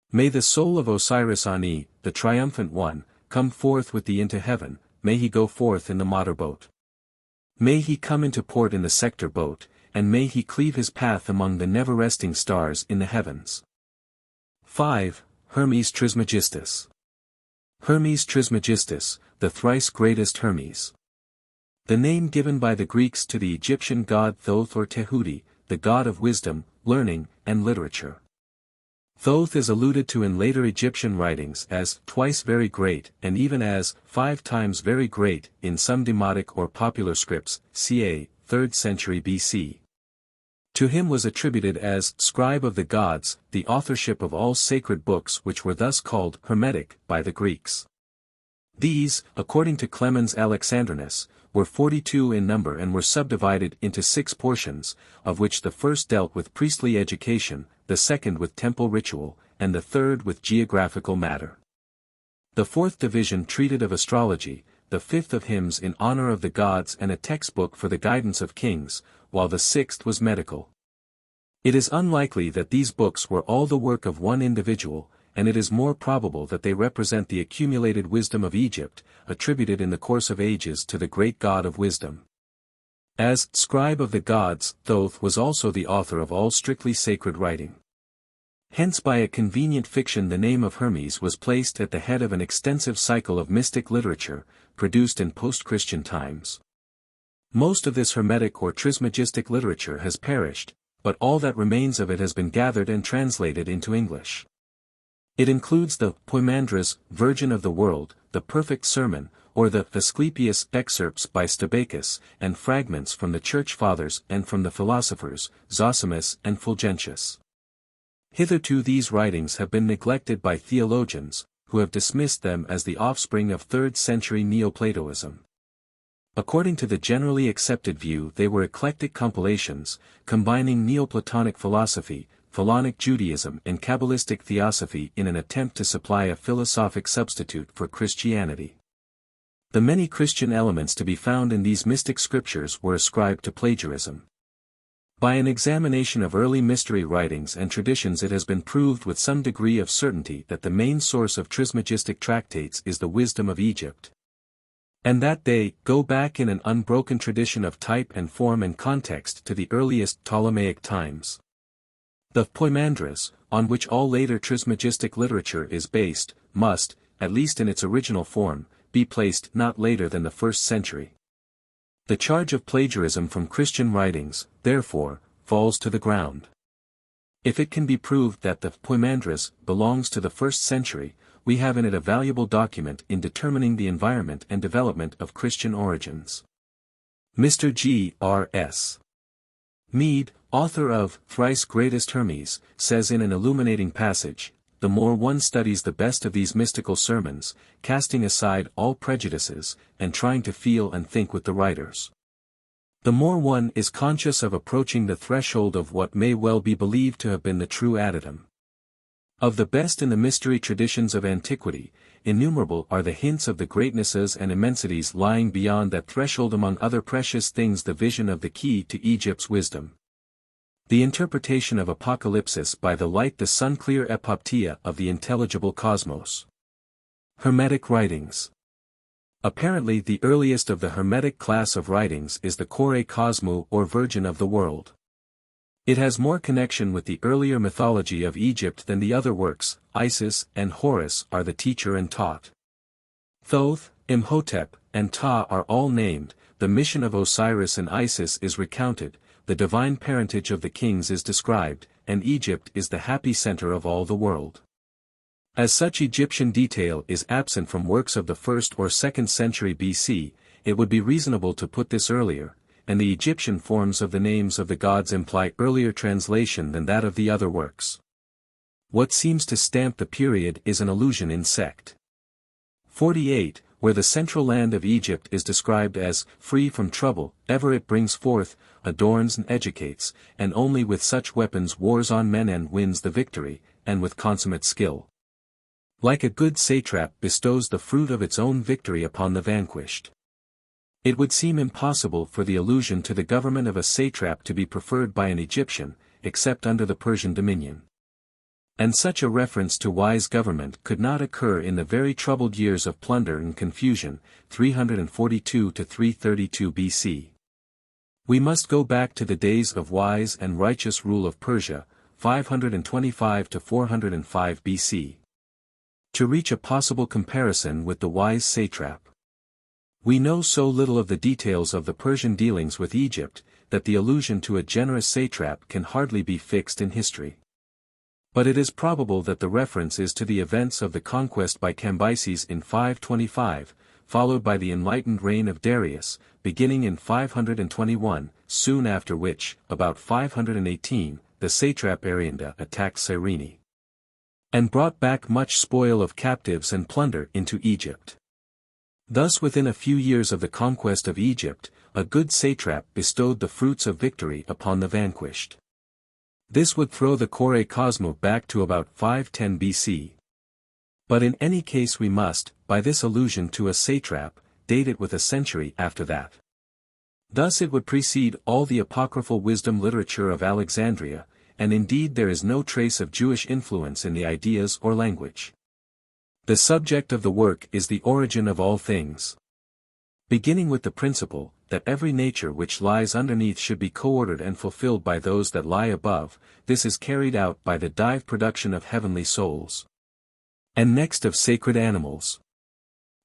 May the soul of Osiris Ani, the triumphant one, come forth with thee into heaven, may he go forth in the motorboat. May he come into port in the sector boat, and may he cleave his path among the never-resting stars in the heavens. 5. Hermes Trismegistus. Hermes Trismegistus, the thrice greatest Hermes. The name given by the Greeks to the Egyptian god Thoth or Tehuti, the god of wisdom, learning, and literature. Thoth is alluded to in later Egyptian writings as twice very great and even as 5 times very great in some demotic or popular scripts, ca. 3rd century BC. To him was attributed as scribe of the gods the authorship of all sacred books which were thus called Hermetic by the Greeks. These, according to Clemens Alexandrinus, were 42 in number and were subdivided into 6 portions, of which the first dealt with priestly education, the second with temple ritual, and the third with geographical matter. The fourth division treated of astrology, the fifth of hymns in honor of the gods and a textbook for the guidance of kings, while the sixth was medical. It is unlikely that these books were all the work of one individual, and it is more probable that they represent the accumulated wisdom of Egypt, attributed in the course of ages to the great god of wisdom. As scribe of the gods, Thoth was also the author of all strictly sacred writing. Hence by a convenient fiction the name of Hermes was placed at the head of an extensive cycle of mystic literature, produced in post-Christian times. Most of this Hermetic or Trismegistic literature has perished, but all that remains of it has been gathered and translated into English. It includes the Poimandres, Virgin of the World, the Perfect Sermon, or the Asclepius excerpts by Stobachus, and fragments from the Church Fathers and from the philosophers, Zosimus and Fulgentius. Hitherto these writings have been neglected by theologians, who have dismissed them as the offspring of 3rd-century Neoplatoism. According to the generally accepted view, they were eclectic compilations, combining Neoplatonic philosophy, Philonic Judaism and Kabbalistic theosophy in an attempt to supply a philosophic substitute for Christianity. The many Christian elements to be found in these mystic scriptures were ascribed to plagiarism. By an examination of early mystery writings and traditions, it has been proved with some degree of certainty that the main source of Trismegistic tractates is the wisdom of Egypt, and that they go back in an unbroken tradition of type and form and context to the earliest Ptolemaic times. The Poimandres, on which all later Trismegistic literature is based, must, at least in its original form, be placed not later than the 1st century. The charge of plagiarism from Christian writings, therefore, falls to the ground. If it can be proved that the Poimandres belongs to the 1st century, we have in it a valuable document in determining the environment and development of Christian origins. Mr. G. R. S. Mead, author of Thrice Greatest Hermes, says in an illuminating passage, "The more one studies the best of these mystical sermons, casting aside all prejudices, and trying to feel and think with the writers, the more one is conscious of approaching the threshold of what may well be believed to have been the true adytum. Of the best in the mystery traditions of antiquity, innumerable are the hints of the greatnesses and immensities lying beyond that threshold. Among other precious things, the vision of the key to Egypt's wisdom, the interpretation of Apocalypsis by the light, the sun-clear epoptea of the intelligible cosmos." Hermetic writings. Apparently the earliest of the Hermetic class of writings is the Kore Kosmou or Virgin of the World. It has more connection with the earlier mythology of Egypt than the other works. Isis and Horus are the teacher and taught. Thoth, Imhotep, and Ptah are all named, the mission of Osiris and Isis is recounted, the divine parentage of the kings is described, and Egypt is the happy center of all the world. As such Egyptian detail is absent from works of the 1st or 2nd century BC, it would be reasonable to put this earlier, and the Egyptian forms of the names of the gods imply earlier translation than that of the other works. What seems to stamp the period is an allusion in sect 48, where the central land of Egypt is described as free from trouble, ever it brings forth, adorns and educates, and only with such weapons wars on men and wins the victory, and with consummate skill, like a good satrap, bestows the fruit of its own victory upon the vanquished. It would seem impossible for the allusion to the government of a satrap to be preferred by an Egyptian, except under the Persian dominion. And such a reference to wise government could not occur in the very troubled years of plunder and confusion, 342 to 332 BC. We must go back to the days of wise and righteous rule of Persia, 525 to 405 BC. To reach a possible comparison with the wise satrap. We know so little of the details of the Persian dealings with Egypt, that the allusion to a generous satrap can hardly be fixed in history. But it is probable that the reference is to the events of the conquest by Cambyses in 525, followed by the enlightened reign of Darius, beginning in 521, soon after which, about 518, the satrap Arianda attacked Cyrene, and brought back much spoil of captives and plunder into Egypt. Thus within a few years of the conquest of Egypt, a good satrap bestowed the fruits of victory upon the vanquished. This would throw the Kore Kosmou back to about 510 BC. But in any case we must, by this allusion to a satrap, date it with a century after that. Thus it would precede all the apocryphal wisdom literature of Alexandria, and indeed there is no trace of Jewish influence in the ideas or language. The subject of the work is the origin of all things. Beginning with the principle, that every nature which lies underneath should be co-ordered and fulfilled by those that lie above, this is carried out by the dive production of heavenly souls. And next of sacred animals.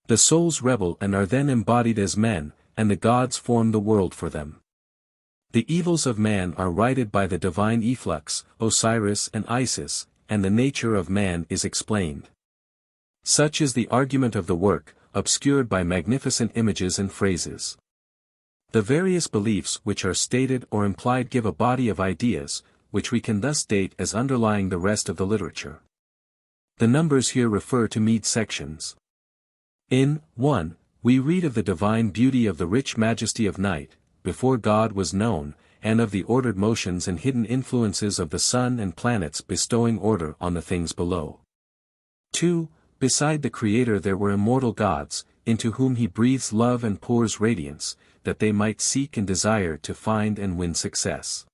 The souls rebel and are then embodied as men, and the gods form the world for them. The evils of man are righted by the divine efflux, Osiris and Isis, and the nature of man is explained. Such is the argument of the work, obscured by magnificent images and phrases. The various beliefs which are stated or implied give a body of ideas, which we can thus date as underlying the rest of the literature. The numbers here refer to Mede sections. In 1, we read of the divine beauty of the rich majesty of night, before God was known, and of the ordered motions and hidden influences of the sun and planets bestowing order on the things below. 2, beside the Creator there were immortal gods, into whom he breathes love and pours radiance, that they might seek and desire to find and win success.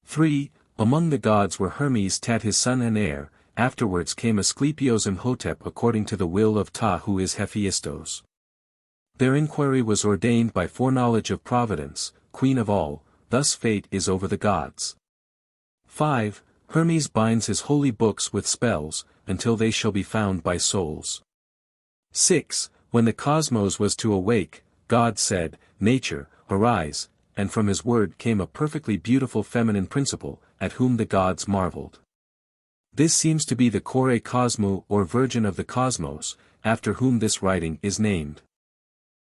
3, among the gods were Hermes Tat his son and heir, afterwards came Asclepios Imhotep according to the will of Ptah who is Hephaestos. Their inquiry was ordained by foreknowledge of Providence, Queen of all, thus fate is over the gods. 5, Hermes binds his holy books with spells, until they shall be found by souls. 6, when the cosmos was to awake, God said, Nature, arise, and from his word came a perfectly beautiful feminine principle, at whom the gods marveled. This seems to be the Kore Cosmou or Virgin of the Cosmos, after whom this writing is named.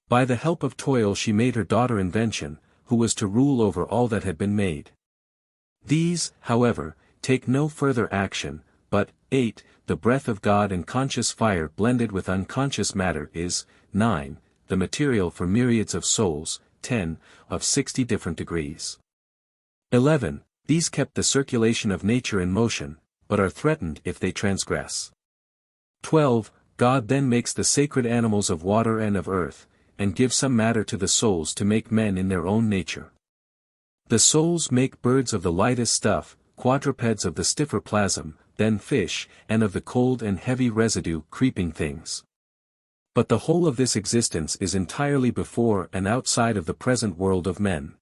By the help of toil she made her daughter Invention, who was to rule over all that had been made. These, however, take no further action, but, 8, the breath of God and conscious fire blended with unconscious matter is, 9, the material for myriads of souls, 10, of 60 different degrees. 11, these kept the circulation of nature in motion, but are threatened if they transgress. 12, God then makes the sacred animals of water and of earth, and gives some matter to the souls to make men in their own nature. The souls make birds of the lightest stuff, quadrupeds of the stiffer plasm, then fish, and of the cold and heavy residue creeping things. But the whole of this existence is entirely before and outside of the present world of men.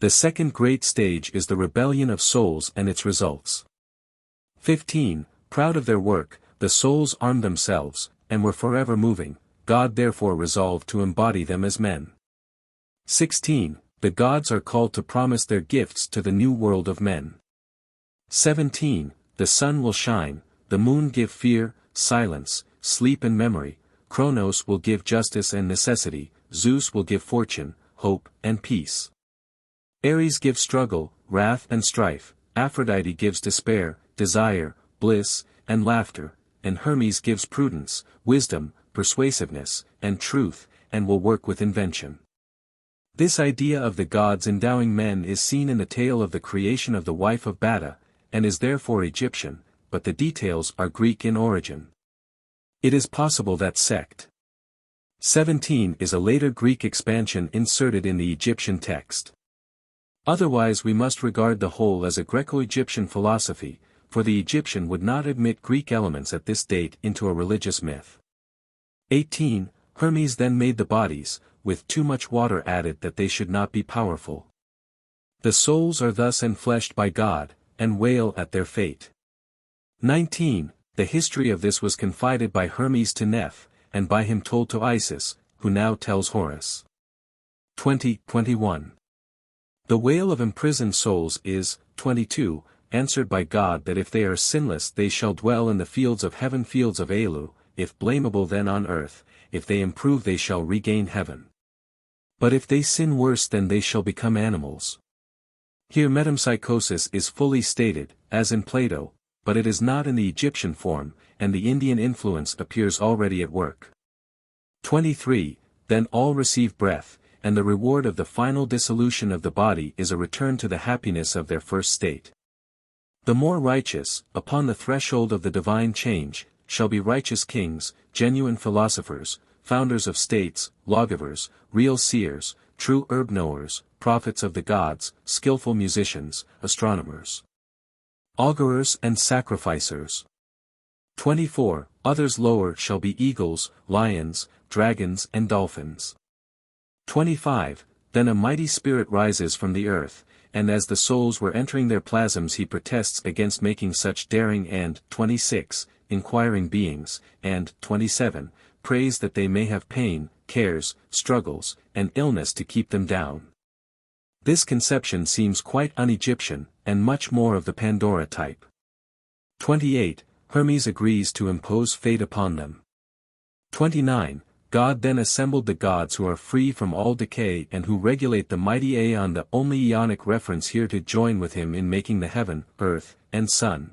The second great stage is the rebellion of souls and its results. 15, proud of their work, the souls armed themselves, and were forever moving, God therefore resolved to embody them as men. 16, the gods are called to promise their gifts to the new world of men. 17, the sun will shine, the moon give fear, silence, sleep and memory, Kronos will give justice and necessity, Zeus will give fortune, hope, and peace. Ares gives struggle, wrath and strife, Aphrodite gives despair, desire, bliss, and laughter, and Hermes gives prudence, wisdom, persuasiveness, and truth, and will work with invention. This idea of the gods endowing men is seen in the tale of the creation of the wife of Ptah, and is therefore Egyptian, but the details are Greek in origin. It is possible that sect 17 is a later Greek expansion inserted in the Egyptian text. Otherwise we must regard the whole as a Greco-Egyptian philosophy, for the Egyptian would not admit Greek elements at this date into a religious myth. 18, Hermes then made the bodies, with too much water added that they should not be powerful. The souls are thus enfleshed by God, and wail at their fate. 19, the history of this was confided by Hermes to Neph, and by him told to Isis, who now tells Horus. 20-21. The wail of imprisoned souls is, 22, answered by God that if they are sinless they shall dwell in the fields of heaven, fields of Elu, if blamable then on earth, if they improve they shall regain heaven. But if they sin worse then they shall become animals. Here metempsychosis is fully stated, as in Plato, but it is not in the Egyptian form, and the Indian influence appears already at work. 23, then all receive breath, and the reward of the final dissolution of the body is a return to the happiness of their first state. The more righteous, upon the threshold of the divine change, shall be righteous kings, genuine philosophers, founders of states, lawgivers, real seers, true herb knowers, prophets of the gods, skillful musicians, astronomers, augurers and sacrificers. 24. Others lower shall be eagles, lions, dragons and dolphins. 25. Then a mighty spirit rises from the earth, and as the souls were entering their plasms he protests against making such daring and 26. Inquiring beings, and 27. Prays that they may have pain, cares, struggles, and illness to keep them down. This conception seems quite un-Egyptian, and much more of the Pandora type. 28. Hermes agrees to impose fate upon them. 29. God then assembled the gods who are free from all decay and who regulate the mighty Aeon, the only Aeonic reference here, to join with him in making the heaven, earth, and sun.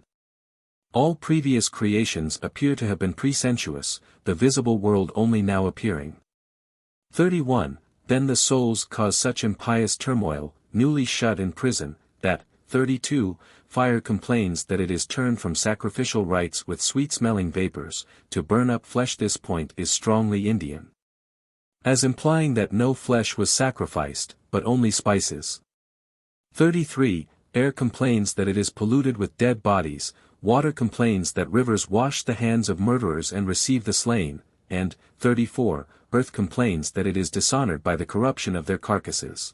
All previous creations appear to have been presensuous, the visible world only now appearing. 31. Then the souls cause such impious turmoil, newly shut in prison, that, 32, fire complains that it is turned from sacrificial rites with sweet-smelling vapors, to burn up flesh. This point is strongly Indian, as implying that no flesh was sacrificed, but only spices. 33. Air complains that it is polluted with dead bodies, water complains that rivers wash the hands of murderers and receive the slain, and, 34, earth complains that it is dishonored by the corruption of their carcasses.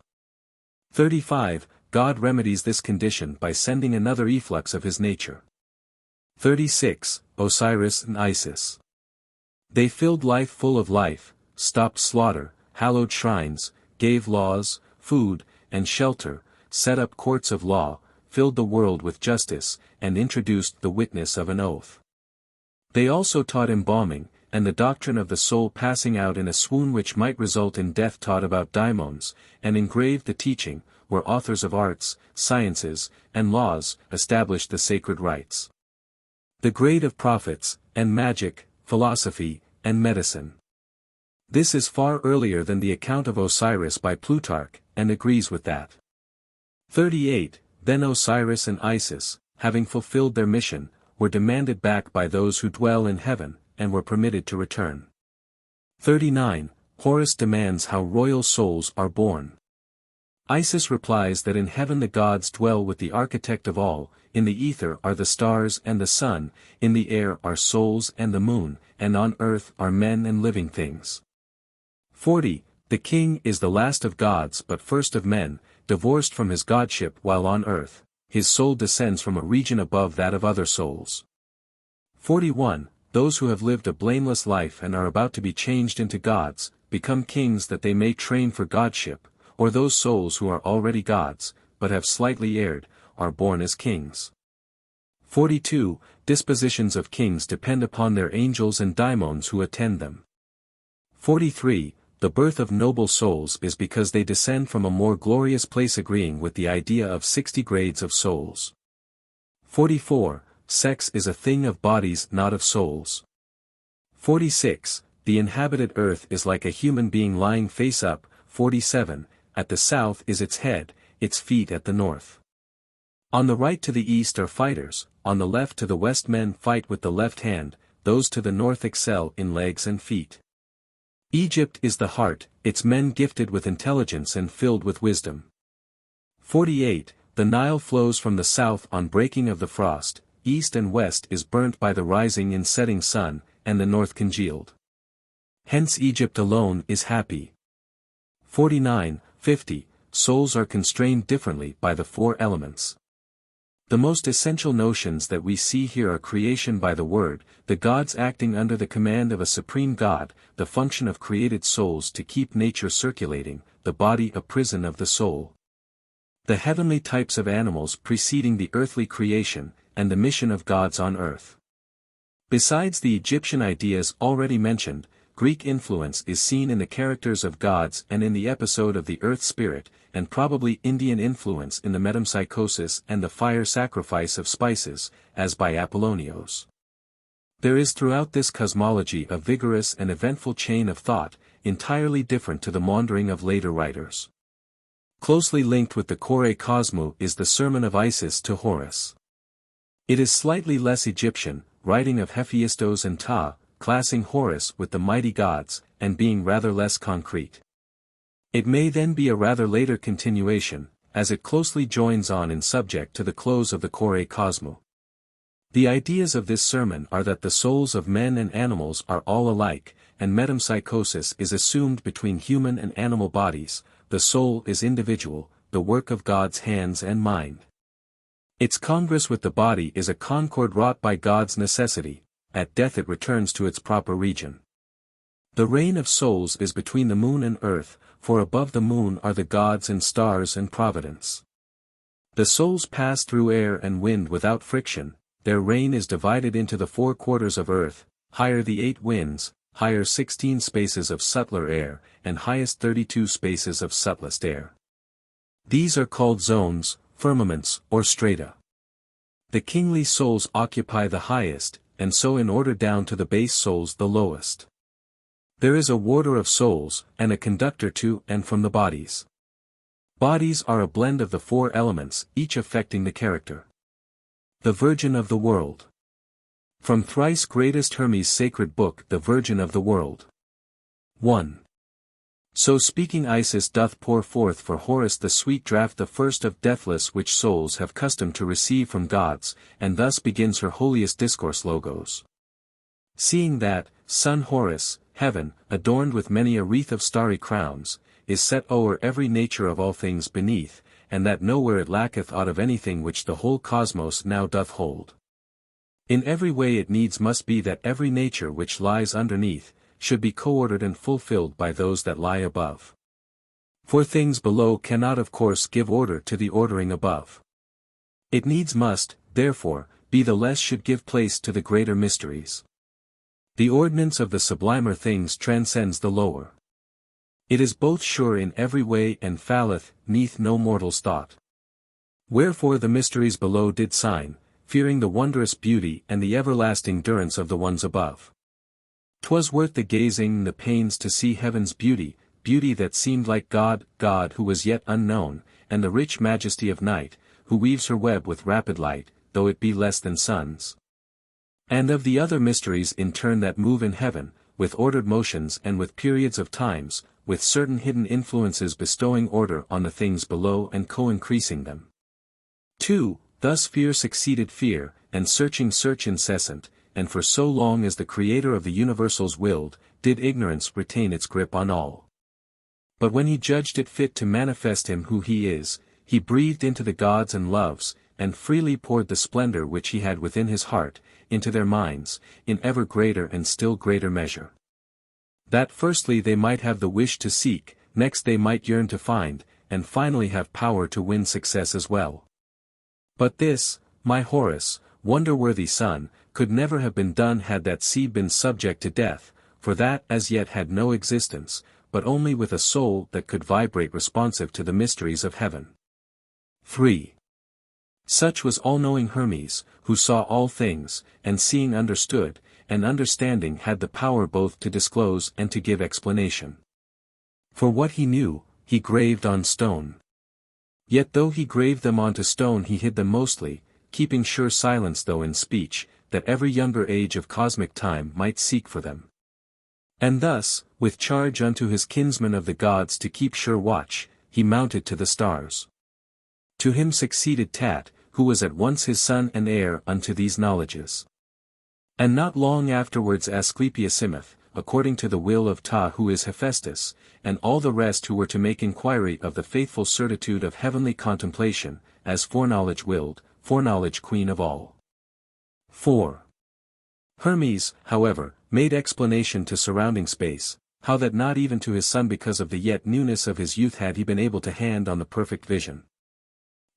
35. God remedies this condition by sending another efflux of his nature. 36. Osiris and Isis. They filled life full of life, stopped slaughter, hallowed shrines, gave laws, food, and shelter, set up courts of law, filled the world with justice, and introduced the witness of an oath. They also taught embalming, and the doctrine of the soul passing out in a swoon which might result in death, taught about daimons, and engraved the teaching, were authors of arts, sciences, and laws, established the sacred rites. The grade of prophets, and magic, philosophy, and medicine. This is far earlier than the account of Osiris by Plutarch, and agrees with that. 38. Then Osiris and Isis, having fulfilled their mission, were demanded back by those who dwell in heaven, and were permitted to return. 39. Horus demands how royal souls are born. Isis replies that in heaven the gods dwell with the architect of all, in the ether are the stars and the sun, in the air are souls and the moon, and on earth are men and living things. 40. The king is the last of gods but first of men, divorced from his godship while on earth, his soul descends from a region above that of other souls. 41. Those who have lived a blameless life and are about to be changed into gods, become kings that they may train for godship, or those souls who are already gods, but have slightly erred, are born as kings. 42. Dispositions of kings depend upon their angels and daimons who attend them. 43. The birth of noble souls is because they descend from a more glorious place, agreeing with the idea of 60 grades of souls. 44. Sex is a thing of bodies, not of souls. 46. The inhabited earth is like a human being lying face up. 47. At the south is its head, its feet at the north. On the right to the east are fighters, on the left to the west men fight with the left hand, those to the north excel in legs and feet. Egypt is the heart, its men gifted with intelligence and filled with wisdom. 48. The Nile flows from the south on breaking of the frost, east and west is burnt by the rising and setting sun, and the north congealed. Hence Egypt alone is happy. 49. 50. Souls are constrained differently by the four elements. The most essential notions that we see here are creation by the word, the gods acting under the command of a supreme god, the function of created souls to keep nature circulating, the body a prison of the soul. The heavenly types of animals preceding the earthly creation, and the mission of gods on earth. Besides the Egyptian ideas already mentioned, Greek influence is seen in the characters of gods and in the episode of the earth spirit, and probably Indian influence in the metempsychosis and the fire sacrifice of spices, as by Apollonios. There is throughout this cosmology a vigorous and eventful chain of thought, entirely different to the maundering of later writers. Closely linked with the Kore Cosmou is the Sermon of Isis to Horus. It is slightly less Egyptian, writing of Hephaestos and Ptah, classing Horus with the mighty gods, and being rather less concrete. It may then be a rather later continuation, as it closely joins on in subject to the close of the Kore Cosmo. The ideas of this sermon are that the souls of men and animals are all alike, and metempsychosis is assumed between human and animal bodies. The soul is individual, the work of God's hands and mind. Its congress with the body is a concord wrought by God's necessity. At death it returns to its proper region. The reign of souls is between the moon and earth, for above the moon are the gods and stars and providence. The souls pass through air and wind without friction. Their reign is divided into the 4 quarters of earth, higher the 8 winds, higher 16 spaces of subtler air, and highest 32 spaces of subtlest air. These are called zones, firmaments, or strata. The kingly souls occupy the highest, and so in order down to the base souls the lowest. There is a warder of souls, and a conductor to and from the bodies. Bodies are a blend of the 4 elements, each affecting the character. The Virgin of the World. From thrice greatest Hermes' sacred book, the Virgin of the World. 1. So speaking Isis doth pour forth for Horus the sweet draught, the first of deathless, which souls have custom to receive from gods, and thus begins her holiest discourse Logos. Seeing that, Son Horus, heaven, adorned with many a wreath of starry crowns, is set o'er every nature of all things beneath, and that nowhere it lacketh aught of anything which the whole cosmos now doth hold. In every way it needs must be that every nature which lies underneath, should be co-ordered and fulfilled by those that lie above. For things below cannot of course give order to the ordering above. It needs must, therefore, be the less should give place to the greater mysteries. The ordinance of the sublimer things transcends the lower. It is both sure in every way and falleth, neath no mortal's thought. Wherefore the mysteries below did sign, fearing the wondrous beauty and the everlasting durance of the ones above. 'Twas worth the gazing and the pains to see heaven's beauty, beauty that seemed like God, God who was yet unknown, and the rich majesty of night, who weaves her web with rapid light, though it be less than suns. And of the other mysteries in turn that move in heaven, with ordered motions and with periods of times, with certain hidden influences bestowing order on the things below and co-increasing them. 2. Thus fear succeeded fear, and searching search incessant, and for so long as the Creator of the universals willed, did ignorance retain its grip on all. But when he judged it fit to manifest him who he is, he breathed into the gods and loves, and freely poured the splendor which he had within his heart, into their minds, in ever greater and still greater measure. That firstly they might have the wish to seek, next they might yearn to find, and finally have power to win success as well. But this, my Horus, wonder-worthy son, could never have been done had that seed been subject to death, for that as yet had no existence, but only with a soul that could vibrate responsive to the mysteries of heaven. 3. Such was all-knowing Hermes, who saw all things, and seeing understood, and understanding had the power both to disclose and to give explanation. For what he knew, he graved on stone. Yet though he graved them onto stone he hid them mostly, keeping sure silence though in speech, that every younger age of cosmic time might seek for them. And thus, with charge unto his kinsmen of the gods to keep sure watch, he mounted to the stars. To him succeeded Tat, who was at once his son and heir unto these knowledges. And not long afterwards Asclepius, according to the will of Ptah who is Hephaestus, and all the rest who were to make inquiry of the faithful certitude of heavenly contemplation, as foreknowledge willed, foreknowledge queen of all. 4. Hermes, however, made explanation to surrounding space, how that not even to his son because of the yet newness of his youth had he been able to hand on the perfect vision.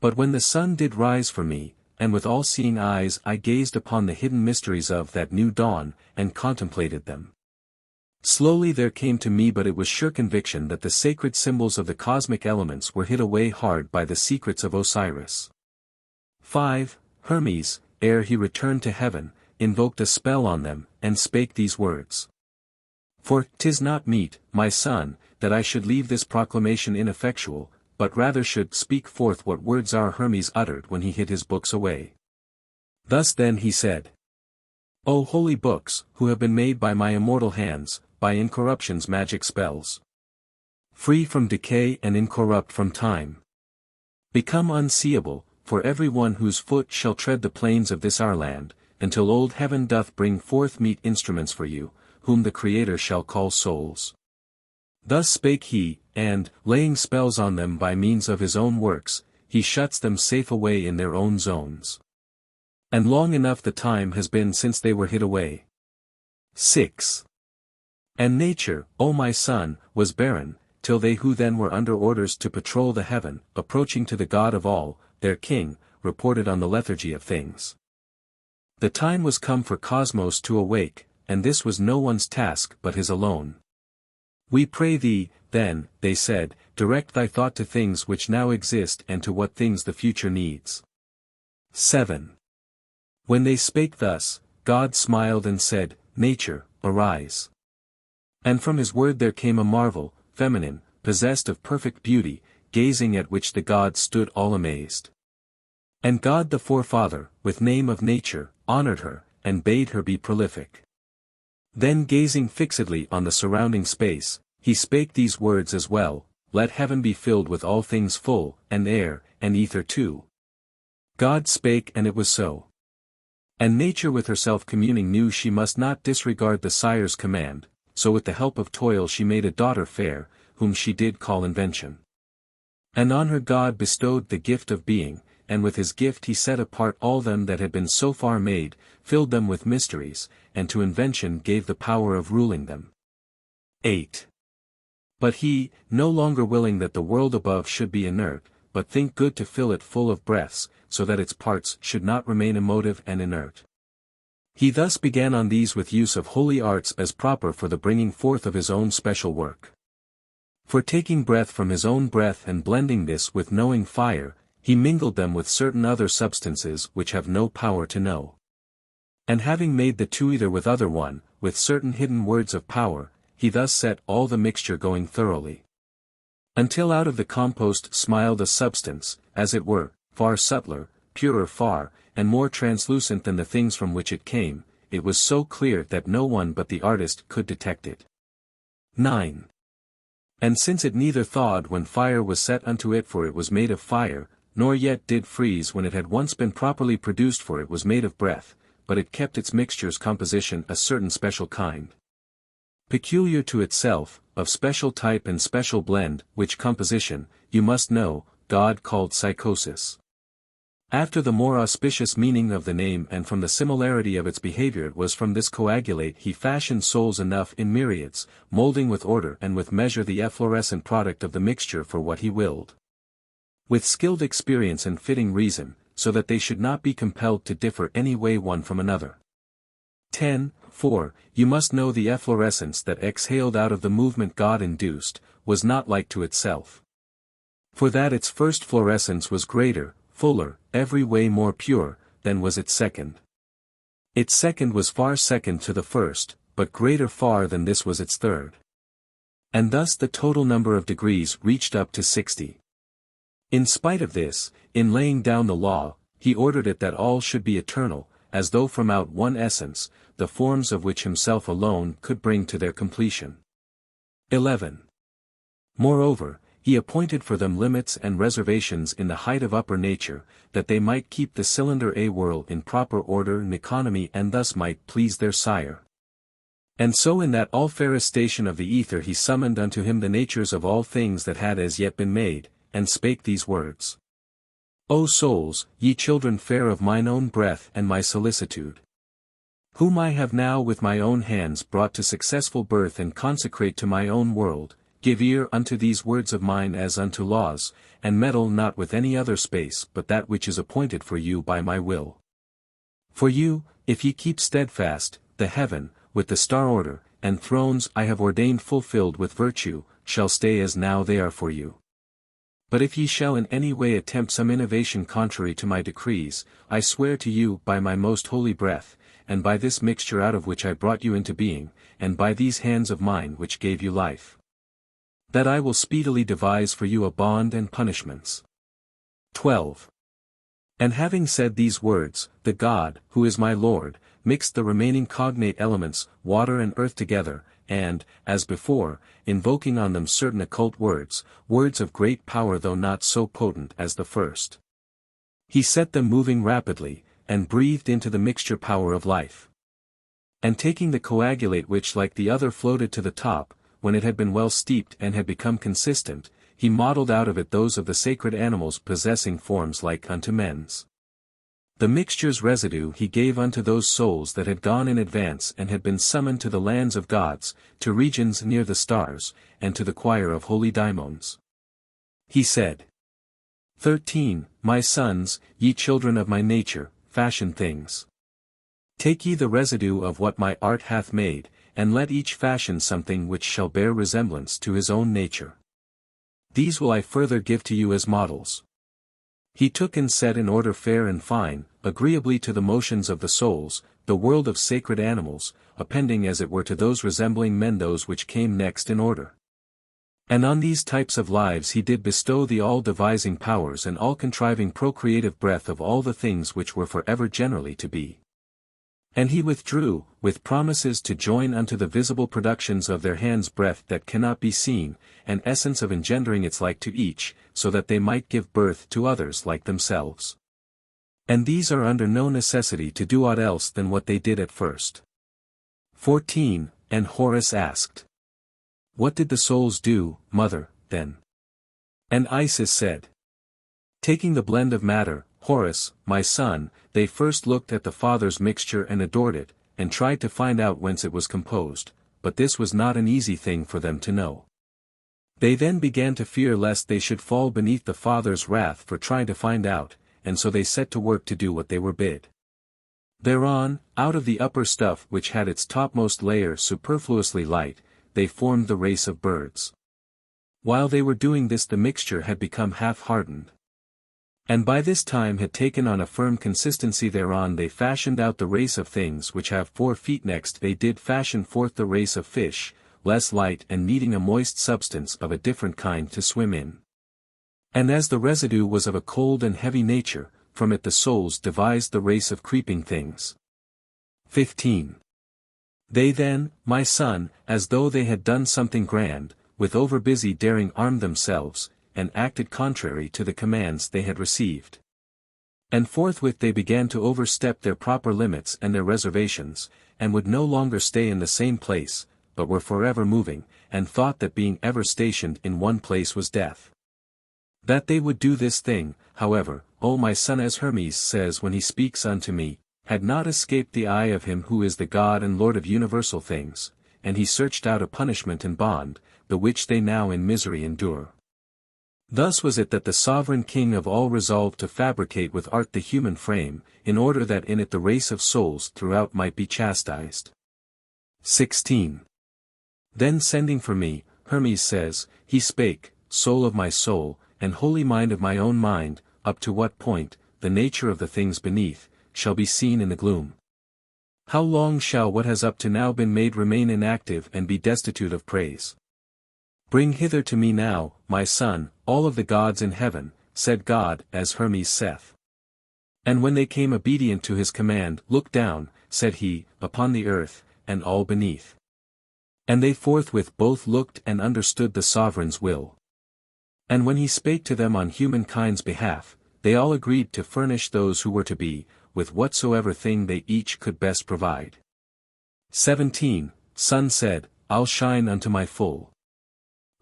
But when the sun did rise for me, and with all-seeing eyes I gazed upon the hidden mysteries of that new dawn, and contemplated them. Slowly there came to me but it was sure conviction that the sacred symbols of the cosmic elements were hid away hard by the secrets of Osiris. 5. Hermes, ere he returned to heaven, invoked a spell on them, and spake these words. For 'tis not meet, my son, that I should leave this proclamation ineffectual, but rather should speak forth what words our Hermes uttered when he hid his books away. Thus then he said. O holy books, who have been made by my immortal hands, by incorruption's magic spells. Free from decay and incorrupt from time. Become unseeable, for every one whose foot shall tread the plains of this our land, until old heaven doth bring forth meet instruments for you, whom the Creator shall call souls. Thus spake he, and, laying spells on them by means of his own works, he shuts them safe away in their own zones. And long enough the time has been since they were hid away. 6. And nature, O my son, was barren, till they who then were under orders to patrol the heaven, approaching to the God of all, their king, reported on the lethargy of things. The time was come for Cosmos to awake, and this was no one's task but his alone. We pray thee, then, they said, direct thy thought to things which now exist and to what things the future needs. 7. When they spake thus, God smiled and said, Nature, arise. And from his word there came a marvel, feminine, possessed of perfect beauty, gazing at which the gods stood all amazed. And God the Forefather, with name of Nature, honored her, and bade her be prolific. Then gazing fixedly on the surrounding space, he spake these words as well, Let heaven be filled with all things full, and air, and ether too. God spake and it was so. And Nature with herself communing knew she must not disregard the sire's command, so with the help of toil she made a daughter fair, whom she did call Invention. And on her God bestowed the gift of being, and with his gift he set apart all them that had been so far made, filled them with mysteries, and to Invention gave the power of ruling them. 8. But he, no longer willing that the world above should be inert, but think good to fill it full of breaths, so that its parts should not remain emotive and inert. He thus began on these with use of holy arts as proper for the bringing forth of his own special work. For taking breath from his own breath and blending this with knowing fire, he mingled them with certain other substances which have no power to know. And having made the two either with other one, with certain hidden words of power, he thus set all the mixture going thoroughly. Until out of the compost smiled a substance, as it were, far subtler, purer far, and more translucent than the things from which it came, it was so clear that no one but the artist could detect it. 9. And since it neither thawed when fire was set unto it for it was made of fire, nor yet did freeze when it had once been properly produced for it was made of breath, but it kept its mixture's composition a certain special kind. Peculiar to itself, of special type and special blend, which composition, you must know, God called psychosis. After the more auspicious meaning of the name and from the similarity of its behavior it was from this coagulate he fashioned souls enough in myriads, molding with order and with measure the efflorescent product of the mixture for what he willed. With skilled experience and fitting reason, so that they should not be compelled to differ any way one from another. 10. For, you must know the efflorescence that exhaled out of the movement God induced, was not like to itself. For that its first fluorescence was greater, fuller, every way more pure, than was its second. Its second was far second to the first, but greater far than this was its third. And thus the total number of degrees reached up to 60. In spite of this, in laying down the law, he ordered it that all should be eternal, as though from out one essence, the forms of which himself alone could bring to their completion. 11. Moreover, he appointed for them limits and reservations in the height of upper nature, that they might keep the cylinder a whirl in proper order and economy and thus might please their sire. And so in that all-fairest station of the ether he summoned unto him the natures of all things that had as yet been made, and spake these words. O souls, ye children fair of mine own breath and my solicitude, whom I have now with my own hands brought to successful birth and consecrate to my own world, give ear unto these words of mine as unto laws, and meddle not with any other space but that which is appointed for you by my will. For you, if ye keep steadfast, the heaven, with the star order, and thrones I have ordained fulfilled with virtue, shall stay as now they are for you. But if ye shall in any way attempt some innovation contrary to my decrees, I swear to you by my most holy breath, and by this mixture out of which I brought you into being, and by these hands of mine which gave you life, that I will speedily devise for you a bond and punishments. 12. And having said these words, the God, who is my Lord, mixed the remaining cognate elements, water and earth together, and, as before, invoking on them certain occult words, words of great power though not so potent as the first. He set them moving rapidly, and breathed into the mixture power of life. And taking the coagulate which like the other floated to the top, when it had been well steeped and had become consistent, he modelled out of it those of the sacred animals possessing forms like unto men's. The mixture's residue he gave unto those souls that had gone in advance and had been summoned to the lands of gods, to regions near the stars, and to the choir of holy daimons. He said, 13. My sons, ye children of my nature, fashion things. Take ye the residue of what my art hath made, and let each fashion something which shall bear resemblance to his own nature. These will I further give to you as models. He took and set in order fair and fine, agreeably to the motions of the souls, the world of sacred animals, appending as it were to those resembling men those which came next in order. And on these types of lives he did bestow the all-devising powers and all-contriving procreative breath of all the things which were for ever generally to be. And he withdrew, with promises to join unto the visible productions of their hands breath that cannot be seen, an essence of engendering its like to each, so that they might give birth to others like themselves. And these are under no necessity to do aught else than what they did at first. 14. And Horus asked, what did the souls do, mother, then? And Isis said, taking the blend of matter, Horus, my son, they first looked at the Father's mixture and adored it, and tried to find out whence it was composed, but this was not an easy thing for them to know. They then began to fear lest they should fall beneath the Father's wrath for trying to find out, and so they set to work to do what they were bid. Thereon, out of the upper stuff which had its topmost layer superfluously light, they formed the race of birds. While they were doing this the mixture had become half-hardened. And by this time had taken on a firm consistency thereon they fashioned out the race of things which have 4 feet next they did fashion forth the race of fish, less light and needing a moist substance of a different kind to swim in. And as the residue was of a cold and heavy nature, from it the souls devised the race of creeping things. 15. They then, my son, as though they had done something grand, with over-busy daring armed themselves, and acted contrary to the commands they had received. And forthwith they began to overstep their proper limits and their reservations, and would no longer stay in the same place, but were forever moving, and thought that being ever stationed in one place was death. That they would do this thing, however, O my son, as Hermes says when he speaks unto me, had not escaped the eye of him who is the God and Lord of universal things, and he searched out a punishment and bond, the which they now in misery endure. Thus was it that the sovereign king of all resolved to fabricate with art the human frame, in order that in it the race of souls throughout might be chastised. 16. Then sending for me, Hermes says, he spake, soul of my soul, and holy mind of my own mind, up to what point, the nature of the things beneath, shall be seen in the gloom. How long shall what has up to now been made remain inactive and be destitute of praise? Bring hither to me now, my son, all of the gods in heaven, said God, as Hermes saith. And when they came obedient to his command, look down, said he, upon the earth, and all beneath. And they forthwith both looked and understood the sovereign's will. And when he spake to them on humankind's behalf, they all agreed to furnish those who were to be, with whatsoever thing they each could best provide. 17. Sun said, I'll shine unto my full.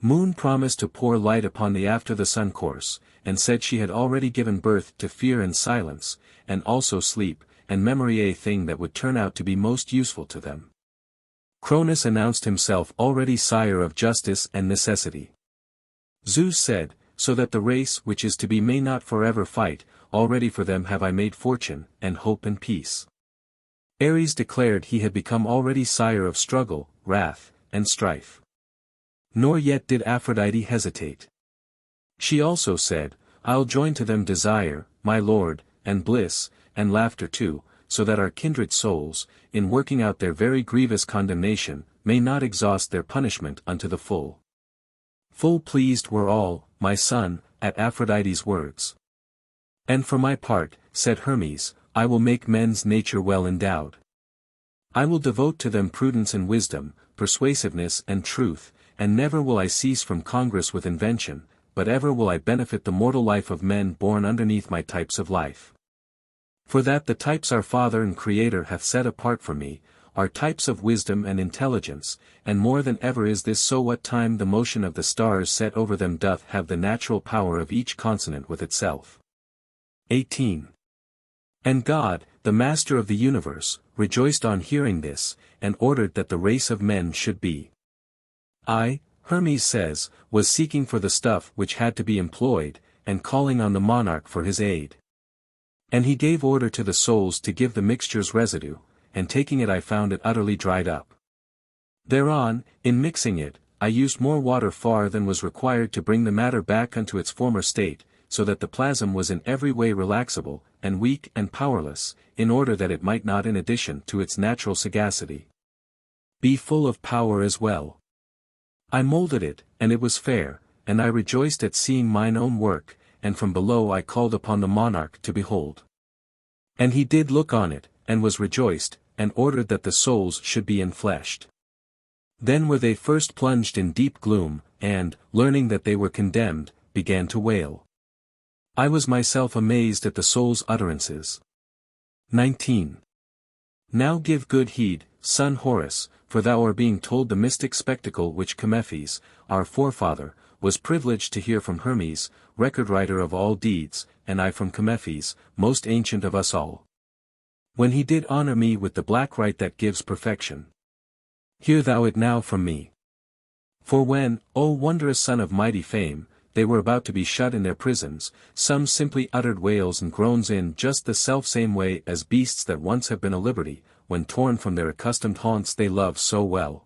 Moon promised to pour light upon the after the sun course, and said she had already given birth to fear and silence, and also sleep, and memory, a thing that would turn out to be most useful to them. Cronus announced himself already sire of justice and necessity. Zeus said, so that the race which is to be may not forever fight, already for them have I made fortune, and hope and peace. Ares declared he had become already sire of struggle, wrath, and strife. Nor yet did Aphrodite hesitate. She also said, I'll join to them desire, my lord, and bliss, and laughter too, so that our kindred souls, in working out their very grievous condemnation, may not exhaust their punishment unto the full. Full pleased were all, my son, at Aphrodite's words. And for my part, said Hermes, I will make men's nature well endowed. I will devote to them prudence and wisdom, persuasiveness and truth, and never will I cease from congress with invention, but ever will I benefit the mortal life of men born underneath my types of life. For that the types our Father and Creator hath set apart for me, are types of wisdom and intelligence, and more than ever is this so what time the motion of the stars set over them doth have the natural power of each consonant with itself. 18. And God, the Master of the universe, rejoiced on hearing this, and ordered that the race of men should be. I, Hermes says, was seeking for the stuff which had to be employed, and calling on the monarch for his aid. And he gave order to the souls to give the mixture's residue, and taking it I found it utterly dried up. Thereon, in mixing it, I used more water far than was required to bring the matter back unto its former state, so that the plasm was in every way relaxable, and weak and powerless, in order that it might not in addition to its natural sagacity be full of power as well. I molded it, and it was fair, and I rejoiced at seeing mine own work, and from below I called upon the monarch to behold. And he did look on it, and was rejoiced, and ordered that the souls should be enfleshed. Then were they first plunged in deep gloom, and, learning that they were condemned, began to wail. I was myself amazed at the soul's utterances. 19. Now give good heed, son Horus, for thou art being told the mystic spectacle which Chemephes, our forefather, was privileged to hear from Hermes, record writer of all deeds, and I from Chemephes, most ancient of us all. When he did honor me with the black right that gives perfection. Hear thou it now from me. For when, O wondrous son of mighty fame, they were about to be shut in their prisons, some simply uttered wails and groans in just the self-same way as beasts that once have been a liberty, when torn from their accustomed haunts they love so well.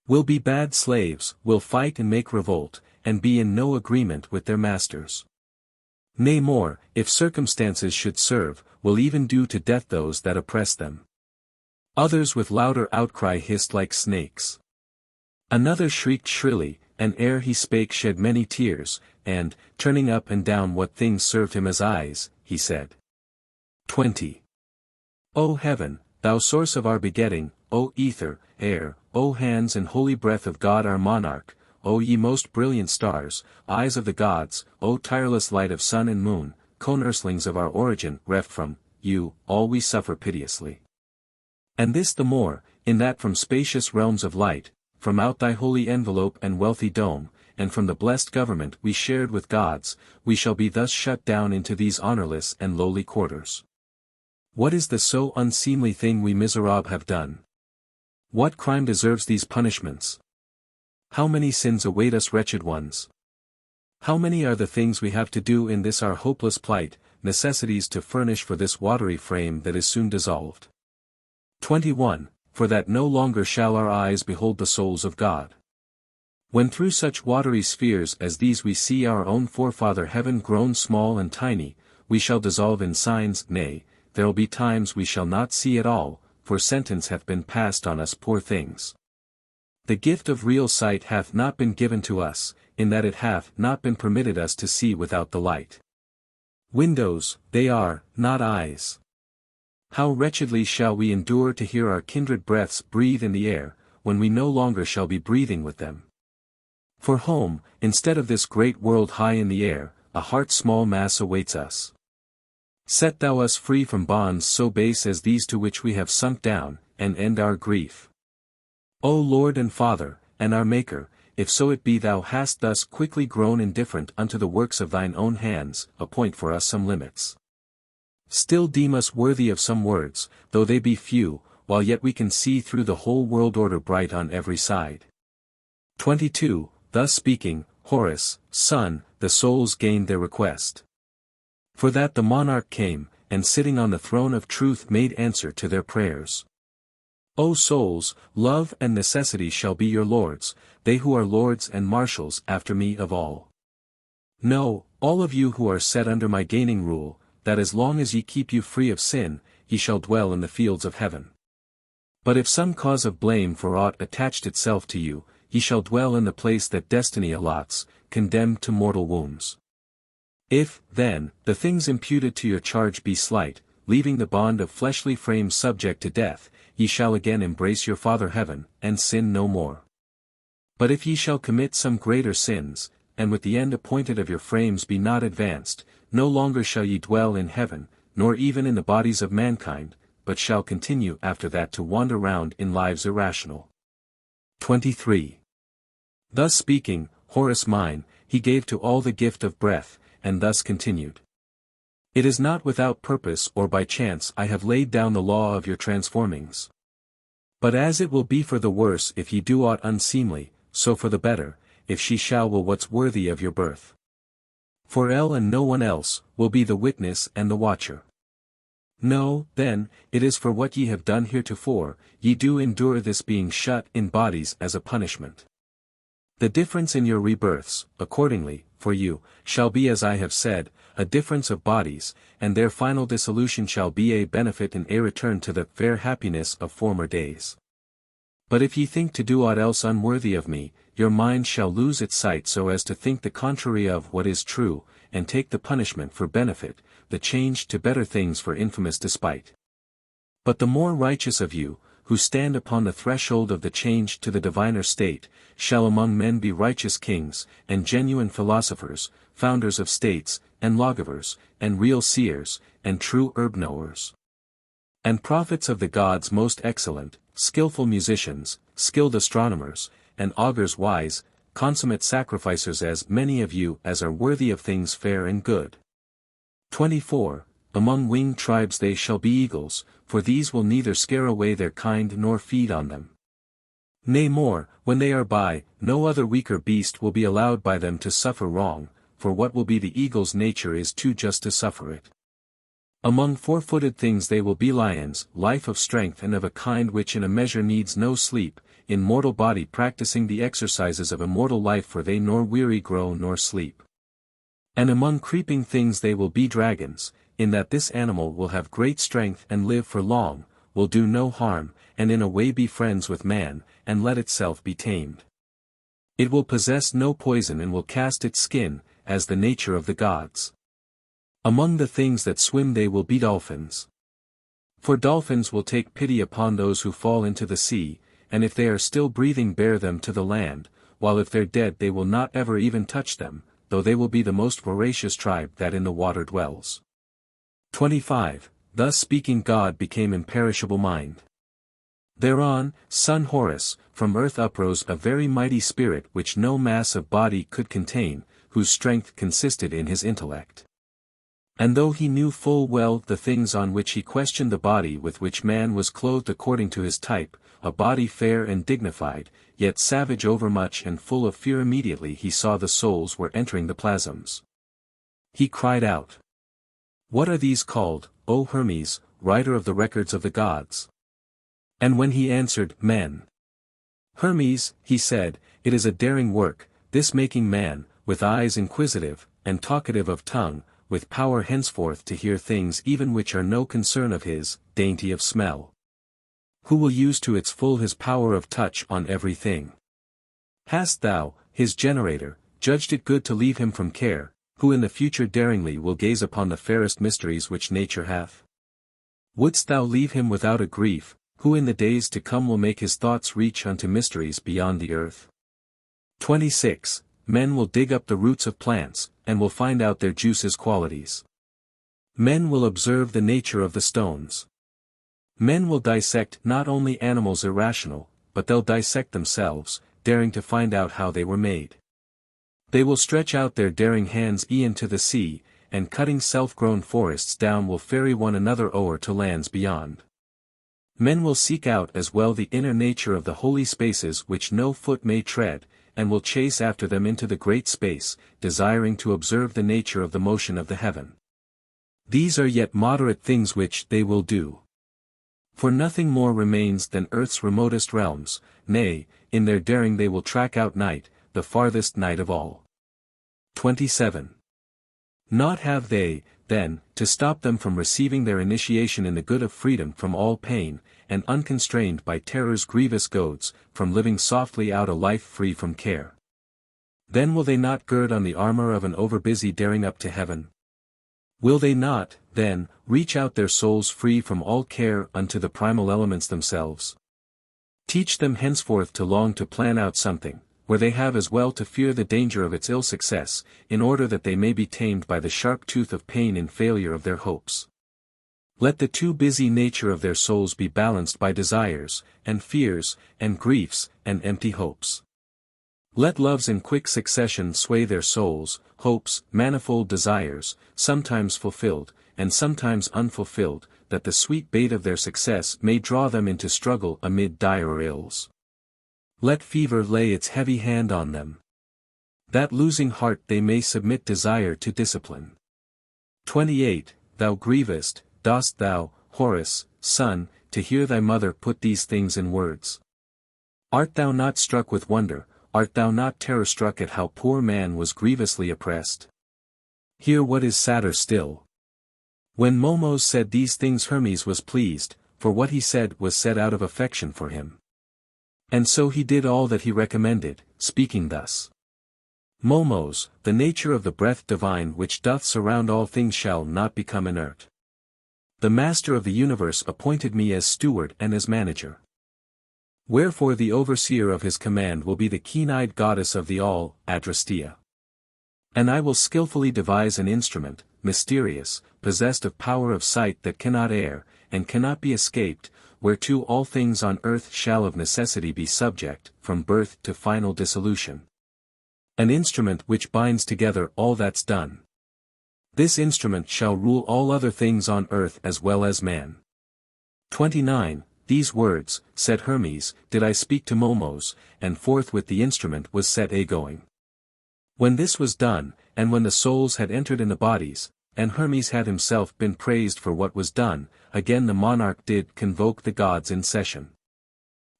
Will be bad slaves, will fight and make revolt, and be in no agreement with their masters. Nay more, if circumstances should serve, will even do to death those that oppress them. Others with louder outcry hissed like snakes. Another shrieked shrilly, and ere he spake shed many tears, and, turning up and down what things served him as eyes, he said. 20. O heaven, thou source of our begetting, O ether, air, O hands and holy breath of God our monarch, O ye most brilliant stars, eyes of the gods, O tireless light of sun and moon, co-nurslings of our origin, reft from you, all we suffer piteously. And this the more, in that from spacious realms of light, from out thy holy envelope and wealthy dome, and from the blessed government we shared with gods, we shall be thus shut down into these honorless and lowly quarters. What is the so unseemly thing we miserable have done? What crime deserves these punishments? How many sins await us wretched ones? How many are the things we have to do in this our hopeless plight, necessities to furnish for this watery frame that is soon dissolved. 21. For that no longer shall our eyes behold the souls of God. When through such watery spheres as these we see our own forefather heaven grown small and tiny, we shall dissolve in signs, nay, there'll be times we shall not see at all, for sentence hath been passed on us poor things. The gift of real sight hath not been given to us, in that it hath not been permitted us to see without the light. Windows, they are, not eyes. How wretchedly shall we endure to hear our kindred breaths breathe in the air, when we no longer shall be breathing with them. For home, instead of this great world high in the air, a heart small mass awaits us. Set thou us free from bonds so base as these to which we have sunk down, and end our grief. O Lord and Father, and our Maker, if so it be thou hast thus quickly grown indifferent unto the works of thine own hands, appoint for us some limits. Still deem us worthy of some words, though they be few, while yet we can see through the whole world order bright on every side. 22. Thus speaking, Horus, son, the souls gained their request. For that the monarch came, and sitting on the throne of truth made answer to their prayers. O souls, love and necessity shall be your lords, they who are lords and marshals after me of all. Know, all of you who are set under my gaining rule, that as long as ye keep you free of sin, ye shall dwell in the fields of heaven. But if some cause of blame for aught attached itself to you, ye shall dwell in the place that destiny allots, condemned to mortal wounds. If, then, the things imputed to your charge be slight, leaving the bond of fleshly frame subject to death, ye shall again embrace your Father Heaven, and sin no more. But if ye shall commit some greater sins, and with the end appointed of your frames be not advanced, no longer shall ye dwell in heaven, nor even in the bodies of mankind, but shall continue after that to wander round in lives irrational. 23. Thus speaking, Horus mine, he gave to all the gift of breath, and thus continued. It is not without purpose or by chance I have laid down the law of your transformings. But as it will be for the worse if ye do aught unseemly, so for the better, if she shall will what's worthy of your birth. For El and no one else, will be the witness and the watcher. No, then, it is for what ye have done heretofore, ye do endure this being shut in bodies as a punishment. The difference in your rebirths, accordingly, for you, shall be as I have said, a difference of bodies, and their final dissolution shall be a benefit and a return to the fair happiness of former days. But if ye think to do aught else unworthy of me, your mind shall lose its sight so as to think the contrary of what is true, and take the punishment for benefit, the change to better things for infamous despite. But the more righteous of you, who stand upon the threshold of the change to the diviner state, shall among men be righteous kings, and genuine philosophers, founders of states, and lawgivers, and real seers, and true herb-knowers. And prophets of the gods most excellent, skillful musicians, skilled astronomers, and augurs wise, consummate sacrificers as many of you as are worthy of things fair and good. 24. Among winged tribes they shall be eagles, for these will neither scare away their kind nor feed on them. Nay more, when they are by, no other weaker beast will be allowed by them to suffer wrong, for what will be the eagle's nature is too just to suffer it. Among four-footed things they will be lions, life of strength and of a kind which in a measure needs no sleep, in mortal body practicing the exercises of immortal life for they nor weary grow nor sleep. And among creeping things they will be dragons, in that this animal will have great strength and live for long, will do no harm, and in a way be friends with man, and let itself be tamed. It will possess no poison and will cast its skin, as the nature of the gods. Among the things that swim they will be dolphins. For dolphins will take pity upon those who fall into the sea, and if they are still breathing bear them to the land, while if they're dead they will not ever even touch them, though they will be the most voracious tribe that in the water dwells. 25. Thus speaking God became imperishable mind. Thereon, son Horus, from earth uprose a very mighty spirit which no mass of body could contain, whose strength consisted in his intellect. And though he knew full well the things on which he questioned the body with which man was clothed according to his type, a body fair and dignified, yet savage overmuch and full of fear immediately he saw the souls were entering the plasms. He cried out, "What are these called, O Hermes, writer of the records of the gods?" And when he answered, "Men." "Hermes," he said, "it is a daring work, this making man, with eyes inquisitive, and talkative of tongue, with power henceforth to hear things even which are no concern of his, dainty of smell. Who will use to its full his power of touch on every thing? Hast thou, his generator, judged it good to leave him from care, who in the future daringly will gaze upon the fairest mysteries which nature hath? Wouldst thou leave him without a grief, who in the days to come will make his thoughts reach unto mysteries beyond the earth? 26. Men will dig up the roots of plants, and will find out their juices qualities. Men will observe the nature of the stones. Men will dissect not only animals irrational, but they'll dissect themselves, daring to find out how they were made. They will stretch out their daring hands e'en to the sea, and cutting self-grown forests down will ferry one another o'er to lands beyond. Men will seek out as well the inner nature of the holy spaces which no foot may tread, and will chase after them into the great space, desiring to observe the nature of the motion of the heaven. These are yet moderate things which they will do. For nothing more remains than earth's remotest realms, nay, in their daring they will track out night, the farthest night of all. 27. Naught have they, then, to stop them from receiving their initiation in the good of freedom from all pain, and unconstrained by terror's grievous goads, from living softly out a life free from care. Then will they not gird on the armor of an overbusy daring up to heaven? Will they not, then, reach out their souls free from all care unto the primal elements themselves? Teach them henceforth to long to plan out something, where they have as well to fear the danger of its ill success, in order that they may be tamed by the sharp tooth of pain in failure of their hopes. Let the too busy nature of their souls be balanced by desires, and fears, and griefs, and empty hopes. Let loves in quick succession sway their souls, hopes, manifold desires, sometimes fulfilled, and sometimes unfulfilled, that the sweet bait of their success may draw them into struggle amid dire ills. Let fever lay its heavy hand on them, that losing heart they may submit desire to discipline. 28. Thou grievest, dost thou, Horus, son, to hear thy mother put these things in words? Art thou not struck with wonder, art thou not terror-struck at how poor man was grievously oppressed? Hear what is sadder still. When Momos said these things, Hermes was pleased, for what he said was said out of affection for him. And so he did all that he recommended, speaking thus. Momos, the nature of the breath divine which doth surround all things shall not become inert. The Master of the universe appointed me as steward and as manager. Wherefore the overseer of his command will be the keen-eyed goddess of the all, Adrastea. And I will skillfully devise an instrument, mysterious, possessed of power of sight that cannot err, and cannot be escaped, whereto all things on earth shall of necessity be subject, from birth to final dissolution. An instrument which binds together all that's done. This instrument shall rule all other things on earth as well as man. 29. These words, said Hermes, did I speak to Momos, and forthwith the instrument was set a-going. When this was done, and when the souls had entered in the bodies, and Hermes had himself been praised for what was done, again the monarch did convoke the gods in session.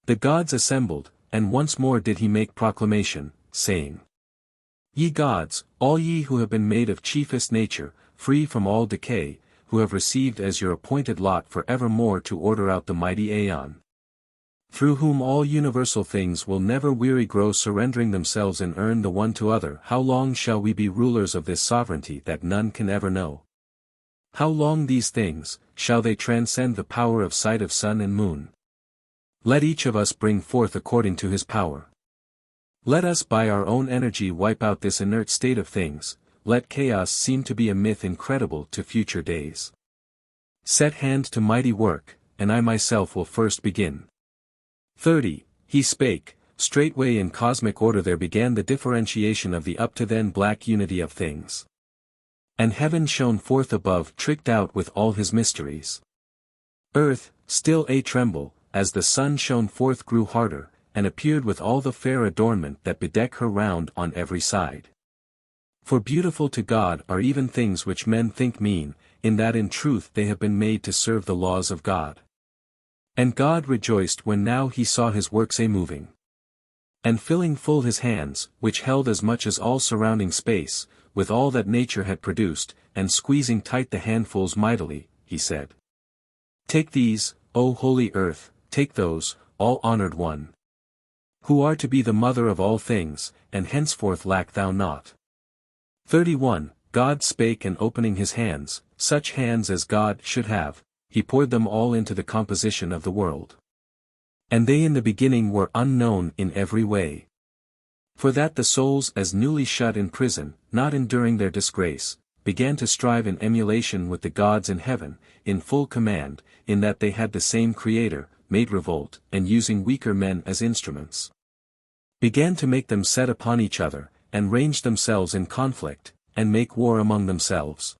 The gods assembled, and once more did he make proclamation, saying, Ye gods, all ye who have been made of chiefest nature, free from all decay, who have received as your appointed lot for evermore to order out the mighty Aeon, through whom all universal things will never weary grow surrendering themselves and earn the one to other, how long shall we be rulers of this sovereignty that none can ever know? How long these things, shall they transcend the power of sight of sun and moon? Let each of us bring forth according to his power. Let us by our own energy wipe out this inert state of things, let chaos seem to be a myth incredible to future days. Set hand to mighty work, and I myself will first begin. 30. He spake, straightway in cosmic order there began the differentiation of the up to then black unity of things. And heaven shone forth above tricked out with all his mysteries. Earth, still a-tremble, as the sun shone forth grew harder, and appeared with all the fair adornment that bedeck her round on every side. For beautiful to God are even things which men think mean, in that in truth they have been made to serve the laws of God. And God rejoiced when now he saw his works a-moving. And filling full his hands, which held as much as all surrounding space, with all that nature had produced, and squeezing tight the handfuls mightily, he said, Take these, O holy earth, take those, all honored one, who are to be the mother of all things, and henceforth lack thou not. 31. God spake and opening his hands, such hands as God should have, he poured them all into the composition of the world. And they in the beginning were unknown in every way. For that the souls as newly shut in prison, not enduring their disgrace, began to strive in emulation with the gods in heaven, in full command, in that they had the same Creator, made revolt, and using weaker men as instruments, began to make them set upon each other, and range themselves in conflict, and make war among themselves.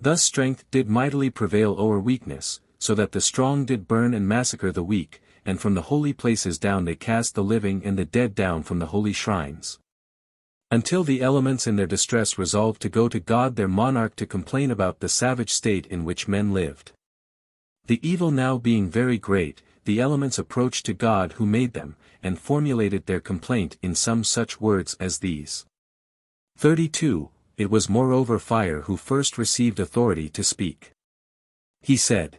Thus strength did mightily prevail o'er weakness, so that the strong did burn and massacre the weak, and from the holy places down they cast the living and the dead down from the holy shrines. Until the elements in their distress resolved to go to God their monarch to complain about the savage state in which men lived. The evil now being very great, the elements approached to God who made them, and formulated their complaint in some such words as these. 32. It was moreover fire who first received authority to speak. He said,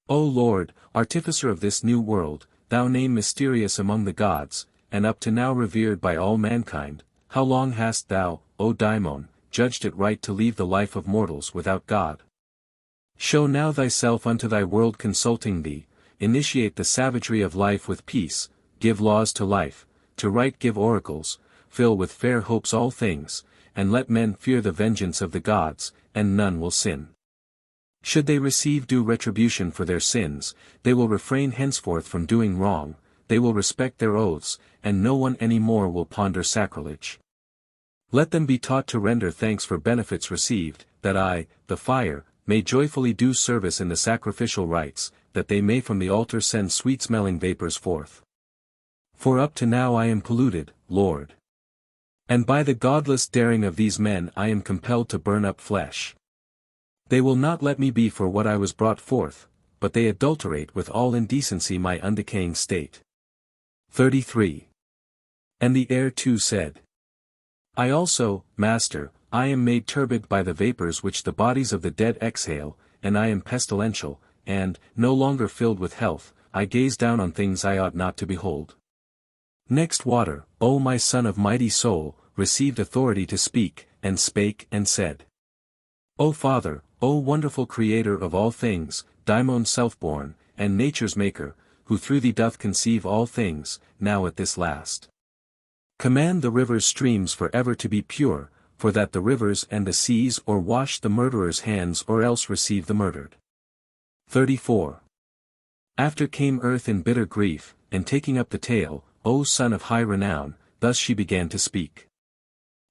O Lord, artificer of this new world, thou name mysterious among the gods, and up to now revered by all mankind, how long hast thou, O Daimon, judged it right to leave the life of mortals without God. Show now thyself unto thy world consulting thee, initiate the savagery of life with peace, give laws to life, to right give oracles, fill with fair hopes all things, and let men fear the vengeance of the gods, and none will sin. Should they receive due retribution for their sins, they will refrain henceforth from doing wrong, they will respect their oaths, and no one any more will ponder sacrilege. Let them be taught to render thanks for benefits received, that I, the fire, may joyfully do service in the sacrificial rites, that they may from the altar send sweet-smelling vapors forth. For up to now I am polluted, Lord. And by the godless daring of these men I am compelled to burn up flesh. They will not let me be for what I was brought forth, but they adulterate with all indecency my undecaying state. 33. And the air too said, I also, Master, I am made turbid by the vapors which the bodies of the dead exhale, and I am pestilential, and, no longer filled with health, I gaze down on things I ought not to behold. Next water, O my son of mighty soul, received authority to speak, and spake and said, O Father, O wonderful Creator of all things, Daimon self-born, and nature's maker, who through thee doth conceive all things, now at this last. Command the rivers' streams for ever to be pure, for that the rivers and the seas or wash the murderer's hands or else receive the murdered. 34. After came earth in bitter grief, and taking up the tale, O son of high renown, thus she began to speak.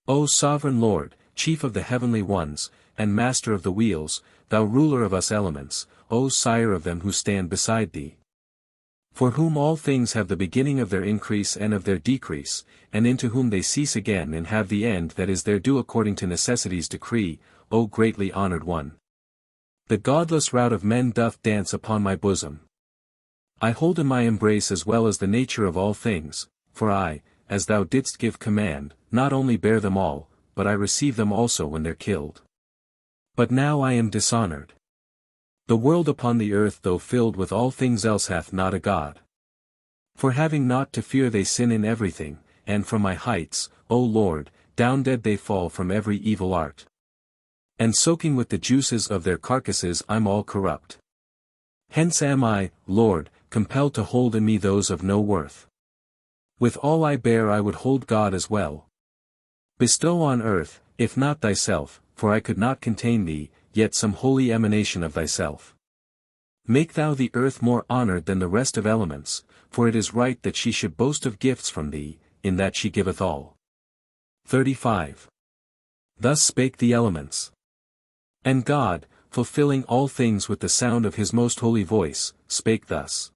O sovereign Lord, chief of the heavenly ones, and master of the wheels, thou ruler of us elements, O sire of them who stand beside thee. For whom all things have the beginning of their increase and of their decrease, and into whom they cease again and have the end that is their due according to necessity's decree, O greatly honored one. The godless rout of men doth dance upon my bosom. I hold in my embrace as well as the nature of all things, for I, as thou didst give command, not only bear them all, but I receive them also when they're killed. But now I am dishonored. The world upon the earth though filled with all things else hath not a God. For having naught to fear they sin in everything, and from my heights, O Lord, down dead they fall from every evil art. And soaking with the juices of their carcasses I'm all corrupt. Hence am I, Lord, compelled to hold in me those of no worth. With all I bear I would hold God as well. Bestow on earth, if not thyself, for I could not contain thee, yet some holy emanation of thyself. Make thou the earth more honored than the rest of elements, for it is right that she should boast of gifts from thee, in that she giveth all. 35. Thus spake the elements. And God, fulfilling all things with the sound of his most holy voice, spake thus.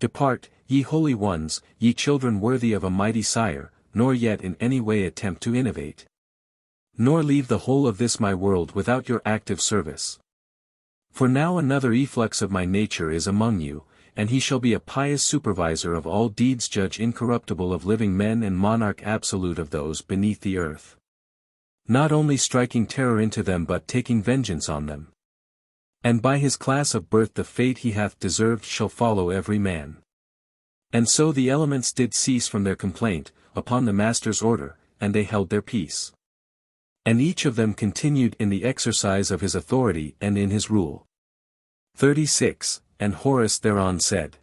Depart, ye holy ones, ye children worthy of a mighty sire, nor yet in any way attempt to innovate. Nor leave the whole of this my world without your active service. For now another efflux of my nature is among you, and he shall be a pious supervisor of all deeds, judge incorruptible of living men and monarch absolute of those beneath the earth. Not only striking terror into them but taking vengeance on them. And by his class of birth the fate he hath deserved shall follow every man. And so the elements did cease from their complaint, upon the master's order, and they held their peace. And each of them continued in the exercise of his authority and in his rule. 36. And Horus thereon said,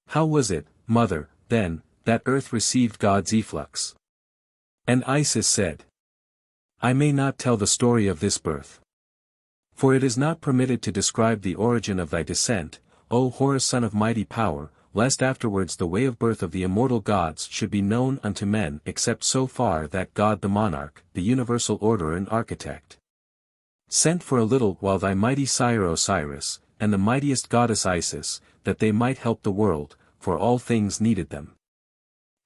How was it, mother, then, that earth received God's efflux? And Isis said, I may not tell the story of this birth. For it is not permitted to describe the origin of thy descent, O Horus son of mighty power, lest afterwards the way of birth of the immortal gods should be known unto men except so far that God the monarch, the universal orderer and architect, sent for a little while thy mighty sire Osiris, and the mightiest goddess Isis, that they might help the world, for all things needed them.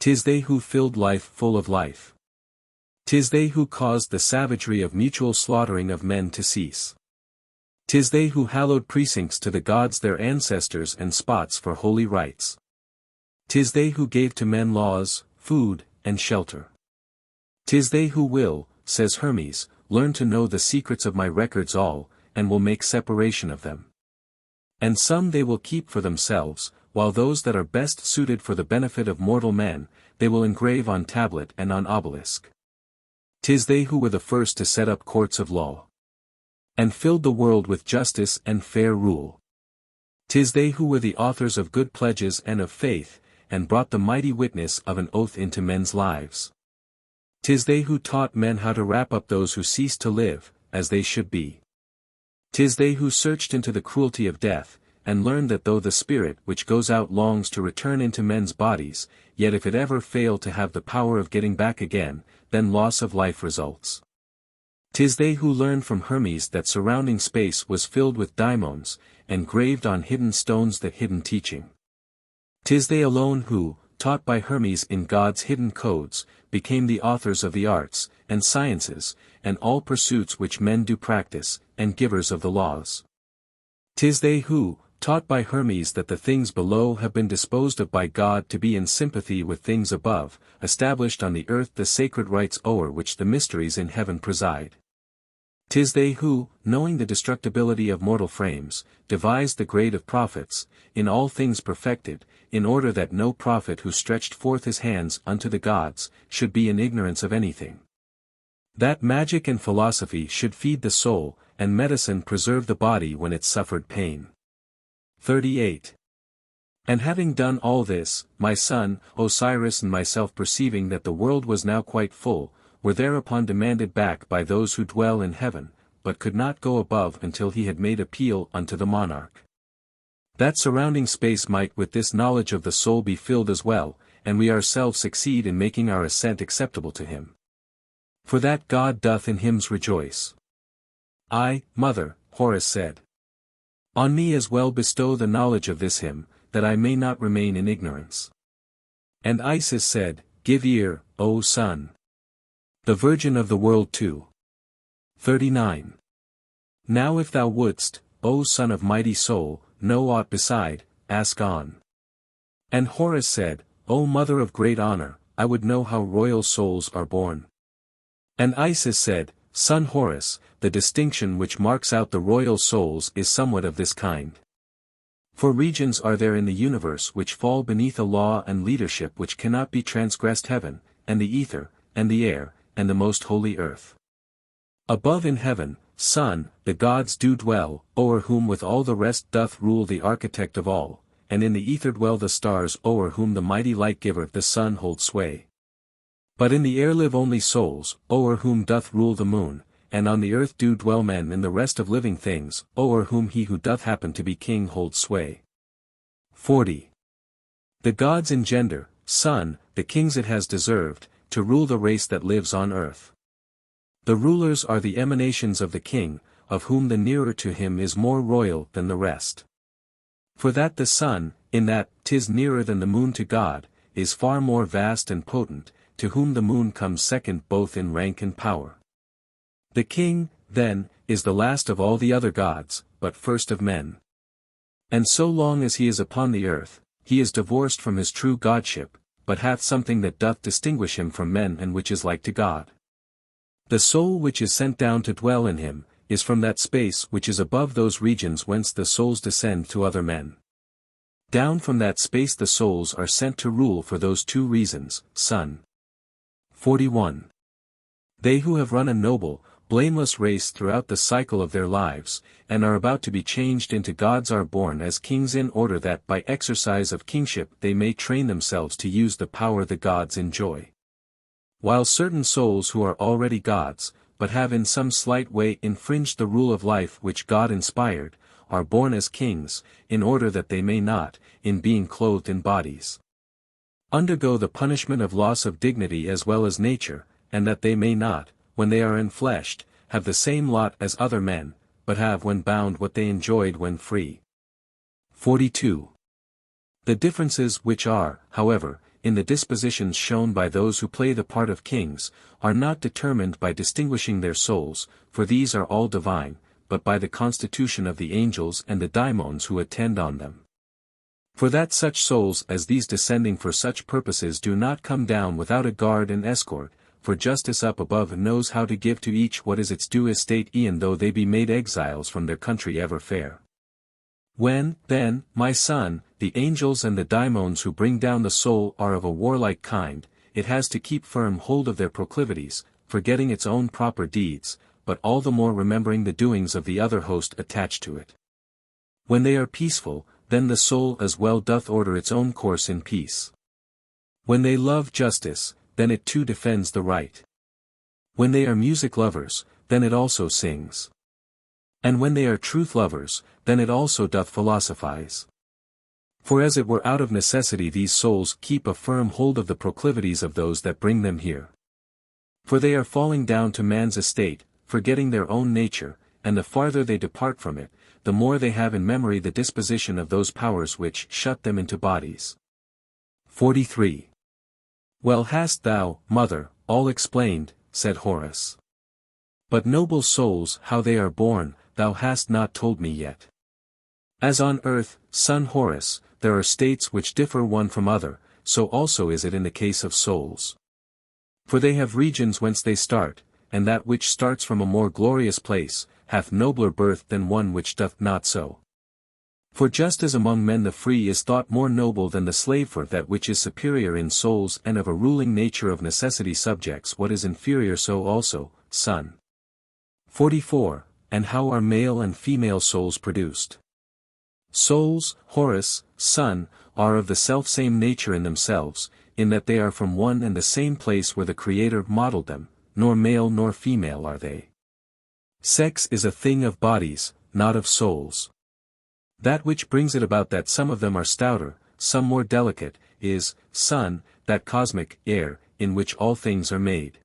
'Tis they who filled life full of life. 'Tis they who caused the savagery of mutual slaughtering of men to cease. 'Tis they who hallowed precincts to the gods their ancestors and spots for holy rites. 'Tis they who gave to men laws, food, and shelter. 'Tis they who will, says Hermes, learn to know the secrets of my records all, and will make separation of them. And some they will keep for themselves, while those that are best suited for the benefit of mortal men, they will engrave on tablet and on obelisk. 'Tis they who were the first to set up courts of law, and filled the world with justice and fair rule. 'Tis they who were the authors of good pledges and of faith, and brought the mighty witness of an oath into men's lives. 'Tis they who taught men how to wrap up those who ceased to live, as they should be. 'Tis they who searched into the cruelty of death, and learned that though the spirit which goes out longs to return into men's bodies, yet if it ever fail to have the power of getting back again, then loss of life results. 'Tis they who learned from Hermes that surrounding space was filled with daimons, and graved on hidden stones the hidden teaching. 'Tis they alone who, taught by Hermes in God's hidden codes, became the authors of the arts, and sciences, and all pursuits which men do practice, and givers of the laws. 'Tis they who, taught by Hermes that the things below have been disposed of by God to be in sympathy with things above, established on the earth the sacred rites o'er which the mysteries in heaven preside. 'Tis they who, knowing the destructibility of mortal frames, devised the grade of prophets, in all things perfected, in order that no prophet who stretched forth his hands unto the gods, should be in ignorance of anything. That magic and philosophy should feed the soul, and medicine preserve the body when it suffered pain. 38. And having done all this, my son, Osiris and myself perceiving that the world was now quite full, were thereupon demanded back by those who dwell in heaven, but could not go above until he had made appeal unto the monarch. That surrounding space might with this knowledge of the soul be filled as well, and we ourselves succeed in making our ascent acceptable to him. For that God doth in hymns rejoice. I, mother, Horus said. On me as well bestow the knowledge of this hymn, that I may not remain in ignorance. And Isis said, Give ear, O son. The Virgin of the world too. 39. Now if thou wouldst, O son of mighty soul, know aught beside, ask on. And Horus said, O mother of great honor, I would know how royal souls are born. And Isis said, Son Horus, the distinction which marks out the royal souls is somewhat of this kind. For regions are there in the universe which fall beneath a law and leadership which cannot be transgressed: heaven, and the ether, and the air, and the most holy earth. Above in heaven, Sun, the gods do dwell, o'er whom with all the rest doth rule the architect of all, and in the ether dwell the stars o'er whom the mighty light-giver the sun holds sway. But in the air live only souls, o'er whom doth rule the moon, and on the earth do dwell men and the rest of living things, o'er whom he who doth happen to be king holds sway. 40. The gods engender, Sun, the kings it has deserved, to rule the race that lives on earth. The rulers are the emanations of the king, of whom the nearer to him is more royal than the rest. For that the sun, in that 'tis nearer than the moon to God, is far more vast and potent, to whom the moon comes second both in rank and power. The king, then, is the last of all the other gods, but first of men. And so long as he is upon the earth, he is divorced from his true godship, but hath something that doth distinguish him from men and which is like to God. The soul which is sent down to dwell in him, is from that space which is above those regions whence the souls descend to other men. Down from that space the souls are sent to rule for those two reasons, Sun. 41. They who have run a noble, blameless race throughout the cycle of their lives, and are about to be changed into gods are born as kings in order that by exercise of kingship they may train themselves to use the power the gods enjoy. While certain souls who are already gods, but have in some slight way infringed the rule of life which God inspired, are born as kings, in order that they may not, in being clothed in bodies, undergo the punishment of loss of dignity as well as nature, and that they may not, when they are enfleshed, have the same lot as other men, but have when bound what they enjoyed when free. 42. The differences which are, however, in the dispositions shown by those who play the part of kings, are not determined by distinguishing their souls, for these are all divine, but by the constitution of the angels and the daimons who attend on them. For that such souls as these descending for such purposes do not come down without a guard and escort, for justice up above knows how to give to each what is its due estate e'en though they be made exiles from their country ever fair. When, then, my son, the angels and the daimons who bring down the soul are of a warlike kind, it has to keep firm hold of their proclivities, forgetting its own proper deeds, but all the more remembering the doings of the other host attached to it. When they are peaceful, then the soul as well doth order its own course in peace. When they love justice, then it too defends the right. When they are music lovers, then it also sings. And when they are truth lovers, then it also doth philosophize. For as it were out of necessity these souls keep a firm hold of the proclivities of those that bring them here. For they are falling down to man's estate, forgetting their own nature, and the farther they depart from it, the more they have in memory the disposition of those powers which shut them into bodies. 43. Well hast thou, mother, all explained, said Horace. But noble souls how they are born, thou hast not told me yet. As on earth, son Horace, there are states which differ one from other, so also is it in the case of souls. For they have regions whence they start, and that which starts from a more glorious place, hath nobler birth than one which doth not so. For just as among men the free is thought more noble than the slave, for that which is superior in souls and of a ruling nature of necessity subjects what is inferior, so also, son. 44. And how are male and female souls produced? Souls, Horace, son, are of the selfsame nature in themselves, in that they are from one and the same place where the Creator modeled them, nor male nor female are they. Sex is a thing of bodies, not of souls. That which brings it about that some of them are stouter, some more delicate, is, son, that cosmic air, in which all things are made.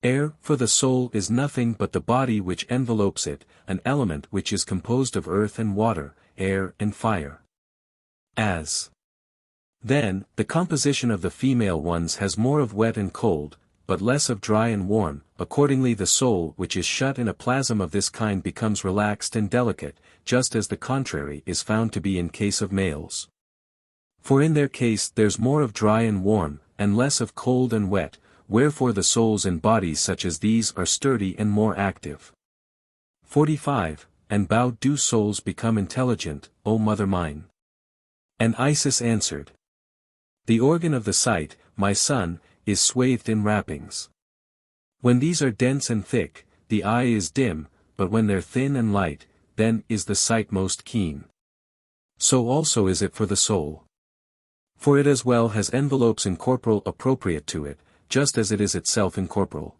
Air, for the soul is nothing but the body which envelopes it, an element which is composed of earth and water, air and fire. Then, the composition of the female ones has more of wet and cold, but less of dry and warm, accordingly the soul which is shut in a plasm of this kind becomes relaxed and delicate, just as the contrary is found to be in case of males. For in their case there's more of dry and warm, and less of cold and wet, wherefore the souls in bodies such as these are sturdy and more active. 45. And how do souls become intelligent, O mother mine? And Isis answered. The organ of the sight, my son, is swathed in wrappings. When these are dense and thick, the eye is dim, but when they're thin and light, then is the sight most keen. So also is it for the soul. For it as well has envelopes incorporeal appropriate to it, just as it is itself incorporeal.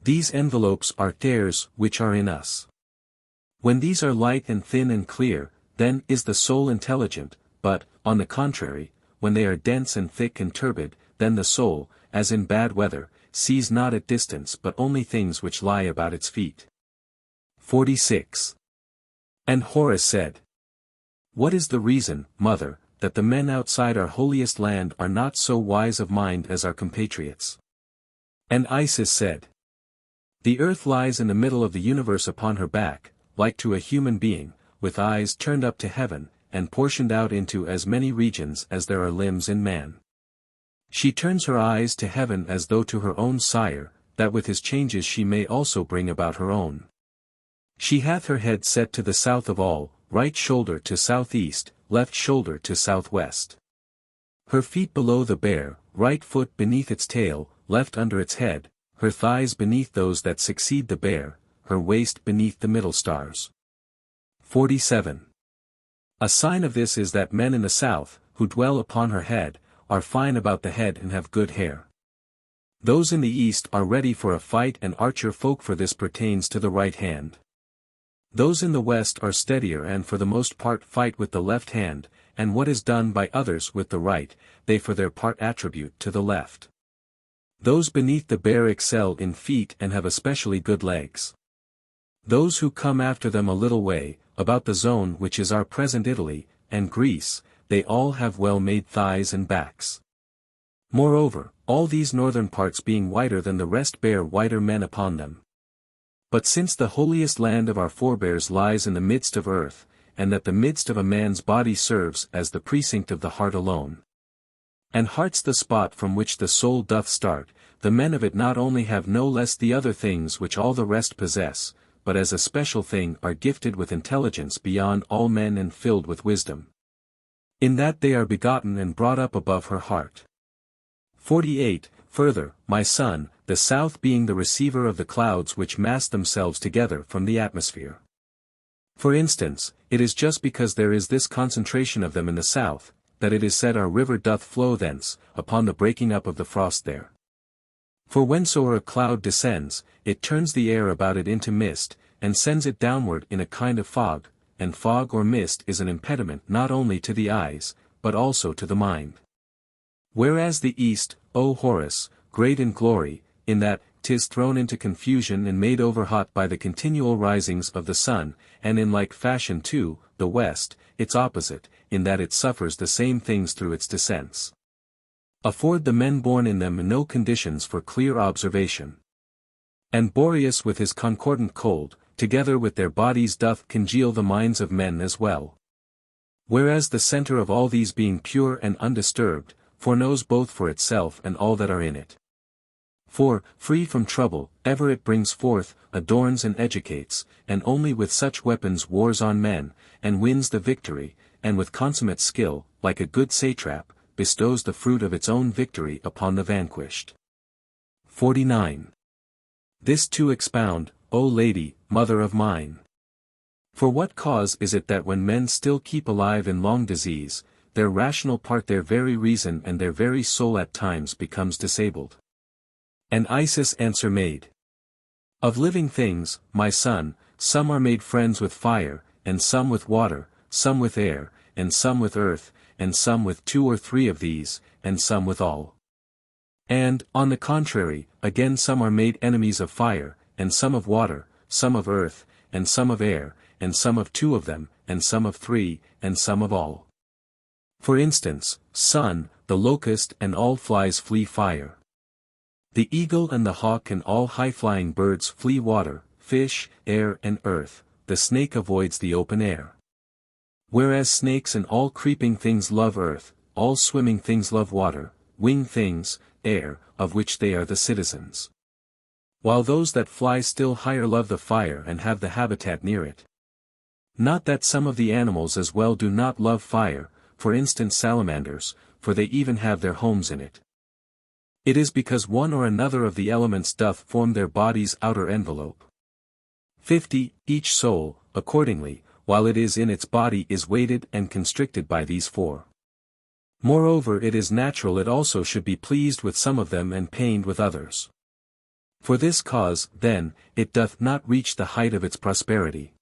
These envelopes are tears which are in us. When these are light and thin and clear, then is the soul intelligent, but, on the contrary, when they are dense and thick and turbid, then the soul, as in bad weather, sees not at distance but only things which lie about its feet. 46. And Horace said. What is the reason, mother, that the men outside our holiest land are not so wise of mind as our compatriots? And Isis said. The earth lies in the middle of the universe upon her back, like to a human being, with eyes turned up to heaven, and portioned out into as many regions as there are limbs in man. She turns her eyes to heaven as though to her own sire, that with his changes she may also bring about her own. She hath her head set to the south of all, right shoulder to southeast, left shoulder to southwest. Her feet below the bear, right foot beneath its tail, left under its head, her thighs beneath those that succeed the bear, her waist beneath the middle stars. 47. A sign of this is that men in the south, who dwell upon her head, are fine about the head and have good hair. Those in the east are ready for a fight and archer folk, for this pertains to the right hand. Those in the west are steadier and for the most part fight with the left hand, and what is done by others with the right, they for their part attribute to the left. Those beneath the bear excel in feet and have especially good legs. Those who come after them a little way, about the zone which is our present Italy, and Greece, they all have well-made thighs and backs. Moreover, all these northern parts being whiter than the rest bear whiter men upon them. But since the holiest land of our forebears lies in the midst of earth, and that the midst of a man's body serves as the precinct of the heart alone, and heart's the spot from which the soul doth start, the men of it not only have no less the other things which all the rest possess, but as a special thing are gifted with intelligence beyond all men and filled with wisdom. In that they are begotten and brought up above her heart. 48. further, my son, the south being the receiver of the clouds which mass themselves together from the atmosphere. For instance, it is just because there is this concentration of them in the south, that it is said our river doth flow thence, upon the breaking up of the frost there. For whensoever a cloud descends, it turns the air about it into mist, and sends it downward in a kind of fog, and fog or mist is an impediment not only to the eyes, but also to the mind. Whereas the east, O Horus, great in glory, in that 'tis thrown into confusion and made overhot by the continual risings of the sun, and in like fashion too, the west, its opposite, in that it suffers the same things through its descents. Afford the men born in them no conditions for clear observation. And Boreas with his concordant cold, together with their bodies doth congeal the minds of men as well. Whereas the centre of all these being pure and undisturbed, foreknows both for itself and all that are in it. For, free from trouble, ever it brings forth, adorns and educates, and only with such weapons wars on men, and wins the victory, and with consummate skill, like a good satrap, bestows the fruit of its own victory upon the vanquished. 49. This too expound, O Lady, mother of mine. For what cause is it that when men still keep alive in long disease, their rational part, their very reason and their very soul at times becomes disabled? And Isis answer made. Of living things, my son, some are made friends with fire, and some with water, some with air, and some with earth, and some with 2 or 3 of these, and some with all. And, on the contrary, again some are made enemies of fire, and some of water, some of earth, and some of air, and some of 2 of them, and some of 3, and some of all. For instance, sun, the locust and all flies flee fire. The eagle and the hawk and all high-flying birds flee water, fish, air and earth, the snake avoids the open air. Whereas snakes and all creeping things love earth, all swimming things love water, winged things, air, of which they are the citizens. While those that fly still higher love the fire and have the habitat near it. Not that some of the animals as well do not love fire, for instance salamanders, for they even have their homes in it. It is because one or another of the elements doth form their body's outer envelope. 50. Each soul, accordingly, while it is in its body is weighted and constricted by these 4. Moreover it is natural it also should be pleased with some of them and pained with others. For this cause, then, it doth not reach the height of its prosperity.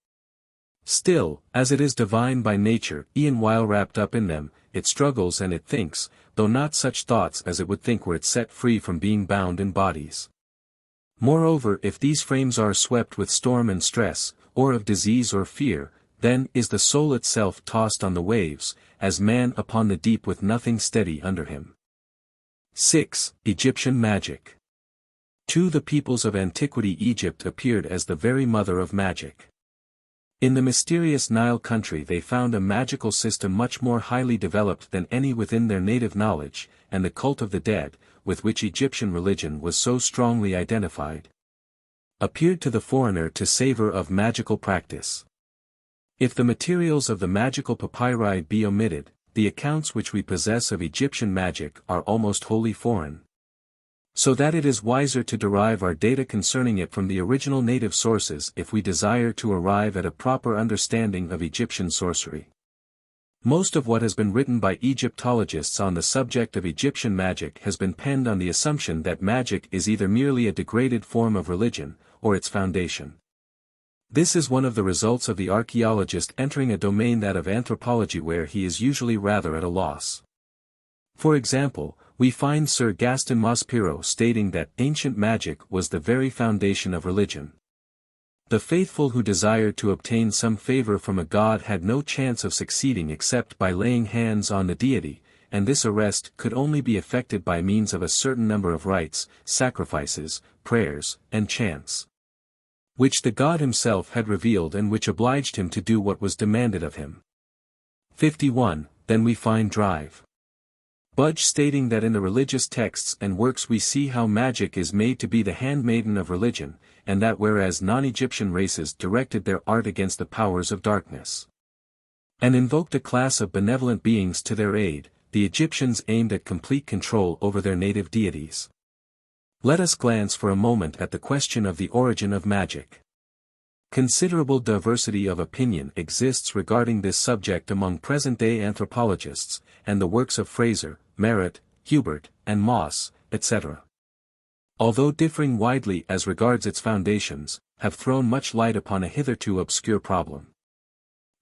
Still, as it is divine by nature, e'en while wrapped up in them, it struggles and it thinks, though not such thoughts as it would think were it set free from being bound in bodies. Moreover, if these frames are swept with storm and stress, or of disease or fear, then is the soul itself tossed on the waves, as man upon the deep with nothing steady under him. 6. Egyptian magic. To the peoples of antiquity Egypt appeared as the very mother of magic. In the mysterious Nile country they found a magical system much more highly developed than any within their native knowledge, and the cult of the dead, with which Egyptian religion was so strongly identified, appeared to the foreigner to savor of magical practice. If the materials of the magical papyri be omitted, the accounts which we possess of Egyptian magic are almost wholly foreign. So that it is wiser to derive our data concerning it from the original native sources if we desire to arrive at a proper understanding of Egyptian sorcery. Most of what has been written by Egyptologists on the subject of Egyptian magic has been penned on the assumption that magic is either merely a degraded form of religion, or its foundation. This is one of the results of the archaeologist entering a domain, that of anthropology, where he is usually rather at a loss. For example, we find Sir Gaston Maspero stating that ancient magic was the very foundation of religion. The faithful who desired to obtain some favor from a god had no chance of succeeding except by laying hands on the deity, and this arrest could only be effected by means of a certain number of rites, sacrifices, prayers, and chants, which the god himself had revealed and which obliged him to do what was demanded of him. 51. Then we find Drive Budge stating that in the religious texts and works we see how magic is made to be the handmaiden of religion, and that whereas non-Egyptian races directed their art against the powers of darkness, and invoked a class of benevolent beings to their aid, the Egyptians aimed at complete control over their native deities. Let us glance for a moment at the question of the origin of magic. Considerable diversity of opinion exists regarding this subject among present-day anthropologists, and the works of Fraser, Merritt, Hubert, and Moss, etc., although differing widely as regards its foundations, have thrown much light upon a hitherto obscure problem.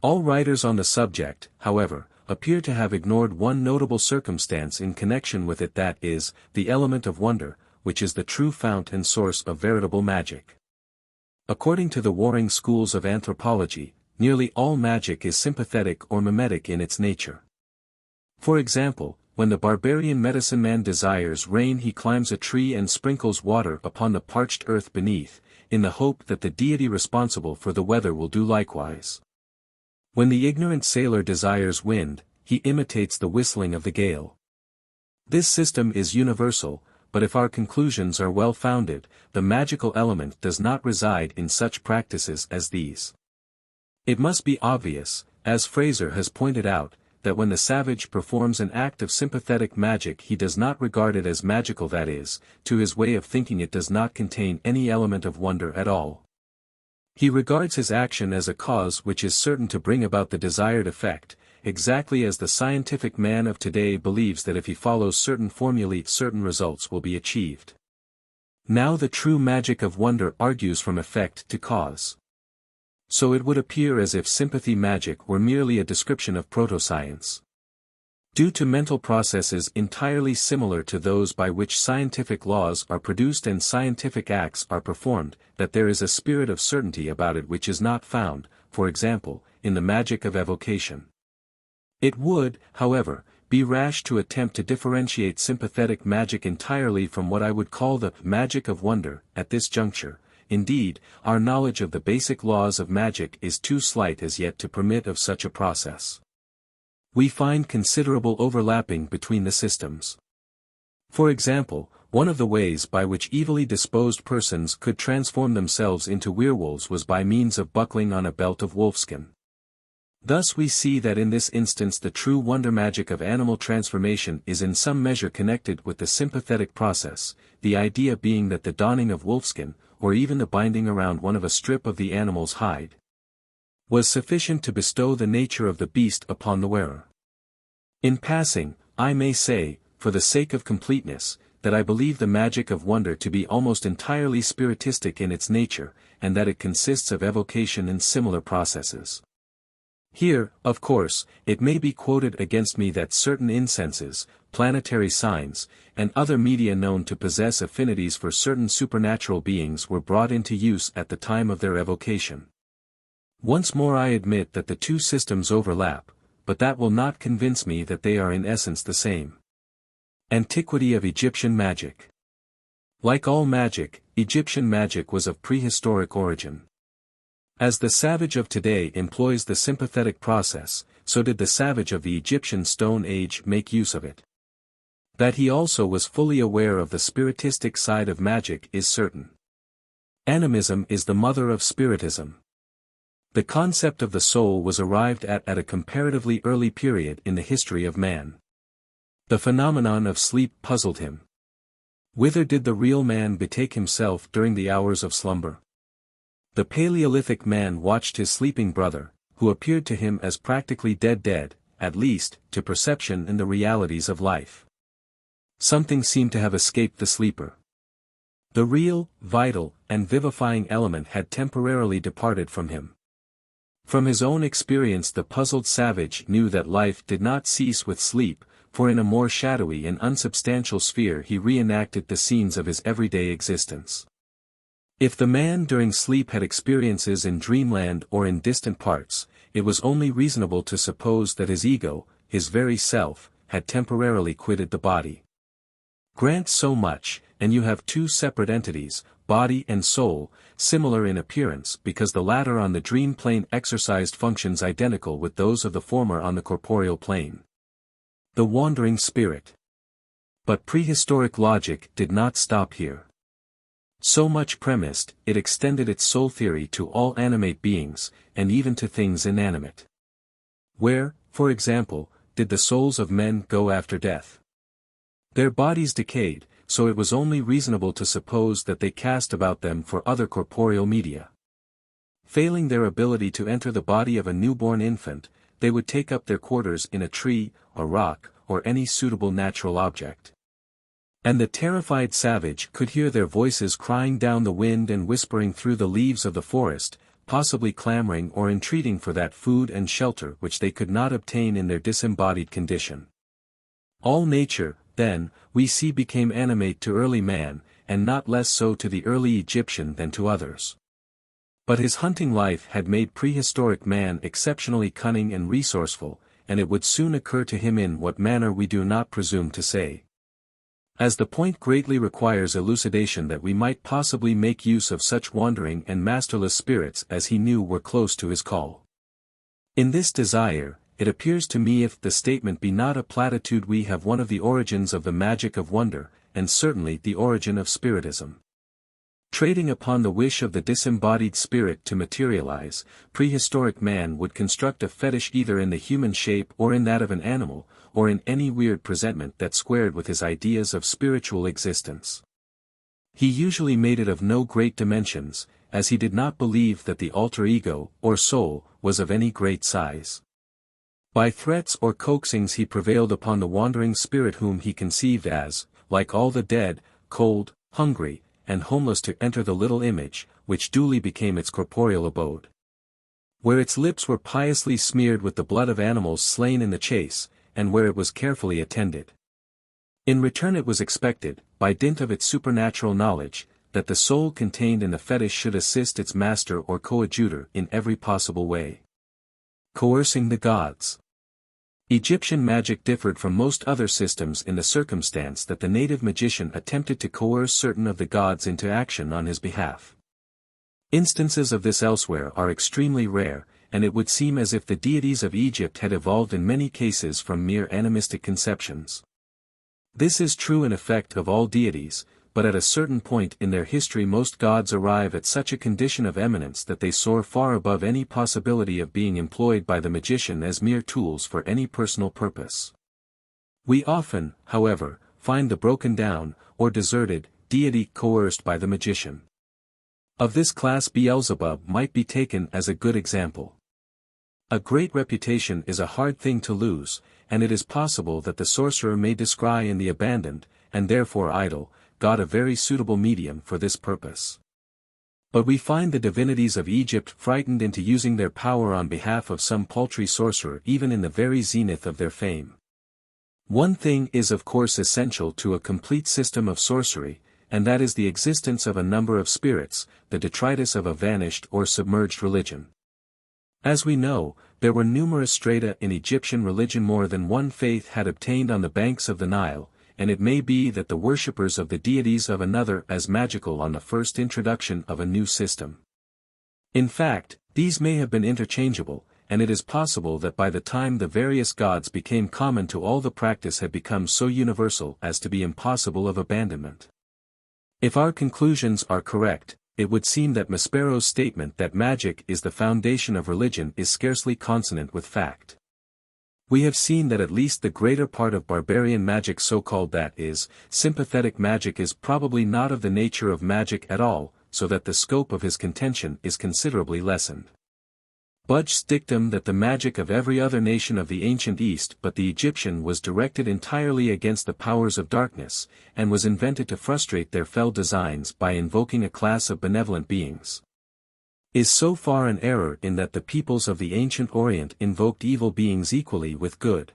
All writers on the subject, however, appear to have ignored one notable circumstance in connection with it, that is, the element of wonder, which is the true fount and source of veritable magic. According to the warring schools of anthropology, nearly all magic is sympathetic or mimetic in its nature. For example, when the barbarian medicine man desires rain, he climbs a tree and sprinkles water upon the parched earth beneath, in the hope that the deity responsible for the weather will do likewise. When the ignorant sailor desires wind, he imitates the whistling of the gale. This system is universal, but if our conclusions are well founded, the magical element does not reside in such practices as these. It must be obvious, as Fraser has pointed out, that when the savage performs an act of sympathetic magic, he does not regard it as magical, that is, to his way of thinking it does not contain any element of wonder at all. He regards his action as a cause which is certain to bring about the desired effect, exactly as the scientific man of today believes that if he follows certain formulae certain results will be achieved. Now the true magic of wonder argues from effect to cause. So it would appear as if sympathy magic were merely a description of proto-science. Due to mental processes entirely similar to those by which scientific laws are produced and scientific acts are performed, that there is a spirit of certainty about it which is not found, for example, in the magic of evocation. It would, however, be rash to attempt to differentiate sympathetic magic entirely from what I would call the magic of wonder at this juncture. Indeed, our knowledge of the basic laws of magic is too slight as yet to permit of such a process. We find considerable overlapping between the systems. For example, one of the ways by which evilly disposed persons could transform themselves into werewolves was by means of buckling on a belt of wolfskin. Thus we see that in this instance the true wonder magic of animal transformation is in some measure connected with the sympathetic process, the idea being that the donning of wolfskin, or even the binding around one of a strip of the animal's hide, was sufficient to bestow the nature of the beast upon the wearer. In passing, I may say, for the sake of completeness, that I believe the magic of wonder to be almost entirely spiritistic in its nature, and that it consists of evocation and similar processes. Here, of course, it may be quoted against me that certain incenses, planetary signs, and other media known to possess affinities for certain supernatural beings were brought into use at the time of their evocation. Once more I admit that the two systems overlap, but that will not convince me that they are in essence the same. Antiquity of Egyptian magic. Like all magic, Egyptian magic was of prehistoric origin. As the savage of today employs the sympathetic process, so did the savage of the Egyptian Stone Age make use of it. That he also was fully aware of the spiritistic side of magic is certain. Animism is the mother of spiritism. The concept of the soul was arrived at a comparatively early period in the history of man. The phenomenon of sleep puzzled him. Whither did the real man betake himself during the hours of slumber? The Paleolithic man watched his sleeping brother, who appeared to him as practically dead, at least, to perception and the realities of life. Something seemed to have escaped the sleeper. The real, vital, and vivifying element had temporarily departed from him. From his own experience the puzzled savage knew that life did not cease with sleep, for in a more shadowy and unsubstantial sphere he reenacted the scenes of his everyday existence. If the man during sleep had experiences in dreamland or in distant parts, it was only reasonable to suppose that his ego, his very self, had temporarily quitted the body. Grant so much, and you have two separate entities, body and soul, similar in appearance because the latter on the dream plane exercised functions identical with those of the former on the corporeal plane. The wandering spirit. But prehistoric logic did not stop here. So much premised, it extended its soul theory to all animate beings, and even to things inanimate. Where, for example, did the souls of men go after death? Their bodies decayed, so it was only reasonable to suppose that they cast about them for other corporeal media. Failing their ability to enter the body of a newborn infant, they would take up their quarters in a tree, a rock, or any suitable natural object. And the terrified savage could hear their voices crying down the wind and whispering through the leaves of the forest, possibly clamoring or entreating for that food and shelter which they could not obtain in their disembodied condition. All nature, then, we see became animate to early man, and not less so to the early Egyptian than to others. But his hunting life had made prehistoric man exceptionally cunning and resourceful, and it would soon occur to him in what manner we do not presume to say. As the point greatly requires elucidation that we might possibly make use of such wandering and masterless spirits as he knew were close to his call. In this desire, it appears to me if the statement be not a platitude we have one of the origins of the magic of wonder, and certainly the origin of spiritism. Trading upon the wish of the disembodied spirit to materialize, prehistoric man would construct a fetish either in the human shape or in that of an animal, or in any weird presentment that squared with his ideas of spiritual existence. He usually made it of no great dimensions, as he did not believe that the alter ego, or soul, was of any great size. By threats or coaxings he prevailed upon the wandering spirit whom he conceived as, like all the dead, cold, hungry, and homeless to enter the little image, which duly became its corporeal abode. Where its lips were piously smeared with the blood of animals slain in the chase, and where it was carefully attended. In return it was expected, by dint of its supernatural knowledge, that the soul contained in the fetish should assist its master or coadjutor in every possible way. Coercing the gods. Egyptian magic differed from most other systems in the circumstance that the native magician attempted to coerce certain of the gods into action on his behalf. Instances of this elsewhere are extremely rare, and it would seem as if the deities of Egypt had evolved in many cases from mere animistic conceptions. This is true in effect of all deities, but at a certain point in their history most gods arrive at such a condition of eminence that they soar far above any possibility of being employed by the magician as mere tools for any personal purpose. We often, however, find the broken down, or deserted, deity coerced by the magician. Of this class Beelzebub might be taken as a good example. A great reputation is a hard thing to lose, and it is possible that the sorcerer may descry in the abandoned, and therefore idle, god a very suitable medium for this purpose. But we find the divinities of Egypt frightened into using their power on behalf of some paltry sorcerer even in the very zenith of their fame. One thing is of course essential to a complete system of sorcery, and that is the existence of a number of spirits, the detritus of a vanished or submerged religion. As we know, there were numerous strata in Egyptian religion. More than one faith had obtained on the banks of the Nile, and it may be that the worshippers of the deities of another as magical on the first introduction of a new system. In fact, these may have been interchangeable, and it is possible that by the time the various gods became common to all the practice had become so universal as to be impossible of abandonment. If our conclusions are correct, it would seem that Maspero's statement that magic is the foundation of religion is scarcely consonant with fact. We have seen that at least the greater part of barbarian magic, so-called that is, sympathetic magic, is probably not of the nature of magic at all, so that the scope of his contention is considerably lessened. Budge's dictum that the magic of every other nation of the ancient East but the Egyptian was directed entirely against the powers of darkness, and was invented to frustrate their fell designs by invoking a class of benevolent beings, is so far an error in that the peoples of the ancient Orient invoked evil beings equally with good.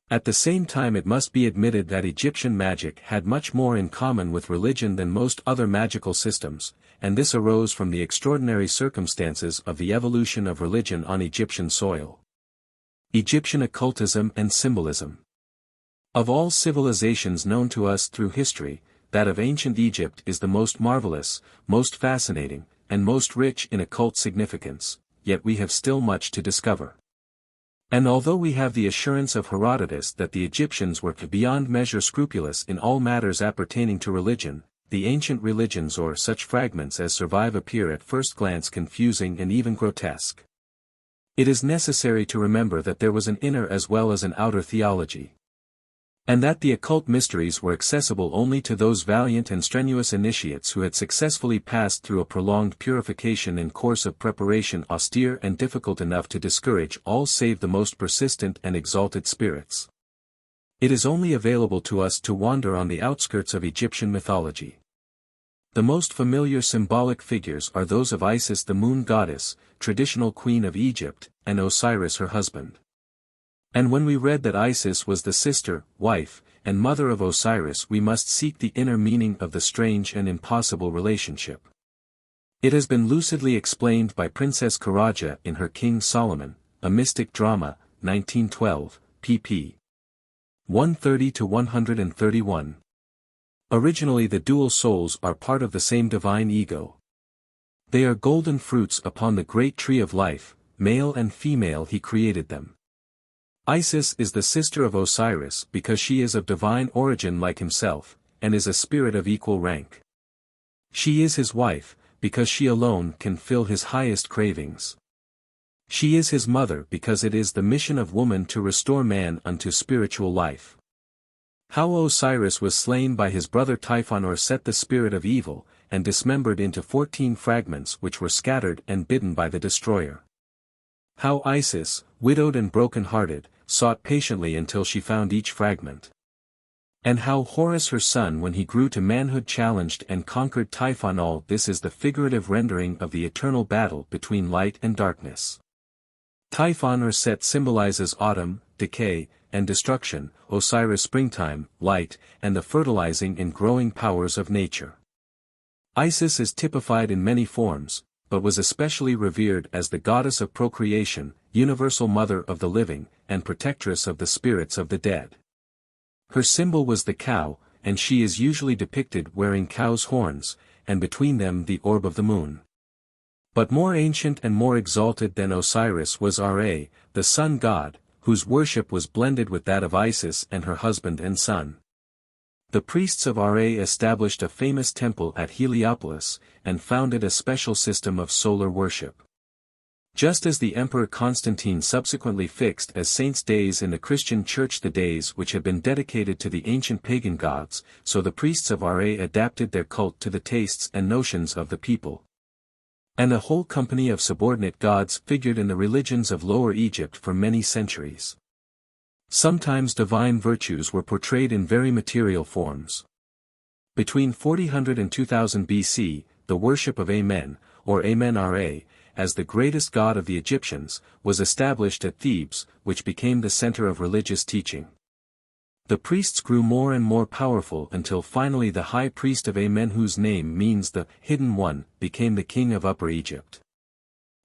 At the same time it must be admitted that Egyptian magic had much more in common with religion than most other magical systems, and this arose from the extraordinary circumstances of the evolution of religion on Egyptian soil. Egyptian occultism and symbolism. Of all civilizations known to us through history, that of ancient Egypt is the most marvelous, most fascinating, and most rich in occult significance, yet we have still much to discover. And although we have the assurance of Herodotus that the Egyptians were beyond measure scrupulous in all matters appertaining to religion, the ancient religions or such fragments as survive appear at first glance confusing and even grotesque. It is necessary to remember that there was an inner as well as an outer theology. and that the occult mysteries were accessible only to those valiant and strenuous initiates who had successfully passed through a prolonged purification and course of preparation austere and difficult enough to discourage all save the most persistent and exalted spirits. It is only available to us to wander on the outskirts of Egyptian mythology. The most familiar symbolic figures are those of Isis the moon goddess, traditional queen of Egypt, and Osiris her husband. And when we read that Isis was the sister, wife, and mother of Osiris, we must seek the inner meaning of the strange and impossible relationship. It has been lucidly explained by Princess Karaja in her King Solomon, A Mystic Drama, 1912, pp. 130–131. Originally the dual souls are part of the same divine ego. They are golden fruits upon the great tree of life, male and female he created them. Isis is the sister of Osiris because she is of divine origin like himself, and is a spirit of equal rank. She is his wife, because she alone can fill his highest cravings. She is his mother because it is the mission of woman to restore man unto spiritual life. How Osiris was slain by his brother Typhon or set the spirit of evil, and dismembered into 14 fragments which were scattered and bitten by the destroyer. How Isis, widowed and broken-hearted, sought patiently until she found each fragment. And how Horus her son when he grew to manhood challenged and conquered Typhon. All this is the figurative rendering of the eternal battle between light and darkness. Typhon or Set symbolizes autumn, decay, and destruction, Osiris springtime, light, and the fertilizing and growing powers of nature. Isis is typified in many forms, but was especially revered as the goddess of procreation, universal mother of the living, and protectress of the spirits of the dead. Her symbol was the cow, and she is usually depicted wearing cow's horns, and between them the orb of the moon. But more ancient and more exalted than Osiris was Ra, the sun god, whose worship was blended with that of Isis and her husband and son. The priests of Ra established a famous temple at Heliopolis, and founded a special system of solar worship. Just as the Emperor Constantine subsequently fixed as saints' days in the Christian Church the days which had been dedicated to the ancient pagan gods, so the priests of Ra adapted their cult to the tastes and notions of the people. And a whole company of subordinate gods figured in the religions of Lower Egypt for many centuries. Sometimes divine virtues were portrayed in very material forms. Between 4000 and 2000 BC, the worship of Amen, or Amen-Ra, as the greatest god of the Egyptians, was established at Thebes, which became the center of religious teaching. The priests grew more and more powerful until finally the high priest of Amen, whose name means the Hidden One, became the king of Upper Egypt.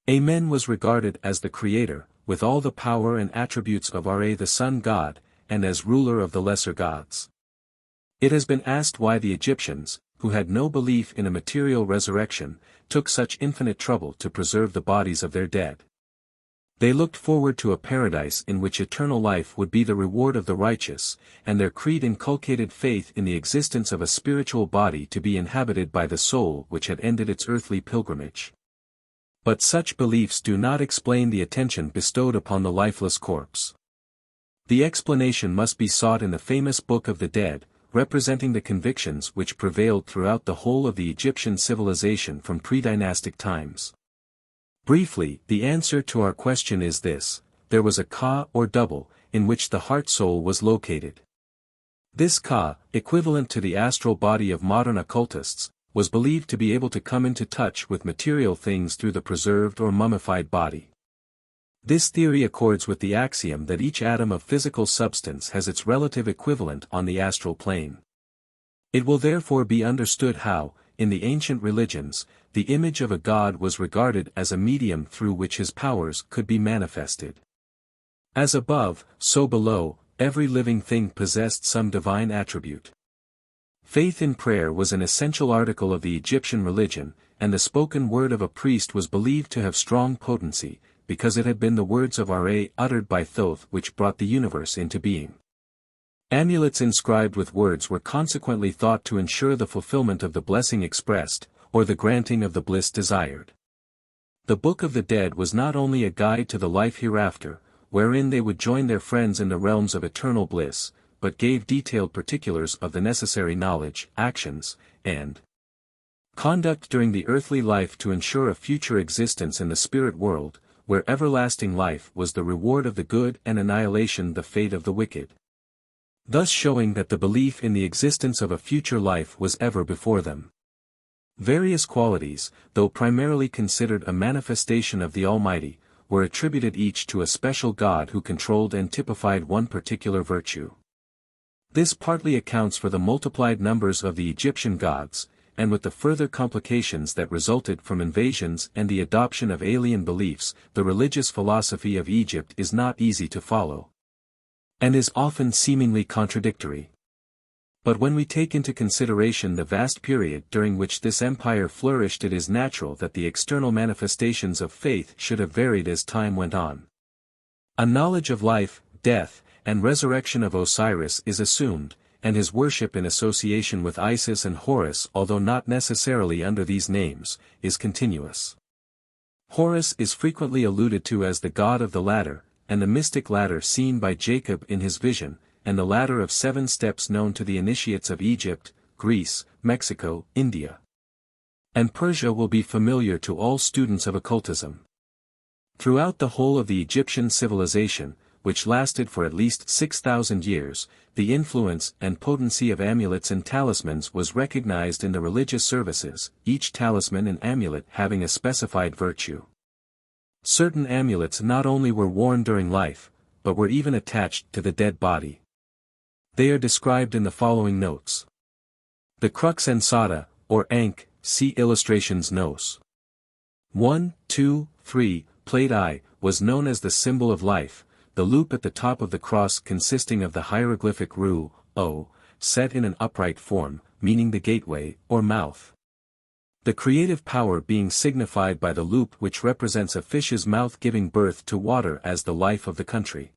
Amen was regarded as the creator, with all the power and attributes of Ra the sun god, and as ruler of the lesser gods. It has been asked why the Egyptians, who had no belief in a material resurrection, took such infinite trouble to preserve the bodies of their dead. They looked forward to a paradise in which eternal life would be the reward of the righteous, and their creed inculcated faith in the existence of a spiritual body to be inhabited by the soul which had ended its earthly pilgrimage. But such beliefs do not explain the attention bestowed upon the lifeless corpse. The explanation must be sought in the famous Book of the Dead, representing the convictions which prevailed throughout the whole of the Egyptian civilization from pre-dynastic times. Briefly, the answer to our question is this: there was a Ka or double, in which the heart-soul was located. This Ka, equivalent to the astral body of modern occultists, was believed to be able to come into touch with material things through the preserved or mummified body. This theory accords with the axiom that each atom of physical substance has its relative equivalent on the astral plane. It will therefore be understood how, in the ancient religions, the image of a god was regarded as a medium through which his powers could be manifested. As above, so below, every living thing possessed some divine attribute. Faith in prayer was an essential article of the Egyptian religion, and the spoken word of a priest was believed to have strong potency, because it had been the words of Ra uttered by Thoth which brought the universe into being. Amulets inscribed with words were consequently thought to ensure the fulfillment of the blessing expressed, or the granting of the bliss desired. The Book of the Dead was not only a guide to the life hereafter, wherein they would join their friends in the realms of eternal bliss, but gave detailed particulars of the necessary knowledge, actions, and conduct during the earthly life to ensure a future existence in the spirit world, where everlasting life was the reward of the good and annihilation the fate of the wicked. Thus showing that the belief in the existence of a future life was ever before them. Various qualities, though primarily considered a manifestation of the Almighty, were attributed each to a special god who controlled and typified one particular virtue. This partly accounts for the multiplied numbers of the Egyptian gods, and with the further complications that resulted from invasions and the adoption of alien beliefs, the religious philosophy of Egypt is not easy to follow, and is often seemingly contradictory. But when we take into consideration the vast period during which this empire flourished, it is natural that the external manifestations of faith should have varied as time went on. A knowledge of life, death, and resurrection of Osiris is assumed, and his worship in association with Isis and Horus, although not necessarily under these names, is continuous. Horus is frequently alluded to as the god of the ladder, and the mystic ladder seen by Jacob in his vision, and the ladder of 7 steps known to the initiates of Egypt, Greece, Mexico, India, and Persia will be familiar to all students of occultism. Throughout the whole of the Egyptian civilization, which lasted for at least 6,000 years, the influence and potency of amulets and talismans was recognized in the religious services, each talisman and amulet having a specified virtue. Certain amulets not only were worn during life, but were even attached to the dead body. They are described in the following notes. The crux ansata, or ankh, see illustrations nos. 1, 2, 3, plate I, was known as the symbol of life, the loop at the top of the cross consisting of the hieroglyphic Ru, O, set in an upright form, meaning the gateway, or mouth. The creative power being signified by the loop which represents a fish's mouth giving birth to water as the life of the country,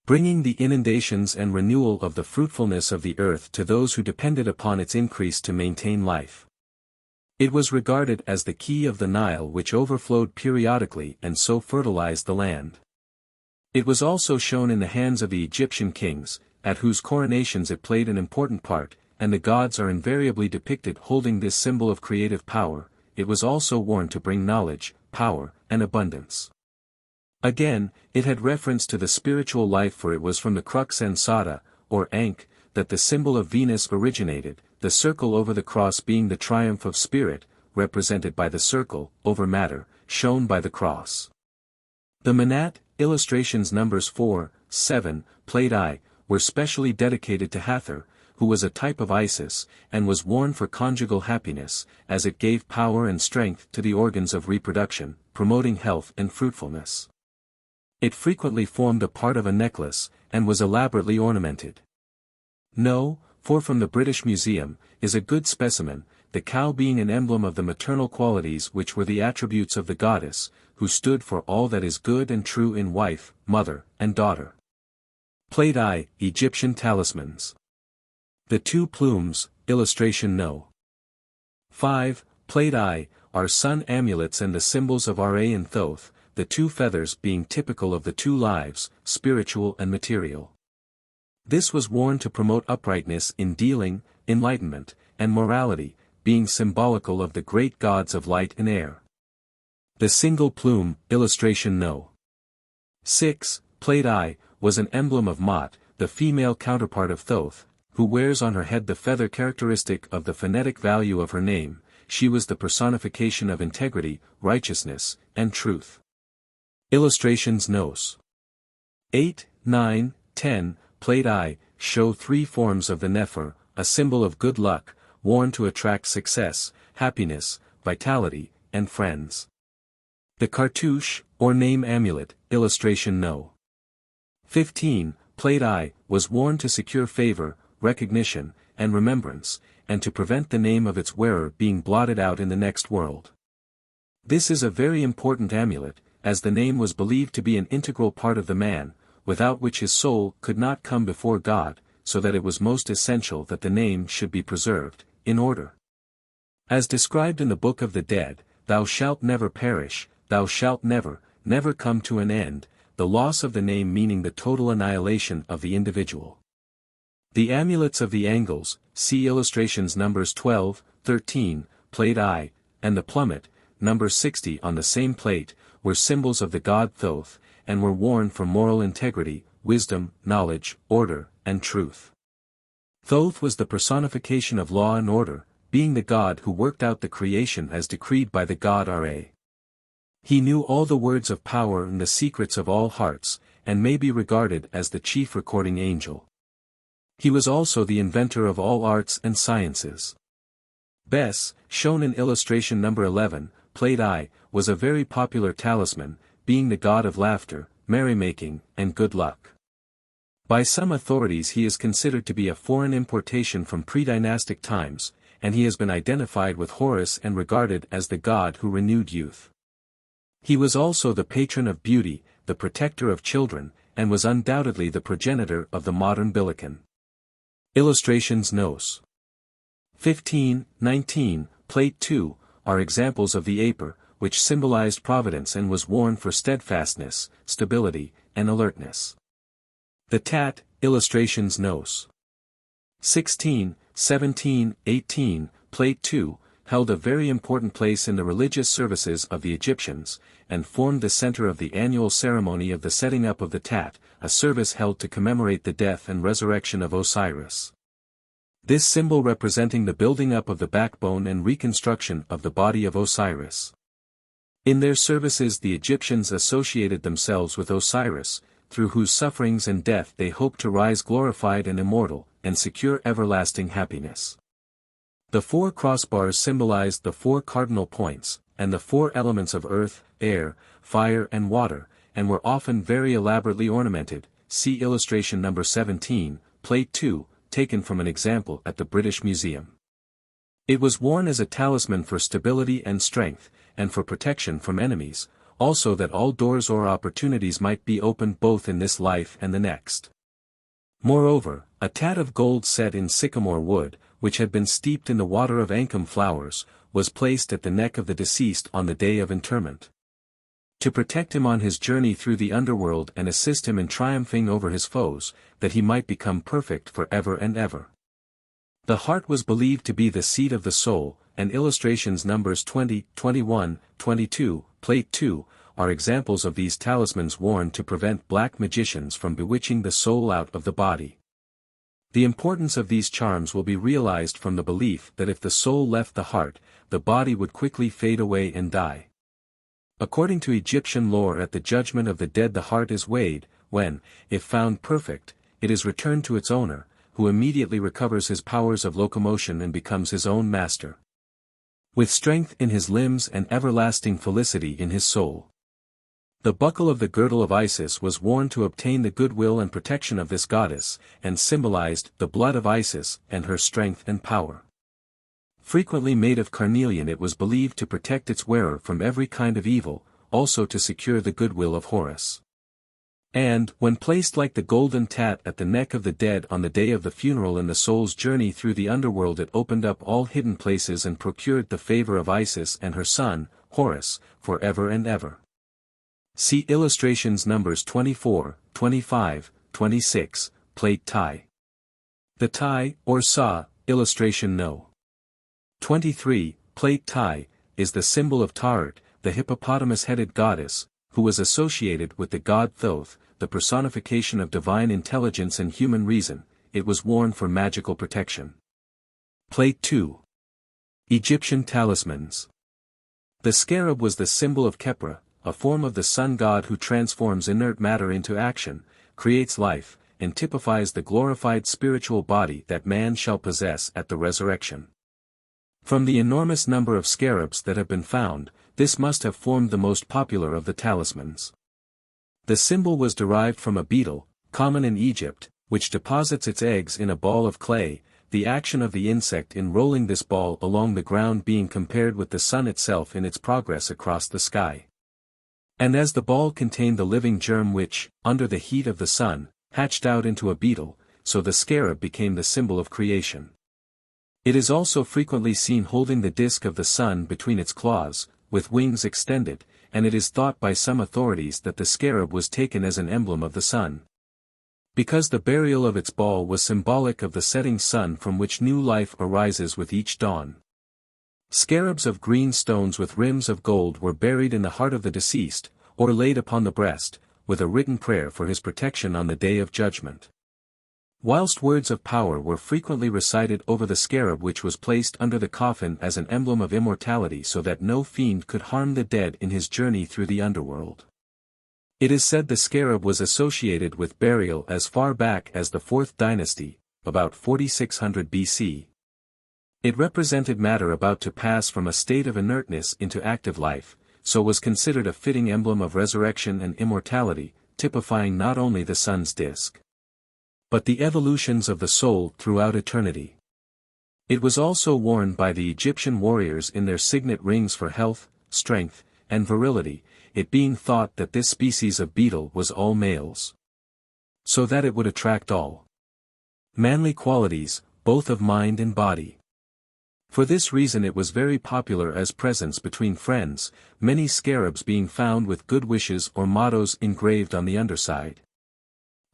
bringing the inundations and renewal of the fruitfulness of the earth to those who depended upon its increase to maintain life. It was regarded as the key of the Nile which overflowed periodically and so fertilized the land. It was also shown in the hands of the Egyptian kings, at whose coronations it played an important part, and the gods are invariably depicted holding this symbol of creative power. It was also worn to bring knowledge, power, and abundance. Again, it had reference to the spiritual life, for it was from the crux ansata, or ankh, that the symbol of Venus originated, the circle over the cross being the triumph of spirit, represented by the circle, over matter, shown by the cross. The manat, illustrations numbers 4, 7, plate I, were specially dedicated to Hathor, who was a type of Isis, and was worn for conjugal happiness, as it gave power and strength to the organs of reproduction, promoting health and fruitfulness. It frequently formed a part of a necklace, and was elaborately ornamented. No, 4 from the British Museum, is a good specimen, the cow being an emblem of the maternal qualities which were the attributes of the goddess, who stood for all that is good and true in wife, mother, and daughter. Plate I, Egyptian talismans. The 2 plumes, illustration no. 5, plate I, are sun amulets and the symbols of Ra and Thoth, the 2 feathers being typical of the 2 lives, spiritual and material. This was worn to promote uprightness in dealing, enlightenment, and morality, being symbolical of the great gods of light and air. The single plume, illustration no. 6, plate I, was an emblem of Mot, the female counterpart of Thoth, who wears on her head the feather characteristic of the phonetic value of her name. She was the personification of integrity, righteousness, and truth. Illustrations nos. 8, 9, 10, plate I, show 3 forms of the Nefer, a symbol of good luck, worn to attract success, happiness, vitality, and friends. The cartouche, or name amulet, illustration no. 15, plate I, was worn to secure favor, recognition, and remembrance, and to prevent the name of its wearer being blotted out in the next world. This is a very important amulet, as the name was believed to be an integral part of the man, without which his soul could not come before God, so that it was most essential that the name should be preserved, in order. As described in the Book of the Dead, thou shalt never perish, thou shalt never, never come to an end, the loss of the name meaning the total annihilation of the individual. The amulets of the angles, see illustrations numbers 12, 13, plate I, and the plummet, number 60 on the same plate, were symbols of the god Thoth, and were worn for moral integrity, wisdom, knowledge, order, and truth. Thoth was the personification of law and order, being the god who worked out the creation as decreed by the god Ra. He knew all the words of power and the secrets of all hearts, and may be regarded as the chief recording angel. He was also the inventor of all arts and sciences. Bes, shown in illustration number 11, plate I, was a very popular talisman, being the god of laughter, merrymaking, and good luck. By some authorities he is considered to be a foreign importation from pre-dynastic times, and he has been identified with Horus and regarded as the god who renewed youth. He was also the patron of beauty, the protector of children, and was undoubtedly the progenitor of the modern Billiken. Illustrations Nos. 15, 19, plate 2, are examples of the aper, which symbolized providence and was worn for steadfastness, stability, and alertness. The tat, illustrations Nos. 16, 17, 18, plate 2, held a very important place in the religious services of the Egyptians, and formed the center of the annual ceremony of the setting up of the tat, a service held to commemorate the death and resurrection of Osiris. This symbol representing the building up of the backbone and reconstruction of the body of Osiris. In their services the Egyptians associated themselves with Osiris, through whose sufferings and death they hoped to rise glorified and immortal, and secure everlasting happiness. The 4 crossbars symbolized the 4 cardinal points, and the 4 elements of earth, air, fire and water, and were often very elaborately ornamented, see illustration number 17, plate 2, taken from an example at the British Museum. It was worn as a talisman for stability and strength, and for protection from enemies, also that all doors or opportunities might be opened both in this life and the next. Moreover, a tat of gold set in sycamore wood, which had been steeped in the water of ankum flowers, was placed at the neck of the deceased on the day of interment. To protect him on his journey through the underworld and assist him in triumphing over his foes, that he might become perfect for ever and ever. The heart was believed to be the seat of the soul, and illustrations numbers 20, 21, 22, plate 2, are examples of these talismans worn to prevent black magicians from bewitching the soul out of the body. The importance of these charms will be realized from the belief that if the soul left the heart, the body would quickly fade away and die. According to Egyptian lore, at the judgment of the dead the heart is weighed, when, if found perfect, it is returned to its owner, who immediately recovers his powers of locomotion and becomes his own master. With strength in his limbs and everlasting felicity in his soul. The buckle of the girdle of Isis was worn to obtain the goodwill and protection of this goddess, and symbolized the blood of Isis and her strength and power. Frequently made of carnelian, it was believed to protect its wearer from every kind of evil, also to secure the goodwill of Horus. And, when placed like the golden tat at the neck of the dead on the day of the funeral in the soul's journey through the underworld, it opened up all hidden places and procured the favor of Isis and her son, Horus, for ever and ever. See illustrations numbers 24, 25, 26, plate tie. The tie, or saw, illustration No. 23, plate tie, is the symbol of Ta'art, the hippopotamus-headed goddess, who was associated with the god Thoth, the personification of divine intelligence and human reason. It was worn for magical protection. Plate 2. Egyptian talismans. The scarab was the symbol of Khepra, a form of the sun god who transforms inert matter into action, creates life, and typifies the glorified spiritual body that man shall possess at the resurrection. From the enormous number of scarabs that have been found, this must have formed the most popular of the talismans. The symbol was derived from a beetle, common in Egypt, which deposits its eggs in a ball of clay, the action of the insect in rolling this ball along the ground being compared with the sun itself in its progress across the sky. And as the ball contained the living germ which, under the heat of the sun, hatched out into a beetle, so the scarab became the symbol of creation. It is also frequently seen holding the disk of the sun between its claws, with wings extended, and it is thought by some authorities that the scarab was taken as an emblem of the sun. Because the burial of its ball was symbolic of the setting sun from which new life arises with each dawn. Scarabs of green stones with rims of gold were buried in the heart of the deceased, or laid upon the breast, with a written prayer for his protection on the day of judgment. Whilst words of power were frequently recited over the scarab, which was placed under the coffin as an emblem of immortality so that no fiend could harm the dead in his journey through the underworld. It is said the scarab was associated with burial as far back as the 4th dynasty, about 4600 BC. It represented matter about to pass from a state of inertness into active life, so was considered a fitting emblem of resurrection and immortality, typifying not only the sun's disk, but the evolutions of the soul throughout eternity. It was also worn by the Egyptian warriors in their signet rings for health, strength, and virility, it being thought that this species of beetle was all males, so that it would attract all manly qualities, both of mind and body. For this reason it was very popular as presents between friends, many scarabs being found with good wishes or mottos engraved on the underside.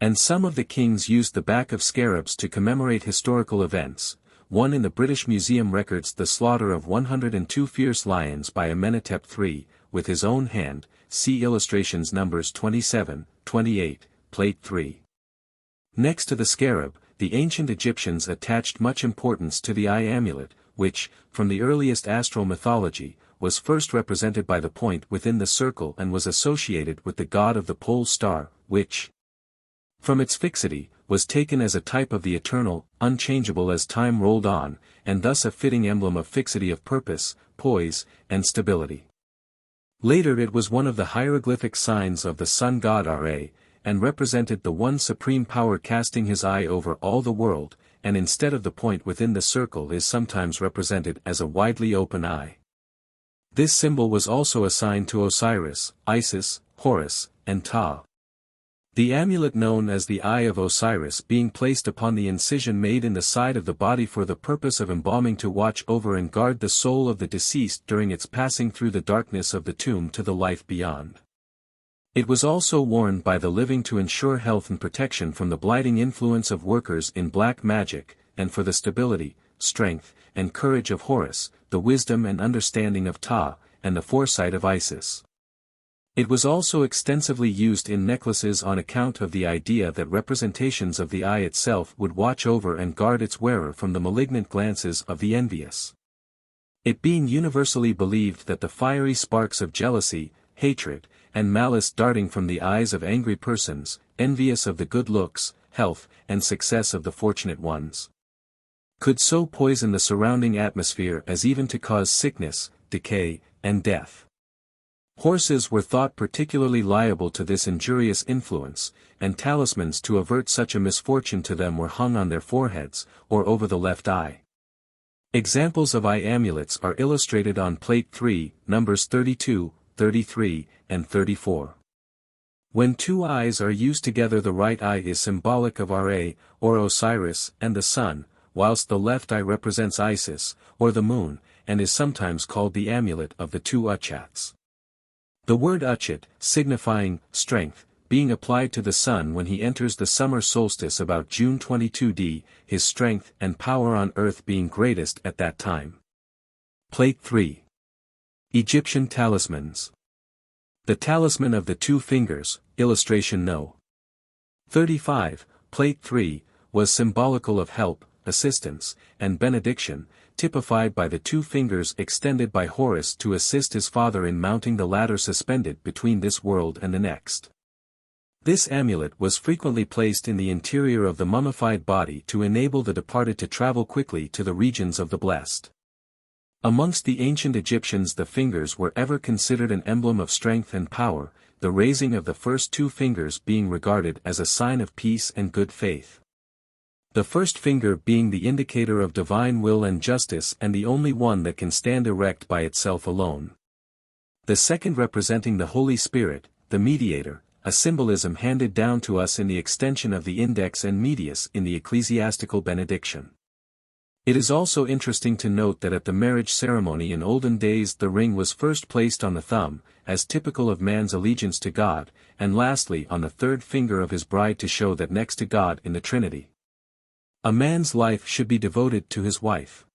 And some of the kings used the back of scarabs to commemorate historical events. One in the British Museum records the slaughter of 102 fierce lions by Amenhotep III, with his own hand, see illustrations numbers 27, 28, plate 3. Next to the scarab, the ancient Egyptians attached much importance to the eye amulet, which, from the earliest astral mythology, was first represented by the point within the circle and was associated with the god of the pole star, which, from its fixity, was taken as a type of the eternal, unchangeable as time rolled on, and thus a fitting emblem of fixity of purpose, poise, and stability. Later it was one of the hieroglyphic signs of the sun god Ra, and represented the one supreme power casting his eye over all the world, and instead of the point within the circle is sometimes represented as a widely open eye. This symbol was also assigned to Osiris, Isis, Horus, and Ptah. The amulet known as the Eye of Osiris being placed upon the incision made in the side of the body for the purpose of embalming to watch over and guard the soul of the deceased during its passing through the darkness of the tomb to the life beyond. It was also worn by the living to ensure health and protection from the blighting influence of workers in black magic, and for the stability, strength, and courage of Horus, the wisdom and understanding of Ptah, and the foresight of Isis. It was also extensively used in necklaces on account of the idea that representations of the eye itself would watch over and guard its wearer from the malignant glances of the envious. It being universally believed that the fiery sparks of jealousy, hatred, and malice darting from the eyes of angry persons, envious of the good looks, health, and success of the fortunate ones, could so poison the surrounding atmosphere as even to cause sickness, decay, and death. Horses were thought particularly liable to this injurious influence, and talismans to avert such a misfortune to them were hung on their foreheads, or over the left eye. Examples of eye amulets are illustrated on plate 3, numbers 32, 33, and 34. When two eyes are used together, the right eye is symbolic of Ra, or Osiris, and the sun, whilst the left eye represents Isis, or the moon, and is sometimes called the amulet of the two Uchats. The word Uchat, signifying strength, being applied to the sun when he enters the summer solstice about June 22d, his strength and power on earth being greatest at that time. Plate 3. Egyptian talismans. The talisman of the two fingers, illustration no. 35, plate 3, was symbolical of help, assistance, and benediction, typified by the two fingers extended by Horus to assist his father in mounting the ladder suspended between this world and the next. This amulet was frequently placed in the interior of the mummified body to enable the departed to travel quickly to the regions of the blessed. Amongst the ancient Egyptians the fingers were ever considered an emblem of strength and power, the raising of the first two fingers being regarded as a sign of peace and good faith. The first finger being the indicator of divine will and justice and the only one that can stand erect by itself alone. The second representing the Holy Spirit, the mediator, a symbolism handed down to us in the extension of the index and medius in the ecclesiastical benediction. It is also interesting to note that at the marriage ceremony in olden days the ring was first placed on the thumb, as typical of man's allegiance to God, and lastly on the third finger of his bride to show that next to God in the Trinity, a man's life should be devoted to his wife.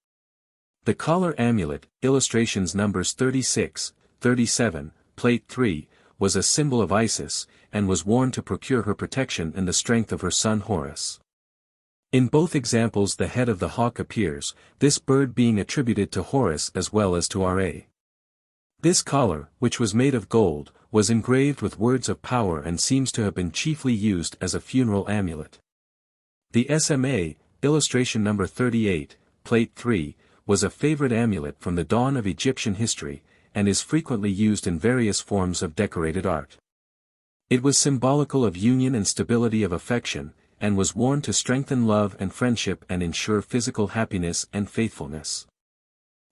The collar amulet, illustrations numbers 36, 37, plate 3, was a symbol of Isis, and was worn to procure her protection and the strength of her son Horus. In both examples the head of the hawk appears, this bird being attributed to Horus as well as to Ra. This collar, which was made of gold, was engraved with words of power and seems to have been chiefly used as a funeral amulet. The SMA, illustration number 38, plate 3, was a favorite amulet from the dawn of Egyptian history, and is frequently used in various forms of decorated art. It was symbolical of union and stability of affection, and was worn to strengthen love and friendship and ensure physical happiness and faithfulness.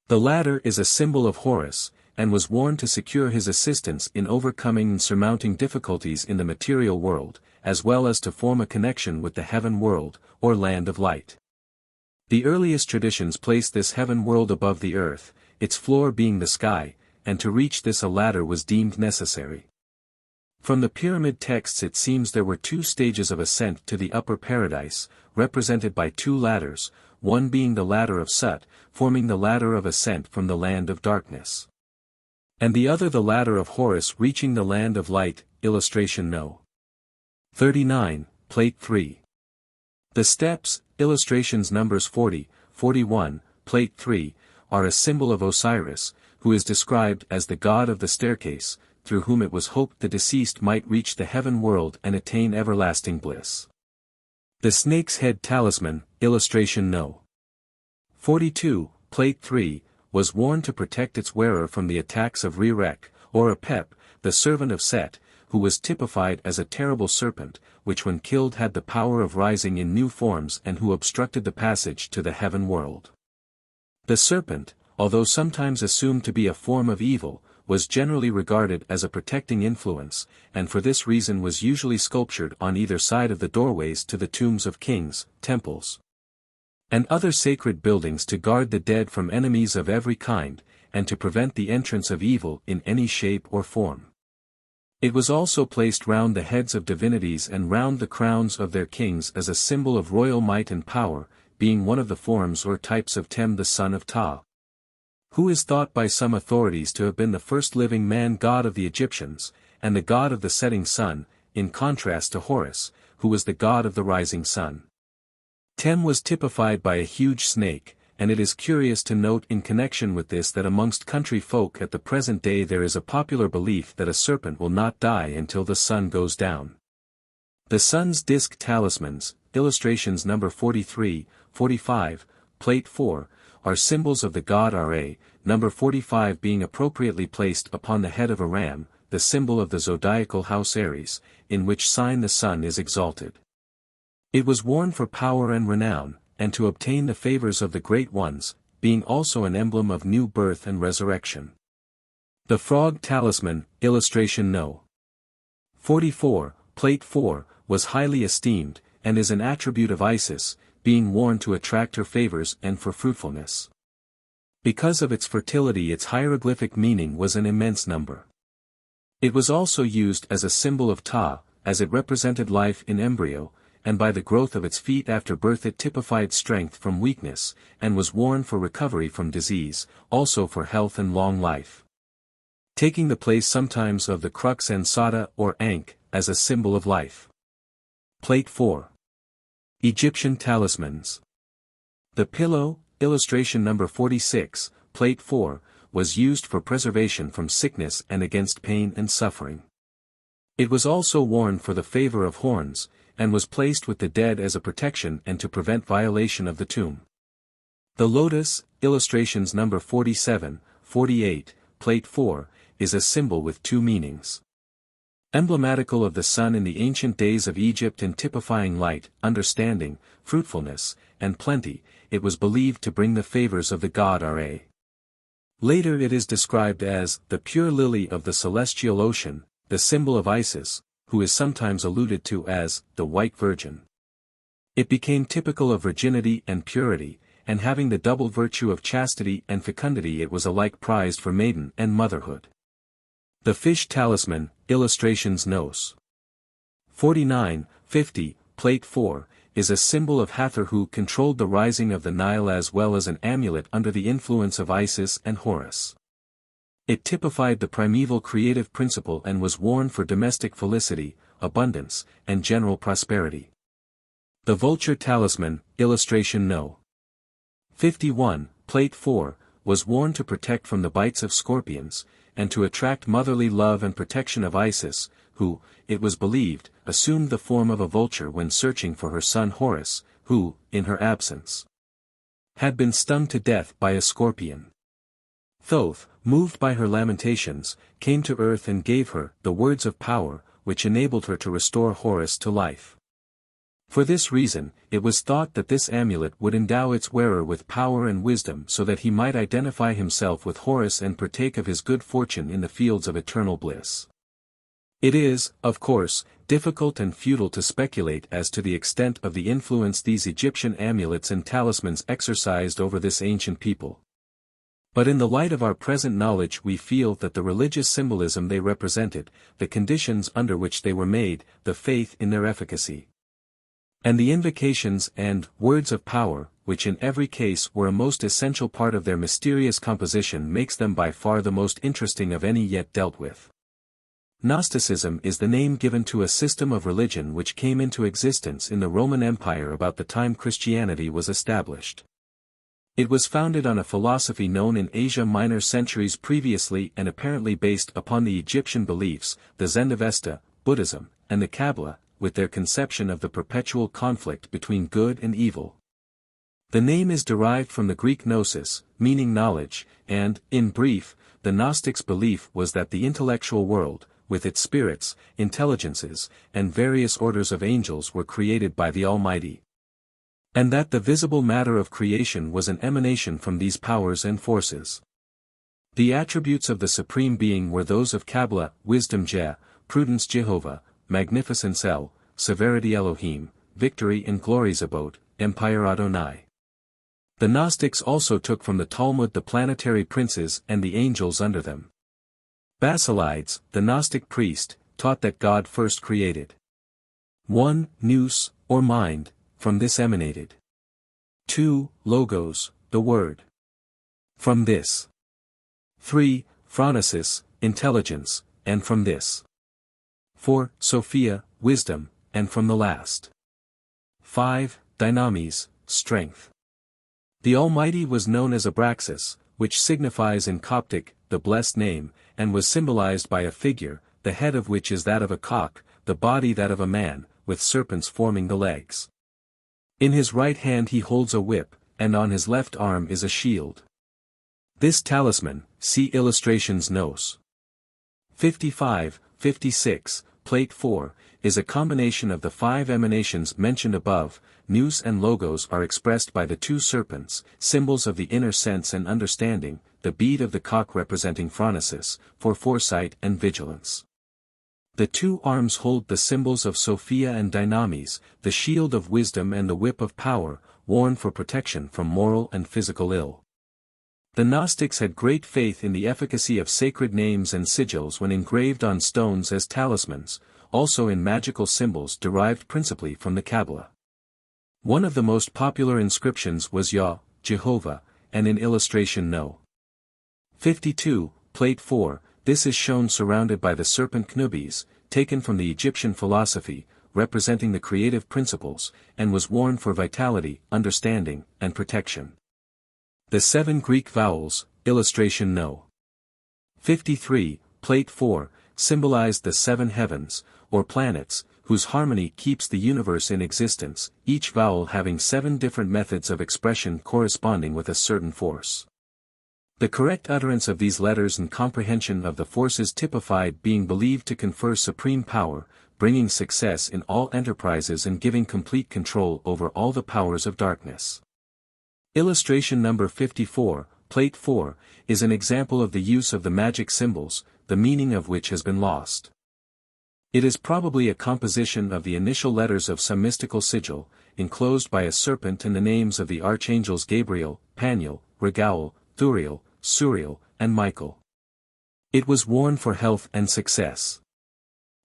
The latter is a symbol of Horus, and was worn to secure his assistance in overcoming and surmounting difficulties in the material world, as well as to form a connection with the heaven world, or land of light. The earliest traditions placed this heaven world above the earth, its floor being the sky, and to reach this a ladder was deemed necessary. From the pyramid texts it seems there were two stages of ascent to the upper paradise, represented by two ladders, one being the ladder of Sut, forming the ladder of ascent from the land of darkness, and the other the ladder of Horus reaching the land of light, illustration no. 39, plate 3. The steps, illustrations numbers 40, 41, plate 3, are a symbol of Osiris, who is described as the god of the staircase, through whom it was hoped the deceased might reach the heaven world and attain everlasting bliss. The snake's head talisman, illustration no. 42, plate 3, was worn to protect its wearer from the attacks of Re-Rek, or Apep, the servant of Set, who was typified as a terrible serpent, which when killed had the power of rising in new forms and who obstructed the passage to the heaven world. The serpent, although sometimes assumed to be a form of evil, was generally regarded as a protecting influence, and for this reason was usually sculptured on either side of the doorways to the tombs of kings, temples, and other sacred buildings to guard the dead from enemies of every kind, and to prevent the entrance of evil in any shape or form. It was also placed round the heads of divinities and round the crowns of their kings as a symbol of royal might and power, being one of the forms or types of Tem the son of Ptah, who is thought by some authorities to have been the first living man god of the Egyptians, and the god of the setting sun, in contrast to Horus, who was the god of the rising sun. Tem was typified by a huge snake, and it is curious to note in connection with this that amongst country folk at the present day there is a popular belief that a serpent will not die until the sun goes down. The sun's disk talismans, illustrations number 43, 45, plate 4, are symbols of the god Ra, number 45 being appropriately placed upon the head of a ram, the symbol of the zodiacal house Aries, in which sign the sun is exalted. It was worn for power and renown, and to obtain the favors of the great ones, being also an emblem of new birth and resurrection. The frog talisman, illustration no. 44, plate 4, was highly esteemed, and is an attribute of Isis, being worn to attract her favors and for fruitfulness. Because of its fertility its hieroglyphic meaning was an immense number. It was also used as a symbol of Ptah, as it represented life in embryo, and by the growth of its feet after birth it typified strength from weakness, and was worn for recovery from disease, also for health and long life, taking the place sometimes of the crux ansata or ankh, as a symbol of life. Plate 4. Egyptian talismans. The pillow, illustration number 46, plate 4, was used for preservation from sickness and against pain and suffering. It was also worn for the favor of horns, and was placed with the dead as a protection and to prevent violation of the tomb. The lotus, illustrations number 47, 48, plate 4, is a symbol with two meanings. Emblematical of the sun in the ancient days of Egypt and typifying light, understanding, fruitfulness, and plenty, it was believed to bring the favors of the god Ra. Later it is described as the pure lily of the celestial ocean, the symbol of Isis, who is sometimes alluded to as the White Virgin. It became typical of virginity and purity, and having the double virtue of chastity and fecundity, it was alike prized for maiden and motherhood. The fish talisman, illustrations nos. 49, 50, Plate 4, is a symbol of Hathor, who controlled the rising of the Nile, as well as an amulet under the influence of Isis and Horus. It typified the primeval creative principle and was worn for domestic felicity, abundance, and general prosperity. The vulture talisman, illustration no. 51, Plate 4, was worn to protect from the bites of scorpions, and to attract motherly love and protection of Isis, who, it was believed, assumed the form of a vulture when searching for her son Horus, who, in her absence, had been stung to death by a scorpion. Thoth, moved by her lamentations, came to earth and gave her the words of power, which enabled her to restore Horus to life. For this reason, it was thought that this amulet would endow its wearer with power and wisdom, so that he might identify himself with Horus and partake of his good fortune in the fields of eternal bliss. It is, of course, difficult and futile to speculate as to the extent of the influence these Egyptian amulets and talismans exercised over this ancient people. But in the light of our present knowledge, we feel that the religious symbolism they represented, the conditions under which they were made, the faith in their efficacy, and the invocations and words of power, which in every case were a most essential part of their mysterious composition, makes them by far the most interesting of any yet dealt with. Gnosticism is the name given to a system of religion which came into existence in the Roman Empire about the time Christianity was established. It was founded on a philosophy known in Asia Minor centuries previously and apparently based upon the Egyptian beliefs, the Zendavesta, Buddhism, and the Kabbalah, with their conception of the perpetual conflict between good and evil. The name is derived from the Greek gnosis, meaning knowledge, and, in brief, the Gnostics' belief was that the intellectual world, with its spirits, intelligences, and various orders of angels, were created by the Almighty, and that the visible matter of creation was an emanation from these powers and forces. The attributes of the Supreme Being were those of Kabbalah: wisdom Je, prudence Jehovah, magnificence El, severity Elohim, victory and glory Zabot, empire Adonai. The Gnostics also took from the Talmud the planetary princes and the angels under them. Basilides, the Gnostic priest, taught that God first created 1. Nous, or mind, from this emanated 2. Logos, the word. From this 3. Phronesis, intelligence, and from this 4. Sophia, wisdom, and from the last 5. Dynamis, strength. The Almighty was known as Abraxas, which signifies in Coptic, the blessed name, and was symbolized by a figure, the head of which is that of a cock, the body that of a man, with serpents forming the legs. In his right hand he holds a whip, and on his left arm is a shield. This talisman, see illustrations nos. 55, 56, Plate 4, is a combination of the 5 emanations mentioned above. Nous and Logos are expressed by the 2 serpents, symbols of the inner sense and understanding, the bead of the cock representing phronesis, for foresight and vigilance. The 2 arms hold the symbols of Sophia and Dynamis, the shield of wisdom and the whip of power, worn for protection from moral and physical ill. The Gnostics had great faith in the efficacy of sacred names and sigils when engraved on stones as talismans, also in magical symbols derived principally from the Kabbalah. One of the most popular inscriptions was Yah, Jehovah, and in illustration no. 52, Plate 4, this is shown surrounded by the serpent Knubis, taken from the Egyptian philosophy, representing the creative principles, and was worn for vitality, understanding, and protection. The 7 Greek vowels, illustration no. 53, Plate 4, symbolized the 7 heavens, or planets, whose harmony keeps the universe in existence, each vowel having 7 different methods of expression corresponding with a certain force. The correct utterance of these letters and comprehension of the forces typified being believed to confer supreme power, bringing success in all enterprises and giving complete control over all the powers of darkness. Illustration number 54, Plate 4, is an example of the use of the magic symbols, the meaning of which has been lost. It is probably a composition of the initial letters of some mystical sigil, enclosed by a serpent and the names of the archangels Gabriel, Paniel, Regael, Thuriel, Suriel, and Michael. It was worn for health and success.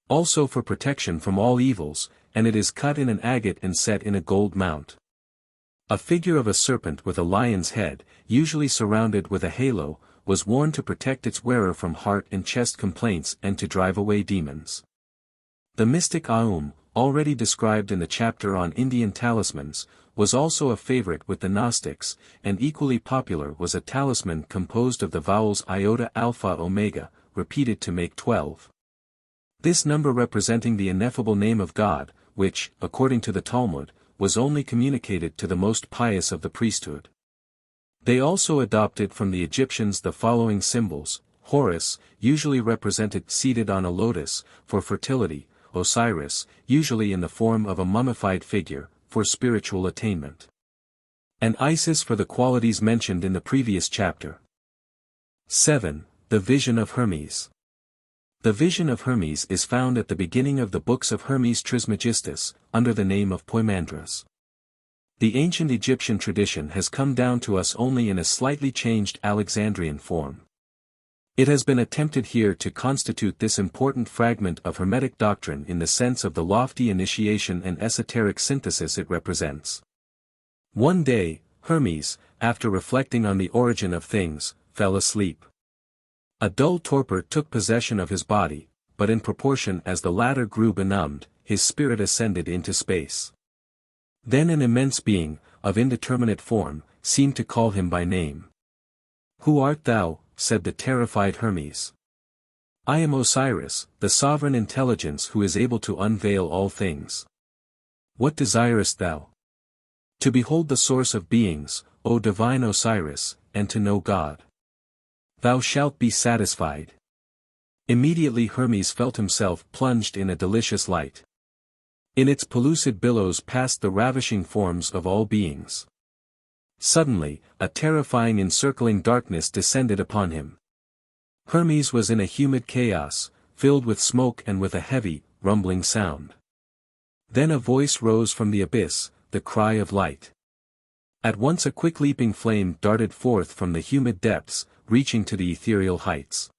Also for protection from all evils, and it is cut in an agate and set in a gold mount. A figure of a serpent with a lion's head, usually surrounded with a halo, was worn to protect its wearer from heart and chest complaints and to drive away demons. The mystic Aum, already described in the chapter on Indian talismans, was also a favorite with the Gnostics, and equally popular was a talisman composed of the vowels iota alpha omega, repeated to make 12. This number representing the ineffable name of God, which, according to the Talmud, was only communicated to the most pious of the priesthood. They also adopted from the Egyptians the following symbols: Horus, usually represented seated on a lotus, for fertility; Osiris, usually in the form of a mummified figure, for spiritual attainment; and Isis for the qualities mentioned in the previous chapter. 7. The Vision of Hermes. The Vision of Hermes is found at the beginning of the books of Hermes Trismegistus, under the name of Poimandres. The ancient Egyptian tradition has come down to us only in a slightly changed Alexandrian form. It has been attempted here to constitute this important fragment of Hermetic doctrine in the sense of the lofty initiation and esoteric synthesis it represents. One day, Hermes, after reflecting on the origin of things, fell asleep. A dull torpor took possession of his body, but in proportion as the latter grew benumbed, his spirit ascended into space. Then an immense being, of indeterminate form, seemed to call him by name. "Who art thou?" said the terrified Hermes. "I am Osiris, the sovereign intelligence who is able to unveil all things. What desirest thou?" "To behold the source of beings, O divine Osiris, and to know God." "Thou shalt be satisfied." Immediately Hermes felt himself plunged in a delicious light. In its pellucid billows passed the ravishing forms of all beings. Suddenly, a terrifying encircling darkness descended upon him. Hermes was in a humid chaos, filled with smoke and with a heavy, rumbling sound. Then a voice rose from the abyss, the cry of light. At once a quick leaping flame darted forth from the humid depths, reaching to the ethereal heights.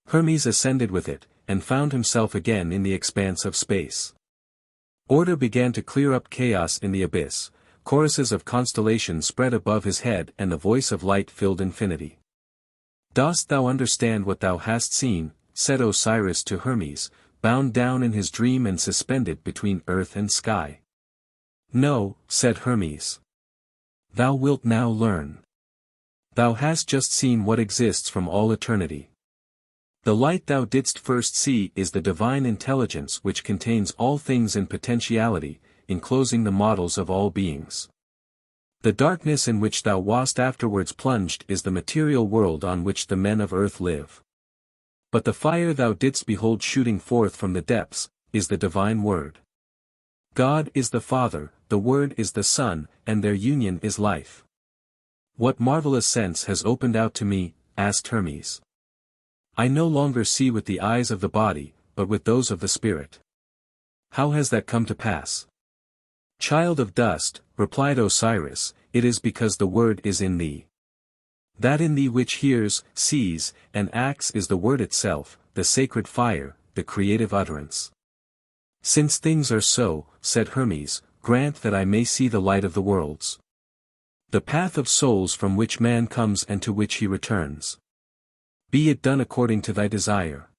Hermes ascended with it, and found himself again in the expanse of space. Order began to clear up chaos in the abyss, choruses of constellations spread above his head and the voice of light filled infinity. "Dost thou understand what thou hast seen?" said Osiris to Hermes, bound down in his dream and suspended between earth and sky. "No," said Hermes. "Thou wilt now learn. Thou hast just seen what exists from all eternity. The light thou didst first see is the divine intelligence which contains all things in potentiality, enclosing the models of all beings. The darkness in which thou wast afterwards plunged is the material world on which the men of earth live. But the fire thou didst behold shooting forth from the depths, is the divine Word. God is the Father, the Word is the Son, and their union is life." "What marvelous sense has opened out to me?" asked Hermes. "I no longer see with the eyes of the body, but with those of the spirit." "How has that come to pass?" "Child of dust," replied Osiris, "it is because the Word is in thee. That in thee which hears, sees, and acts is the Word itself, the sacred fire, the creative utterance." "Since things are so," said Hermes, "grant that I may see the light of the worlds. The path of souls from which man comes and to which he returns. Be it done according to thy desire."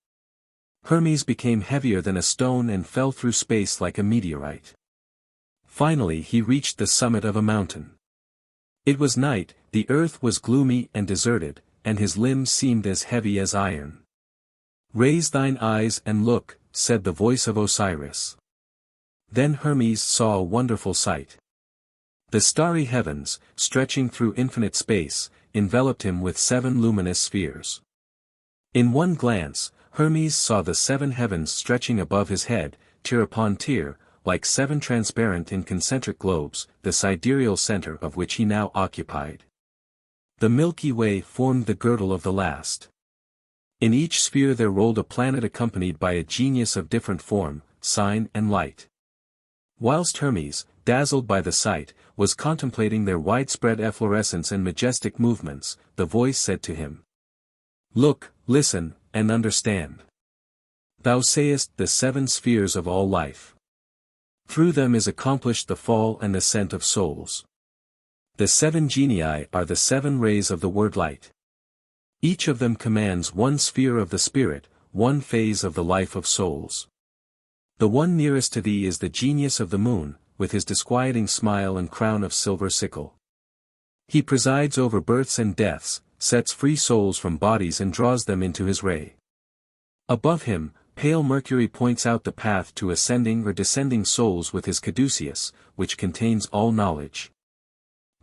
Hermes became heavier than a stone and fell through space like a meteorite. Finally he reached the summit of a mountain. It was night, the earth was gloomy and deserted, and his limbs seemed as heavy as iron. "Raise thine eyes and look," said the voice of Osiris. Then Hermes saw a wonderful sight. The starry heavens, stretching through infinite space, enveloped him with 7 luminous spheres. In one glance, Hermes saw the 7 heavens stretching above his head, tier upon tier, like 7 transparent and concentric globes, the sidereal center of which he now occupied. The Milky Way formed the girdle of the last. In each sphere there rolled a planet accompanied by a genius of different form, sign and light. Whilst Hermes, dazzled by the sight, was contemplating their widespread efflorescence and majestic movements, the voice said to him, "Look, listen, and understand. Thou sayest the 7 spheres of all life. Through them is accomplished the fall and ascent of souls. The 7 genii are the 7 rays of the word light. Each of them commands one sphere of the spirit, one phase of the life of souls. The one nearest to thee is the genius of the moon, with his disquieting smile and crown of silver sickle. He presides over births and deaths, sets free souls from bodies and draws them into his ray. Above him, pale Mercury points out the path to ascending or descending souls with his caduceus, which contains all knowledge.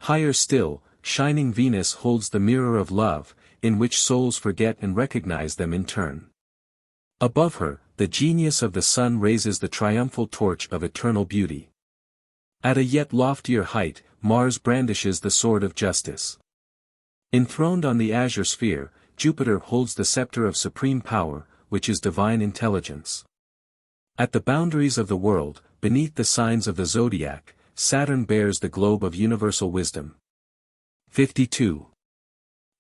Higher still, shining Venus holds the mirror of love, in which souls forget and recognize them in turn. Above her, the genius of the sun raises the triumphal torch of eternal beauty. At a yet loftier height, Mars brandishes the sword of justice. Enthroned on the azure sphere, Jupiter holds the scepter of supreme power, which is divine intelligence. At the boundaries of the world, beneath the signs of the zodiac, Saturn bears the globe of universal wisdom. 52.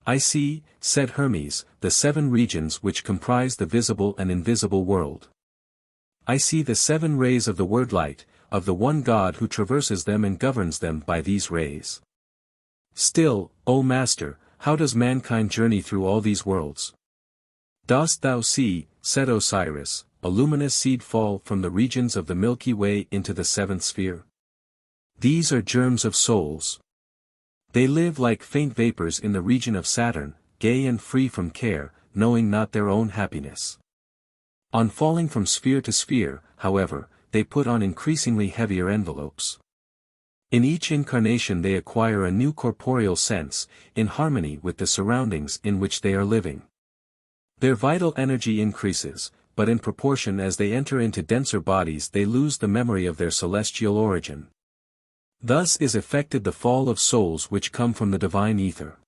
I see, said Hermes, the 7 regions which comprise the visible and invisible world. I see the 7 rays of the word light, of the one God who traverses them and governs them by these rays. Still, O Master, how does mankind journey through all these worlds? Dost thou see, said Osiris, a luminous seed fall from the regions of the Milky Way into the 7th sphere? These are germs of souls. They live like faint vapors in the region of Saturn, gay and free from care, knowing not their own happiness. On falling from sphere to sphere, however, they put on increasingly heavier envelopes. In each incarnation they acquire a new corporeal sense, in harmony with the surroundings in which they are living. Their vital energy increases, but in proportion as they enter into denser bodies they lose the memory of their celestial origin. Thus is effected the fall of souls which come from the divine ether.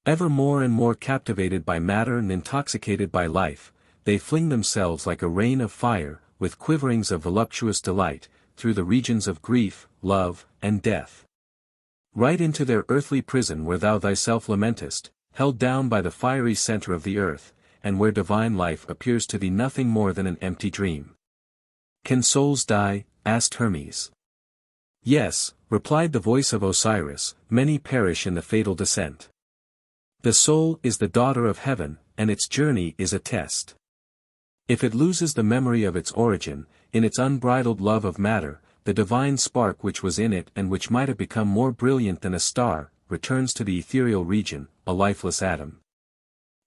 Ever more and more captivated by matter and intoxicated by life, they fling themselves like a rain of fire, with quiverings of voluptuous delight, through the regions of grief, love, and death. Right into their earthly prison where thou thyself lamentest, held down by the fiery center of the earth, and where divine life appears to thee nothing more than an empty dream. Can souls die? Asked Hermes. Yes, replied the voice of Osiris, many perish in the fatal descent. The soul is the daughter of heaven, and its journey is a test. If it loses the memory of its origin, in its unbridled love of matter, the divine spark which was in it and which might have become more brilliant than a star, returns to the ethereal region, a lifeless atom.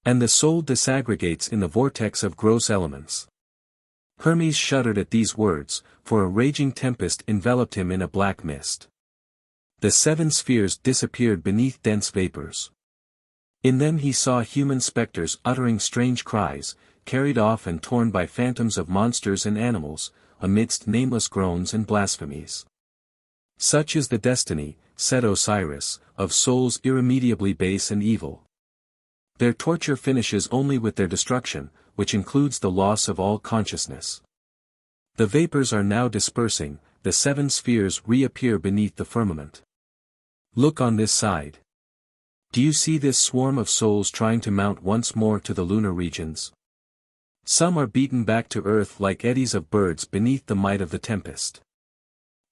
And the soul disaggregates in the vortex of gross elements. Hermes shuddered at these words, for a raging tempest enveloped him in a black mist. The 7 spheres disappeared beneath dense vapors. In them he saw human specters uttering strange cries, carried off and torn by phantoms of monsters and animals, amidst nameless groans and blasphemies. Such is the destiny, said Osiris, of souls irremediably base and evil. Their torture finishes only with their destruction, which includes the loss of all consciousness. The vapors are now dispersing, the 7 spheres reappear beneath the firmament. Look on this side. Do you see this swarm of souls trying to mount once more to the lunar regions? Some are beaten back to earth like eddies of birds beneath the might of the tempest.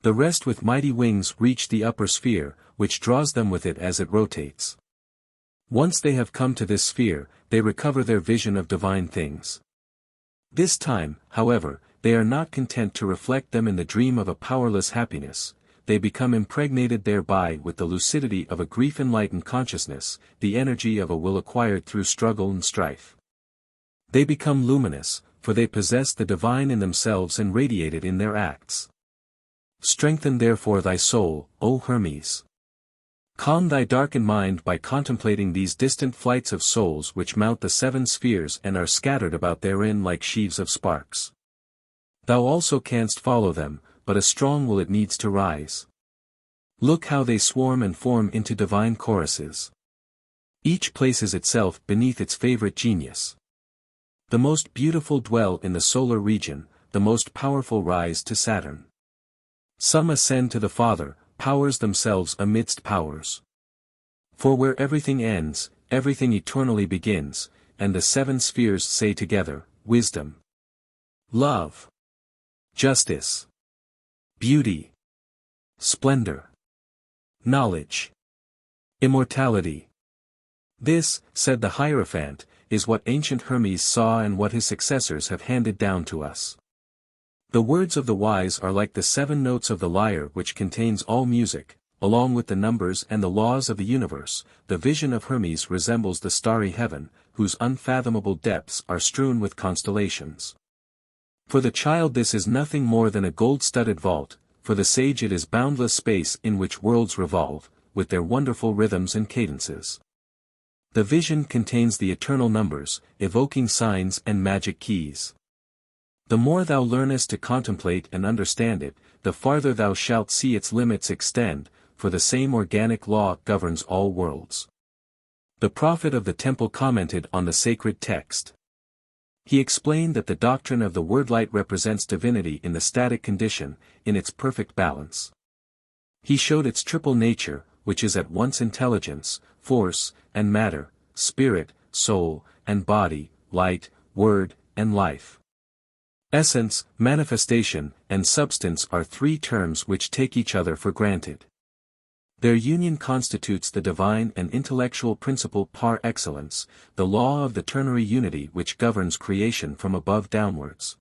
The rest with mighty wings reach the upper sphere, which draws them with it as it rotates. Once they have come to this sphere, they recover their vision of divine things. This time, however, they are not content to reflect them in the dream of a powerless happiness, they become impregnated thereby with the lucidity of a grief-enlightened consciousness, the energy of a will acquired through struggle and strife. They become luminous, for they possess the divine in themselves and radiate it in their acts. Strengthen therefore thy soul, O Hermes. Calm thy darkened mind by contemplating these distant flights of souls which mount the 7 spheres and are scattered about therein like sheaves of sparks. Thou also canst follow them, but a strong will it needs to rise. Look how they swarm and form into divine choruses. Each places itself beneath its favorite genius. The most beautiful dwell in the solar region, the most powerful rise to Saturn. Some ascend to the Father, powers themselves amidst powers. For where everything ends, everything eternally begins, and the seven spheres say together, wisdom, love, justice, beauty, splendor, knowledge, immortality. This, said the Hierophant, is what ancient Hermes saw and what his successors have handed down to us. The words of the wise are like the 7 notes of the lyre which contains all music, along with the numbers and the laws of the universe. The vision of Hermes resembles the starry heaven, whose unfathomable depths are strewn with constellations. For the child this is nothing more than a gold-studded vault, for the sage it is boundless space in which worlds revolve, with their wonderful rhythms and cadences. The vision contains the eternal numbers, evoking signs and magic keys. The more thou learnest to contemplate and understand it, the farther thou shalt see its limits extend, for the same organic law governs all worlds. The prophet of the temple commented on the sacred text. He explained that the doctrine of the word light represents divinity in the static condition, in its perfect balance. He showed its triple nature, which is at once intelligence, force, and matter, spirit, soul, and body, light, word, and life. Essence, manifestation, and substance are 3 terms which take each other for granted. Their union constitutes the divine and intellectual principle par excellence, the law of the ternary unity which governs creation from above downwards.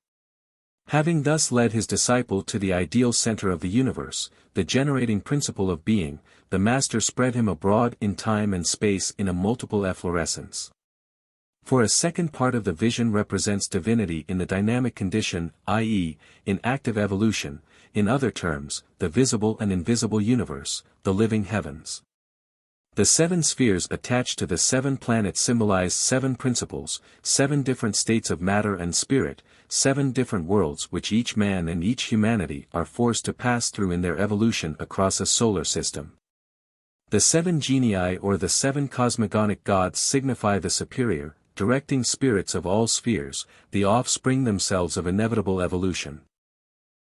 Having thus led his disciple to the ideal center of the universe, the generating principle of being, the master spread him abroad in time and space in a multiple efflorescence. For a second part of the vision represents divinity in the dynamic condition, i.e., in active evolution, in other terms, the visible and invisible universe, the living heavens. The 7 spheres attached to the 7 planets symbolize 7 principles, 7 different states of matter and spirit, 7 different worlds which each man and each humanity are forced to pass through in their evolution across a solar system. The 7 genii or the 7 cosmogonic gods signify the superior, directing spirits of all spheres, the offspring themselves of inevitable evolution.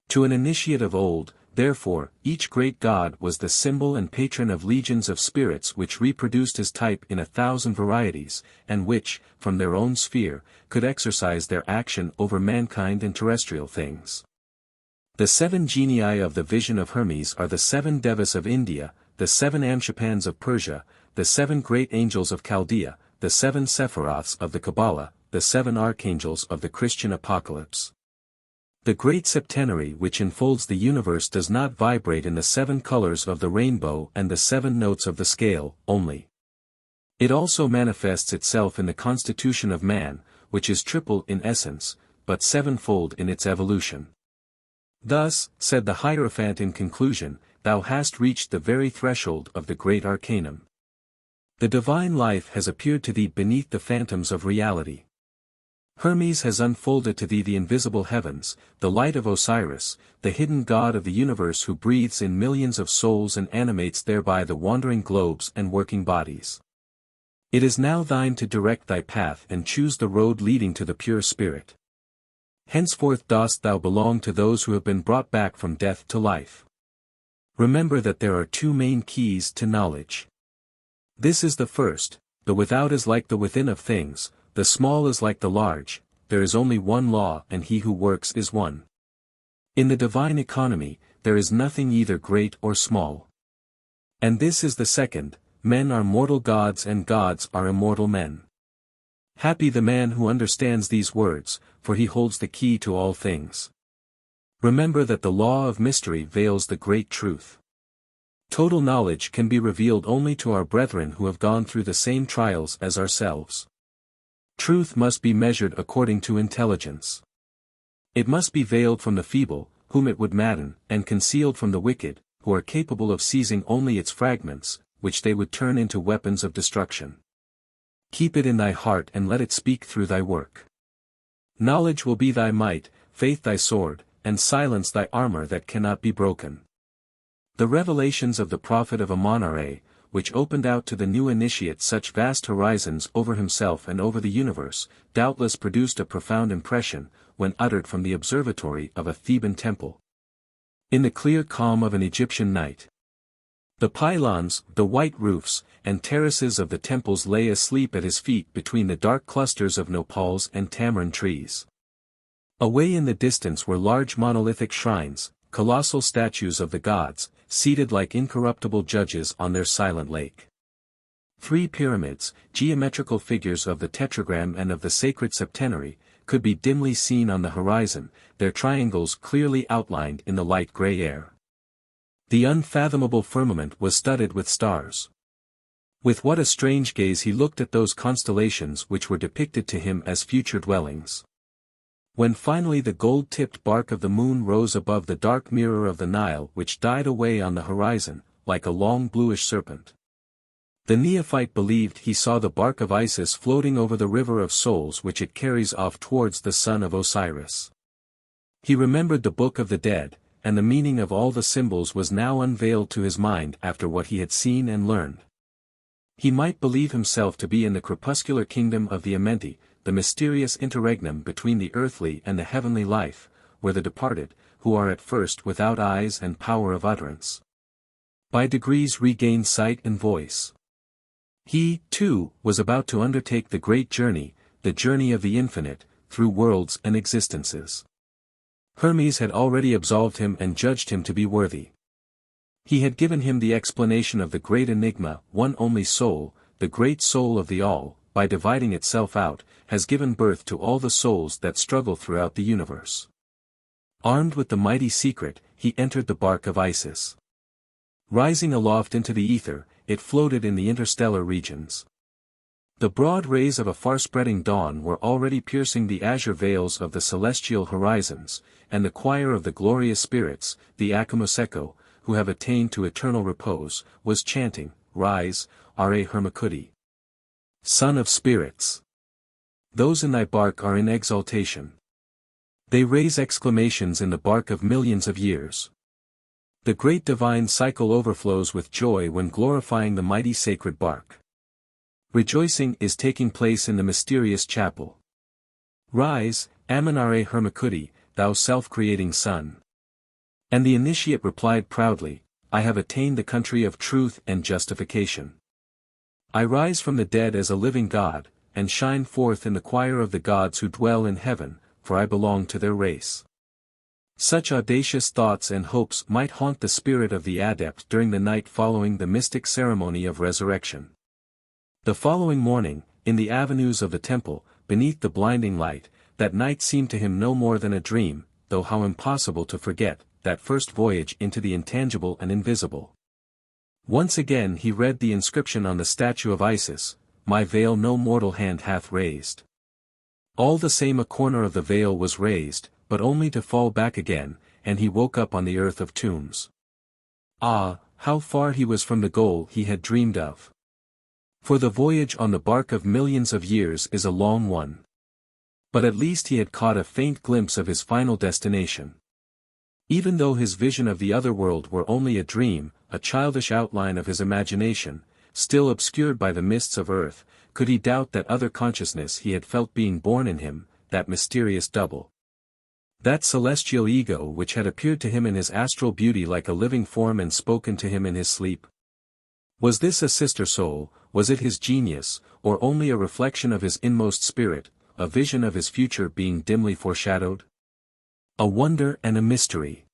To an initiate of old, therefore, each great god was the symbol and patron of legions of spirits which reproduced his type in 1,000 varieties, and which, from their own sphere, could exercise their action over mankind and terrestrial things. The 7 genii of the vision of Hermes are the 7 devas of India, the 7 Amshapans of Persia, the 7 great angels of Chaldea, the 7 Sephiroths of the Kabbalah, the 7 archangels of the Christian apocalypse. The great septenary which enfolds the universe does not vibrate in the 7 colors of the rainbow and the 7 notes of the scale, only. It also manifests itself in the constitution of man, which is triple in essence, but 7-fold in its evolution. Thus, said the Hierophant in conclusion, thou hast reached the very threshold of the great arcanum. The divine life has appeared to thee beneath the phantoms of reality. Hermes has unfolded to thee the invisible heavens, the light of Osiris, the hidden god of the universe who breathes in millions of souls and animates thereby the wandering globes and working bodies. It is now thine to direct thy path and choose the road leading to the pure spirit. Henceforth dost thou belong to those who have been brought back from death to life. Remember that there are 2 main keys to knowledge. This is the first: the without is like the within of things, the small is like the large, there is only one law and he who works is one. In the divine economy, there is nothing either great or small. And this is the second: men are mortal gods and gods are immortal men. Happy the man who understands these words, for he holds the key to all things. Remember that the law of mystery veils the great truth. Total knowledge can be revealed only to our brethren who have gone through the same trials as ourselves. Truth must be measured according to intelligence. It must be veiled from the feeble, whom it would madden, and concealed from the wicked, who are capable of seizing only its fragments, which they would turn into weapons of destruction. Keep it in thy heart and let it speak through thy work. Knowledge will be thy might, faith thy sword, and silence thy armor that cannot be broken. The revelations of the prophet of Amonare, which opened out to the new initiate such vast horizons over himself and over the universe, doubtless produced a profound impression, when uttered from the observatory of a Theban temple. In the clear calm of an Egyptian night, the pylons, the white roofs, and terraces of the temples lay asleep at his feet between the dark clusters of nopals and tamarind trees. Away in the distance were large monolithic shrines, colossal statues of the gods, seated like incorruptible judges on their silent lake. 3 pyramids, geometrical figures of the tetragram and of the sacred septenary, could be dimly seen on the horizon, their triangles clearly outlined in the light gray air. The unfathomable firmament was studded with stars. With what a strange gaze he looked at those constellations which were depicted to him as future dwellings. When finally the gold-tipped bark of the moon rose above the dark mirror of the Nile which died away on the horizon, like a long bluish serpent, the neophyte believed he saw the bark of Isis floating over the river of souls which it carries off towards the son of Osiris. He remembered the Book of the Dead, and the meaning of all the symbols was now unveiled to his mind after what he had seen and learned. He might believe himself to be in the crepuscular kingdom of the Amenti, the mysterious interregnum between the earthly and the heavenly life, where the departed, who are at first without eyes and power of utterance, by degrees regain sight and voice. He, too, was about to undertake the great journey, the journey of the infinite, through worlds and existences. Hermes had already absolved him and judged him to be worthy. He had given him the explanation of the great enigma. One only soul, the great soul of the all, by dividing itself out, has given birth to all the souls that struggle throughout the universe. Armed with the mighty secret, he entered the bark of Isis. Rising aloft into the ether, it floated in the interstellar regions. The broad rays of a far-spreading dawn were already piercing the azure veils of the celestial horizons, and the choir of the glorious spirits, the Akamoseko, who have attained to eternal repose, was chanting, "Rise, Are Hermekudi, Son of Spirits. Those in thy bark are in exaltation. They raise exclamations in the bark of millions of years. The great divine cycle overflows with joy when glorifying the mighty sacred bark. Rejoicing is taking place in the mysterious chapel. Rise, Amanare Hermekudi, thou self-creating sun." And the initiate replied proudly, "I have attained the country of truth and justification. I rise from the dead as a living god, and shine forth in the choir of the gods who dwell in heaven, for I belong to their race." Such audacious thoughts and hopes might haunt the spirit of the adept during the night following the mystic ceremony of resurrection. The following morning, in the avenues of the temple, beneath the blinding light, that night seemed to him no more than a dream, though how impossible to forget, that first voyage into the intangible and invisible. Once again he read the inscription on the statue of Isis, "My veil no mortal hand hath raised." All the same a corner of the veil was raised, but only to fall back again, and he woke up on the earth of tombs. Ah, how far he was from the goal he had dreamed of. For the voyage on the bark of millions of years is a long one. But at least he had caught a faint glimpse of his final destination. Even though his vision of the other world were only a dream, a childish outline of his imagination, still obscured by the mists of earth, could he doubt that other consciousness he had felt being born in him, that mysterious double? That celestial ego which had appeared to him in his astral beauty like a living form and spoken to him in his sleep? Was this a sister soul, was it his genius, or only a reflection of his inmost spirit, a vision of his future being dimly foreshadowed? A wonder and a mystery.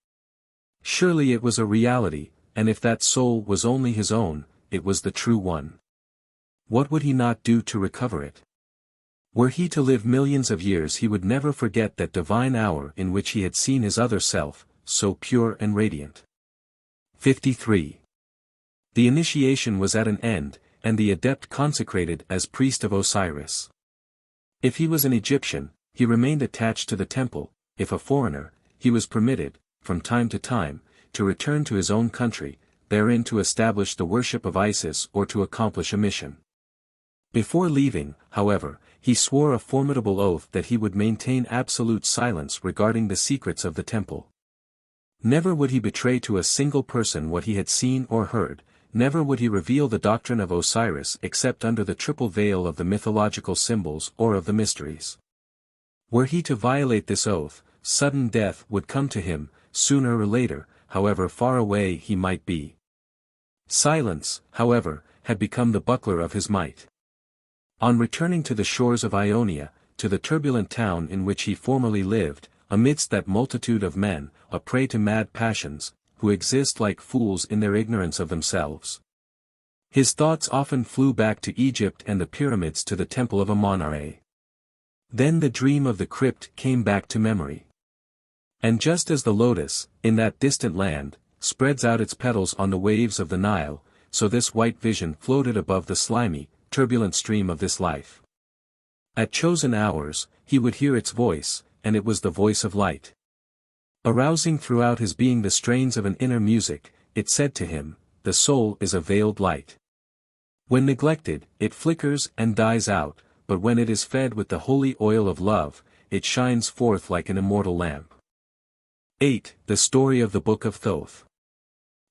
Surely it was a reality, and if that soul was only his own, it was the true one. What would he not do to recover it? Were he to live millions of years he would never forget that divine hour in which he had seen his other self, so pure and radiant. 53. The initiation was at an end, and the adept consecrated as priest of Osiris. If he was an Egyptian, he remained attached to the temple; if a foreigner, he was permitted, from time to time, to return to his own country, therein to establish the worship of Isis or to accomplish a mission. Before leaving, however, he swore a formidable oath that he would maintain absolute silence regarding the secrets of the temple. Never would he betray to a single person what he had seen or heard, never would he reveal the doctrine of Osiris except under the triple veil of the mythological symbols or of the mysteries. Were he to violate this oath, sudden death would come to him, sooner or later, however far away he might be. Silence, however, had become the buckler of his might. On returning to the shores of Ionia, to the turbulent town in which he formerly lived, amidst that multitude of men, a prey to mad passions, who exist like fools in their ignorance of themselves, his thoughts often flew back to Egypt and the pyramids, to the temple of a monarchy. Then the dream of the crypt came back to memory. And just as the lotus, in that distant land, spreads out its petals on the waves of the Nile, so this white vision floated above the slimy, turbulent stream of this life. At chosen hours, he would hear its voice, and it was the voice of light. Arousing throughout his being the strains of an inner music, it said to him, "The soul is a veiled light. When neglected, it flickers and dies out, but when it is fed with the holy oil of love, it shines forth like an immortal lamp." 8. The story of the Book of Thoth.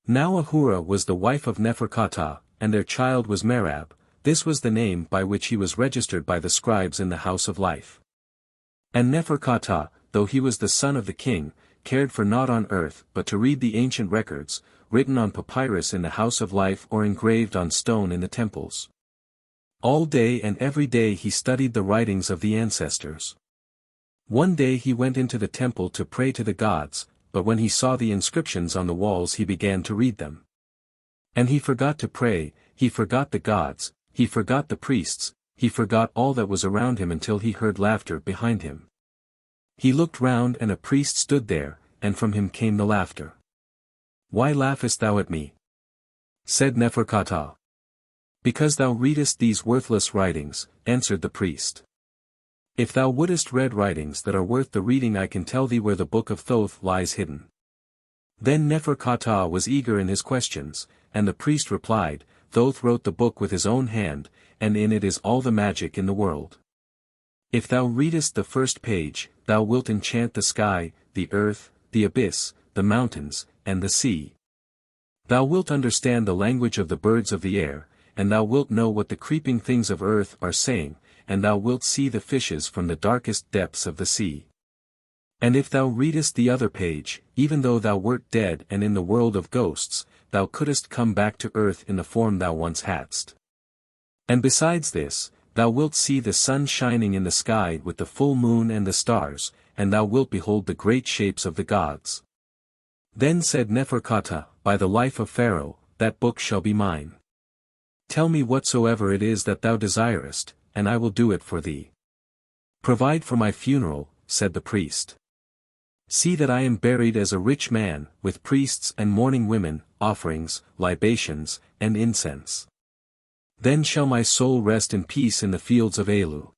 Now Ahura was the wife of Neferkata, and their child was Merab. This was the name by which he was registered by the scribes in the House of Life. And Neferkata, though he was the son of the king, cared for naught on earth but to read the ancient records, written on papyrus in the House of Life or engraved on stone in the temples. All day and every day he studied the writings of the ancestors. One day he went into the temple to pray to the gods, but when he saw the inscriptions on the walls he began to read them. And he forgot to pray, he forgot the gods, he forgot the priests, he forgot all that was around him until he heard laughter behind him. He looked round and a priest stood there, and from him came the laughter. "Why laughest thou at me?" said Neferkata. "Because thou readest these worthless writings," answered the priest. "If thou wouldest read writings that are worth the reading, I can tell thee where the Book of Thoth lies hidden." Then Neferkata was eager in his questions, and the priest replied, "Thoth wrote the book with his own hand, and in it is all the magic in the world. If thou readest the first page, thou wilt enchant the sky, the earth, the abyss, the mountains, and the sea. Thou wilt understand the language of the birds of the air, and thou wilt know what the creeping things of earth are saying, and thou wilt see the fishes from the darkest depths of the sea. And if thou readest the other page, even though thou wert dead and in the world of ghosts, thou couldst come back to earth in the form thou once hadst. And besides this, thou wilt see the sun shining in the sky with the full moon and the stars, and thou wilt behold the great shapes of the gods." Then said Neferkata, "By the life of Pharaoh, that book shall be mine. Tell me whatsoever it is that thou desirest, and I will do it for thee." "Provide for my funeral," said the priest. "See that I am buried as a rich man, with priests and mourning women, offerings, libations, and incense. Then shall my soul rest in peace in the fields of Elu.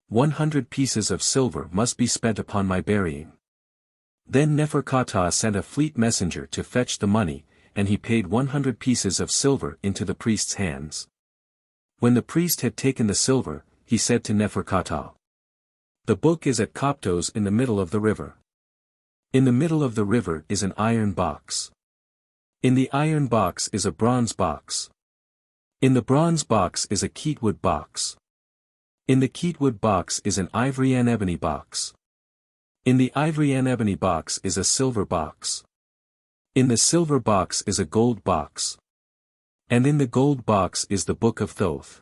100 pieces of silver must be spent upon my burying." Then Neferkata sent a fleet messenger to fetch the money, and he paid 100 pieces of silver into the priest's hands. When the priest had taken the silver, he said to Neferkata, "The book is at Koptos in the middle of the river. In the middle of the river is an iron box. In the iron box is a bronze box. In the bronze box is a Keetwood box. In the Keetwood box is an ivory and ebony box. In the ivory and ebony box is a silver box. In the silver box is a gold box. And in the gold box is the Book of Thoth.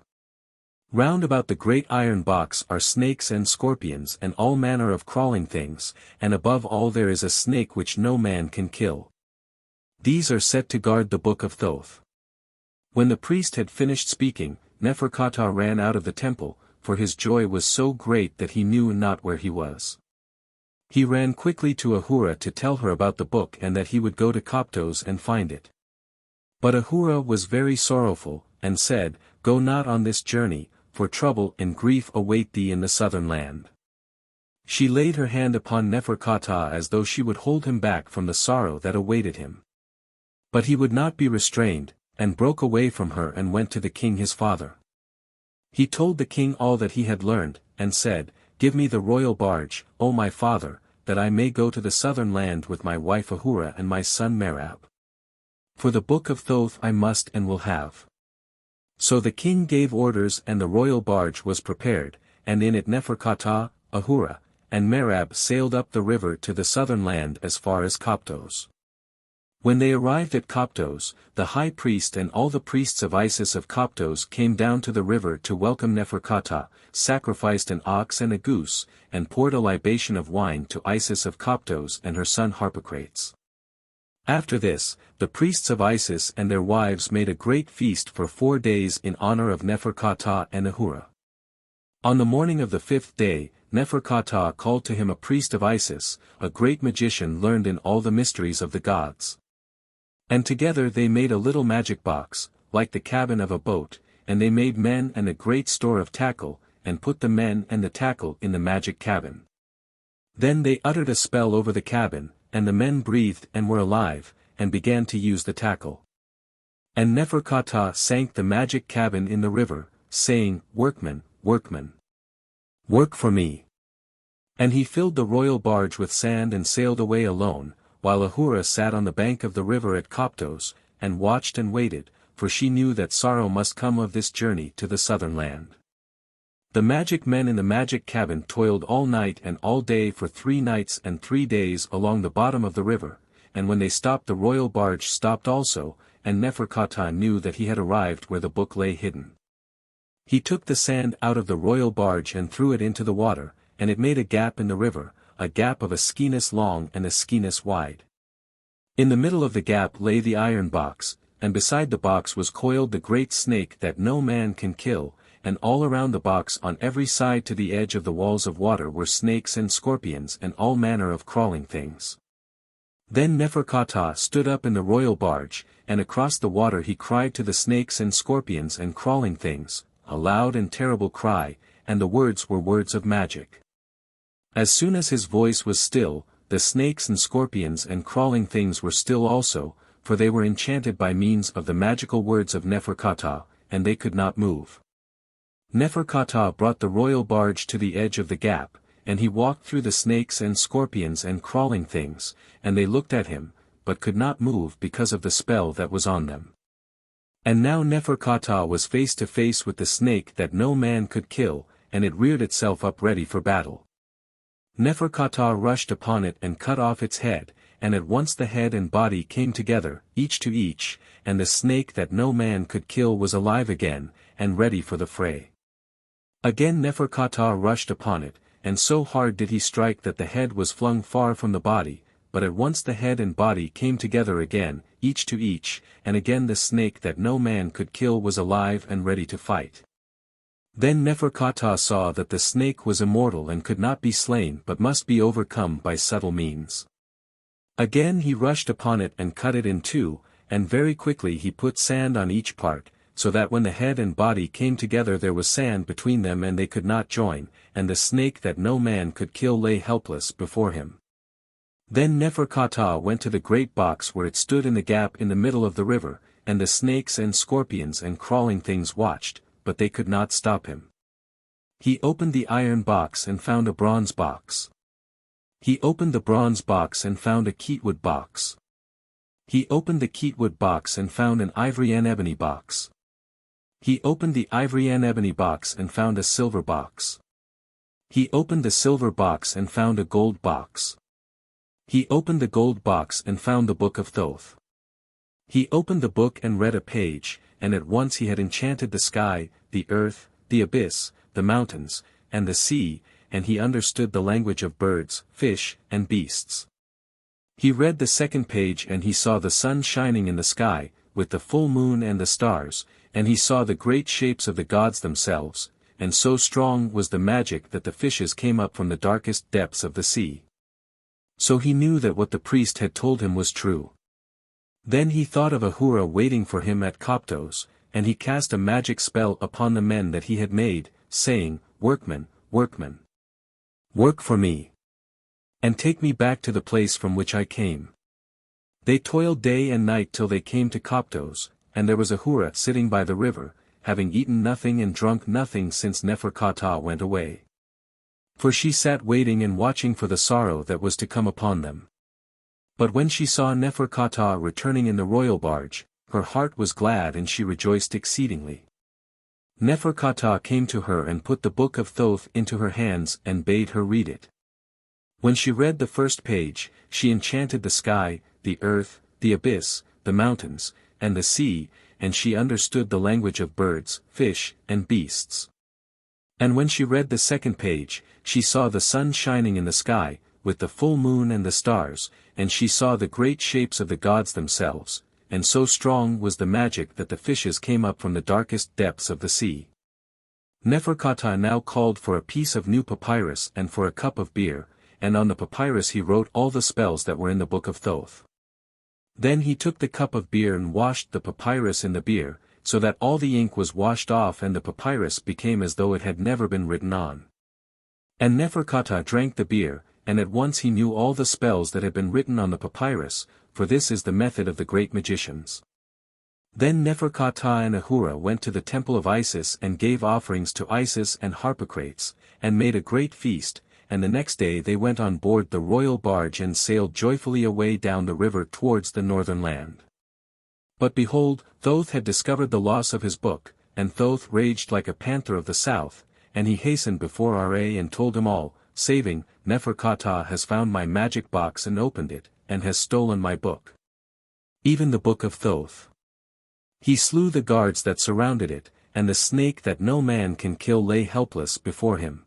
Round about the great iron box are snakes and scorpions and all manner of crawling things, and above all there is a snake which no man can kill. These are set to guard the Book of Thoth." When the priest had finished speaking, Neferkata ran out of the temple, for his joy was so great that he knew not where he was. He ran quickly to Ahura to tell her about the book and that he would go to Koptos and find it. But Ahura was very sorrowful, and said, "Go not on this journey, for trouble and grief await thee in the southern land." She laid her hand upon Neferkata as though she would hold him back from the sorrow that awaited him. But he would not be restrained, and broke away from her and went to the king his father. He told the king all that he had learned, and said, "Give me the royal barge, O my father, that I may go to the southern land with my wife Ahura and my son Merab. For the Book of Thoth I must and will have." So the king gave orders and the royal barge was prepared, and in it Neferkata, Ahura, and Merab sailed up the river to the southern land as far as Koptos. When they arrived at Koptos, the high priest and all the priests of Isis of Koptos came down to the river to welcome Neferkata, sacrificed an ox and a goose, and poured a libation of wine to Isis of Koptos and her son Harpocrates. After this, the priests of Isis and their wives made a great feast for 4 days in honor of Neferkata and Ahura. On the morning of the 5th day, Neferkata called to him a priest of Isis, a great magician learned in all the mysteries of the gods. And together they made a little magic box, like the cabin of a boat, and they made men and a great store of tackle, and put the men and the tackle in the magic cabin. Then they uttered a spell over the cabin, and the men breathed and were alive, and began to use the tackle. And Neferkata sank the magic cabin in the river, saying, "Workmen, workmen, work for me." And he filled the royal barge with sand and sailed away alone, while Ahura sat on the bank of the river at Koptos, and watched and waited, for she knew that sorrow must come of this journey to the southern land. The magic men in the magic cabin toiled all night and all day for 3 nights and 3 days along the bottom of the river, and when they stopped the royal barge stopped also, and Neferkata knew that he had arrived where the book lay hidden. He took the sand out of the royal barge and threw it into the water, and it made a gap in the river, a gap of a skenas long and a skenas wide. In the middle of the gap lay the iron box, and beside the box was coiled the great snake that no man can kill, and all around the box on every side to the edge of the walls of water were snakes and scorpions and all manner of crawling things. Then Neferkata stood up in the royal barge, and across the water he cried to the snakes and scorpions and crawling things, a loud and terrible cry, and the words were words of magic. As soon as his voice was still, the snakes and scorpions and crawling things were still also, for they were enchanted by means of the magical words of Neferkata, and they could not move. Neferkata brought the royal barge to the edge of the gap, and he walked through the snakes and scorpions and crawling things, and they looked at him, but could not move because of the spell that was on them. And now Neferkata was face to face with the snake that no man could kill, and it reared itself up ready for battle. Neferkata rushed upon it and cut off its head, and at once the head and body came together, each to each, and the snake that no man could kill was alive again, and ready for the fray. Again Neferkata rushed upon it, and so hard did he strike that the head was flung far from the body, but at once the head and body came together again, each to each, and again the snake that no man could kill was alive and ready to fight. Then Neferkata saw that the snake was immortal and could not be slain but must be overcome by subtle means. Again he rushed upon it and cut it in two, and very quickly he put sand on each part, so that when the head and body came together there was sand between them and they could not join, and the snake that no man could kill lay helpless before him. Then Neferkata went to the great box where it stood in the gap in the middle of the river, and the snakes and scorpions and crawling things watched, but they could not stop him. He opened the iron box and found a bronze box. He opened the bronze box and found a keywood box. He opened the keywood box and found an ivory and ebony box. He opened the ivory and ebony box and found a silver box. He opened the silver box and found a gold box. He opened the gold box and found the book of Thoth. He opened the book and read a page, and at once he had enchanted the sky, the earth, the abyss, the mountains, and the sea, and he understood the language of birds, fish, and beasts. He read the second page and he saw the sun shining in the sky, with the full moon and the stars, and he saw the great shapes of the gods themselves, and so strong was the magic that the fishes came up from the darkest depths of the sea. So he knew that what the priest had told him was true. Then he thought of Ahura waiting for him at Koptos, and he cast a magic spell upon the men that he had made, saying, "Workmen, workmen, work for me, and take me back to the place from which I came." They toiled day and night till they came to Koptos, and there was Ahura sitting by the river, having eaten nothing and drunk nothing since Neferkata went away. For she sat waiting and watching for the sorrow that was to come upon them. But when she saw Neferkata returning in the royal barge, her heart was glad and she rejoiced exceedingly. Neferkata came to her and put the book of Thoth into her hands and bade her read it. When she read the first page, she enchanted the sky, the earth, the abyss, the mountains, and the sea, and she understood the language of birds, fish, and beasts. And when she read the second page, she saw the sun shining in the sky, with the full moon and the stars, and she saw the great shapes of the gods themselves, and so strong was the magic that the fishes came up from the darkest depths of the sea. Neferkata now called for a piece of new papyrus and for a cup of beer, and on the papyrus he wrote all the spells that were in the book of Thoth. Then he took the cup of beer and washed the papyrus in the beer, so that all the ink was washed off and the papyrus became as though it had never been written on. And Neferkata drank the beer, and at once he knew all the spells that had been written on the papyrus, for this is the method of the great magicians. Then Neferkata and Ahura went to the temple of Isis and gave offerings to Isis and Harpocrates, and made a great feast, and the next day they went on board the royal barge and sailed joyfully away down the river towards the northern land. But behold, Thoth had discovered the loss of his book, and Thoth raged like a panther of the south, and he hastened before Ra and told him all, saving, Neferkata has found my magic box and opened it, and has stolen my book. Even the book of Thoth. He slew the guards that surrounded it, and the snake that no man can kill lay helpless before him.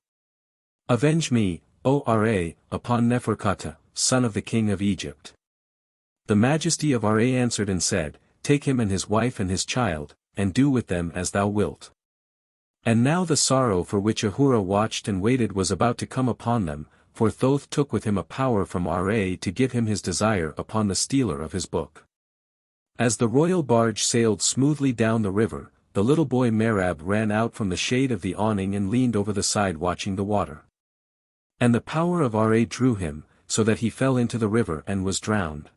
Avenge me, O Ra, upon Neferkata, son of the king of Egypt. The majesty of Ra answered and said, Take him and his wife and his child, and do with them as thou wilt. And now the sorrow for which Ahura watched and waited was about to come upon them, for Thoth took with him a power from Ra to give him his desire upon the stealer of his book. As the royal barge sailed smoothly down the river, the little boy Merab ran out from the shade of the awning and leaned over the side watching the water. And the power of Ra drew him, so that he fell into the river and was drowned.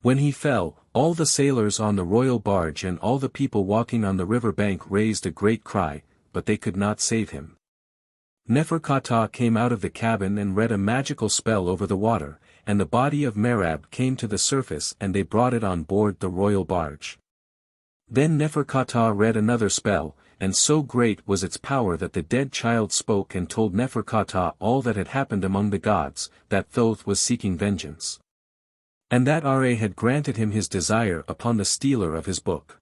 When he fell, all the sailors on the royal barge and all the people walking on the river bank raised a great cry, but they could not save him. Neferkata came out of the cabin and read a magical spell over the water, and the body of Merab came to the surface and they brought it on board the royal barge. Then Neferkata read another spell, and so great was its power that the dead child spoke and told Neferkata all that had happened among the gods, that Thoth was seeking vengeance. And that Ra had granted him his desire upon the stealer of his book.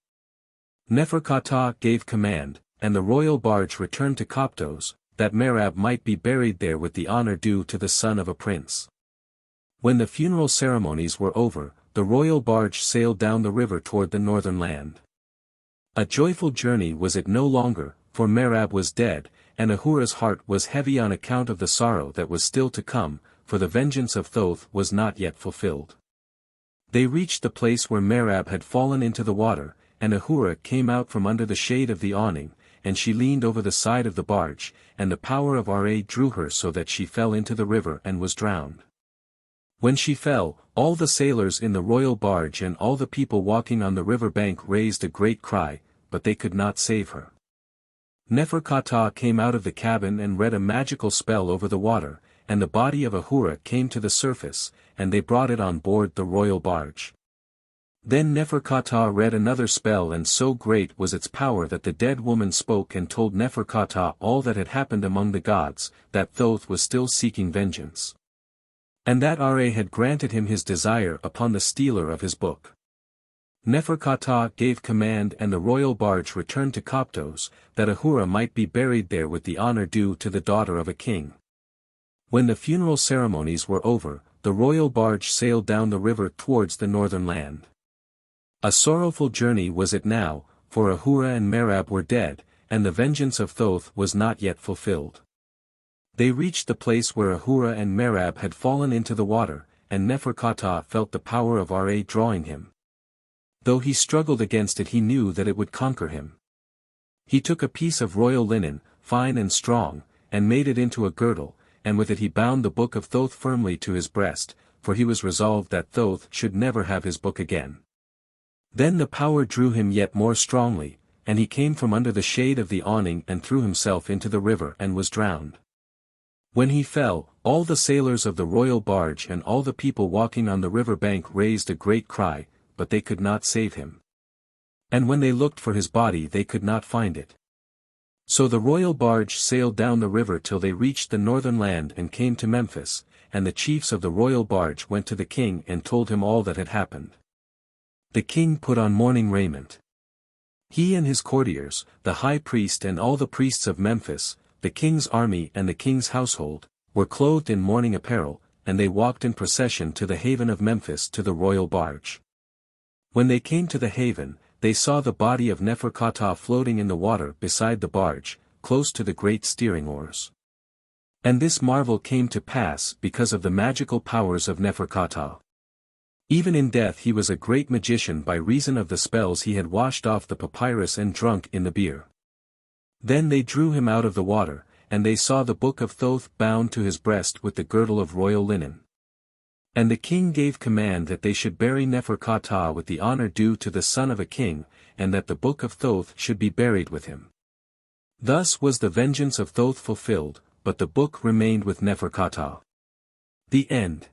Neferkata gave command, and the royal barge returned to Koptos, that Merab might be buried there with the honor due to the son of a prince. When the funeral ceremonies were over, the royal barge sailed down the river toward the northern land. A joyful journey was it no longer, for Merab was dead, and Ahura's heart was heavy on account of the sorrow that was still to come, for the vengeance of Thoth was not yet fulfilled. They reached the place where Merab had fallen into the water, and Ahura came out from under the shade of the awning, and she leaned over the side of the barge, and the power of Ra drew her so that she fell into the river and was drowned. When she fell, all the sailors in the royal barge and all the people walking on the river bank raised a great cry, but they could not save her. Neferkata came out of the cabin and read a magical spell over the water, and the body of Ahura came to the surface, and they brought it on board the royal barge. Then Neferkata read another spell and so great was its power that the dead woman spoke and told Neferkata all that had happened among the gods, that Thoth was still seeking vengeance. And that Ra had granted him his desire upon the stealer of his book. Neferkata gave command and the royal barge returned to Koptos, that Ahura might be buried there with the honor due to the daughter of a king. When the funeral ceremonies were over, the royal barge sailed down the river towards the northern land. A sorrowful journey was it now, for Ahura and Merab were dead, and the vengeance of Thoth was not yet fulfilled. They reached the place where Ahura and Merab had fallen into the water, and Neferkata felt the power of Ra drawing him. Though he struggled against it he knew that it would conquer him. He took a piece of royal linen, fine and strong, and made it into a girdle, and with it he bound the book of Thoth firmly to his breast, for he was resolved that Thoth should never have his book again. Then the power drew him yet more strongly, and he came from under the shade of the awning and threw himself into the river and was drowned. When he fell, all the sailors of the royal barge and all the people walking on the river bank raised a great cry, but they could not save him. And when they looked for his body they could not find it. So the royal barge sailed down the river till they reached the northern land and came to Memphis, and the chiefs of the royal barge went to the king and told him all that had happened. The king put on mourning raiment. He and his courtiers, the high priest and all the priests of Memphis, the king's army and the king's household, were clothed in mourning apparel, and they walked in procession to the haven of Memphis to the royal barge. When they came to the haven, they saw the body of Neferkata floating in the water beside the barge, close to the great steering oars. And this marvel came to pass because of the magical powers of Neferkata. Even in death he was a great magician by reason of the spells he had washed off the papyrus and drunk in the beer. Then they drew him out of the water, and they saw the book of Thoth bound to his breast with the girdle of royal linen. And the king gave command that they should bury Neferkata with the honor due to the son of a king, and that the book of Thoth should be buried with him. Thus was the vengeance of Thoth fulfilled, but the book remained with Neferkata. The end.